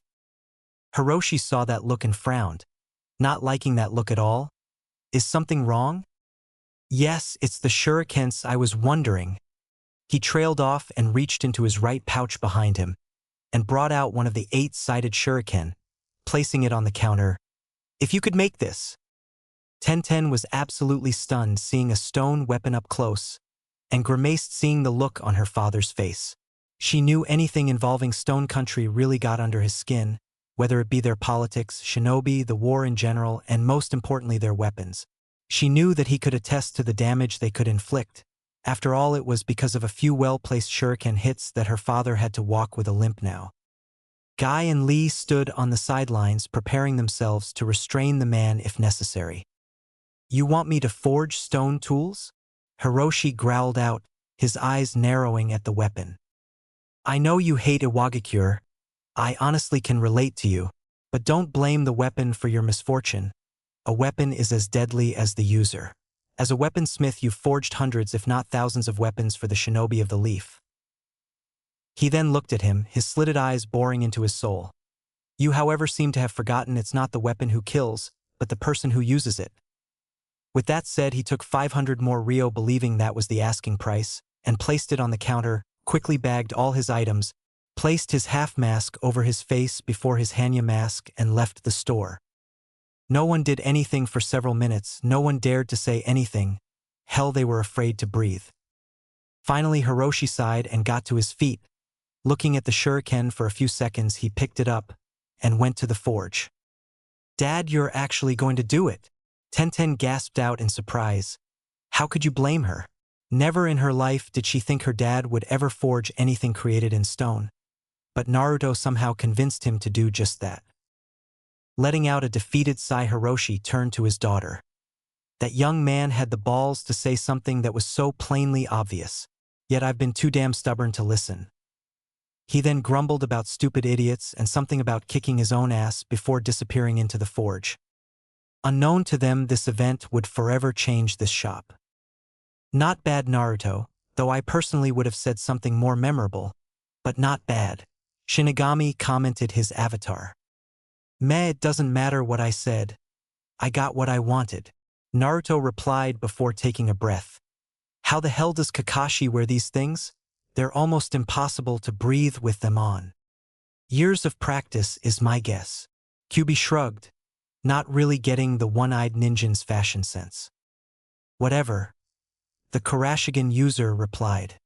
Hiroshi saw that look and frowned, not liking that look at all. "Is something wrong?" "Yes, it's the shurikens I was wondering." He trailed off and reached into his right pouch behind him and brought out one of the 8-sided shuriken, placing it on the counter. "If you could make this." Tenten was absolutely stunned seeing a stone weapon up close, and grimaced seeing the look on her father's face. She knew anything involving Stone Country really got under his skin, whether it be their politics, shinobi, the war in general, and most importantly their weapons. She knew that he could attest to the damage they could inflict. After all, it was because of a few well-placed shuriken hits that her father had to walk with a limp now. Guy and Lee stood on the sidelines preparing themselves to restrain the man if necessary. "You want me to forge stone tools?" Hiroshi growled out, his eyes narrowing at the weapon. "I know you hate Iwagakure. I honestly can relate to you, but don't blame the weapon for your misfortune. A weapon is as deadly as the user. As a weaponsmith, you've forged hundreds if not thousands of weapons for the shinobi of the leaf." He then looked at him, his slitted eyes boring into his soul. "You, however, seem to have forgotten it's not the weapon who kills, but the person who uses it." With that said, he took 500 more ryo, believing that was the asking price, and placed it on the counter, quickly bagged all his items, placed his half-mask over his face before his Hanya mask, and left the store. No one did anything for several minutes, no one dared to say anything. Hell, they were afraid to breathe. Finally, Hiroshi sighed and got to his feet. Looking at the shuriken for a few seconds, he picked it up and went to the forge. "Dad, you're actually going to do it?" Tenten gasped out in surprise. How could you blame her? Never in her life did she think her dad would ever forge anything created in stone. But Naruto somehow convinced him to do just that. Letting out a defeated sigh, Hiroshi turned to his daughter. That young man had the balls to say something that was so plainly obvious. Yet I've been too damn stubborn to listen. He then grumbled about stupid idiots and something about kicking his own ass before disappearing into the forge. Unknown to them, this event would forever change this shop. Not bad, Naruto, though I personally would have said something more memorable, but not bad. Shinigami commented his avatar. Meh, it doesn't matter what I said. I got what I wanted. Naruto replied before taking a breath. How the hell does Kakashi wear these things? They're almost impossible to breathe with them on. Years of practice is my guess. Kyubi shrugged, not really getting the one-eyed ninja's fashion sense. Whatever. The Kurashigan user replied.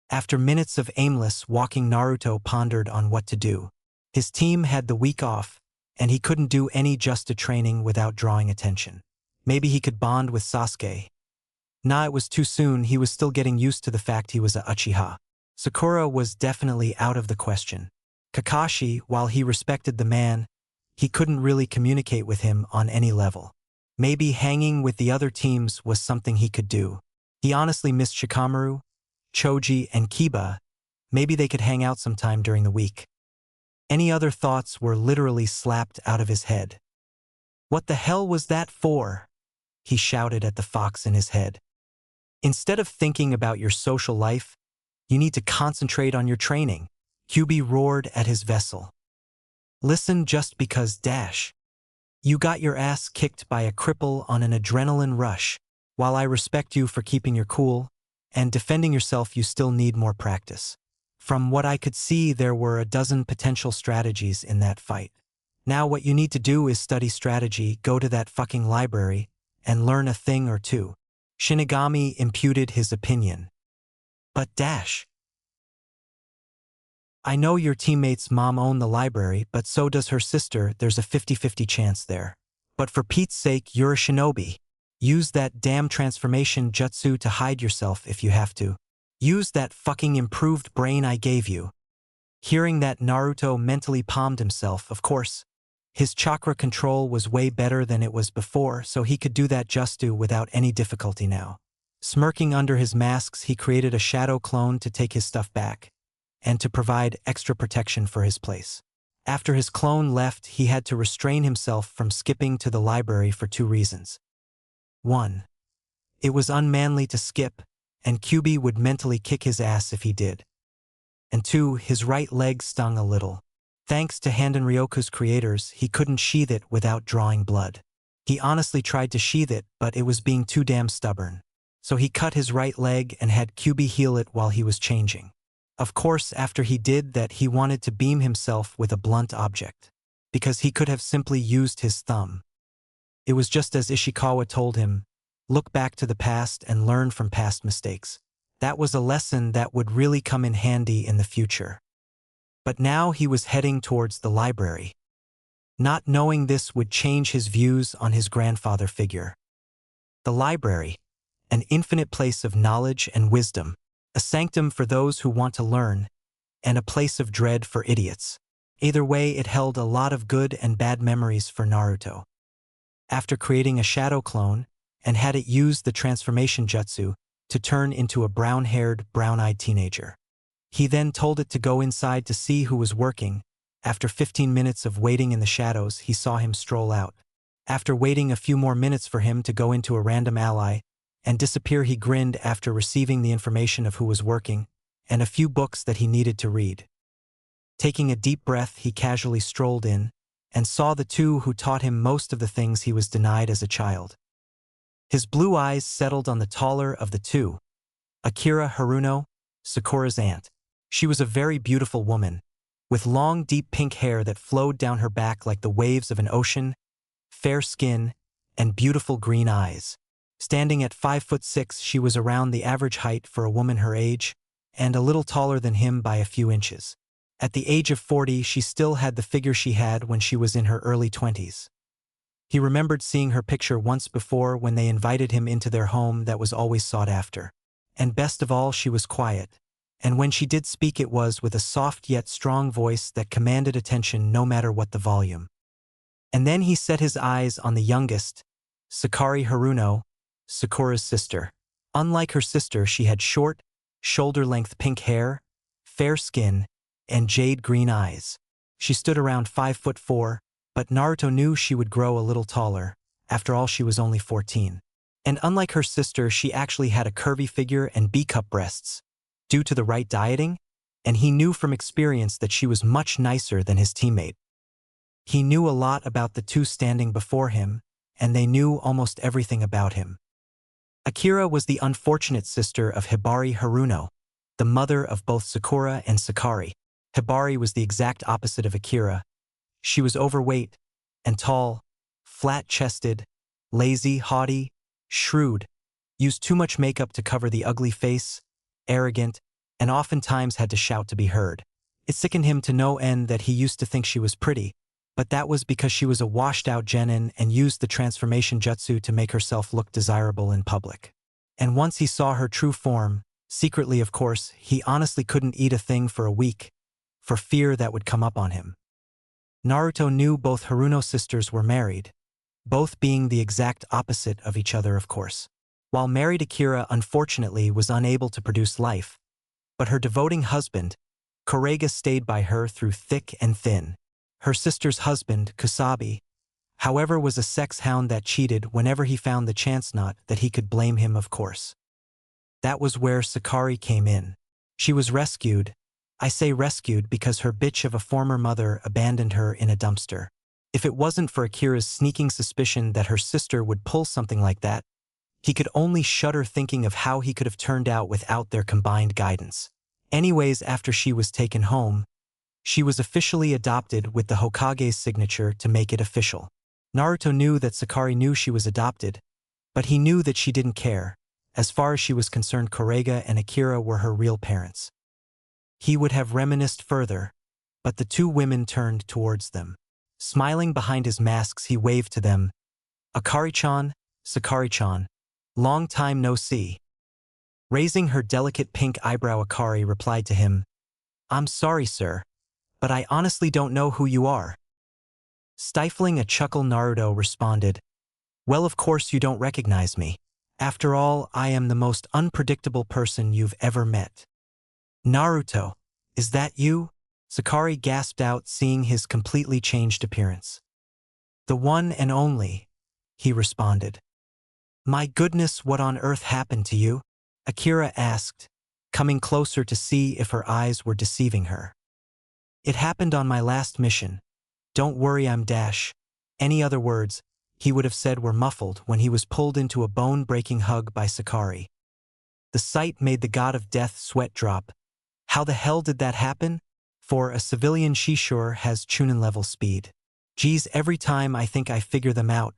After minutes of aimless walking, Naruto pondered on what to do. His team had the week off, and he couldn't do any Justa training without drawing attention. Maybe he could bond with Sasuke. Nah, it was too soon. He was still getting used to the fact he was a Uchiha. Sakura was definitely out of the question. Kakashi, while he respected the man, he couldn't really communicate with him on any level. Maybe hanging with the other teams was something he could do. He honestly missed Shikamaru, Choji, and Kiba. Maybe they could hang out sometime during the week. Any other thoughts were literally slapped out of his head. What the hell was that for? He shouted at the fox in his head. Instead of thinking about your social life, you need to concentrate on your training. Kyubi roared at his vessel. Listen, just because dash. You got your ass kicked by a cripple on an adrenaline rush. While I respect you for keeping your cool and defending yourself, you still need more practice. From what I could see, there were a dozen potential strategies in that fight. Now what you need to do is study strategy, go to that fucking library, and learn a thing or two. Shinigami imputed his opinion. But dash. I know your teammate's mom owned the library, but so does her sister. There's a 50-50 chance there. But for Pete's sake, you're a shinobi. Use that damn transformation jutsu to hide yourself if you have to. Use that fucking improved brain I gave you. Hearing that, Naruto mentally palmed himself, of course. His chakra control was way better than it was before, so he could do that jutsu without any difficulty now. Smirking under his masks, he created a shadow clone to take his stuff back, and to provide extra protection for his place. After his clone left, he had to restrain himself from skipping to the library for 2 reasons. 1. It was unmanly to skip, and Kyuubi would mentally kick his ass if he did. And 2, his right leg stung a little. Thanks to Handen Ryoku's creators, he couldn't sheath it without drawing blood. He honestly tried to sheath it, but it was being too damn stubborn. So he cut his right leg and had Kyuubi heal it while he was changing. Of course, after he did that, he wanted to beam himself with a blunt object, because he could have simply used his thumb. It was just as Ishikawa told him, look back to the past and learn from past mistakes. That was a lesson that would really come in handy in the future. But now he was heading towards the library. Not knowing this would change his views on his grandfather figure. The library, an infinite place of knowledge and wisdom, a sanctum for those who want to learn, and a place of dread for idiots. Either way, it held a lot of good and bad memories for Naruto. After creating a shadow clone, and had it use the transformation jutsu to turn into a brown-haired, brown-eyed teenager. He then told it to go inside to see who was working. After 15 minutes of waiting in the shadows, he saw him stroll out. After waiting a few more minutes for him to go into a random ally and disappear, he grinned after receiving the information of who was working and a few books that he needed to read. Taking a deep breath, he casually strolled in and saw the 2 who taught him most of the things he was denied as a child. His blue eyes settled on the taller of the 2, Akira Haruno, Sakura's aunt. She was a very beautiful woman, with long, deep pink hair that flowed down her back like the waves of an ocean, fair skin, and beautiful green eyes. Standing at 5'6", she was around the average height for a woman her age, and a little taller than him by a few inches. At the age of 40, she still had the figure she had when she was in her early 20s. He remembered seeing her picture once before when they invited him into their home that was always sought after. And best of all, she was quiet. And when she did speak, it was with a soft yet strong voice that commanded attention no matter what the volume. And then he set his eyes on the youngest, Sakari Haruno, Sakura's sister. Unlike her sister, she had short, shoulder-length pink hair, fair skin, and jade-green eyes. She stood around 5'4", but Naruto knew she would grow a little taller. After all, she was only 14. And unlike her sister, she actually had a curvy figure and B-cup breasts, due to the right dieting, and he knew from experience that she was much nicer than his teammate. He knew a lot about the 2 standing before him, and they knew almost everything about him. Akira was the unfortunate sister of Hibari Haruno, the mother of both Sakura and Sakari. Hibari was the exact opposite of Akira. She was overweight and tall, flat-chested, lazy, haughty, shrewd, used too much makeup to cover the ugly face, arrogant, and oftentimes had to shout to be heard. It sickened him to no end that he used to think she was pretty, but that was because she was a washed-out genin and used the transformation jutsu to make herself look desirable in public. And once he saw her true form, secretly of course, he honestly couldn't eat a thing for a week, for fear that would come up on him. Naruto knew both Haruno sisters were married, both being the exact opposite of each other of course. While married, Akira unfortunately was unable to produce life, but her devoting husband, Kurega, stayed by her through thick and thin. Her sister's husband, Kusabi, however, was a sex hound that cheated whenever he found the chance, not that he could blame him of course. That was where Sakari came in. She was rescued. I say rescued because her bitch of a former mother abandoned her in a dumpster. If it wasn't for Akira's sneaking suspicion that her sister would pull something like that, he could only shudder thinking of how he could have turned out without their combined guidance. Anyways, after she was taken home, she was officially adopted with the Hokage's signature to make it official. Naruto knew that Sakari knew she was adopted, but he knew that she didn't care. As far as she was concerned, Kurega and Akira were her real parents. He would have reminisced further, but the 2 women turned towards them. Smiling behind his masks, he waved to them, Akari-chan, Sakari-chan. Long time no see. Raising her delicate pink eyebrow, Akari replied to him, I'm sorry, sir, but I honestly don't know who you are. Stifling a chuckle, Naruto responded, well, of course you don't recognize me. After all, I am the most unpredictable person you've ever met. Naruto, is that you? Sakari gasped out, seeing his completely changed appearance. The one and only, he responded. My goodness, what on earth happened to you? Akira asked, coming closer to see if her eyes were deceiving her. It happened on my last mission. Don't worry, I'm Dash. Any other words he would have said were muffled when he was pulled into a bone-breaking hug by Sakari. The sight made the god of death sweat drop. How the hell did that happen? For a civilian, she sure has Chunin-level speed. Geez, every time I think I figure them out,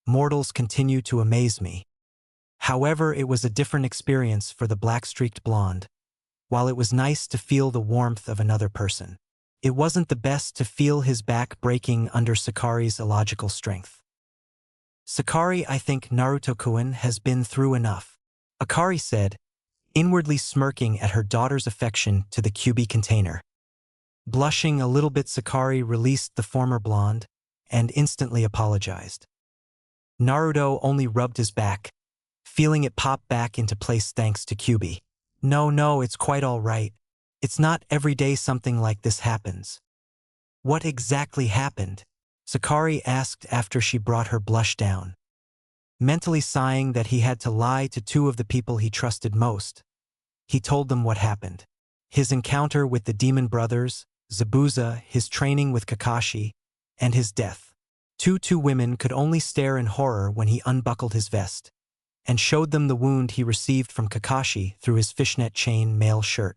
mortals continue to amaze me. However, it was a different experience for the black-streaked blonde. While it was nice to feel the warmth of another person, it wasn't the best to feel his back breaking under Sakari's illogical strength. Sakari, I think Naruto-kun has been through enough, Akari said, inwardly smirking at her daughter's affection to the QB container. Blushing a little bit, Sakari released the former blonde and instantly apologized. Naruto only rubbed his back, feeling it pop back into place thanks to QB. No, it's quite all right. It's not every day something like this happens. What exactly happened? Sakari asked after she brought her blush down. Mentally sighing that he had to lie to two of the people he trusted most, he told them what happened. His encounter with the demon brothers, Zabuza, his training with Kakashi, and his death. Two women could only stare in horror when he unbuckled his vest and showed them the wound he received from Kakashi through his fishnet chain mail shirt.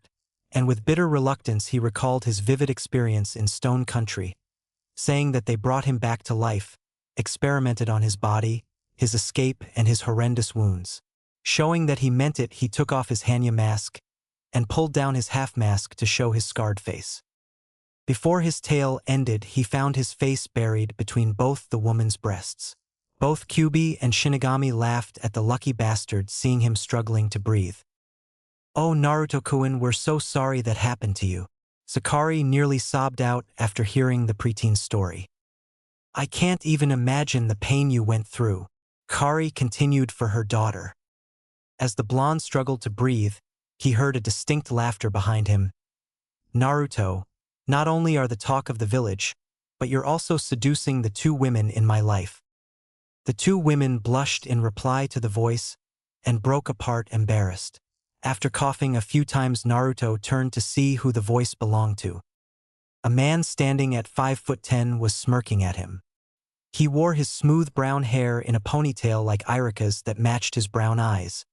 And with bitter reluctance he recalled his vivid experience in Stone Country, saying that they brought him back to life, experimented on his body, his escape, and his horrendous wounds. Showing that he meant it, he took off his Hanya mask and pulled down his half mask to show his scarred face. Before his tale ended, he found his face buried between both the woman's breasts. Both Kyubi and Shinigami laughed at the lucky bastard seeing him struggling to breathe. Oh, Naruto-kun, we're so sorry that happened to you. Sakari nearly sobbed out after hearing the preteen's story. I can't even imagine the pain you went through, Kari continued for her daughter. As the blonde struggled to breathe, he heard a distinct laughter behind him. Naruto, not only are the talk of the village, but you're also seducing the two women in my life. The two women blushed in reply to the voice and broke apart embarrassed. After coughing a few times, Naruto turned to see who the voice belonged to. A man standing at 5'10" was smirking at him. He wore his smooth brown hair in a ponytail like Irika's that matched his brown eyes,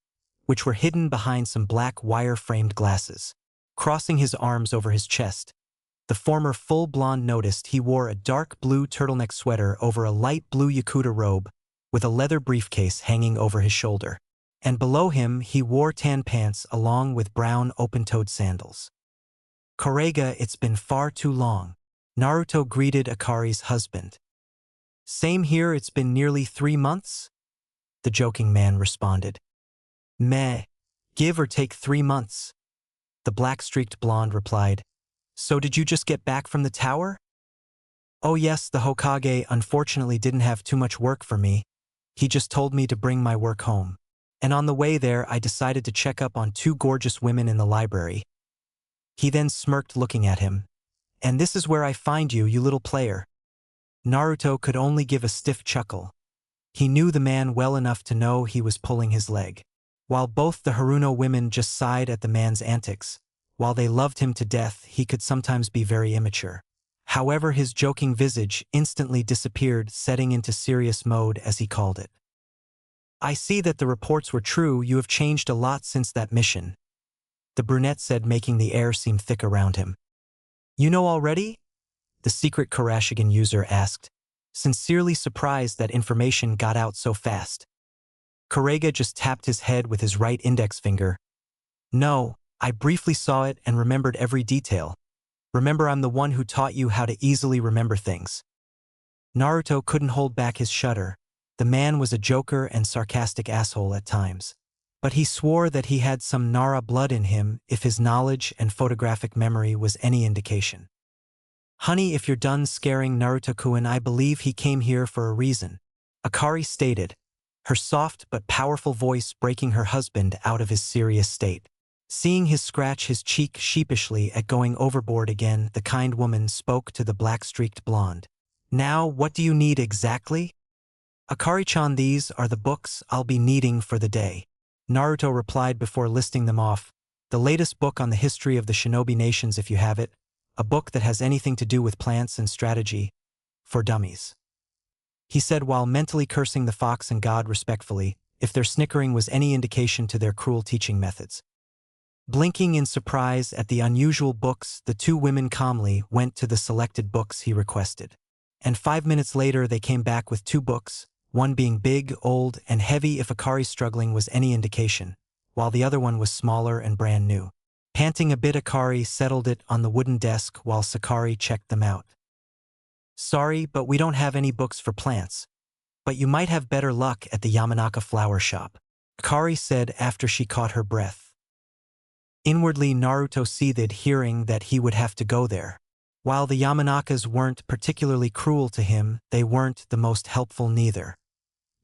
which were hidden behind some black wire-framed glasses. Crossing his arms over his chest, the former full blonde noticed he wore a dark blue turtleneck sweater over a light blue Yakuta robe with a leather briefcase hanging over his shoulder. And below him he wore tan pants along with brown open-toed sandals. Korega, it's been far too long, Naruto greeted Akari's husband. Same here, it's been nearly 3 months? The joking man responded. Meh, give or take 3 months. The black-streaked blonde replied. So did you just get back from the tower? Oh yes, the Hokage unfortunately didn't have too much work for me. He just told me to bring my work home. And on the way there I decided to check up on 2 gorgeous women in the library. He then smirked looking at him. And this is where I find you, you little player. Naruto could only give a stiff chuckle. He knew the man well enough to know he was pulling his leg. While both the Haruno women just sighed at the man's antics, while they loved him to death, he could sometimes be very immature. However, his joking visage instantly disappeared, setting into serious mode as he called it. I see that the reports were true. You have changed a lot since that mission, the brunette said, making the air seem thick around him. You know already? The secret Kurashigan user asked, sincerely surprised that information got out so fast. Korega just tapped his head with his right index finger. No, I briefly saw it and remembered every detail. Remember, I'm the one who taught you how to easily remember things. Naruto couldn't hold back his shudder. The man was a joker and sarcastic asshole at times. But he swore that he had some Nara blood in him if his knowledge and photographic memory was any indication. "Honey, if you're done scaring Naruto-kun, I believe he came here for a reason," Akari stated, her soft but powerful voice breaking her husband out of his serious state. Seeing his scratch his cheek sheepishly at going overboard again, the kind woman spoke to the black-streaked blonde. "Now, what do you need exactly?" "Akari-chan, these are the books I'll be needing for the day," Naruto replied before listing them off. "The latest book on the history of the shinobi nations if you have it, a book that has anything to do with plants and strategy, for dummies," he said while mentally cursing the fox and God respectfully, if their snickering was any indication to their cruel teaching methods. Blinking in surprise at the unusual books, the two women calmly went to the selected books he requested. And 5 minutes later they came back with 2 books, one being big, old, and heavy if Akari's struggling was any indication, while the other one was smaller and brand new. Panting a bit, Akari settled it on the wooden desk while Sakari checked them out. "Sorry, but we don't have any books for plants. But you might have better luck at the Yamanaka flower shop," Akari said after she caught her breath. Inwardly, Naruto seethed hearing that he would have to go there. While the Yamanakas weren't particularly cruel to him, they weren't the most helpful neither.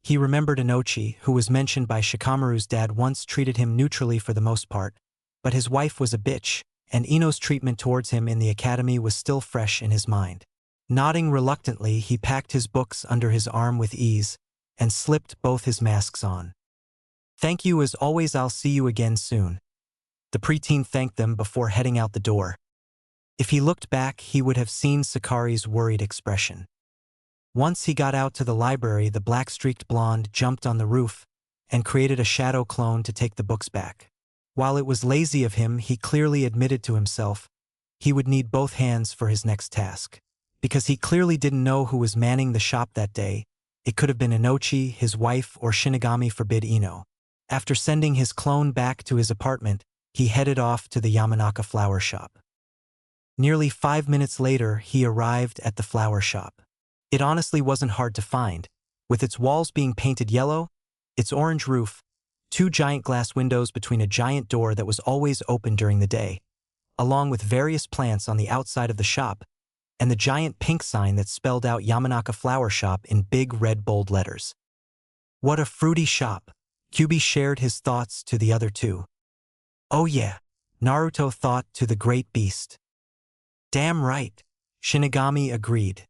He remembered Inochi, who was mentioned by Shikamaru's dad, once treated him neutrally for the most part, but his wife was a bitch, and Ino's treatment towards him in the academy was still fresh in his mind. Nodding reluctantly, he packed his books under his arm with ease and slipped both his masks on. "Thank you as always, I'll see you again soon." The preteen thanked them before heading out the door. If he looked back, he would have seen Sakari's worried expression. Once he got out to the library, the black-streaked blonde jumped on the roof and created a shadow clone to take the books back. While it was lazy of him, he clearly admitted to himself he would need both hands for his next task. Because he clearly didn't know who was manning the shop that day. It could have been Inochi, his wife, or Shinigami forbid Ino. After sending his clone back to his apartment, he headed off to the Yamanaka flower shop. Nearly 5 minutes later, he arrived at the flower shop. It honestly wasn't hard to find, with its walls being painted yellow, its orange roof, 2 giant glass windows between a giant door that was always open during the day, along with various plants on the outside of the shop, and the giant pink sign that spelled out Yamanaka Flower Shop in big red bold letters. "What a fruity shop," Kyubi shared his thoughts to the other two. "Oh yeah," Naruto thought to the great beast. "Damn right," Shinigami agreed.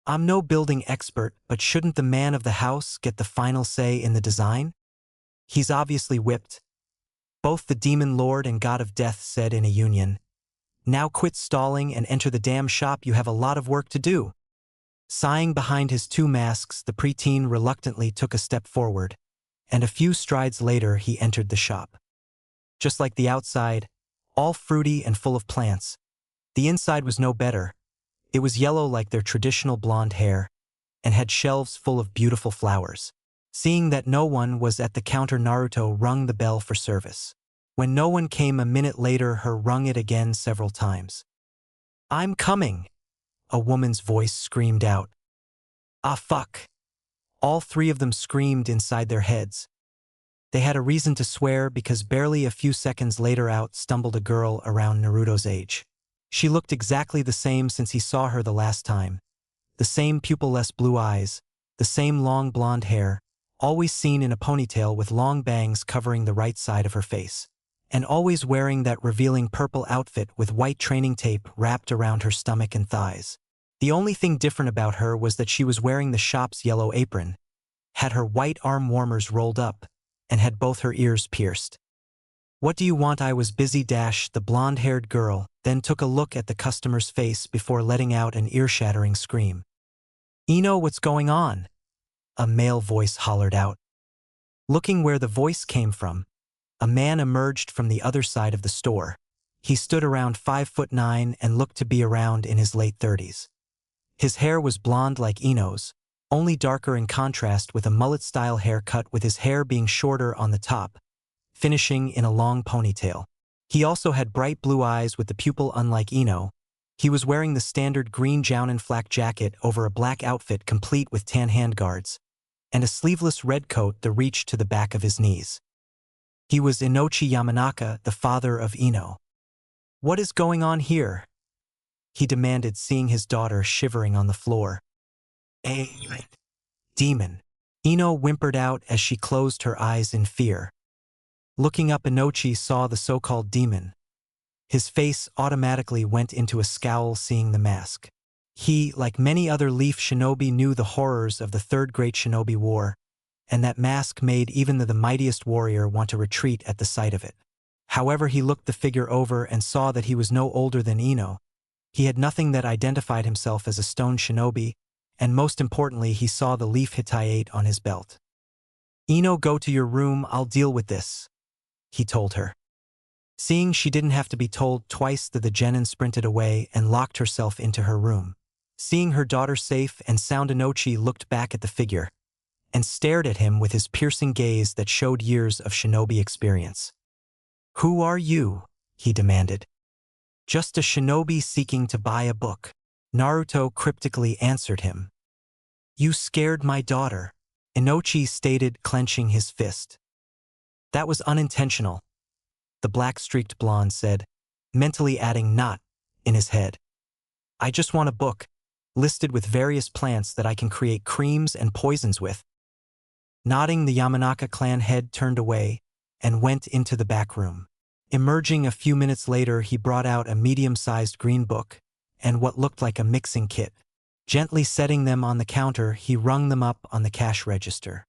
"I'm no building expert, but shouldn't the man of the house get the final say in the design? He's obviously whipped," both the Demon Lord and God of Death said in a union. "Now quit stalling and enter the damn shop, you have a lot of work to do." Sighing behind his 2 masks, the preteen reluctantly took a step forward, and a few strides later he entered the shop. Just like the outside, all fruity and full of plants, the inside was no better. It was yellow like their traditional blonde hair, and had shelves full of beautiful flowers. Seeing that no one was at the counter, Naruto rung the bell for service. When no one came a minute later, her rung it again several times. "I'm coming," a woman's voice screamed out. "Ah fuck." All 3 of them screamed inside their heads. They had a reason to swear because barely a few seconds later out stumbled a girl around Naruto's age. She looked exactly the same since he saw her the last time. The same pupil-less blue eyes, the same long blonde hair, always seen in a ponytail with long bangs covering the right side of her face, and always wearing that revealing purple outfit with white training tape wrapped around her stomach and thighs. The only thing different about her was that she was wearing the shop's yellow apron, had her white arm warmers rolled up, and had both her ears pierced. "What do you want?" "I was busy." The blonde-haired girl then took a look at the customer's face before letting out an ear-shattering scream. "Ino, what's going on?" a male voice hollered out. Looking where the voice came from, a man emerged from the other side of the store. He stood around 5'9" and looked to be around in his late 30s. His hair was blonde like Ino's, only darker in contrast, with a mullet-style haircut, with his hair being shorter on the top, finishing in a long ponytail. He also had bright blue eyes with the pupil unlike Ino. He was wearing the standard green Jounin flak jacket over a black outfit complete with tan handguards, and a sleeveless red coat that reached to the back of his knees. He was Inochi Yamanaka, the father of Ino. "What is going on here?" he demanded, seeing his daughter shivering on the floor. "A demon," Ino whimpered out as she closed her eyes in fear. Looking up, Inochi saw the so-called demon. His face automatically went into a scowl seeing the mask. He, like many other Leaf shinobi, knew the horrors of the Third Great Shinobi War, and that mask made even the mightiest warrior want to retreat at the sight of it. However, he looked the figure over and saw that he was no older than Ino. He had nothing that identified himself as a stone shinobi, and most importantly, he saw the Leaf Hittite on his belt. "Ino, go to your room, I'll deal with this," he told her. Seeing she didn't have to be told twice, the genin sprinted away and locked herself into her room. Seeing her daughter safe and sound, Inochi looked back at the figure and stared at him with his piercing gaze that showed years of shinobi experience. "Who are you?" he demanded. "Just a shinobi seeking to buy a book," Naruto cryptically answered him. "You scared my daughter," Inochi stated, clenching his fist. "That was unintentional," the black-streaked blonde said, mentally adding "not" in his head. "I just want a book, listed with various plants that I can create creams and poisons with." Nodding, the Yamanaka clan head turned away and went into the back room. Emerging a few minutes later, he brought out a medium-sized green book and what looked like a mixing kit. Gently setting them on the counter, he rung them up on the cash register.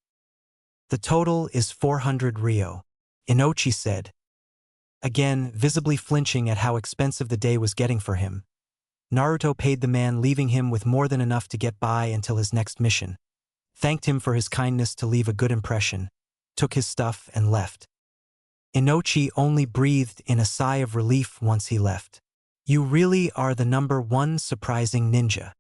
"The total is 400 ryo," Inochi said, again visibly flinching at how expensive the day was getting for him. Naruto paid the man, leaving him with more than enough to get by until his next mission, thanked him for his kindness to leave a good impression, took his stuff and left. Inochi only breathed in a sigh of relief once he left. "You really are the #1 surprising ninja."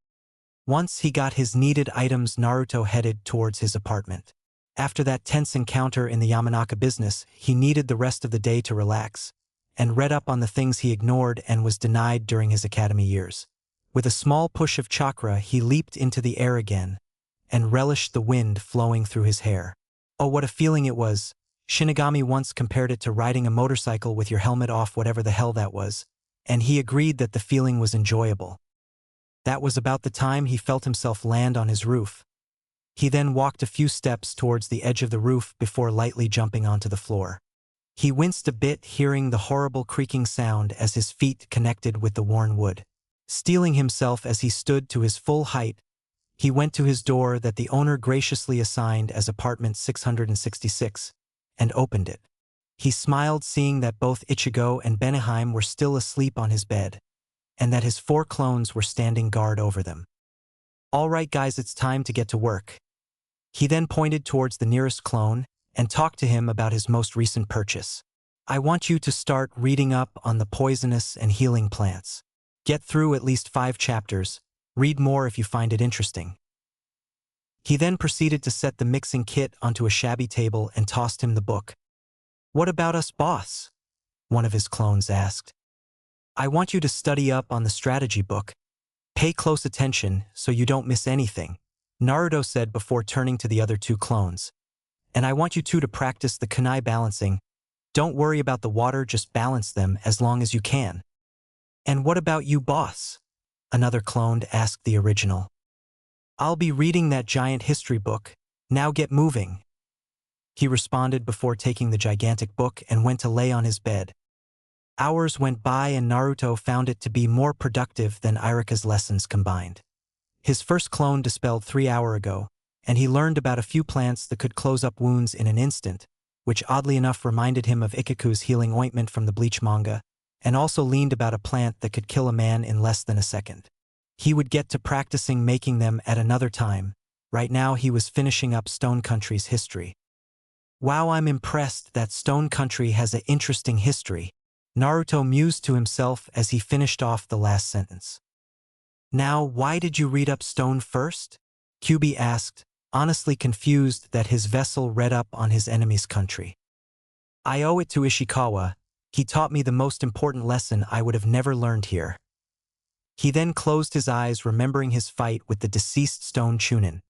Once he got his needed items, Naruto headed towards his apartment. After that tense encounter in the Yamanaka business, he needed the rest of the day to relax, and read up on the things he ignored and was denied during his academy years. With a small push of chakra, he leaped into the air again, and relished the wind flowing through his hair. Oh, what a feeling it was. Shinigami once compared it to riding a motorcycle with your helmet off, whatever the hell that was, and he agreed that the feeling was enjoyable. That was about the time he felt himself land on his roof. He then walked a few steps towards the edge of the roof before lightly jumping onto the floor. He winced a bit, hearing the horrible creaking sound as his feet connected with the worn wood. Steeling himself as he stood to his full height, he went to his door that the owner graciously assigned as apartment 666, and opened it. He smiled, seeing that both Ichigo and Beneheim were still asleep on his bed, and that his 4 clones were standing guard over them. "All right, guys, it's time to get to work." He then pointed towards the nearest clone and talked to him about his most recent purchase. "I want you to start reading up on the poisonous and healing plants. Get through at least 5 chapters. Read more if you find it interesting." He then proceeded to set the mixing kit onto a shabby table and tossed him the book. "What about us, boss?" one of his clones asked. "I want you to study up on the strategy book. Pay close attention so you don't miss anything," Naruto said before turning to the other 2 clones. "And I want you 2 to practice the kunai balancing. Don't worry about the water, just balance them as long as you can." "And what about you, boss?" another clone asked the original. "I'll be reading that giant history book. Now get moving," he responded before taking the gigantic book and went to lay on his bed. Hours went by and Naruto found it to be more productive than Irika's lessons combined. His first clone dispelled 3 hours ago, and he learned about a few plants that could close up wounds in an instant, which oddly enough reminded him of Ikiku's healing ointment from the Bleach manga, and also leaned about a plant that could kill a man in less than a second. He would get to practicing making them at another time. Right now he was finishing up Stone Country's history. "Wow, I'm impressed that Stone Country has an interesting history," Naruto mused to himself as he finished off the last sentence. "Now, why did you read up Stone first?" Kyubi asked, honestly confused that his vessel read up on his enemy's country. "I owe it to Ishikawa. He taught me the most important lesson I would have never learned here." He then closed his eyes, remembering his fight with the deceased Stone Chunin.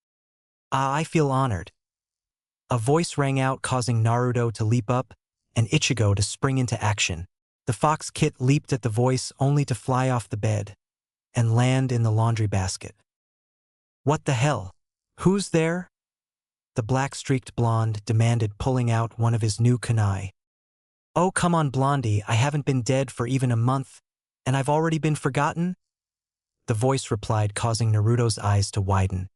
"Ah, I feel honored. A voice rang out, causing Naruto to leap up and Ichigo to spring into action. The fox kit leaped at the voice only to fly off the bed and land in the laundry basket. What the hell? Who's there? The black-streaked blonde demanded, pulling out one of his new kunai. Oh, come on, Blondie, I haven't been dead for even a month, and I've already been forgotten? The voice replied, causing Naruto's eyes to widen.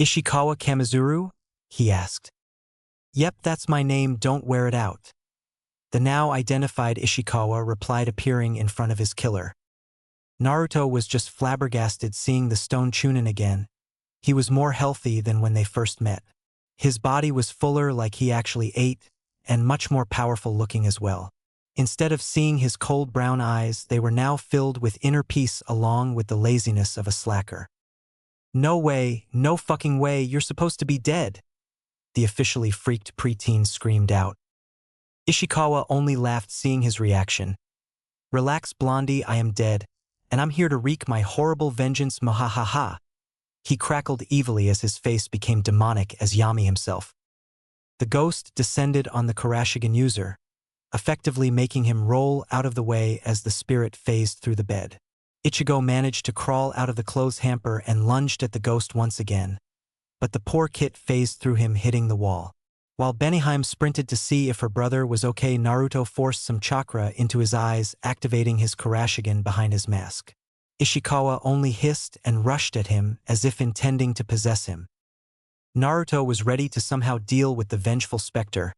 Ishikawa Kamizuru? He asked. Yep, that's my name, don't wear it out. The now identified Ishikawa replied, appearing in front of his killer. Naruto was just flabbergasted seeing the stone Chunin again. He was more healthy than when they first met. His body was fuller, like he actually ate, and much more powerful looking as well. Instead of seeing his cold brown eyes, they were now filled with inner peace along with the laziness of a slacker. No way, no fucking way, you're supposed to be dead, the officially freaked preteen screamed out. Ishikawa only laughed seeing his reaction. Relax, Blondie, I am dead, and I'm here to wreak my horrible vengeance, mohahaha. He crackled evilly as his face became demonic as Yami himself. The ghost descended on the Kurashigan user, effectively making him roll out of the way as the spirit phased through the bed. Ichigo managed to crawl out of the clothes hamper and lunged at the ghost once again, but the poor kit phased through him, hitting the wall. While Benihime sprinted to see if her brother was okay, Naruto forced some chakra into his eyes, activating his Kurashigan behind his mask. Ishikawa only hissed and rushed at him as if intending to possess him. Naruto was ready to somehow deal with the vengeful specter,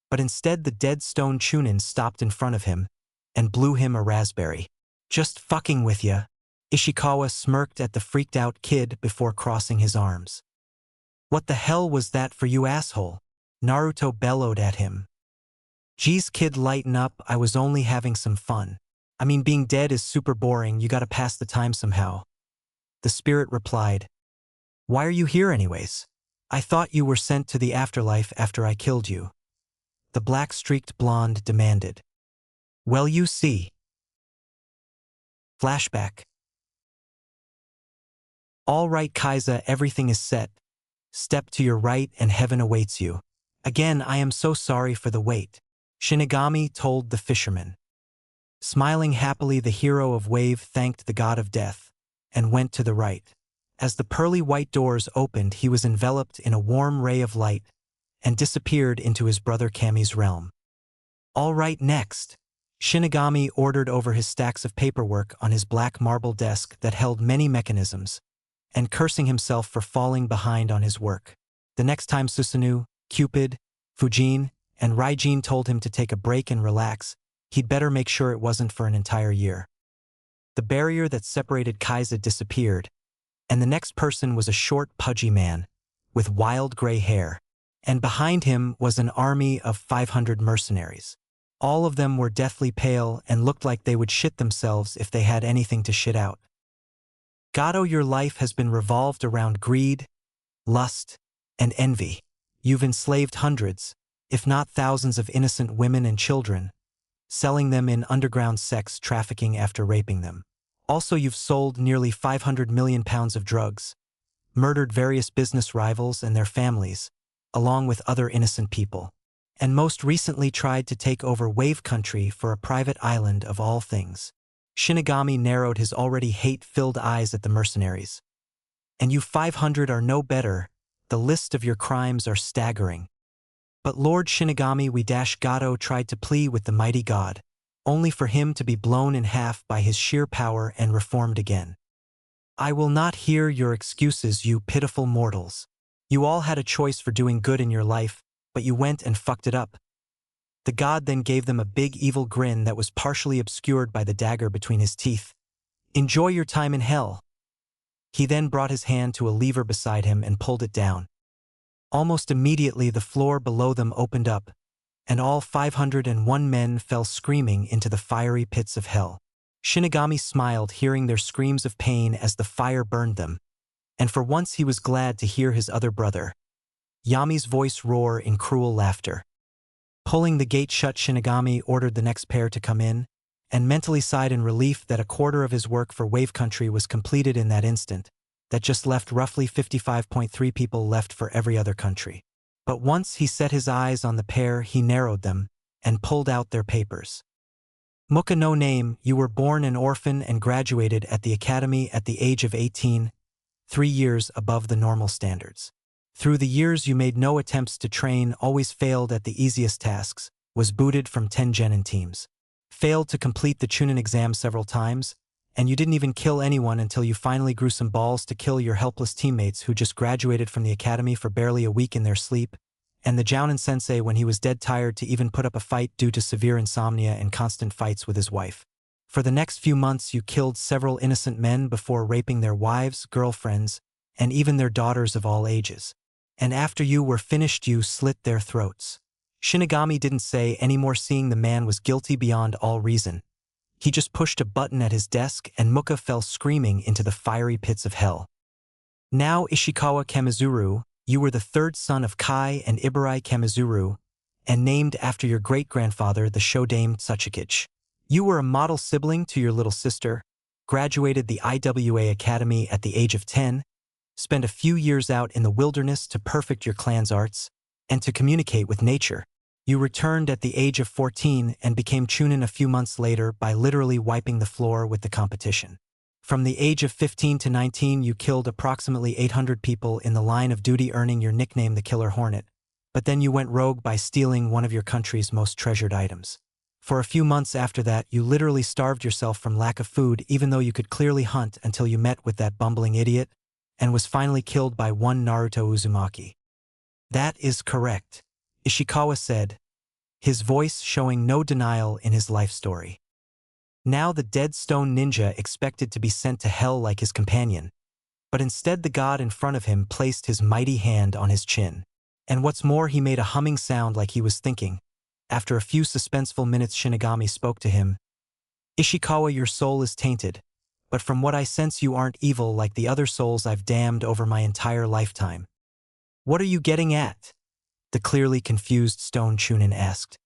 but instead the dead stone Chunin stopped in front of him and blew him a raspberry. Just fucking with ya. Ishikawa smirked at the freaked-out kid before crossing his arms. What the hell was that for you, asshole? Naruto bellowed at him. Geez, kid, lighten up, I was only having some fun. I mean, being dead is super boring, you gotta pass the time somehow. The spirit replied. Why are you here anyways? I thought you were sent to the afterlife after I killed you. The black-streaked blonde demanded. Well, you see. Flashback. All right, Kaiza, everything is set. Step to your right and heaven awaits you. Again, I am so sorry for the wait. Shinigami told the fisherman. Smiling happily, the hero of Wave thanked the god of death and went to the right. As the pearly white doors opened, he was enveloped in a warm ray of light and disappeared into his brother Kami's realm. All right, next. Shinigami ordered over his stacks of paperwork on his black marble desk that held many mechanisms, and cursing himself for falling behind on his work. The next time Susanoo, Cupid, Fujin, and Raijin told him to take a break and relax, he'd better make sure it wasn't for an entire year. The barrier that separated Kaiza disappeared, and the next person was a short, pudgy man with wild gray hair, and behind him was an army of 500 mercenaries. All of them were deathly pale and looked like they would shit themselves if they had anything to shit out. Gato, your life has been revolved around greed, lust, and envy. You've enslaved hundreds, if not thousands of innocent women and children, selling them in underground sex trafficking after raping them. Also, you've sold nearly 500 million pounds of drugs, murdered various business rivals and their families, along with other innocent people, and most recently tried to take over Wave Country for a private island of all things. Shinigami narrowed his already hate-filled eyes at the mercenaries. And you 500 are no better. The list of your crimes are staggering. But Lord Shinigami, Gato tried to plead with the mighty god, only for him to be blown in half by his sheer power and reformed again. I will not hear your excuses, you pitiful mortals. You all had a choice for doing good in your life, but you went and fucked it up. The god then gave them a big evil grin that was partially obscured by the dagger between his teeth. Enjoy your time in hell. He then brought his hand to a lever beside him and pulled it down. Almost immediately the floor below them opened up, and all 501 men fell screaming into the fiery pits of hell. Shinigami smiled, hearing their screams of pain as the fire burned them, and for once he was glad to hear his other brother, Yami's voice roar in cruel laughter. Pulling the gate shut, Shinigami ordered the next pair to come in, and mentally sighed in relief that a quarter of his work for Wave Country was completed in that instant. That just left roughly 55.3 people left for every other country. But once he set his eyes on the pair, he narrowed them and pulled out their papers. Muka no name, you were born an orphan and graduated at the academy at the age of 18, 3 years above the normal standards. Through the years you made no attempts to train, always failed at the easiest tasks, was booted from 10 genin teams. Failed to complete the Chunin exam several times, and you didn't even kill anyone until you finally grew some balls to kill your helpless teammates who just graduated from the academy for barely a week in their sleep, and the Jounin sensei when he was dead tired to even put up a fight due to severe insomnia and constant fights with his wife. For the next few months you killed several innocent men before raping their wives, girlfriends, and even their daughters of all ages. And after you were finished you slit their throats. Shinigami didn't say any more, seeing the man was guilty beyond all reason. He just pushed a button at his desk and Muka fell screaming into the fiery pits of hell. Now Ishikawa Kamizuru, you were the third son of Kai and Iburai Kamizuru, and named after your great-grandfather, the Shodame Tsuchikage. You were a model sibling to your little sister, graduated the IWA Academy at the age of 10, spent a few years out in the wilderness to perfect your clan's arts, and to communicate with nature. You returned at the age of 14 and became Chunin a few months later by literally wiping the floor with the competition. From the age of 15 to 19 you killed approximately 800 people in the line of duty, earning your nickname the Killer Hornet, but then you went rogue by stealing one of your country's most treasured items. For a few months after that you literally starved yourself from lack of food, even though you could clearly hunt, until you met with that bumbling idiot and was finally killed by one Naruto Uzumaki. That is correct, Ishikawa said, his voice showing no denial in his life story. Now the dead stone ninja expected to be sent to hell like his companion, but instead the god in front of him placed his mighty hand on his chin. And what's more, he made a humming sound like he was thinking. After a few suspenseful minutes Shinigami spoke to him. Ishikawa, your soul is tainted, but from what I sense you aren't evil like the other souls I've damned over my entire lifetime. What are you getting at? The clearly confused Stone Chunin asked.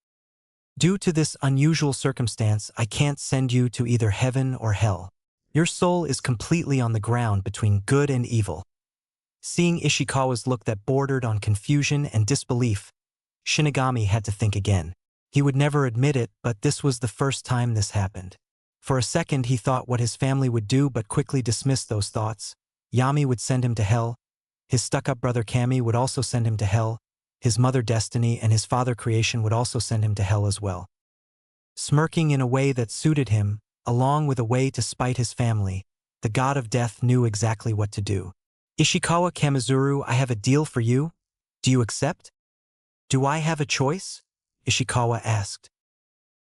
Due to this unusual circumstance, I can't send you to either heaven or hell. Your soul is completely on the ground between good and evil. Seeing Ishikawa's look that bordered on confusion and disbelief, Shinigami had to think again. He would never admit it, but this was the first time this happened. For a second he thought what his family would do, but quickly dismissed those thoughts. Yami would send him to hell. His stuck-up brother Kami would also send him to hell. His mother Destiny and his father Creation would also send him to hell as well. Smirking in a way that suited him, along with a way to spite his family, the god of death knew exactly what to do. Ishikawa Kamizuru, I have a deal for you. Do you accept? Do I have a choice? Ishikawa asked.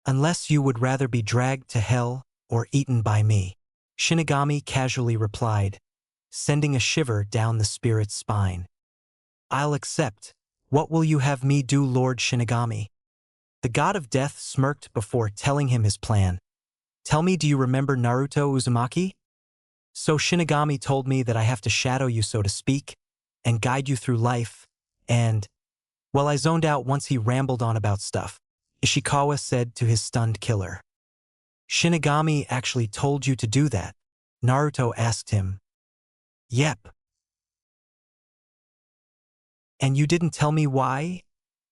Unless you would rather be dragged to hell or eaten by me, Shinigami casually replied, sending a shiver down the spirit's spine. I'll accept. What will you have me do, Lord Shinigami? The god of death smirked before telling him his plan. Tell me, do you remember Naruto Uzumaki? So Shinigami told me that I have to shadow you, so to speak, and guide you through life, and... Well, I zoned out once he rambled on about stuff, Ishikawa said to his stunned killer. Shinigami actually told you to do that? Naruto asked him. Yep. And you didn't tell me why?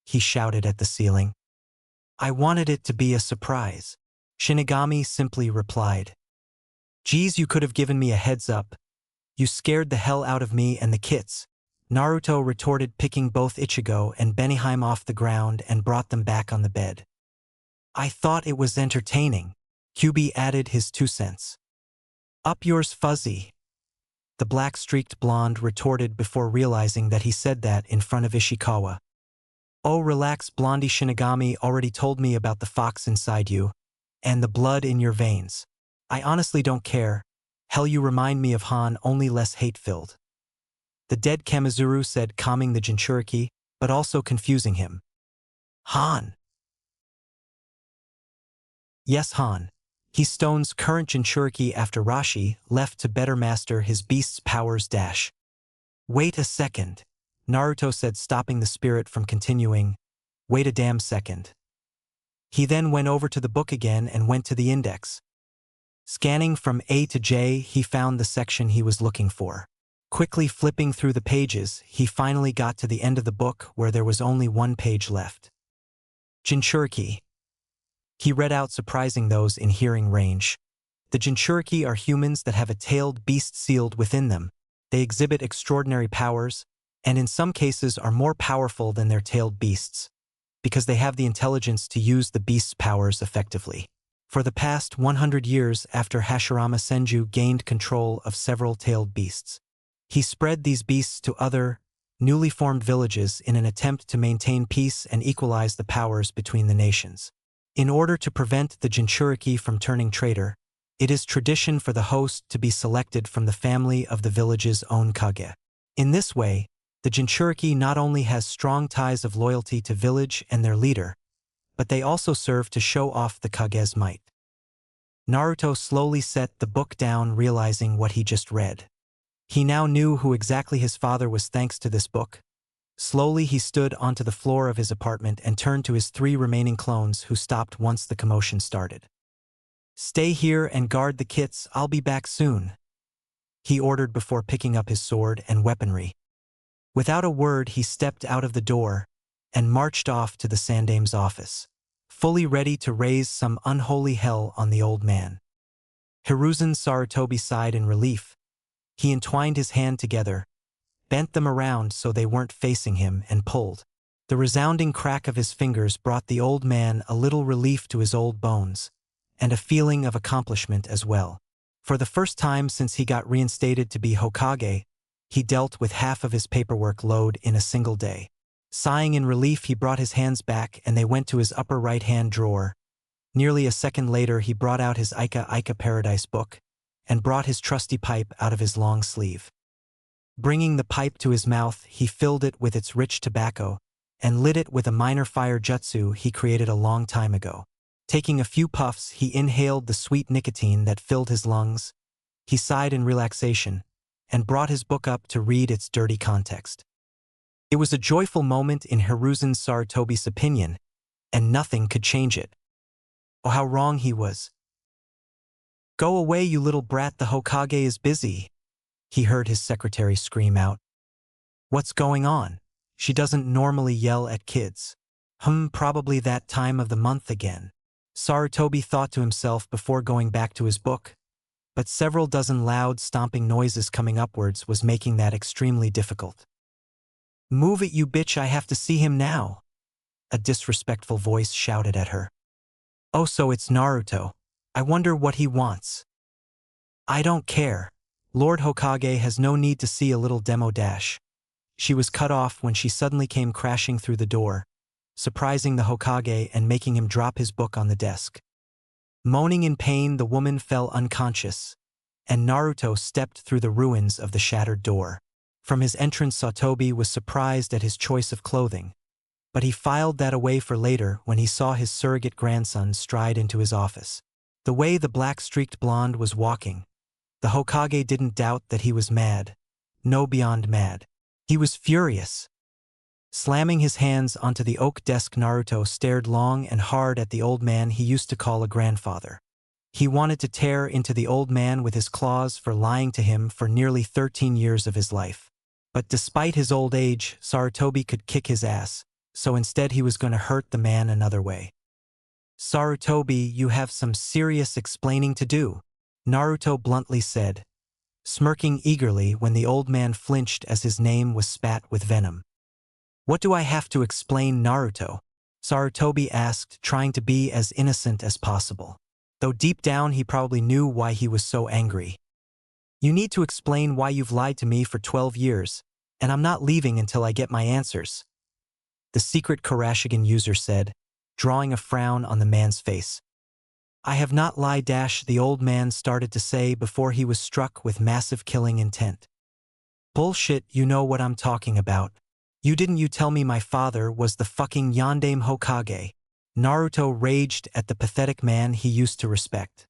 He shouted at the ceiling. I wanted it to be a surprise, Shinigami simply replied. Geez, you could have given me a heads up. You scared the hell out of me and the kits, Naruto retorted, picking both Ichigo and Benihime off the ground and brought them back on the bed. I thought it was entertaining, Kyubi added his 2 cents. Up yours, Fuzzy, the black-streaked blonde retorted before realizing that he said that in front of Ishikawa. Oh, relax, Blondie, Shinigami already told me about the fox inside you and the blood in your veins. I honestly don't care. Hell, you remind me of Han, only less hate-filled. The dead Kamizuru said, calming the Jinchuriki, but also confusing him. Han. Yes, Han. He's Stone's current Jinchuriki after Rashi left to better master his beast's powers. Wait a second, Naruto said, stopping the spirit from continuing. Wait a damn second. He then went over to the book again and went to the index. Scanning from A to J, he found the section he was looking for. Quickly flipping through the pages, he finally got to the end of the book where there was only one page left. Jinchuriki. He read out, surprising those in hearing range. The Jinchuriki are humans that have a tailed beast sealed within them. They exhibit extraordinary powers, and in some cases are more powerful than their tailed beasts, because they have the intelligence to use the beast's powers effectively. For the past 100 years after Hashirama Senju gained control of several tailed beasts, he spread these beasts to other, newly formed villages in an attempt to maintain peace and equalize the powers between the nations. In order to prevent the Jinchuriki from turning traitor, it is tradition for the host to be selected from the family of the village's own kage. In this way, the Jinchuriki not only has strong ties of loyalty to village and their leader, but they also serve to show off the kage's might. Naruto slowly set the book down, realizing what he just read. He now knew who exactly his father was thanks to this book. Slowly he stood onto the floor of his apartment and turned to his 3 remaining clones, who stopped once the commotion started. "Stay here and guard the kits, I'll be back soon," he ordered before picking up his sword and weaponry. Without a word he stepped out of the door and marched off to the Sandame's office, fully ready to raise some unholy hell on the old man. Hiruzen Sarutobi sighed in relief. He entwined his hand together, bent them around so they weren't facing him, and pulled. The resounding crack of his fingers brought the old man a little relief to his old bones, and a feeling of accomplishment as well. For the first time since he got reinstated to be Hokage, he dealt with half of his paperwork load in a single day. Sighing in relief, he brought his hands back and they went to his upper right-hand drawer. Nearly a second later, he brought out his Ica Paradise book and brought his trusty pipe out of his long sleeve. Bringing the pipe to his mouth, he filled it with its rich tobacco and lit it with a minor fire jutsu he created a long time ago. Taking a few puffs, he inhaled the sweet nicotine that filled his lungs. He sighed in relaxation and brought his book up to read its dirty context. It was a joyful moment in Hiruzen Sarutobi's opinion, and nothing could change it. Oh, how wrong he was. "Go away, you little brat, the Hokage is busy," he heard his secretary scream out. "What's going on? She doesn't normally yell at kids." Probably that time of the month again," Sarutobi thought to himself before going back to his book, but several dozen loud stomping noises coming upwards was making that extremely difficult. "Move it, you bitch, I have to see him now," a disrespectful voice shouted at her. "Oh, so it's Naruto. I wonder what he wants." "I don't care. Lord Hokage has no need to see a little demo dash." She was cut off when she suddenly came crashing through the door, surprising the Hokage and making him drop his book on the desk. Moaning in pain, the woman fell unconscious, and Naruto stepped through the ruins of the shattered door. From his entrance, Sarutobi was surprised at his choice of clothing, but he filed that away for later when he saw his surrogate grandson stride into his office. The way the black-streaked blonde was walking, the Hokage didn't doubt that he was mad. No, beyond mad. He was furious. Slamming his hands onto the oak desk, Naruto stared long and hard at the old man he used to call a grandfather. He wanted to tear into the old man with his claws for lying to him for nearly 13 years of his life. But despite his old age, Sarutobi could kick his ass, so instead he was going to hurt the man another way. "Sarutobi, you have some serious explaining to do," Naruto bluntly said, smirking eagerly when the old man flinched as his name was spat with venom. "What do I have to explain, Naruto?" Sarutobi asked, trying to be as innocent as possible, though deep down he probably knew why he was so angry. "You need to explain why you've lied to me for 12 years, and I'm not leaving until I get my answers," the secret Kurashigan user said, drawing a frown on the man's face. "I have not lied," the old man started to say before he was struck with massive killing intent. "Bullshit, you know what I'm talking about. You tell me my father was the fucking Yondaime Hokage." Naruto raged at the pathetic man he used to respect.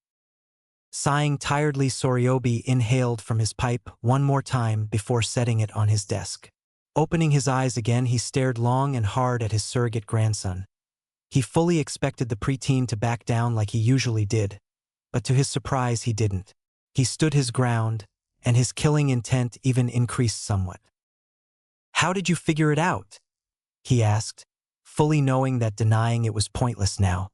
Sighing tiredly, Sarutobi inhaled from his pipe one more time before setting it on his desk. Opening his eyes again, he stared long and hard at his surrogate grandson. He fully expected the preteen to back down like he usually did, but to his surprise he didn't. He stood his ground, and his killing intent even increased somewhat. "How did you figure it out?" he asked, fully knowing that denying it was pointless now.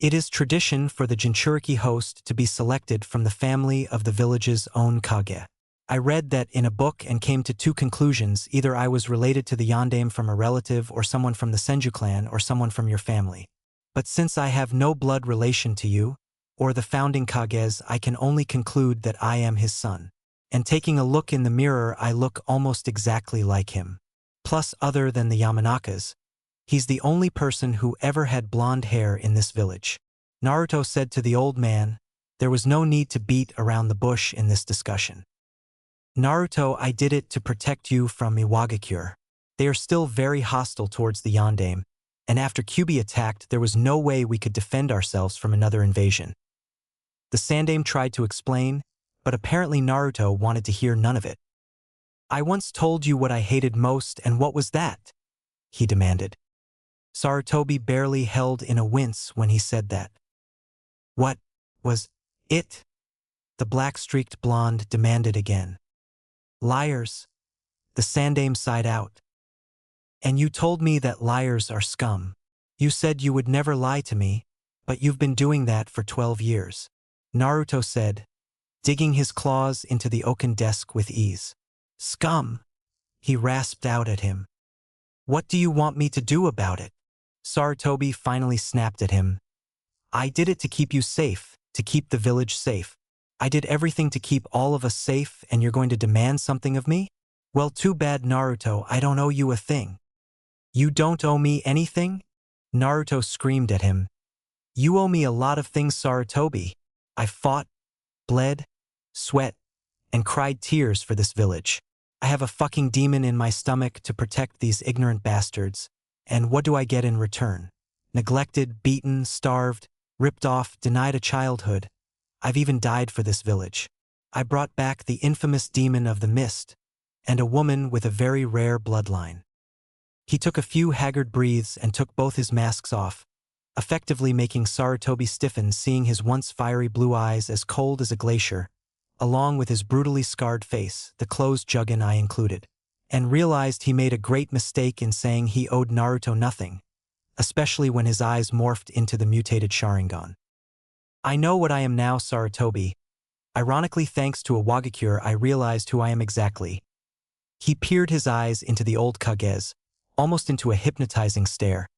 "It is tradition for the Jinchuriki host to be selected from the family of the village's own Kage. I read that in a book and came to two conclusions: either I was related to the yondaime from a relative or someone from the Senju clan or someone from your family. But since I have no blood relation to you, or the founding Kages, I can only conclude that I am his son. And taking a look in the mirror, I look almost exactly like him. Plus, other than the Yamanakas, he's the only person who ever had blonde hair in this village." Naruto said to the old man. There was no need to beat around the bush in this discussion. "Naruto, I did it to protect you from Iwagakure. They are still very hostile towards the yondaime, and after Kyuubi attacked, there was no way we could defend ourselves from another invasion." The Sandaime tried to explain, but apparently Naruto wanted to hear none of it. "I once told you what I hated most, and what was that?" he demanded. Sarutobi barely held in a wince when he said that. "What was it?" the black-streaked blonde demanded again. "Liars." The Sandaime sighed out. "And you told me that liars are scum. You said you would never lie to me, but you've been doing that for 12 years. Naruto said, digging his claws into the oaken desk with ease. "Scum," he rasped out at him. "What do you want me to do about it?" Sarutobi finally snapped at him. "I did it to keep you safe, to keep the village safe. I did everything to keep all of us safe, and you're going to demand something of me? Well, too bad, Naruto, I don't owe you a thing." "You don't owe me anything?" Naruto screamed at him. "You owe me a lot of things, Sarutobi. I fought, bled, sweat, and cried tears for this village. I have a fucking demon in my stomach to protect these ignorant bastards. And what do I get in return? Neglected, beaten, starved, ripped off, denied a childhood. I've even died for this village. I brought back the infamous demon of the mist, and a woman with a very rare bloodline." He took a few haggard breaths and took both his masks off, effectively making Sarutobi stiffen, seeing his once fiery blue eyes as cold as a glacier, along with his brutally scarred face, the closed juggin eye included, and realized he made a great mistake in saying he owed Naruto nothing, especially when his eyes morphed into the mutated Sharingan. "I know what I am now, Sarutobi. Ironically, thanks to a Wagakure, I realized who I am exactly." He peered his eyes into the old Kages, almost into a hypnotizing stare.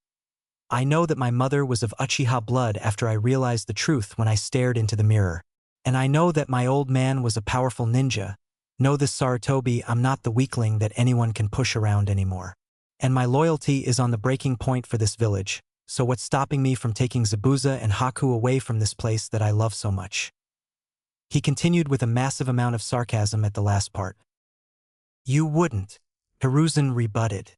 "I know that my mother was of Uchiha blood after I realized the truth when I stared into the mirror. And I know that my old man was a powerful ninja. Know this, Sarutobi, I'm not the weakling that anyone can push around anymore. And my loyalty is on the breaking point for this village, so what's stopping me from taking Zabuza and Haku away from this place that I love so much?" He continued with a massive amount of sarcasm at the last part. "You wouldn't," Hiruzen rebutted.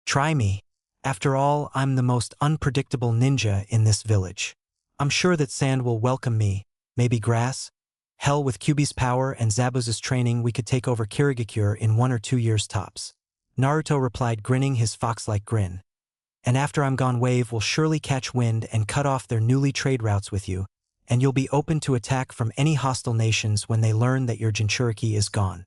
"Try me. After all, I'm the most unpredictable ninja in this village. I'm sure that sand will welcome me, maybe grass. Hell, with Kyuubi's power and Zabuza's training, we could take over Kirigakure in 1 or 2 years tops." Naruto replied, grinning his fox-like grin. "And after I'm gone, Wave will surely catch wind and cut off their newly trade routes with you, and you'll be open to attack from any hostile nations when they learn that your Jinchuriki is gone."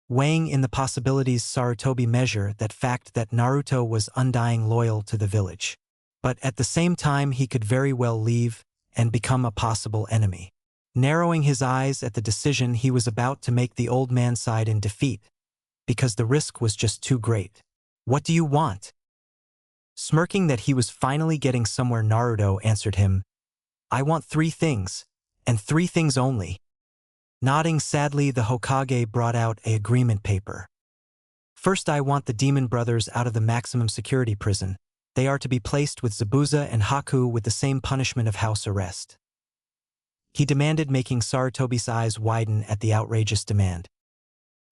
Weighing in the possibilities, Sarutobi measured that fact that Naruto was undying loyal to the village. But at the same time, he could very well leave and become a possible enemy. Narrowing his eyes at the decision he was about to make, the old man sighed in defeat, because the risk was just too great. "What do you want?" Smirking that he was finally getting somewhere, Naruto answered him, "I want 3 things, and 3 things only." Nodding sadly, the Hokage brought out an agreement paper. "First, I want the demon brothers out of the maximum security prison. They are to be placed with Zabuza and Haku with the same punishment of house arrest," he demanded, making Sarutobi's eyes widen at the outrageous demand.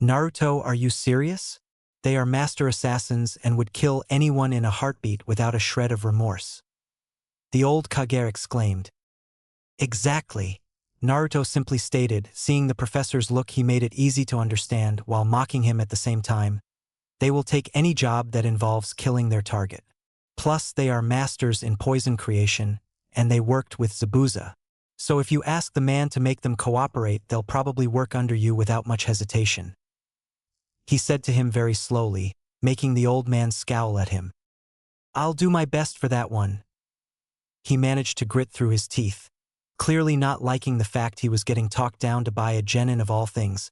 "Naruto, are you serious? They are master assassins and would kill anyone in a heartbeat without a shred of remorse," the old Kage exclaimed. "Exactly," Naruto simply stated. Seeing the professor's look, he made it easy to understand, while mocking him at the same time. "They will take any job that involves killing their target. Plus, they are masters in poison creation, and they worked with Zabuza." So if you ask the man to make them cooperate, they'll probably work under you without much hesitation. He said to him very slowly, making the old man scowl at him. I'll do my best for that one. He managed to grit through his teeth, clearly not liking the fact he was getting talked down to buy a genin of all things.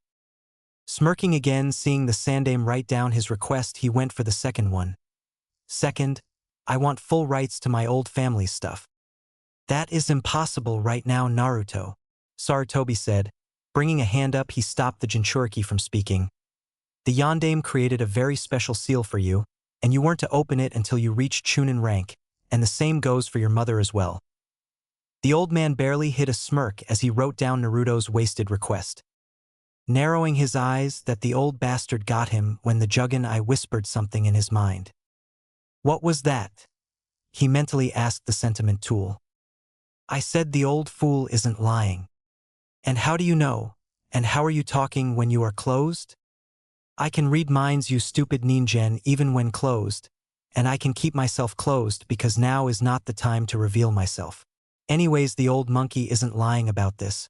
Smirking again, seeing the Sandaime write down his request, he went for the second one. Second, I want full rights to my old family stuff. That is impossible right now, Naruto, Sarutobi said. Bringing a hand up, he stopped the Jinchuriki from speaking. The Yondaime created a very special seal for you, and you weren't to open it until you reached Chunin rank, and the same goes for your mother as well. The old man barely hid a smirk as he wrote down Naruto's wasted request. Narrowing his eyes, that the old bastard got him when the Juggin-I whispered something in his mind. What was that? He mentally asked the sentiment tool. I said the old fool isn't lying. And how do you know? And how are you talking when you are closed? I can read minds, you stupid ninjen, even when closed, and I can keep myself closed because now is not the time to reveal myself. Anyways, the old monkey isn't lying about this.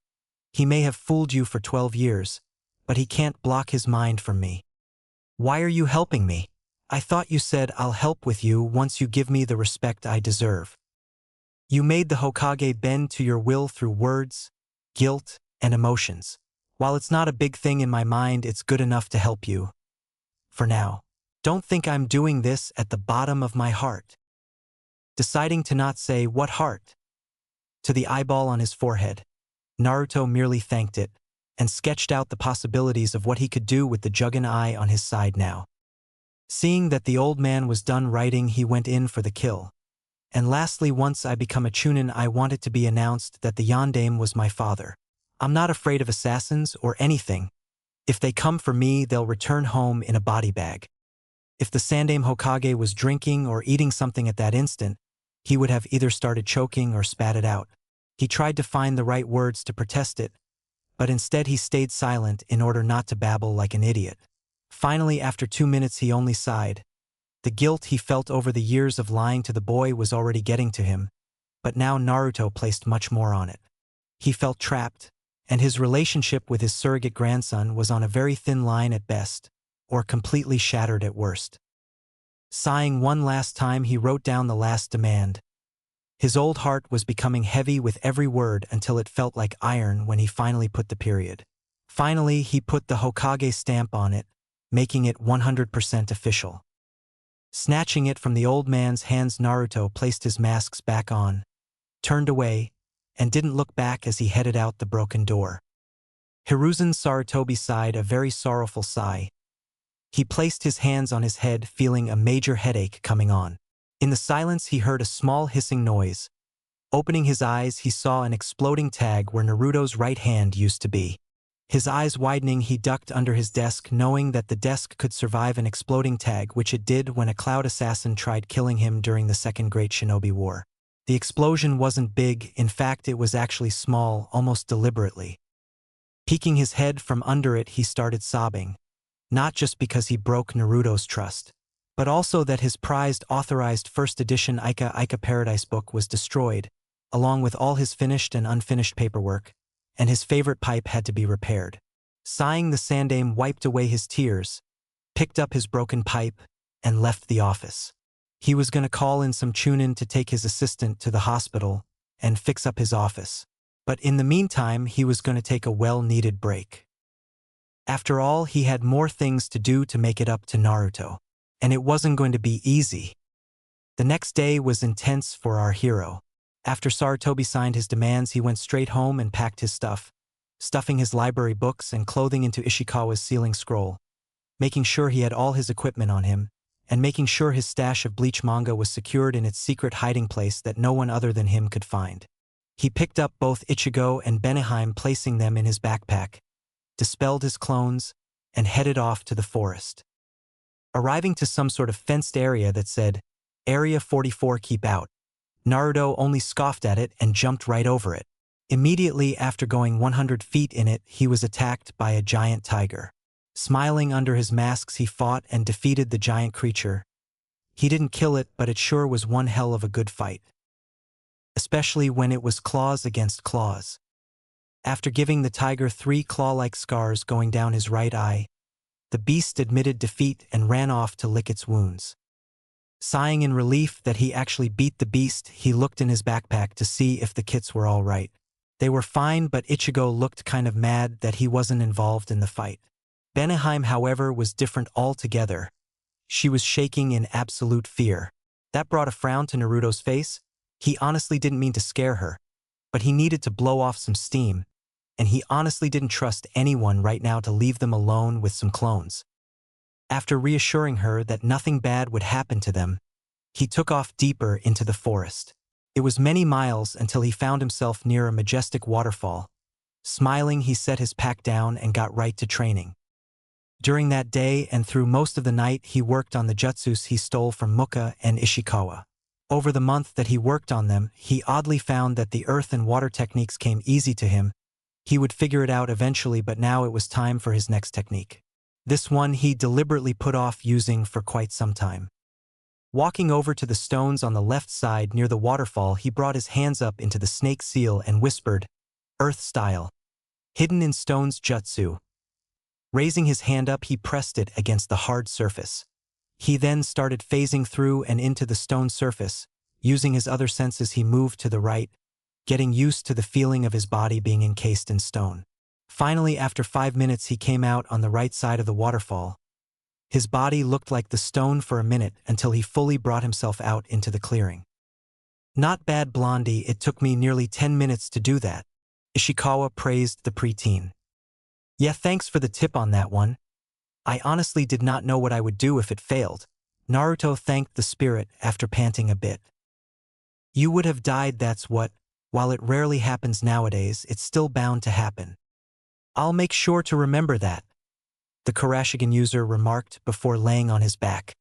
He may have fooled you for 12 years, but he can't block his mind from me. Why are you helping me? I thought you said I'll help with you once you give me the respect I deserve. You made the Hokage bend to your will through words, guilt, and emotions. While it's not a big thing in my mind, it's good enough to help you. For now. Don't think I'm doing this at the bottom of my heart. Deciding to not say what heart. To the eyeball on his forehead, Naruto merely thanked it, and sketched out the possibilities of what he could do with the Juggin-I on his side now. Seeing that the old man was done writing, he went in for the kill. And lastly, once I become a Chunin, I want it to be announced that the Yondaime was my father. I'm not afraid of assassins or anything. If they come for me, they'll return home in a body bag. If the Sandaime Hokage was drinking or eating something at that instant, he would have either started choking or spat it out. He tried to find the right words to protest it, but instead he stayed silent in order not to babble like an idiot. Finally, after 2 minutes, he only sighed. The guilt he felt over the years of lying to the boy was already getting to him, but now Naruto placed much more on it. He felt trapped, and his relationship with his surrogate grandson was on a very thin line at best, or completely shattered at worst. Sighing one last time, he wrote down the last demand. His old heart was becoming heavy with every word until it felt like iron when he finally put the period. Finally, he put the Hokage stamp on it, making it 100% official. Snatching it from the old man's hands, Naruto placed his masks back on, turned away, and didn't look back as he headed out the broken door. Hiruzen Sarutobi sighed a very sorrowful sigh. He placed his hands on his head, feeling a major headache coming on. In the silence, he heard a small hissing noise. Opening his eyes, he saw an exploding tag where Naruto's right hand used to be. His eyes widening, he ducked under his desk, knowing that the desk could survive an exploding tag, which it did when a cloud assassin tried killing him during the Second Great Shinobi War. The explosion wasn't big, in fact it was actually small, almost deliberately. Peeking his head from under it, he started sobbing. Not just because he broke Naruto's trust, but also that his prized authorized first edition Ica Paradise book was destroyed, along with all his finished and unfinished paperwork, and his favorite pipe had to be repaired. Sighing, the Sandaime wiped away his tears, picked up his broken pipe, and left the office. He was going to call in some Chunin to take his assistant to the hospital and fix up his office. But in the meantime, he was going to take a well-needed break. After all, he had more things to do to make it up to Naruto, and it wasn't going to be easy. The next day was intense for our hero. After Sarutobi signed his demands, he went straight home and packed his stuff, stuffing his library books and clothing into Ishikawa's sealing scroll, making sure he had all his equipment on him, and making sure his stash of Bleach manga was secured in its secret hiding place that no one other than him could find. He picked up both Ichigo and Beneheim, placing them in his backpack, dispelled his clones, and headed off to the forest. Arriving to some sort of fenced area that said, Area 44, keep out, Naruto only scoffed at it and jumped right over it. Immediately after going 100 feet in it, he was attacked by a giant tiger. Smiling under his masks, he fought and defeated the giant creature. He didn't kill it, but it sure was one hell of a good fight. especially when it was claws against claws. After giving the tiger 3 claw-like scars going down his right eye, the beast admitted defeat and ran off to lick its wounds. Sighing in relief that he actually beat the beast, he looked in his backpack to see if the kits were all right. They were fine, but Ichigo looked kind of mad that he wasn't involved in the fight. Beneheim, however, was different altogether. She was shaking in absolute fear. That brought a frown to Naruto's face. He honestly didn't mean to scare her, but he needed to blow off some steam, and he honestly didn't trust anyone right now to leave them alone with some clones. After reassuring her that nothing bad would happen to them, he took off deeper into the forest. It was many miles until he found himself near a majestic waterfall. Smiling, he set his pack down and got right to training. During that day and through most of the night, he worked on the jutsus he stole from Muka and Ishikawa. Over the month that he worked on them, he oddly found that the earth and water techniques came easy to him. He would figure it out eventually, but now it was time for his next technique. This one he deliberately put off using for quite some time. Walking over to the stones on the left side near the waterfall, he brought his hands up into the snake seal and whispered, "Earth style. Hidden in stones jutsu." Raising his hand up, he pressed it against the hard surface. He then started phasing through and into the stone surface. Using his other senses, he moved to the right, getting used to the feeling of his body being encased in stone. Finally, after 5 minutes, he came out on the right side of the waterfall. His body looked like the stone for a minute until he fully brought himself out into the clearing. "Not bad, Blondie. It took me nearly 10 minutes to do that," Ishikawa praised the preteen. "Yeah, thanks for the tip on that one. I honestly did not know what I would do if it failed." Naruto thanked the spirit after panting a bit. "You would have died, that's what. While it rarely happens nowadays, it's still bound to happen. I'll make sure to remember that," the Kurashigan user remarked before laying on his back.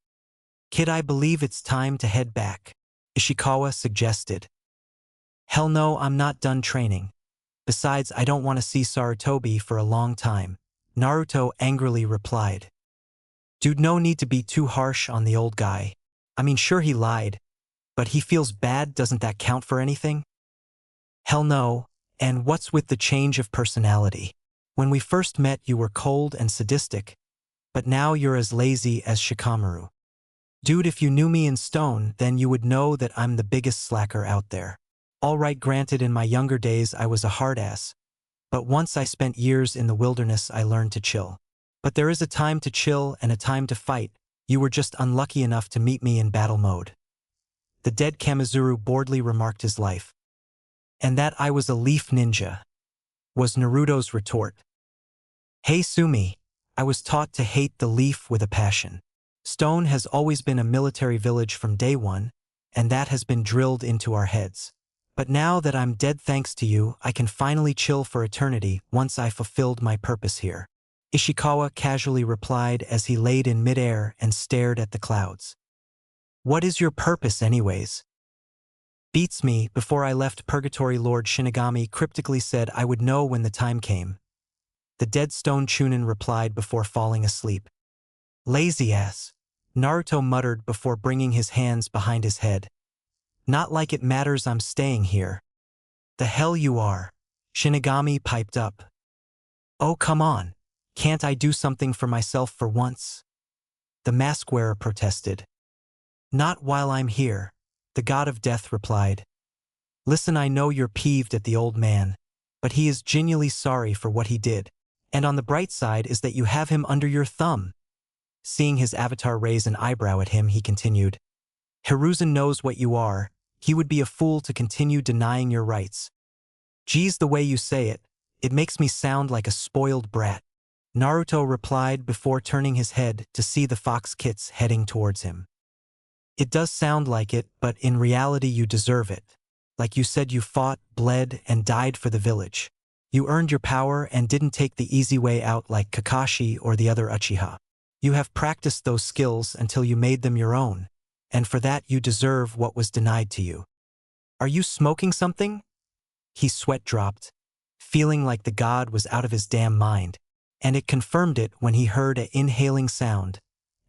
"Kid, I believe it's time to head back," Ishikawa suggested. "Hell no, I'm not done training. Besides, I don't want to see Sarutobi for a long time," Naruto angrily replied. "Dude, no need to be too harsh on the old guy. I mean, sure, he lied, but he feels bad. Doesn't that count for anything?" "Hell no, and what's with the change of personality? When we first met, you were cold and sadistic, but now you're as lazy as Shikamaru. Dude, if you knew me in stone, then you would know that I'm the biggest slacker out there. All right, granted, in my younger days I was a hard ass, but once I spent years in the wilderness, I learned to chill. But there is a time to chill and a time to fight. You were just unlucky enough to meet me in battle mode." The dead Kamizuru boredly remarked his life. "And that I was a leaf ninja," was Naruto's retort. "Hey Sumi, I was taught to hate the leaf with a passion. Stone has always been a military village from day one, and that has been drilled into our heads. But now that I'm dead thanks to you, I can finally chill for eternity once I fulfilled my purpose here," Ishikawa casually replied as he laid in midair and stared at the clouds. "What is your purpose anyways?" "Beats me. Before I left Purgatory, Lord Shinigami cryptically said I would know when the time came," the dead stone Chunin replied before falling asleep. "Lazy ass," Naruto muttered before bringing his hands behind his head. "Not like it matters I'm staying here." "The hell you are," Shinigami piped up. "Oh, come on. Can't I do something for myself for once?" the mask wearer protested. "Not while I'm here," the god of death replied. "Listen, I know you're peeved at the old man, but he is genuinely sorry for what he did. And on the bright side is that you have him under your thumb." Seeing his avatar raise an eyebrow at him, he continued, "Hiruzen knows what you are. He would be a fool to continue denying your rights." "Geez, the way you say it, it makes me sound like a spoiled brat," Naruto replied before turning his head to see the fox kits heading towards him. "It does sound like it, but in reality you deserve it. Like you said, you fought, bled, and died for the village. You earned your power and didn't take the easy way out like Kakashi or the other Uchiha. You have practiced those skills until you made them your own, and for that you deserve what was denied to you." "Are you smoking something?" His sweat dropped, feeling like the god was out of his damn mind, and it confirmed it when he heard an inhaling sound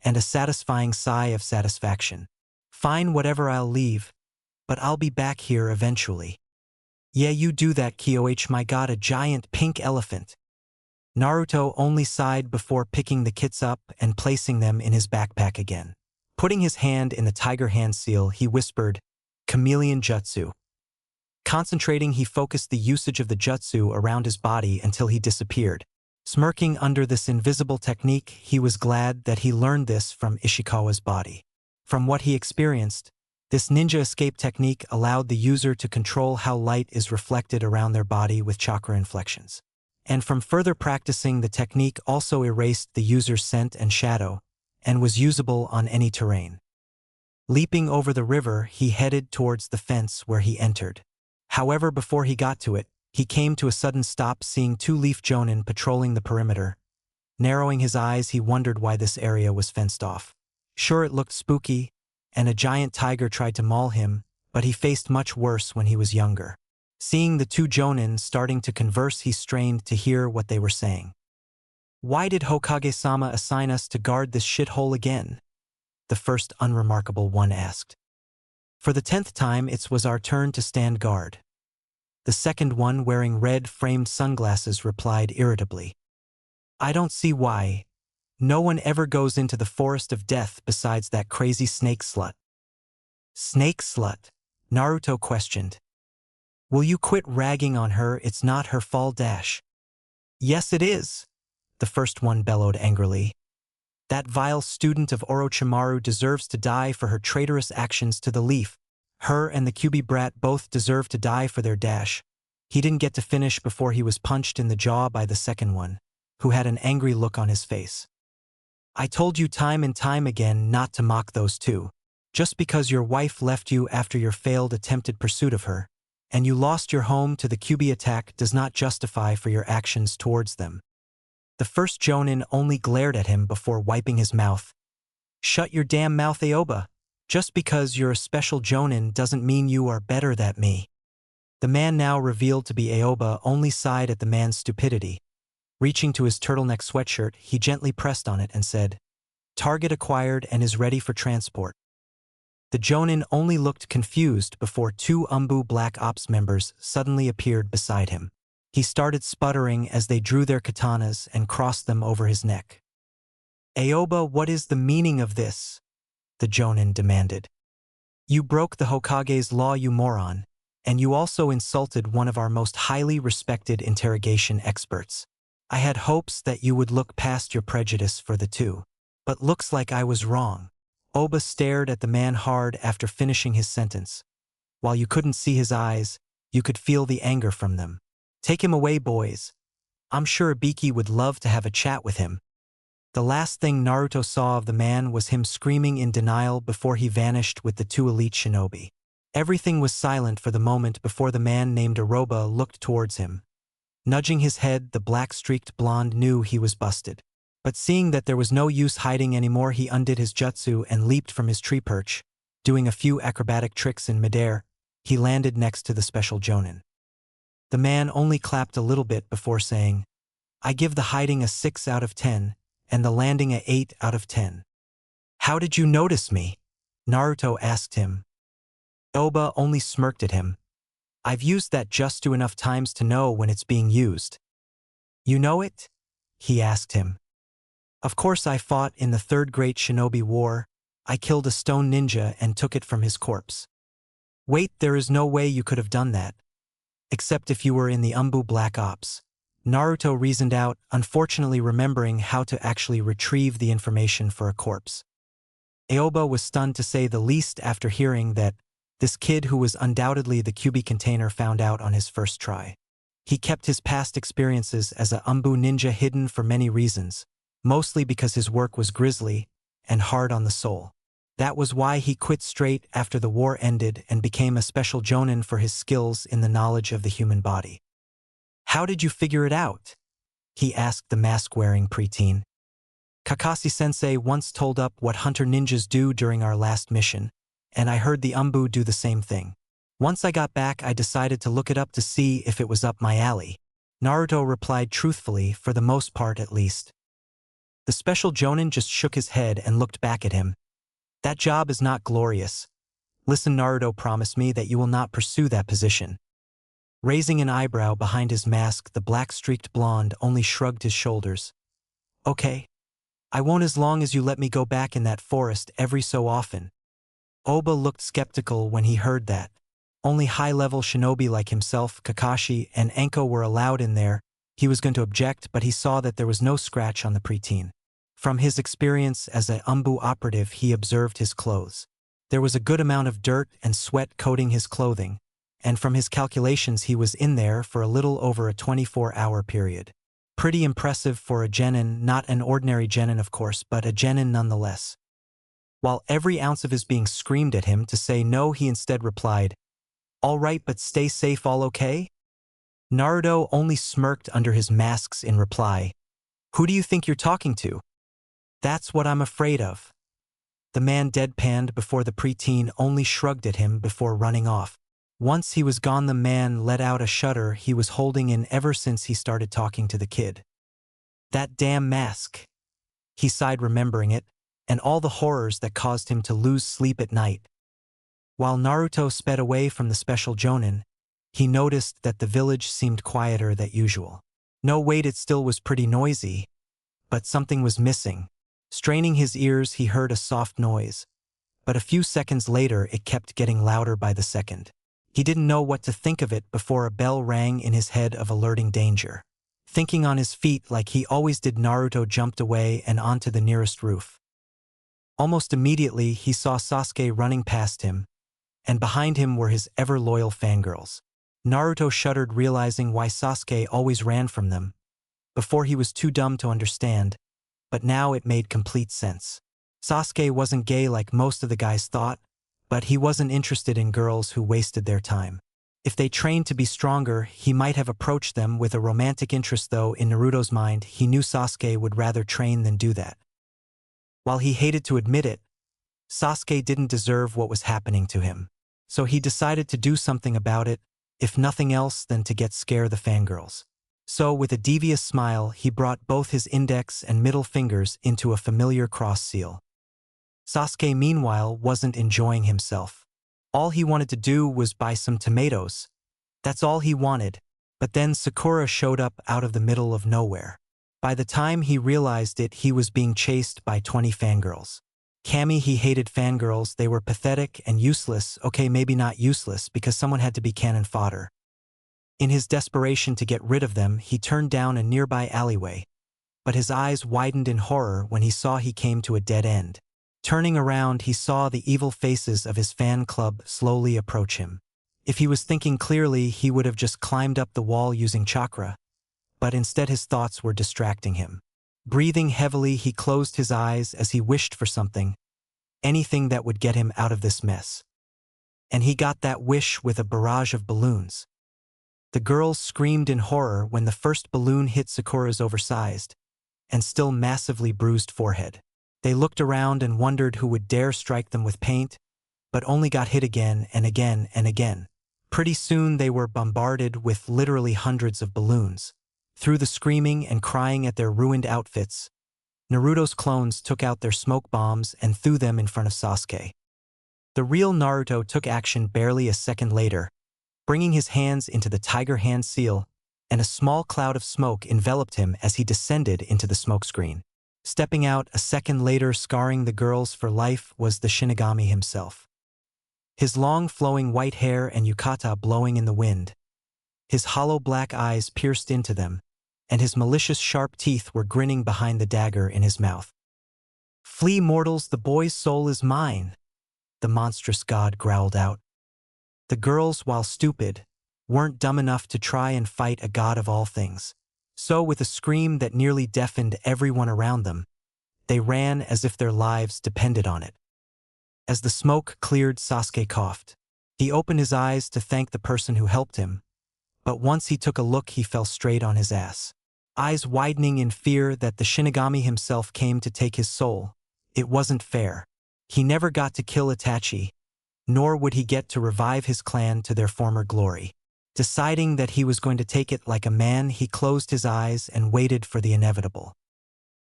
and a satisfying sigh of satisfaction. "Fine, whatever, I'll leave." but I'll be back here eventually. Yeah, you do that, Kyoh. My god, a giant pink elephant. Naruto only sighed before picking the kits up and placing them in his backpack again. Putting his hand in the tiger hand seal, he whispered, "Chameleon Jutsu." Concentrating, he focused the usage of the jutsu around his body until he disappeared. Smirking under this invisible technique, he was glad that he learned this from Ishikawa's body. From what he experienced, this ninja escape technique allowed the user to control how light is reflected around their body with chakra inflections. And from further practicing, the technique also erased the user's scent and shadow, and was usable on any terrain. Leaping over the river, he headed towards the fence where he entered. However, before he got to it, he came to a sudden stop, seeing two Leaf Jonin patrolling the perimeter. Narrowing his eyes, he wondered why this area was fenced off. Sure, it looked spooky, and a giant tiger tried to maul him, but he faced much worse when he was younger. Seeing the two Jonin starting to converse, he strained to hear what they were saying. "Why did Hokage-sama assign us to guard this shithole again?" the first unremarkable one asked. "For the 10th time, it was our turn to stand guard." The second one, wearing red-framed sunglasses, replied irritably. "I don't see why. No one ever goes into the forest of death besides that crazy snake slut." "Snake slut?" Naruto questioned. "Will you quit ragging on her? It's not her fault. "Yes, it is," the first one bellowed angrily. "That vile student of Orochimaru deserves to die for her traitorous actions to the Leaf. Her and the Kyuubi brat both deserve to die for their dash." He didn't get to finish before he was punched in the jaw by the second one, who had an angry look on his face. "I told you time and time again not to mock those two. Just because your wife left you after your failed attempted pursuit of her, and you lost your home to the Kyuubi attack, does not justify for your actions towards them." The first Jonin only glared at him before wiping his mouth. "Shut your damn mouth, Aoba. Just because you're a special Jonin doesn't mean you are better than me." The man, now revealed to be Aoba, only sighed at the man's stupidity. Reaching to his turtleneck sweatshirt, he gently pressed on it and said, "Target acquired and is ready for transport." The Jonin only looked confused before two Umbu Black Ops members suddenly appeared beside him. He started sputtering as they drew their katanas and crossed them over his neck. "Aoba, what is the meaning of this?" the Jonin demanded. "You broke the Hokage's law, you moron, and you also insulted one of our most highly respected interrogation experts. I had hopes that you would look past your prejudice for the two. But looks like I was wrong." Oba stared at the man hard after finishing his sentence. While you couldn't see his eyes, you could feel the anger from them. "Take him away, boys. I'm sure Ibiki would love to have a chat with him." The last thing Naruto saw of the man was him screaming in denial before he vanished with the two elite shinobi. Everything was silent for the moment before the man named Aroba looked towards him. Nudging his head, the black-streaked blonde knew he was busted. But seeing that there was no use hiding anymore, he undid his jutsu and leaped from his tree perch. Doing a few acrobatic tricks in midair, he landed next to the special Jonin. The man only clapped a little bit before saying, "I give the hiding a 6 out of 10, and the landing a 8 out of 10. "How did you notice me?" Naruto asked him. Oba only smirked at him. "I've used that jutsu enough times to know when it's being used." "You know it?" he asked him. "Of course, I fought in the Third Great Shinobi War. I killed a stone ninja and took it from his corpse." "Wait, there is no way you could have done that. Except if you were in the Umbu Black Ops," Naruto reasoned out, unfortunately remembering how to actually retrieve the information for a corpse. Aoba was stunned to say the least after hearing that this kid, who was undoubtedly the Kyuubi container, found out on his first try. He kept his past experiences as a Umbu ninja hidden for many reasons, mostly because his work was grisly and hard on the soul. That was why he quit straight after the war ended and became a special Jonin for his skills in the knowledge of the human body. "How did you figure it out?" he asked the mask-wearing preteen. "Kakashi-sensei once told up what hunter ninjas do during our last mission, and I heard the Umbu do the same thing. Once I got back, I decided to look it up to see if it was up my alley." Naruto replied truthfully, for the most part at least. The special Jonin just shook his head and looked back at him. "That job is not glorious. Listen, Naruto promised me that you will not pursue that position. Raising an eyebrow behind his mask, the black-streaked blonde only shrugged his shoulders. Okay. I won't as long as you let me go back in that forest every so often. Oba looked skeptical when he heard that. Only high-level shinobi like himself, Kakashi, and Enko were allowed in there. He was going to object, but he saw that there was no scratch on the preteen. From his experience as a Umbu operative, he observed his clothes. There was a good amount of dirt and sweat coating his clothing, and from his calculations he was in there for a little over a 24-hour period. Pretty impressive for a genin, not an ordinary genin of course, but a genin nonetheless. While every ounce of his being screamed at him to say no, he instead replied, "All right, but stay safe, all okay?" Naruto only smirked under his masks in reply. "Who do you think you're talking to?" "That's what I'm afraid of." The man deadpanned before the preteen only shrugged at him before running off. Once he was gone, the man let out a shudder he was holding in ever since he started talking to the kid. That damn mask. He sighed remembering it, and all the horrors that caused him to lose sleep at night. While Naruto sped away from the special jonin, he noticed that the village seemed quieter than usual. No, wait, it still was pretty noisy, but something was missing. Straining his ears, he heard a soft noise, but a few seconds later it kept getting louder by the second. He didn't know what to think of it before a bell rang in his head of alerting danger. Thinking on his feet like he always did, Naruto jumped away and onto the nearest roof. Almost immediately he saw Sasuke running past him, and behind him were his ever-loyal fangirls. Naruto shuddered, realizing why Sasuke always ran from them. Before he was too dumb to understand, but now it made complete sense. Sasuke wasn't gay like most of the guys thought, but he wasn't interested in girls who wasted their time. If they trained to be stronger, he might have approached them with a romantic interest, though in Naruto's mind he knew Sasuke would rather train than do that. While he hated to admit it, Sasuke didn't deserve what was happening to him. So he decided to do something about it, if nothing else than to scare the fangirls. So with a devious smile, he brought both his index and middle fingers into a familiar cross seal. Sasuke, meanwhile, wasn't enjoying himself. All he wanted to do was buy some tomatoes. That's all he wanted. But then Sakura showed up out of the middle of nowhere. By the time he realized it, he was being chased by 20 fangirls. Kami, he hated fangirls. They were pathetic and useless. Okay, maybe not useless, because someone had to be cannon fodder. In his desperation to get rid of them, he turned down a nearby alleyway, but his eyes widened in horror when he saw he came to a dead end. Turning around, he saw the evil faces of his fan club slowly approach him. If he was thinking clearly, he would have just climbed up the wall using chakra, but instead his thoughts were distracting him. Breathing heavily, he closed his eyes as he wished for something, anything that would get him out of this mess. And he got that wish with a barrage of balloons. The girls screamed in horror when the first balloon hit Sakura's oversized and still massively bruised forehead. They looked around and wondered who would dare strike them with paint, but only got hit again and again and again. Pretty soon they were bombarded with literally hundreds of balloons. Through the screaming and crying at their ruined outfits, Naruto's clones took out their smoke bombs and threw them in front of Sasuke. The real Naruto took action barely a second later, bringing his hands into the tiger hand seal, and a small cloud of smoke enveloped him as he descended into the smokescreen. Stepping out a second later, scarring the girls for life, was the Shinigami himself. His long flowing white hair and yukata blowing in the wind. His hollow black eyes pierced into them, and his malicious sharp teeth were grinning behind the dagger in his mouth. "Flee, mortals, the boy's soul is mine," the monstrous god growled out. The girls, while stupid, weren't dumb enough to try and fight a god of all things. So with a scream that nearly deafened everyone around them, they ran as if their lives depended on it. As the smoke cleared, Sasuke coughed. He opened his eyes to thank the person who helped him, but once he took a look, he fell straight on his ass. Eyes widening in fear that the Shinigami himself came to take his soul. It wasn't fair. He never got to kill Itachi, nor would he get to revive his clan to their former glory. Deciding that he was going to take it like a man, he closed his eyes and waited for the inevitable.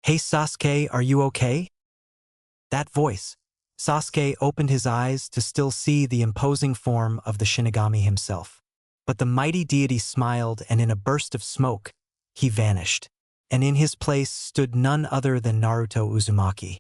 "Hey Sasuke, are you okay?" That voice, Sasuke opened his eyes to still see the imposing form of the Shinigami himself. But the mighty deity smiled, and in a burst of smoke, he vanished. And in his place stood none other than Naruto Uzumaki.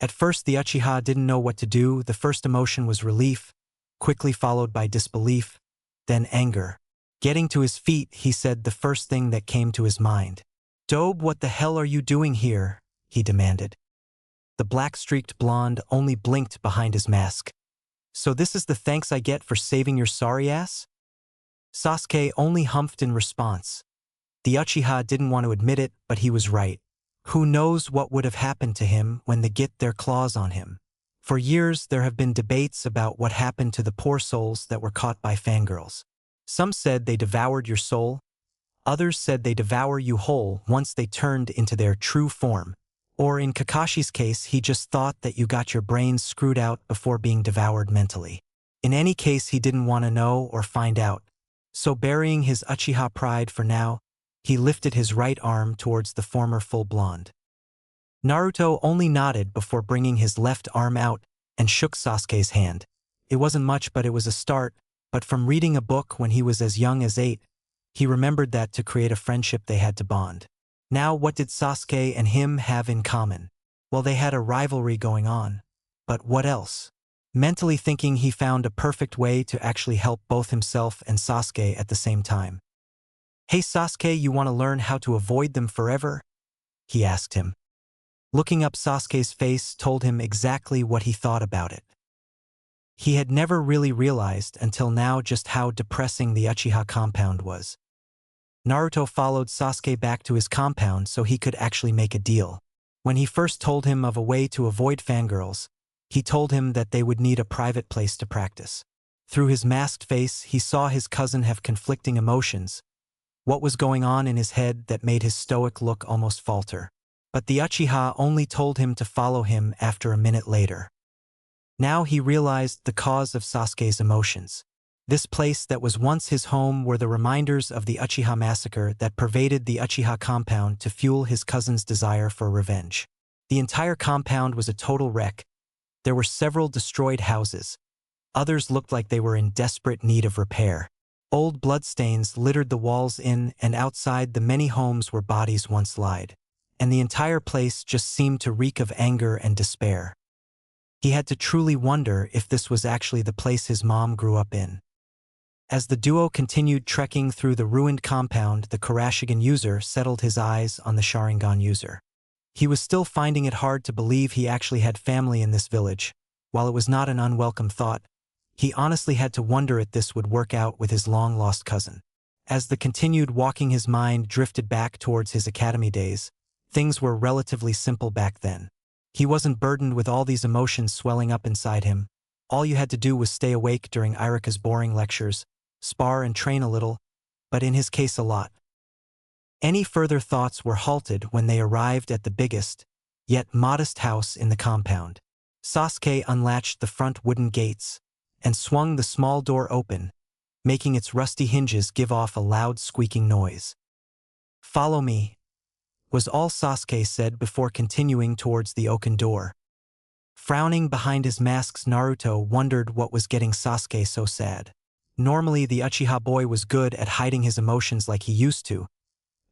At first the Uchiha didn't know what to do. The first emotion was relief, quickly followed by disbelief, then anger. Getting to his feet, he said the first thing that came to his mind. "Dobe, what the hell are you doing here?" he demanded. The black-streaked blonde only blinked behind his mask. "So this is the thanks I get for saving your sorry ass?" Sasuke only humphed in response. The Uchiha didn't want to admit it, but he was right. Who knows what would have happened to him when they get their claws on him? For years there have been debates about what happened to the poor souls that were caught by fangirls. Some said they devoured your soul. Others said they devour you whole once they turned into their true form. Or in Kakashi's case, he just thought that you got your brains screwed out before being devoured mentally. In any case, he didn't want to know or find out. So burying his Uchiha pride for now, he lifted his right arm towards the former full blonde. Naruto only nodded before bringing his left arm out and shook Sasuke's hand. It wasn't much, but it was a start. But from reading a book when he was as young as 8, he remembered that to create a friendship they had to bond. Now what did Sasuke and him have in common? Well, they had a rivalry going on. But what else? Mentally thinking, he found a perfect way to actually help both himself and Sasuke at the same time. "Hey Sasuke, you want to learn how to avoid them forever?" he asked him. Looking up, Sasuke's face told him exactly what he thought about it. He had never really realized until now just how depressing the Uchiha compound was. Naruto followed Sasuke back to his compound so he could actually make a deal. When he first told him of a way to avoid fangirls, he told him that they would need a private place to practice. Through his masked face, he saw his cousin have conflicting emotions. What was going on in his head that made his stoic look almost falter? But the Uchiha only told him to follow him after a minute later. Now he realized the cause of Sasuke's emotions. This place that was once his home were the reminders of the Uchiha massacre that pervaded the Uchiha compound to fuel his cousin's desire for revenge. The entire compound was a total wreck. There were several destroyed houses. Others looked like they were in desperate need of repair. Old bloodstains littered the walls in and outside the many homes where bodies once lied. And the entire place just seemed to reek of anger and despair. He had to truly wonder if this was actually the place his mom grew up in. As the duo continued trekking through the ruined compound, the Kurashigan user settled his eyes on the Sharingan user. He was still finding it hard to believe he actually had family in this village. While it was not an unwelcome thought, he honestly had to wonder if this would work out with his long-lost cousin. As the continued walking, his mind drifted back towards his academy days. Things were relatively simple back then. He wasn't burdened with all these emotions swelling up inside him. All you had to do was stay awake during Irika's boring lectures, spar and train a little, but in his case a lot. Any further thoughts were halted when they arrived at the biggest, yet modest house in the compound. Sasuke unlatched the front wooden gates and swung the small door open, making its rusty hinges give off a loud squeaking noise. "Follow me," was all Sasuke said before continuing towards the oaken door. Frowning behind his masks, Naruto wondered what was getting Sasuke so sad. Normally, the Uchiha boy was good at hiding his emotions like he used to,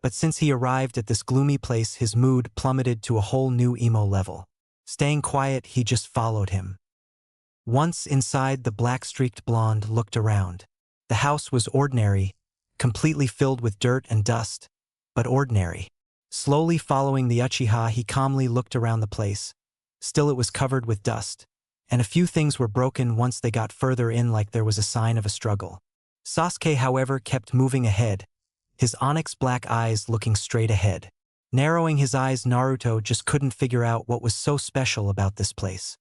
but since he arrived at this gloomy place, his mood plummeted to a whole new emo level. Staying quiet, he just followed him. Once inside, the black-streaked blonde looked around. The house was ordinary, completely filled with dirt and dust, but ordinary. Slowly following the Uchiha, he calmly looked around the place. Still, it was covered with dust, and a few things were broken once they got further in, like there was a sign of a struggle. Sasuke, however, kept moving ahead, his onyx black eyes looking straight ahead. Narrowing his eyes, Naruto just couldn't figure out what was so special about this place.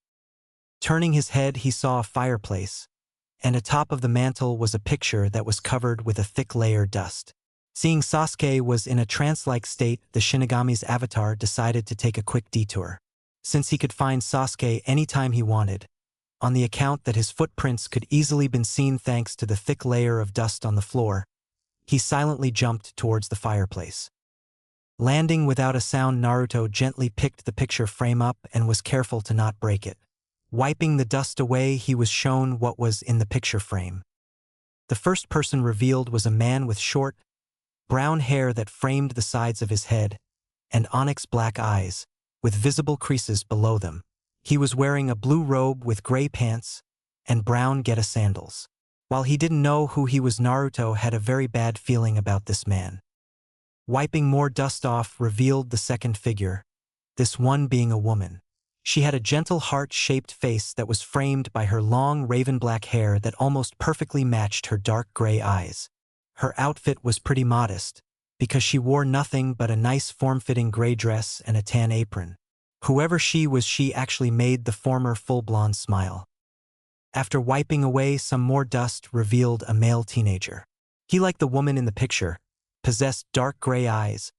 Turning his head, he saw a fireplace, and atop of the mantle was a picture that was covered with a thick layer of dust. Seeing Sasuke was in a trance-like state, the Shinigami's avatar decided to take a quick detour. Since he could find Sasuke anytime he wanted, on the account that his footprints could easily been seen thanks to the thick layer of dust on the floor, he silently jumped towards the fireplace. Landing without a sound, Naruto gently picked the picture frame up and was careful to not break it. Wiping the dust away, he was shown what was in the picture frame. The first person revealed was a man with short, brown hair that framed the sides of his head, and onyx black eyes, with visible creases below them. He was wearing a blue robe with gray pants and brown Geta sandals. While he didn't know who he was, Naruto had a very bad feeling about this man. Wiping more dust off revealed the second figure, this one being a woman. She had a gentle heart-shaped face that was framed by her long raven-black hair that almost perfectly matched her dark gray eyes. Her outfit was pretty modest, because she wore nothing but a nice form-fitting gray dress and a tan apron. Whoever she was, she actually made the former full blonde smile. After wiping away some more dust revealed a male teenager. He, like the woman in the picture, possessed dark gray eyes,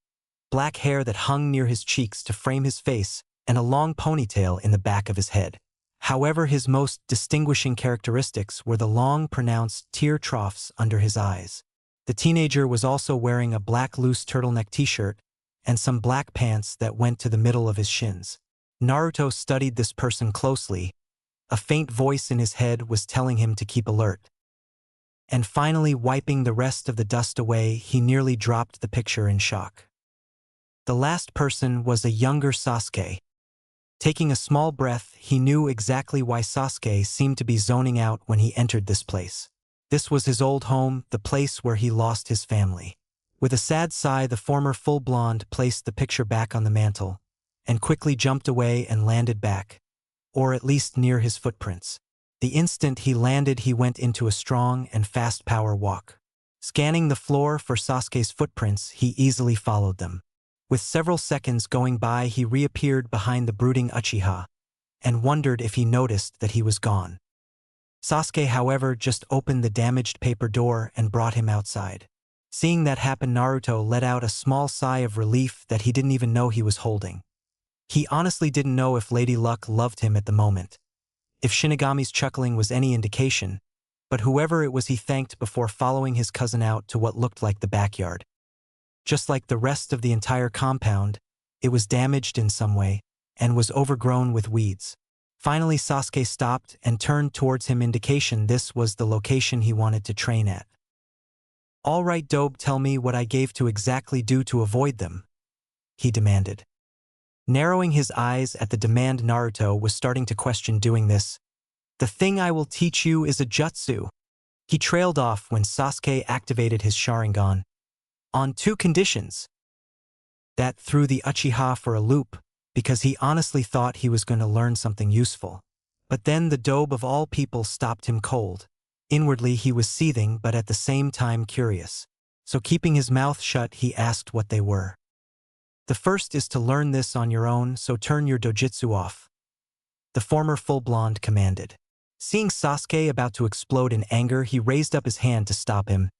black hair that hung near his cheeks to frame his face, and a long ponytail in the back of his head. However, his most distinguishing characteristics were the long, pronounced tear troughs under his eyes. The teenager was also wearing a black loose turtleneck t-shirt and some black pants that went to the middle of his shins. Naruto studied this person closely. A faint voice in his head was telling him to keep alert. And finally, wiping the rest of the dust away, he nearly dropped the picture in shock. The last person was a younger Sasuke. Taking a small breath, he knew exactly why Sasuke seemed to be zoning out when he entered this place. This was his old home, the place where he lost his family. With a sad sigh, the former full blonde placed the picture back on the mantle and quickly jumped away and landed back, or at least near his footprints. The instant he landed, he went into a strong and fast power walk. Scanning the floor for Sasuke's footprints, he easily followed them. With several seconds going by, he reappeared behind the brooding Uchiha and wondered if he noticed that he was gone. Sasuke, however, just opened the damaged paper door and brought him outside. Seeing that happen, Naruto let out a small sigh of relief that he didn't even know he was holding. He honestly didn't know if Lady Luck loved him at the moment, if Shinigami's chuckling was any indication, but whoever it was, he thanked before following his cousin out to what looked like the backyard. Just like the rest of the entire compound, it was damaged in some way and was overgrown with weeds. Finally, Sasuke stopped and turned towards him, indication this was the location he wanted to train at. "All right, Dobe, tell me what I gave to exactly do to avoid them," he demanded. Narrowing his eyes at the demand, Naruto was starting to question doing this. "The thing I will teach you is a jutsu." He trailed off when Sasuke activated his Sharingan. On two conditions. That threw the Uchiha for a loop, because he honestly thought he was going to learn something useful. But then the Dobe of all people stopped him cold. Inwardly he was seething, but at the same time curious. So keeping his mouth shut, he asked what they were. "The first is to learn this on your own, so turn your dojutsu off," the former full blonde commanded. Seeing Sasuke about to explode in anger, he raised up his hand to stop him.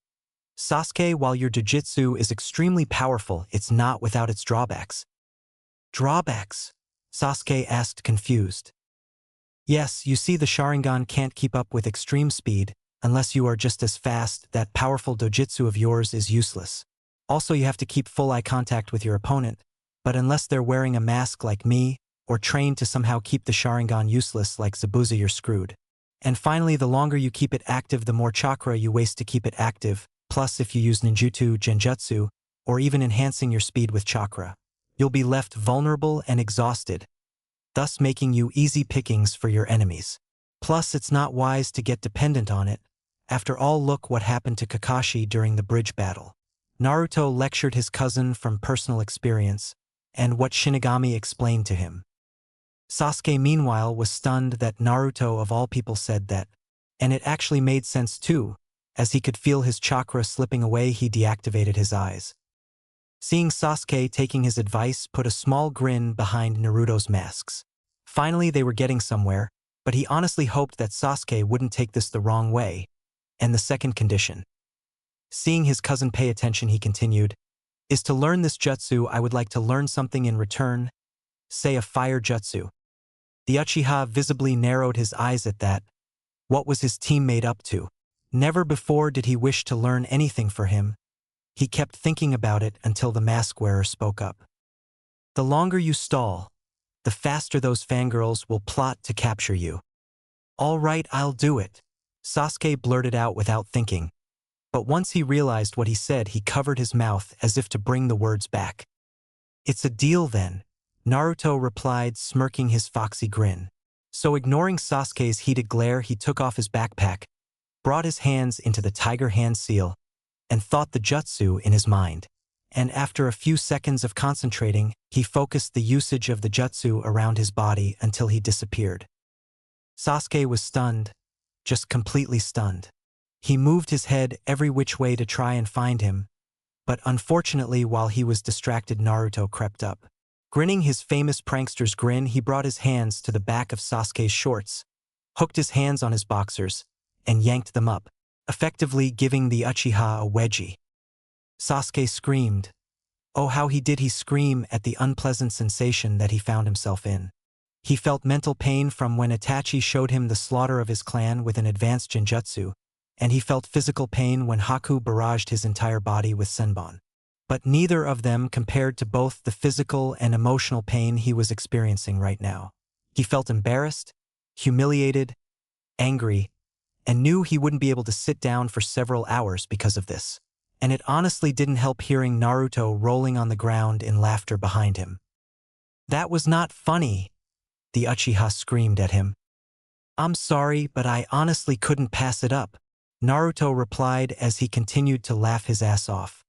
"Sasuke, while your jujutsu is extremely powerful, it's not without its drawbacks." "Drawbacks?" Sasuke asked, confused. "Yes, you see, the Sharingan can't keep up with extreme speed. Unless you are just as fast, that powerful dojutsu of yours is useless. Also, you have to keep full eye contact with your opponent, but unless they're wearing a mask like me, or trained to somehow keep the Sharingan useless like Zabuza, you're screwed. And finally, the longer you keep it active, the more chakra you waste to keep it active. Plus, if you use ninjutsu, genjutsu, or even enhancing your speed with chakra, you'll be left vulnerable and exhausted, thus making you easy pickings for your enemies. Plus, it's not wise to get dependent on it. After all, look what happened to Kakashi during the bridge battle." Naruto lectured his cousin from personal experience and what Shinigami explained to him. Sasuke, meanwhile, was stunned that Naruto of all people said that, and it actually made sense too. As he could feel his chakra slipping away, he deactivated his eyes. Seeing Sasuke taking his advice put a small grin behind Naruto's masks. Finally, they were getting somewhere, but he honestly hoped that Sasuke wouldn't take this the wrong way. And the second condition. Seeing his cousin pay attention, he continued, "Is to learn this jutsu. I would like to learn something in return. Say a fire jutsu." The Uchiha visibly narrowed his eyes at that. What was his teammate up to? Never before did he wish to learn anything for him. He kept thinking about it until the mask wearer spoke up. "The longer you stall, the faster those fangirls will plot to capture you." "All right, I'll do it," Sasuke blurted out without thinking. But once he realized what he said, he covered his mouth as if to bring the words back. "It's a deal then," Naruto replied, smirking his foxy grin. So ignoring Sasuke's heated glare, he took off his backpack, brought his hands into the tiger hand seal, and thought the jutsu in his mind. And after a few seconds of concentrating, he focused the usage of the jutsu around his body until he disappeared. Sasuke was stunned, just completely stunned. He moved his head every which way to try and find him, but unfortunately while he was distracted, Naruto crept up. Grinning his famous prankster's grin, he brought his hands to the back of Sasuke's shorts, hooked his hands on his boxers, and yanked them up, effectively giving the Uchiha a wedgie. Sasuke screamed. Oh, how he did scream at the unpleasant sensation that he found himself in. He felt mental pain from when Itachi showed him the slaughter of his clan with an advanced genjutsu, and he felt physical pain when Haku barraged his entire body with senbon. But neither of them compared to both the physical and emotional pain he was experiencing right now. He felt embarrassed, humiliated, angry, and knew he wouldn't be able to sit down for several hours because of this. And it honestly didn't help hearing Naruto rolling on the ground in laughter behind him. "That was not funny," the Uchiha screamed at him. "I'm sorry, but I honestly couldn't pass it up," Naruto replied as he continued to laugh his ass off.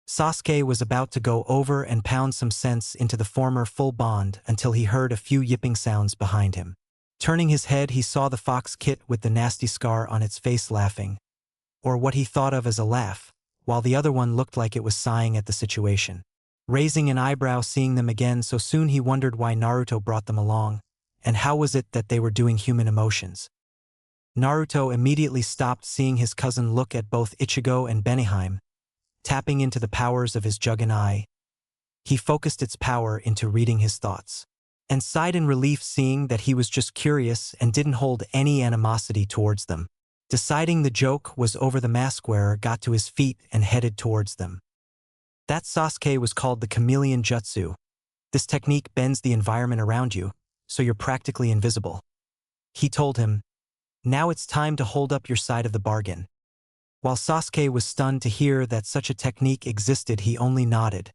Sasuke was about to go over and pound some sense into the former full bond until he heard a few yipping sounds behind him. Turning his head, he saw the fox Kit with the nasty scar on its face laughing, or what he thought of as a laugh, while the other one looked like it was sighing at the situation. Raising an eyebrow seeing them again so soon, he wondered why Naruto brought them along, and how was it that they were doing human emotions. Naruto immediately stopped, seeing his cousin look at both Ichigo and Benihime, tapping into the powers of his Jugen Eye. He focused its power into reading his thoughts, and sighed in relief seeing that he was just curious and didn't hold any animosity towards them. Deciding the joke was over, the mask wearer got to his feet and headed towards them. That Sasuke was called the chameleon jutsu. This technique bends the environment around you, so you're practically invisible. He told him, "Now it's time to hold up your side of the bargain." While Sasuke was stunned to hear that such a technique existed, he only nodded,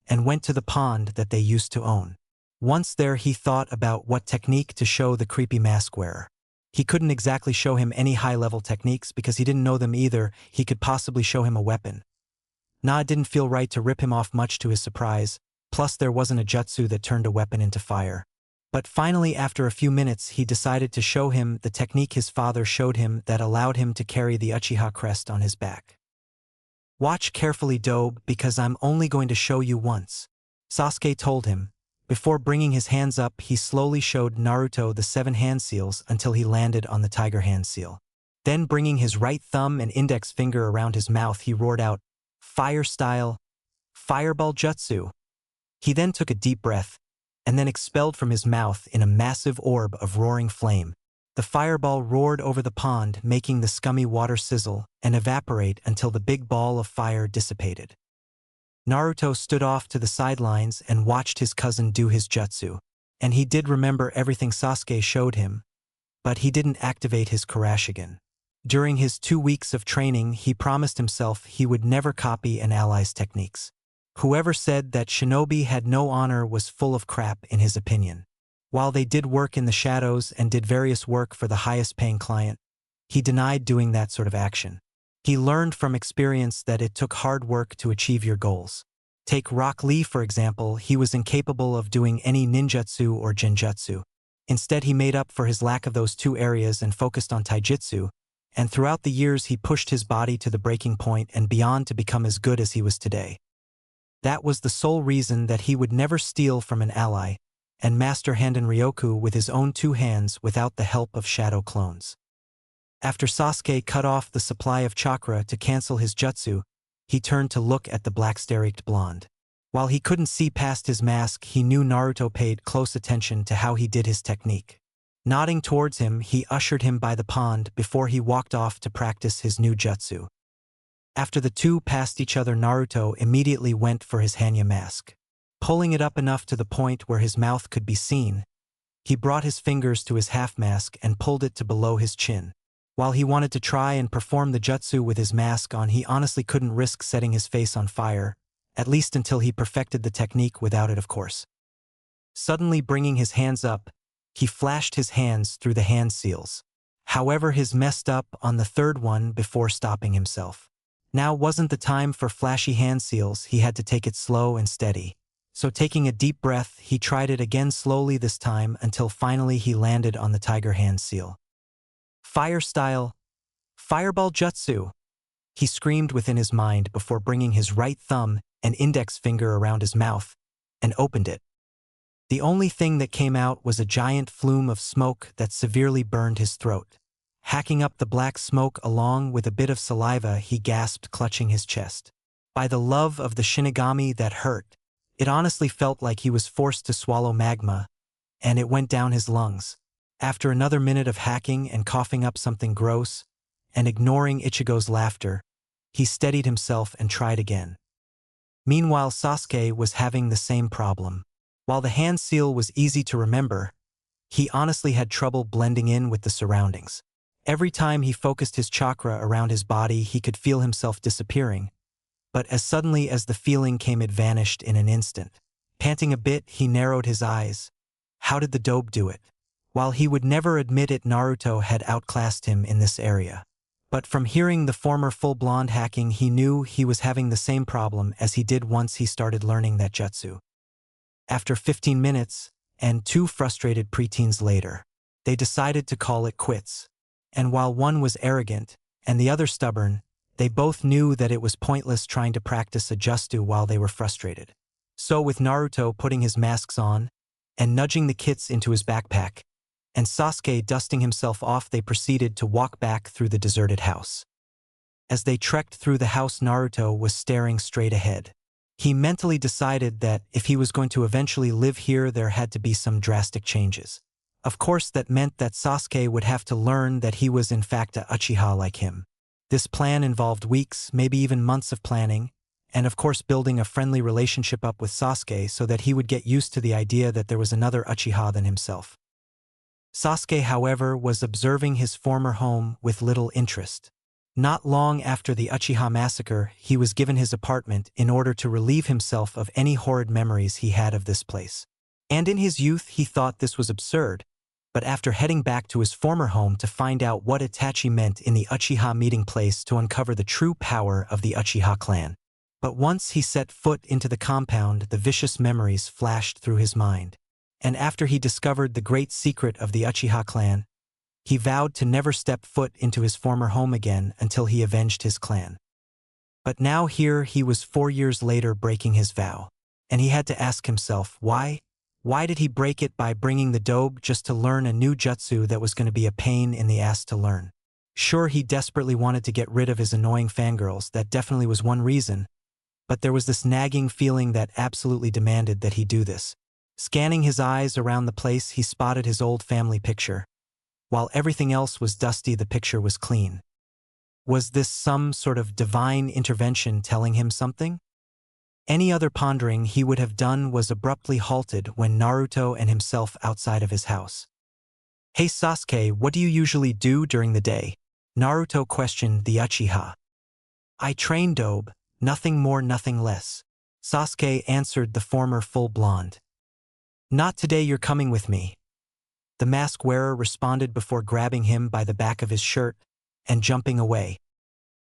and went to the pond that they used to own. Once there, he thought about what technique to show the creepy mask wearer. He couldn't exactly show him any high-level techniques because he didn't know them either. He could possibly show him a weapon. Nah, it didn't feel right to rip him off, much to his surprise, plus there wasn't a jutsu that turned a weapon into fire. But finally, after a few minutes, he decided to show him the technique his father showed him that allowed him to carry the Uchiha crest on his back. "Watch carefully, Dobe, because I'm only going to show you once," Sasuke told him. Before bringing his hands up, he slowly showed Naruto the 7 hand seals until he landed on the tiger hand seal. Then bringing his right thumb and index finger around his mouth, he roared out, "Fire style, fireball jutsu." He then took a deep breath, and then expelled from his mouth in a massive orb of roaring flame. The fireball roared over the pond, making the scummy water sizzle and evaporate until the big ball of fire dissipated. Naruto stood off to the sidelines and watched his cousin do his jutsu, and he did remember everything Sasuke showed him, but he didn't activate his Kurashigan. During his 2 weeks of training, he promised himself he would never copy an ally's techniques. Whoever said that shinobi had no honor was full of crap in his opinion. While they did work in the shadows and did various work for the highest paying client, he denied doing that sort of action. He learned from experience that it took hard work to achieve your goals. Take Rock Lee for example. He was incapable of doing any ninjutsu or genjutsu. Instead, he made up for his lack of those 2 areas and focused on taijutsu, and throughout the years he pushed his body to the breaking point and beyond to become as good as he was today. That was the sole reason that he would never steal from an ally and master Handen Ryoku with his own 2 hands without the help of shadow clones. After Sasuke cut off the supply of chakra to cancel his jutsu, he turned to look at the black-staricked blonde. While he couldn't see past his mask, he knew Naruto paid close attention to how he did his technique. Nodding towards him, he ushered him by the pond before he walked off to practice his new jutsu. After the 2 passed each other, Naruto immediately went for his Hanya mask. Pulling it up enough to the point where his mouth could be seen, He brought his fingers to his half-mask and pulled it to below his chin. While he wanted to try and perform the jutsu with his mask on, he honestly couldn't risk setting his face on fire, at least until he perfected the technique without it, of course. Suddenly bringing his hands up, he flashed his hands through the hand seals. However, his messed up on the third one before stopping himself. Now wasn't the time for flashy hand seals, he had to take it slow and steady. So taking a deep breath, he tried it again slowly this time until finally he landed on the tiger hand seal. Fire style, fireball jutsu, he screamed within his mind before bringing his right thumb and index finger around his mouth and opened it. The only thing that came out was a giant flume of smoke that severely burned his throat. Hacking up the black smoke along with a bit of saliva, he gasped, clutching his chest. By the love of the Shinigami, that hurt. It honestly felt like he was forced to swallow magma, and it went down his lungs. After another minute of hacking and coughing up something gross, and ignoring Ichigo's laughter, he steadied himself and tried again. Meanwhile, Sasuke was having the same problem. While the hand seal was easy to remember, he honestly had trouble blending in with the surroundings. Every time he focused his chakra around his body, he could feel himself disappearing. But as suddenly as the feeling came, it vanished in an instant. Panting a bit, he narrowed his eyes. How did the dobe do it? While he would never admit it, Naruto had outclassed him in this area. But from hearing the former full-blonde hacking, he knew he was having the same problem as he did once he started learning that jutsu. After 15 minutes, and 2 frustrated preteens later, they decided to call it quits. And while one was arrogant, and the other stubborn, they both knew that it was pointless trying to practice a jutsu while they were frustrated. So with Naruto putting his masks on, and nudging the kits into his backpack, and Sasuke dusting himself off, they proceeded to walk back through the deserted house. As they trekked through the house, Naruto was staring straight ahead. He mentally decided that if he was going to eventually live here, there had to be some drastic changes. Of course, that meant that Sasuke would have to learn that he was in fact a Uchiha like him. This plan involved weeks, maybe even months of planning, and of course building a friendly relationship up with Sasuke so that he would get used to the idea that there was another Uchiha than himself. Sasuke, however, was observing his former home with little interest. Not long after the Uchiha massacre, he was given his apartment in order to relieve himself of any horrid memories he had of this place. And in his youth he thought this was absurd, but after heading back to his former home to find out what Itachi meant in the Uchiha meeting place, to uncover the true power of the Uchiha clan. But once he set foot into the compound, the vicious memories flashed through his mind. And after he discovered the great secret of the Uchiha clan, he vowed to never step foot into his former home again until he avenged his clan. But now here he was 4 years later breaking his vow. And he had to ask himself, why? Why did he break it by bringing the dobe just to learn a new jutsu that was going to be a pain in the ass to learn? Sure, he desperately wanted to get rid of his annoying fangirls, that definitely was one reason, but there was this nagging feeling that absolutely demanded that he do this. Scanning his eyes around the place, he spotted his old family picture. While everything else was dusty, the picture was clean. Was this some sort of divine intervention telling him something? Any other pondering he would have done was abruptly halted when Naruto and himself outside of his house. "Hey Sasuke, what do you usually do during the day?" Naruto questioned the Uchiha. "I train dobe, nothing more, nothing less," Sasuke answered the former full blonde. "Not today, you're coming with me," the mask wearer responded before grabbing him by the back of his shirt and jumping away.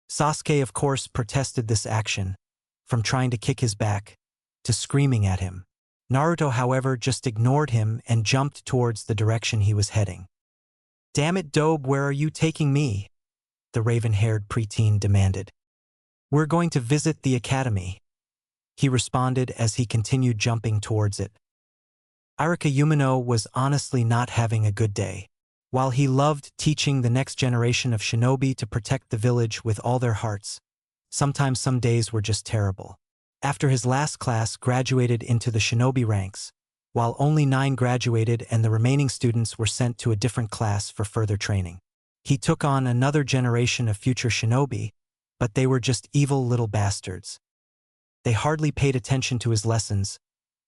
Sasuke, of course, protested this action, from trying to kick his back to screaming at him. Naruto, however, just ignored him and jumped towards the direction he was heading. "Damn it, dobe, where are you taking me?" the raven-haired preteen demanded. "We're going to visit the academy," he responded as he continued jumping towards it. Irika Yumino was honestly not having a good day. While he loved teaching the next generation of shinobi to protect the village with all their hearts, sometimes some days were just terrible. After his last class graduated into the shinobi ranks, while only 9 graduated and the remaining students were sent to a different class for further training. He took on another generation of future shinobi, but they were just evil little bastards. They hardly paid attention to his lessons.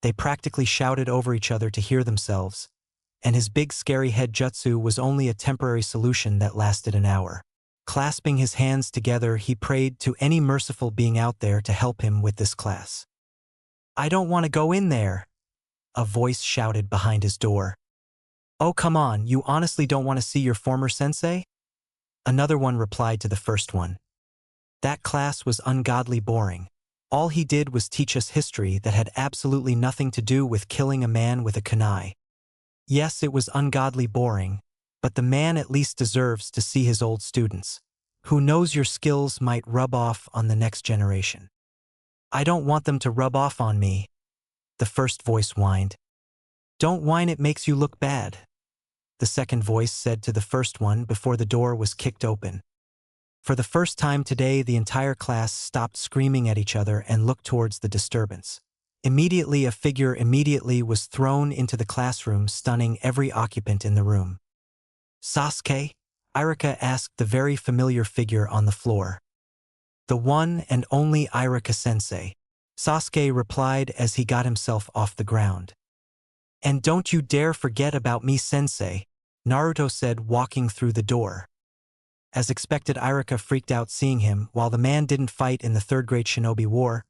They practically shouted over each other to hear themselves, and his big scary head jutsu was only a temporary solution that lasted an hour. Clasping his hands together, he prayed to any merciful being out there to help him with this class. "I don't want to go in there," a voice shouted behind his door. "Oh, come on, you honestly don't want to see your former sensei?" Another one replied to the first one. "That class was ungodly boring. All he did was teach us history that had absolutely nothing to do with killing a man with a kunai. Yes, it was ungodly boring, but the man at least deserves to see his old students. Who knows, your skills might rub off on the next generation." "I don't want them to rub off on me," the first voice whined. "Don't whine, it makes you look bad," the second voice said to the first one before the door was kicked open. For the first time today, the entire class stopped screaming at each other and looked towards the disturbance. Immediately, a figure was thrown into the classroom, stunning every occupant in the room. "Sasuke?" Irika asked the very familiar figure on the floor. "The one and only Irika-sensei," Sasuke replied as he got himself off the ground. "And don't you dare forget about me, sensei," Naruto said, walking through the door. As expected, Irika freaked out seeing him. While the man didn't fight in the Third Great Shinobi War,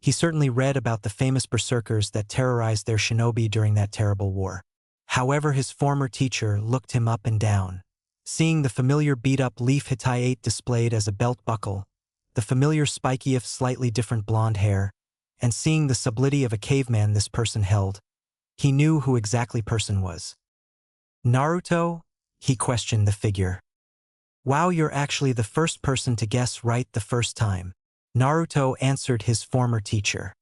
he certainly read about the famous berserkers that terrorized their shinobi during that terrible war. However, his former teacher looked him up and down. Seeing the familiar beat-up leaf Hitai displayed as a belt buckle, the familiar spiky if slightly different blonde hair, and seeing the sublity of a caveman this person held, he knew who exactly person was. "Naruto?" he questioned the figure. "Wow, you're actually the first person to guess right the first time," Naruto answered his former teacher.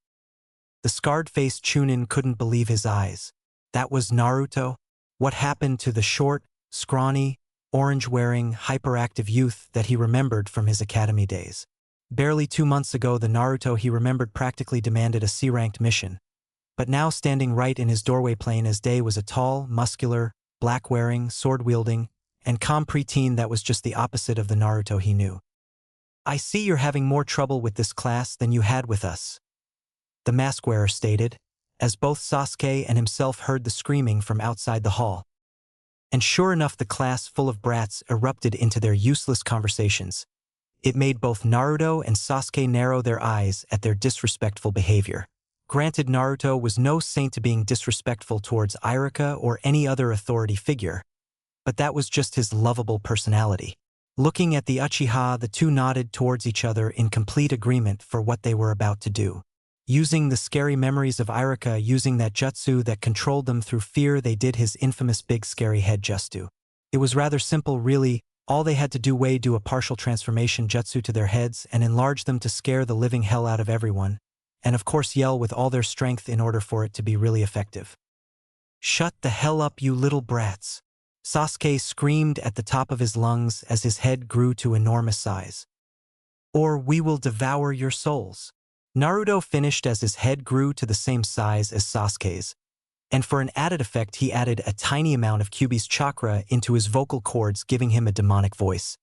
The scarred-faced Chunin couldn't believe his eyes. That was Naruto? What happened to the short, scrawny, orange-wearing, hyperactive youth that he remembered from his academy days? Barely 2 months ago, the Naruto he remembered practically demanded a C-ranked mission. But now, standing right in his doorway plain as day, was a tall, muscular, black-wearing, sword-wielding, and calm preteen that was just the opposite of the Naruto he knew. "I see you're having more trouble with this class than you had with us," the mask-wearer stated, as both Sasuke and himself heard the screaming from outside the hall. And sure enough, the class full of brats erupted into their useless conversations. It made both Naruto and Sasuke narrow their eyes at their disrespectful behavior. Granted, Naruto was no saint to being disrespectful towards Irika or any other authority figure, but that was just his lovable personality. Looking at the Uchiha, the two nodded towards each other in complete agreement for what they were about to do. Using the scary memories of Irika, using that jutsu that controlled them through fear, they did his infamous big scary head jutsu. It was rather simple, really. All they had to do a partial transformation jutsu to their heads and enlarge them to scare the living hell out of everyone, and of course yell with all their strength in order for it to be really effective. "Shut the hell up, you little brats," Sasuke screamed at the top of his lungs as his head grew to enormous size. "Or we will devour your souls." Naruto finished as his head grew to the same size as Sasuke's, and for an added effect he added a tiny amount of Kyuubi's chakra into his vocal cords, giving him a demonic voice.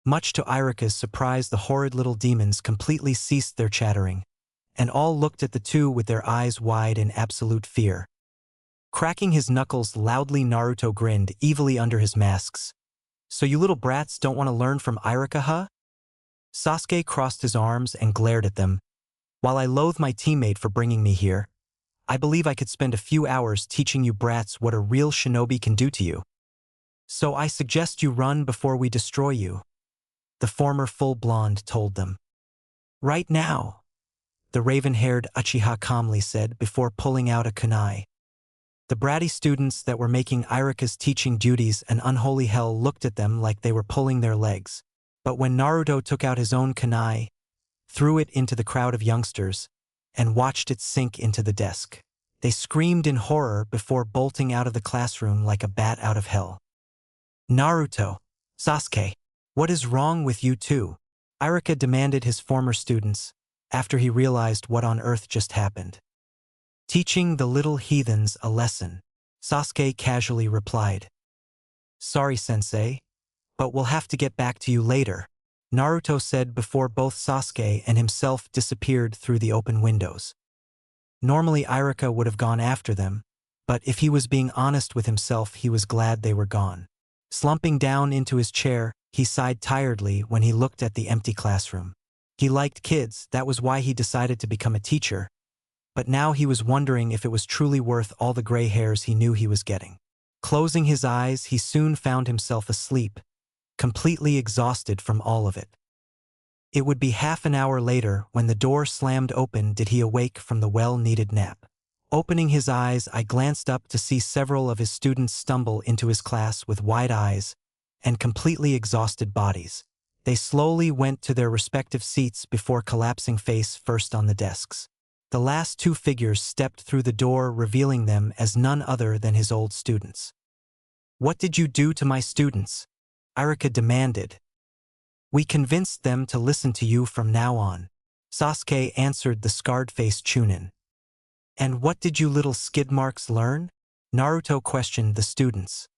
Much to Irika's surprise, the horrid little demons completely ceased their chattering, and all looked at the two with their eyes wide in absolute fear. Cracking his knuckles loudly, Naruto grinned evilly under his masks. "So you little brats don't want to learn from Irika, huh?" Sasuke crossed his arms and glared at them. "While I loathe my teammate for bringing me here, I believe I could spend a few hours teaching you brats what a real shinobi can do to you. So I suggest you run before we destroy you," the former full blonde told them. "Right now," the raven-haired Uchiha calmly said before pulling out a kunai. The bratty students that were making Irika's teaching duties an unholy hell looked at them like they were pulling their legs. But when Naruto took out his own kunai, threw it into the crowd of youngsters, and watched it sink into the desk, they screamed in horror before bolting out of the classroom like a bat out of hell. "Naruto, Sasuke, what is wrong with you two?" Irika demanded his former students, after he realized what on earth just happened. "Teaching the little heathens a lesson," Sasuke casually replied. "Sorry, sensei, but we'll have to get back to you later," Naruto said before both Sasuke and himself disappeared through the open windows. Normally Irika would have gone after them, but if he was being honest with himself, he was glad they were gone. Slumping down into his chair, he sighed tiredly when he looked at the empty classroom. He liked kids, that was why he decided to become a teacher, but now he was wondering if it was truly worth all the gray hairs he knew he was getting. Closing his eyes, he soon found himself asleep, completely exhausted from all of it. It would be half an hour later when the door slammed open did he awake from the well-needed nap. Opening his eyes, I glanced up to see several of his students stumble into his class with wide eyes and completely exhausted bodies. They slowly went to their respective seats before collapsing face first on the desks. The last two figures stepped through the door, revealing them as none other than his old students. "What did you do to my students?" Irika demanded. "We convinced them to listen to you from now on," Sasuke answered the scarred-faced Chunin. "And what did you little skid marks learn?" Naruto questioned the students.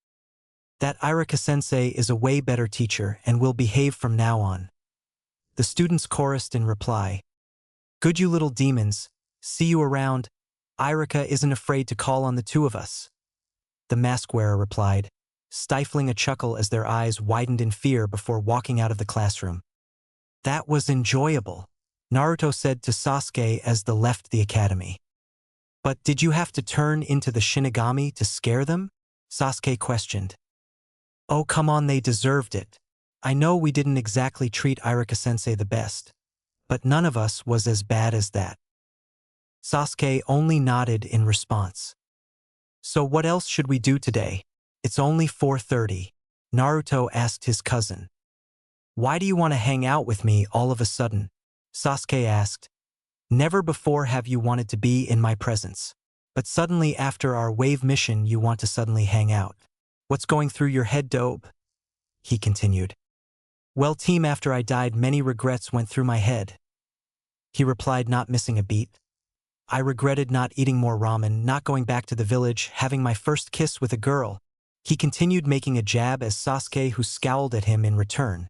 "That Irika-sensei is a way better teacher and will behave from now on," the students chorused in reply. "Good, you little demons. See you around. Irika isn't afraid to call on the two of us," the mask wearer replied, stifling a chuckle as their eyes widened in fear before walking out of the classroom. "That was enjoyable," Naruto said to Sasuke as they left the academy. "But did you have to turn into the Shinigami to scare them?" Sasuke questioned. "Oh, come on, they deserved it. I know we didn't exactly treat Irika-sensei the best, but none of us was as bad as that." Sasuke only nodded in response. "So what else should we do today? It's only 4:30, Naruto asked his cousin. "Why do you want to hang out with me all of a sudden?" Sasuke asked. "Never before have you wanted to be in my presence. But suddenly after our wave mission you want to suddenly hang out. What's going through your head, dope?" he continued. "Well, team, after I died many regrets went through my head," he replied, not missing a beat. "I regretted not eating more ramen, not going back to the village, having my first kiss with a girl." He continued, making a jab as Sasuke, who scowled at him in return.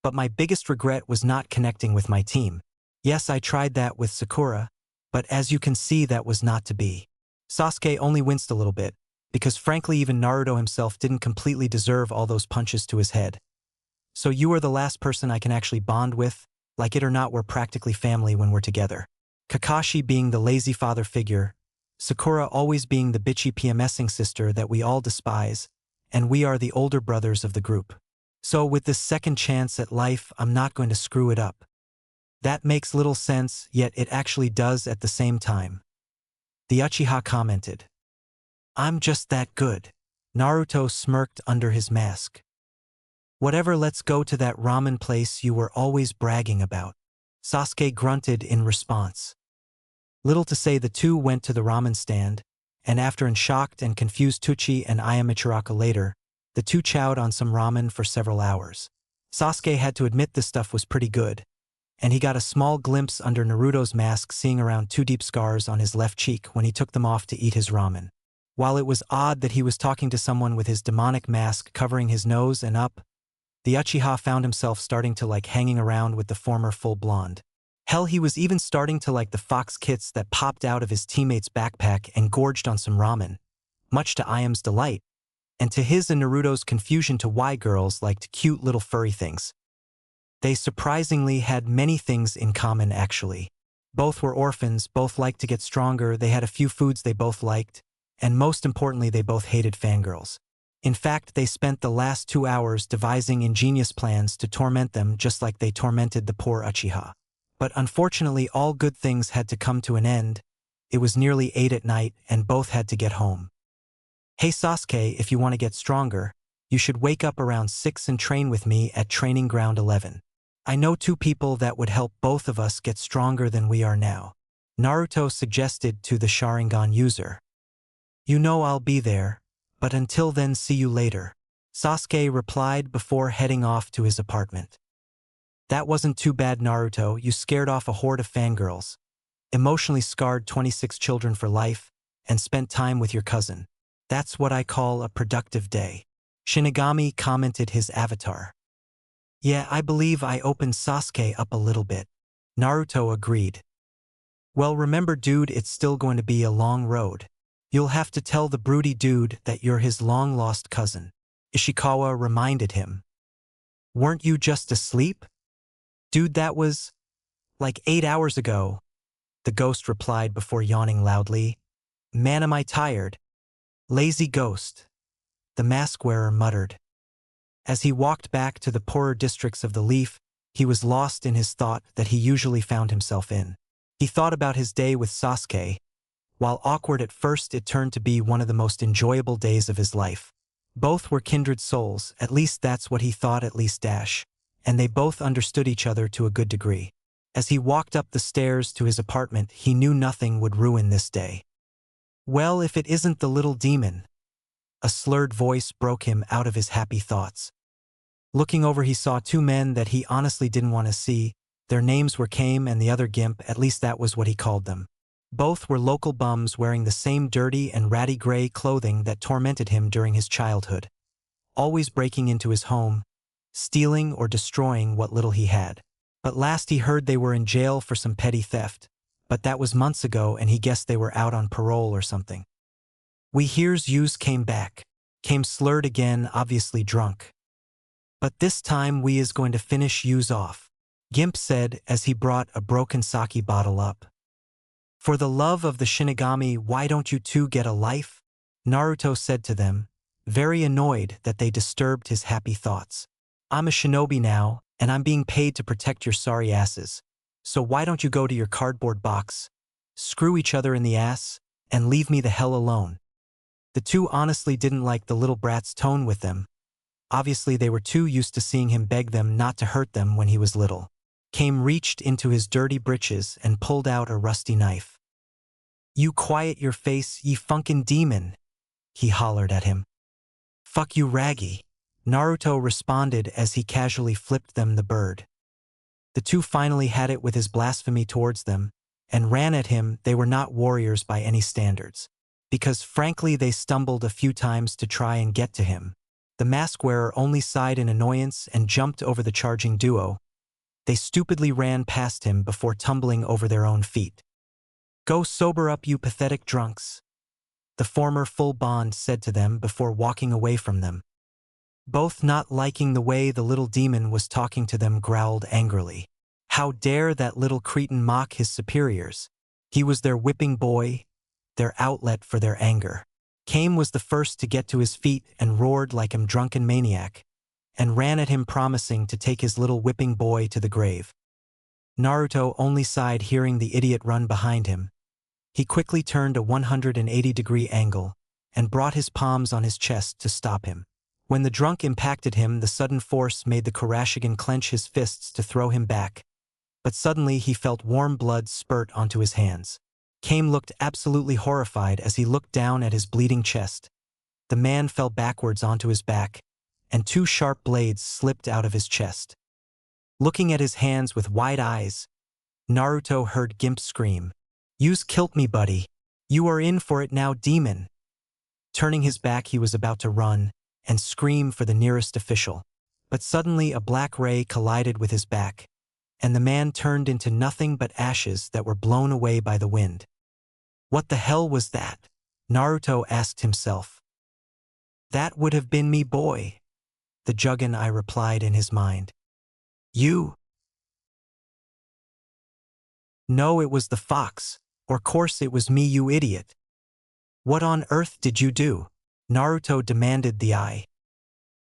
"But my biggest regret was not connecting with my team. Yes, I tried that with Sakura, but as you can see that was not to be." Sasuke only winced a little bit, because frankly even Naruto himself didn't completely deserve all those punches to his head. "So you are the last person I can actually bond with? Like it or not, we're practically family when we're together." Kakashi being the lazy father figure, Sakura always being the bitchy PMSing sister that we all despise, and we are the older brothers of the group. So with this second chance at life, I'm not going to screw it up. That makes little sense, yet it actually does at the same time, the Uchiha commented. "I'm just that good." Naruto smirked under his mask. "Whatever, let's go to that ramen place you were always bragging about," Sasuke grunted in response. Little to say, the two went to the ramen stand, and after an shocked and confused Tucci and Ayamichiraka later, the two chowed on some ramen for several hours. Sasuke had to admit this stuff was pretty good, and he got a small glimpse under Naruto's mask, seeing around 2 deep scars on his left cheek when he took them off to eat his ramen. While it was odd that he was talking to someone with his demonic mask covering his nose and up, the Uchiha found himself starting to like hanging around with the former full blonde. Hell, he was even starting to like the fox kits that popped out of his teammate's backpack and gorged on some ramen, much to Ayam's delight, and to his and Naruto's confusion to why girls liked cute little furry things. They surprisingly had many things in common actually. Both were orphans, both liked to get stronger, they had a few foods they both liked, and most importantly they both hated fangirls. In fact, they spent the last 2 hours devising ingenious plans to torment them just like they tormented the poor Uchiha. But unfortunately all good things had to come to an end. It was nearly 8 at night and both had to get home. "Hey Sasuke, if you want to get stronger, you should wake up around 6 and train with me at Training Ground 11. I know 2 people that would help both of us get stronger than we are now," Naruto suggested to the Sharingan user. "You know I'll be there, but until then see you later," Sasuke replied before heading off to his apartment. "That wasn't too bad, Naruto, you scared off a horde of fangirls, emotionally scarred 26 children for life, and spent time with your cousin. That's what I call a productive day." Shinigami commented his avatar. "Yeah, I believe I opened Sasuke up a little bit," Naruto agreed. "Well, remember dude, it's still going to be a long road. You'll have to tell the broody dude that you're his long-lost cousin. Ishikawa reminded him. Weren't you just asleep? Dude, that was like 8 hours ago, the ghost replied before yawning loudly. Man, am I tired. Lazy ghost, the mask-wearer muttered. As he walked back to the poorer districts of the Leaf, he was lost in his thought that he usually found himself in. He thought about his day with Sasuke. While awkward at first, it turned to be one of the most enjoyable days of his life. Both were kindred souls, at least that's what he thought, and they both understood each other to a good degree. As he walked up the stairs to his apartment, he knew nothing would ruin this day. Well, if it isn't the little demon. A slurred voice broke him out of his happy thoughts. Looking over, he saw two men that he honestly didn't want to see. Their names were Kame and the other Gimp, at least that was what he called them. Both were local bums wearing the same dirty and ratty gray clothing that tormented him during his childhood. Always breaking into his home, stealing or destroying what little he had. But last he heard they were in jail for some petty theft. But that was months ago, and he guessed they were out on parole or something. We hears yous came back. Kame slurred again, obviously drunk. But this time we is going to finish yous off, Gimp said as he brought a broken sake bottle up. For the love of the Shinigami, why don't you two get a life? Naruto said to them, very annoyed that they disturbed his happy thoughts. I'm a shinobi now, and I'm being paid to protect your sorry asses. So why don't you go to your cardboard box, screw each other in the ass, and leave me the hell alone? The two honestly didn't like the little brat's tone with them. Obviously they were too used to seeing him beg them not to hurt them when he was little. Kame reached into his dirty britches and pulled out a rusty knife. You quiet your face, ye funkin' demon, he hollered at him. Fuck you, Raggy, Naruto responded as he casually flipped them the bird. The two finally had it with his blasphemy towards them, and ran at him. They were not warriors by any standards. Because frankly they stumbled a few times to try and get to him. The mask-wearer only sighed in annoyance and jumped over the charging duo. They stupidly ran past him before tumbling over their own feet. Go sober up, you pathetic drunks, the former full bond said to them before walking away from them. Both not liking the way the little demon was talking to them growled angrily. How dare that little cretin mock his superiors? He was their whipping boy, their outlet for their anger. Kame was the first to get to his feet and roared like a drunken maniac, and ran at him promising to take his little whipping boy to the grave. Naruto only sighed hearing the idiot run behind him. He quickly turned a 180-degree angle and brought his palms on his chest to stop him. When the drunk impacted him, the sudden force made the Kurashigan clench his fists to throw him back. But suddenly he felt warm blood spurt onto his hands. Kame looked absolutely horrified as he looked down at his bleeding chest. The man fell backwards onto his back, and two sharp blades slipped out of his chest. Looking at his hands with wide eyes, Naruto heard Gimp scream, "You's killed me, buddy. You are in for it now, demon." Turning his back, he was about to run and scream for the nearest official. But suddenly a black ray collided with his back, and the man turned into nothing but ashes that were blown away by the wind. What the hell was that? Naruto asked himself. That would have been me, boy, the Juggin replied in his mind. You? No, it was the fox. Or course it was me, you idiot. What on earth did you do? Naruto demanded the eye.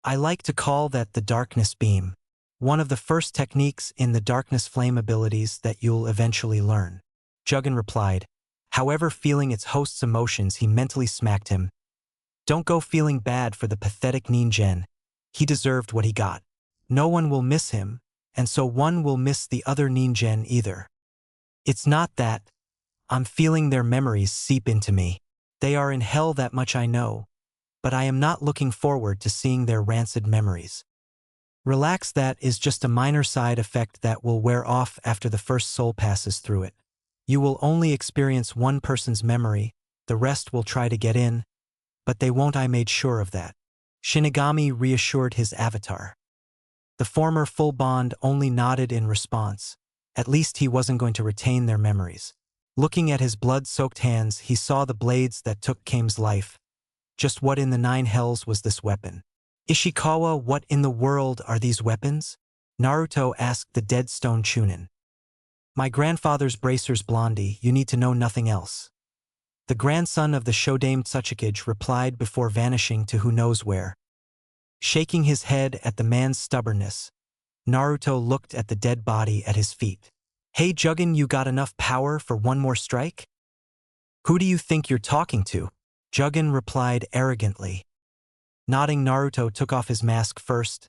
I like to call that the darkness beam. One of the first techniques in the darkness flame abilities that you'll eventually learn. Juggin replied. However, feeling its host's emotions, he mentally smacked him. Don't go feeling bad for the pathetic ninjen. He deserved what he got. No one will miss him, and so one will miss the other ninjen either. It's not that. I'm feeling their memories seep into me. They are in hell, that much I know. But I am not looking forward to seeing their rancid memories. Relax, that is just a minor side effect that will wear off after the first soul passes through it. You will only experience one person's memory, the rest will try to get in, but they won't. I made sure of that. Shinigami reassured his avatar. The former full bond only nodded in response. At least he wasn't going to retain their memories. Looking at his blood-soaked hands, he saw the blades that took Kame's life. Just what in the nine hells was this weapon? Ishikawa, what in the world are these weapons? Naruto asked the dead stone Chunin. My grandfather's bracers, Blondie, you need to know nothing else. The grandson of the Shodame Tsuchikage replied before vanishing to who knows where. Shaking his head at the man's stubbornness, Naruto looked at the dead body at his feet. Hey Juggin, you got enough power for one more strike? Who do you think you're talking to? Juggin replied arrogantly. Nodding, Naruto took off his mask first,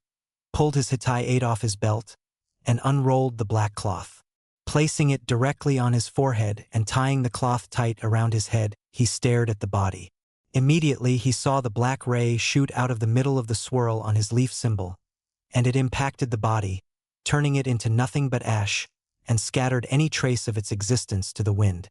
pulled his Hitai 8 off his belt, and unrolled the black cloth. Placing it directly on his forehead and tying the cloth tight around his head, he stared at the body. Immediately, he saw the black ray shoot out of the middle of the swirl on his leaf symbol, and it impacted the body, turning it into nothing but ash, and scattered any trace of its existence to the wind.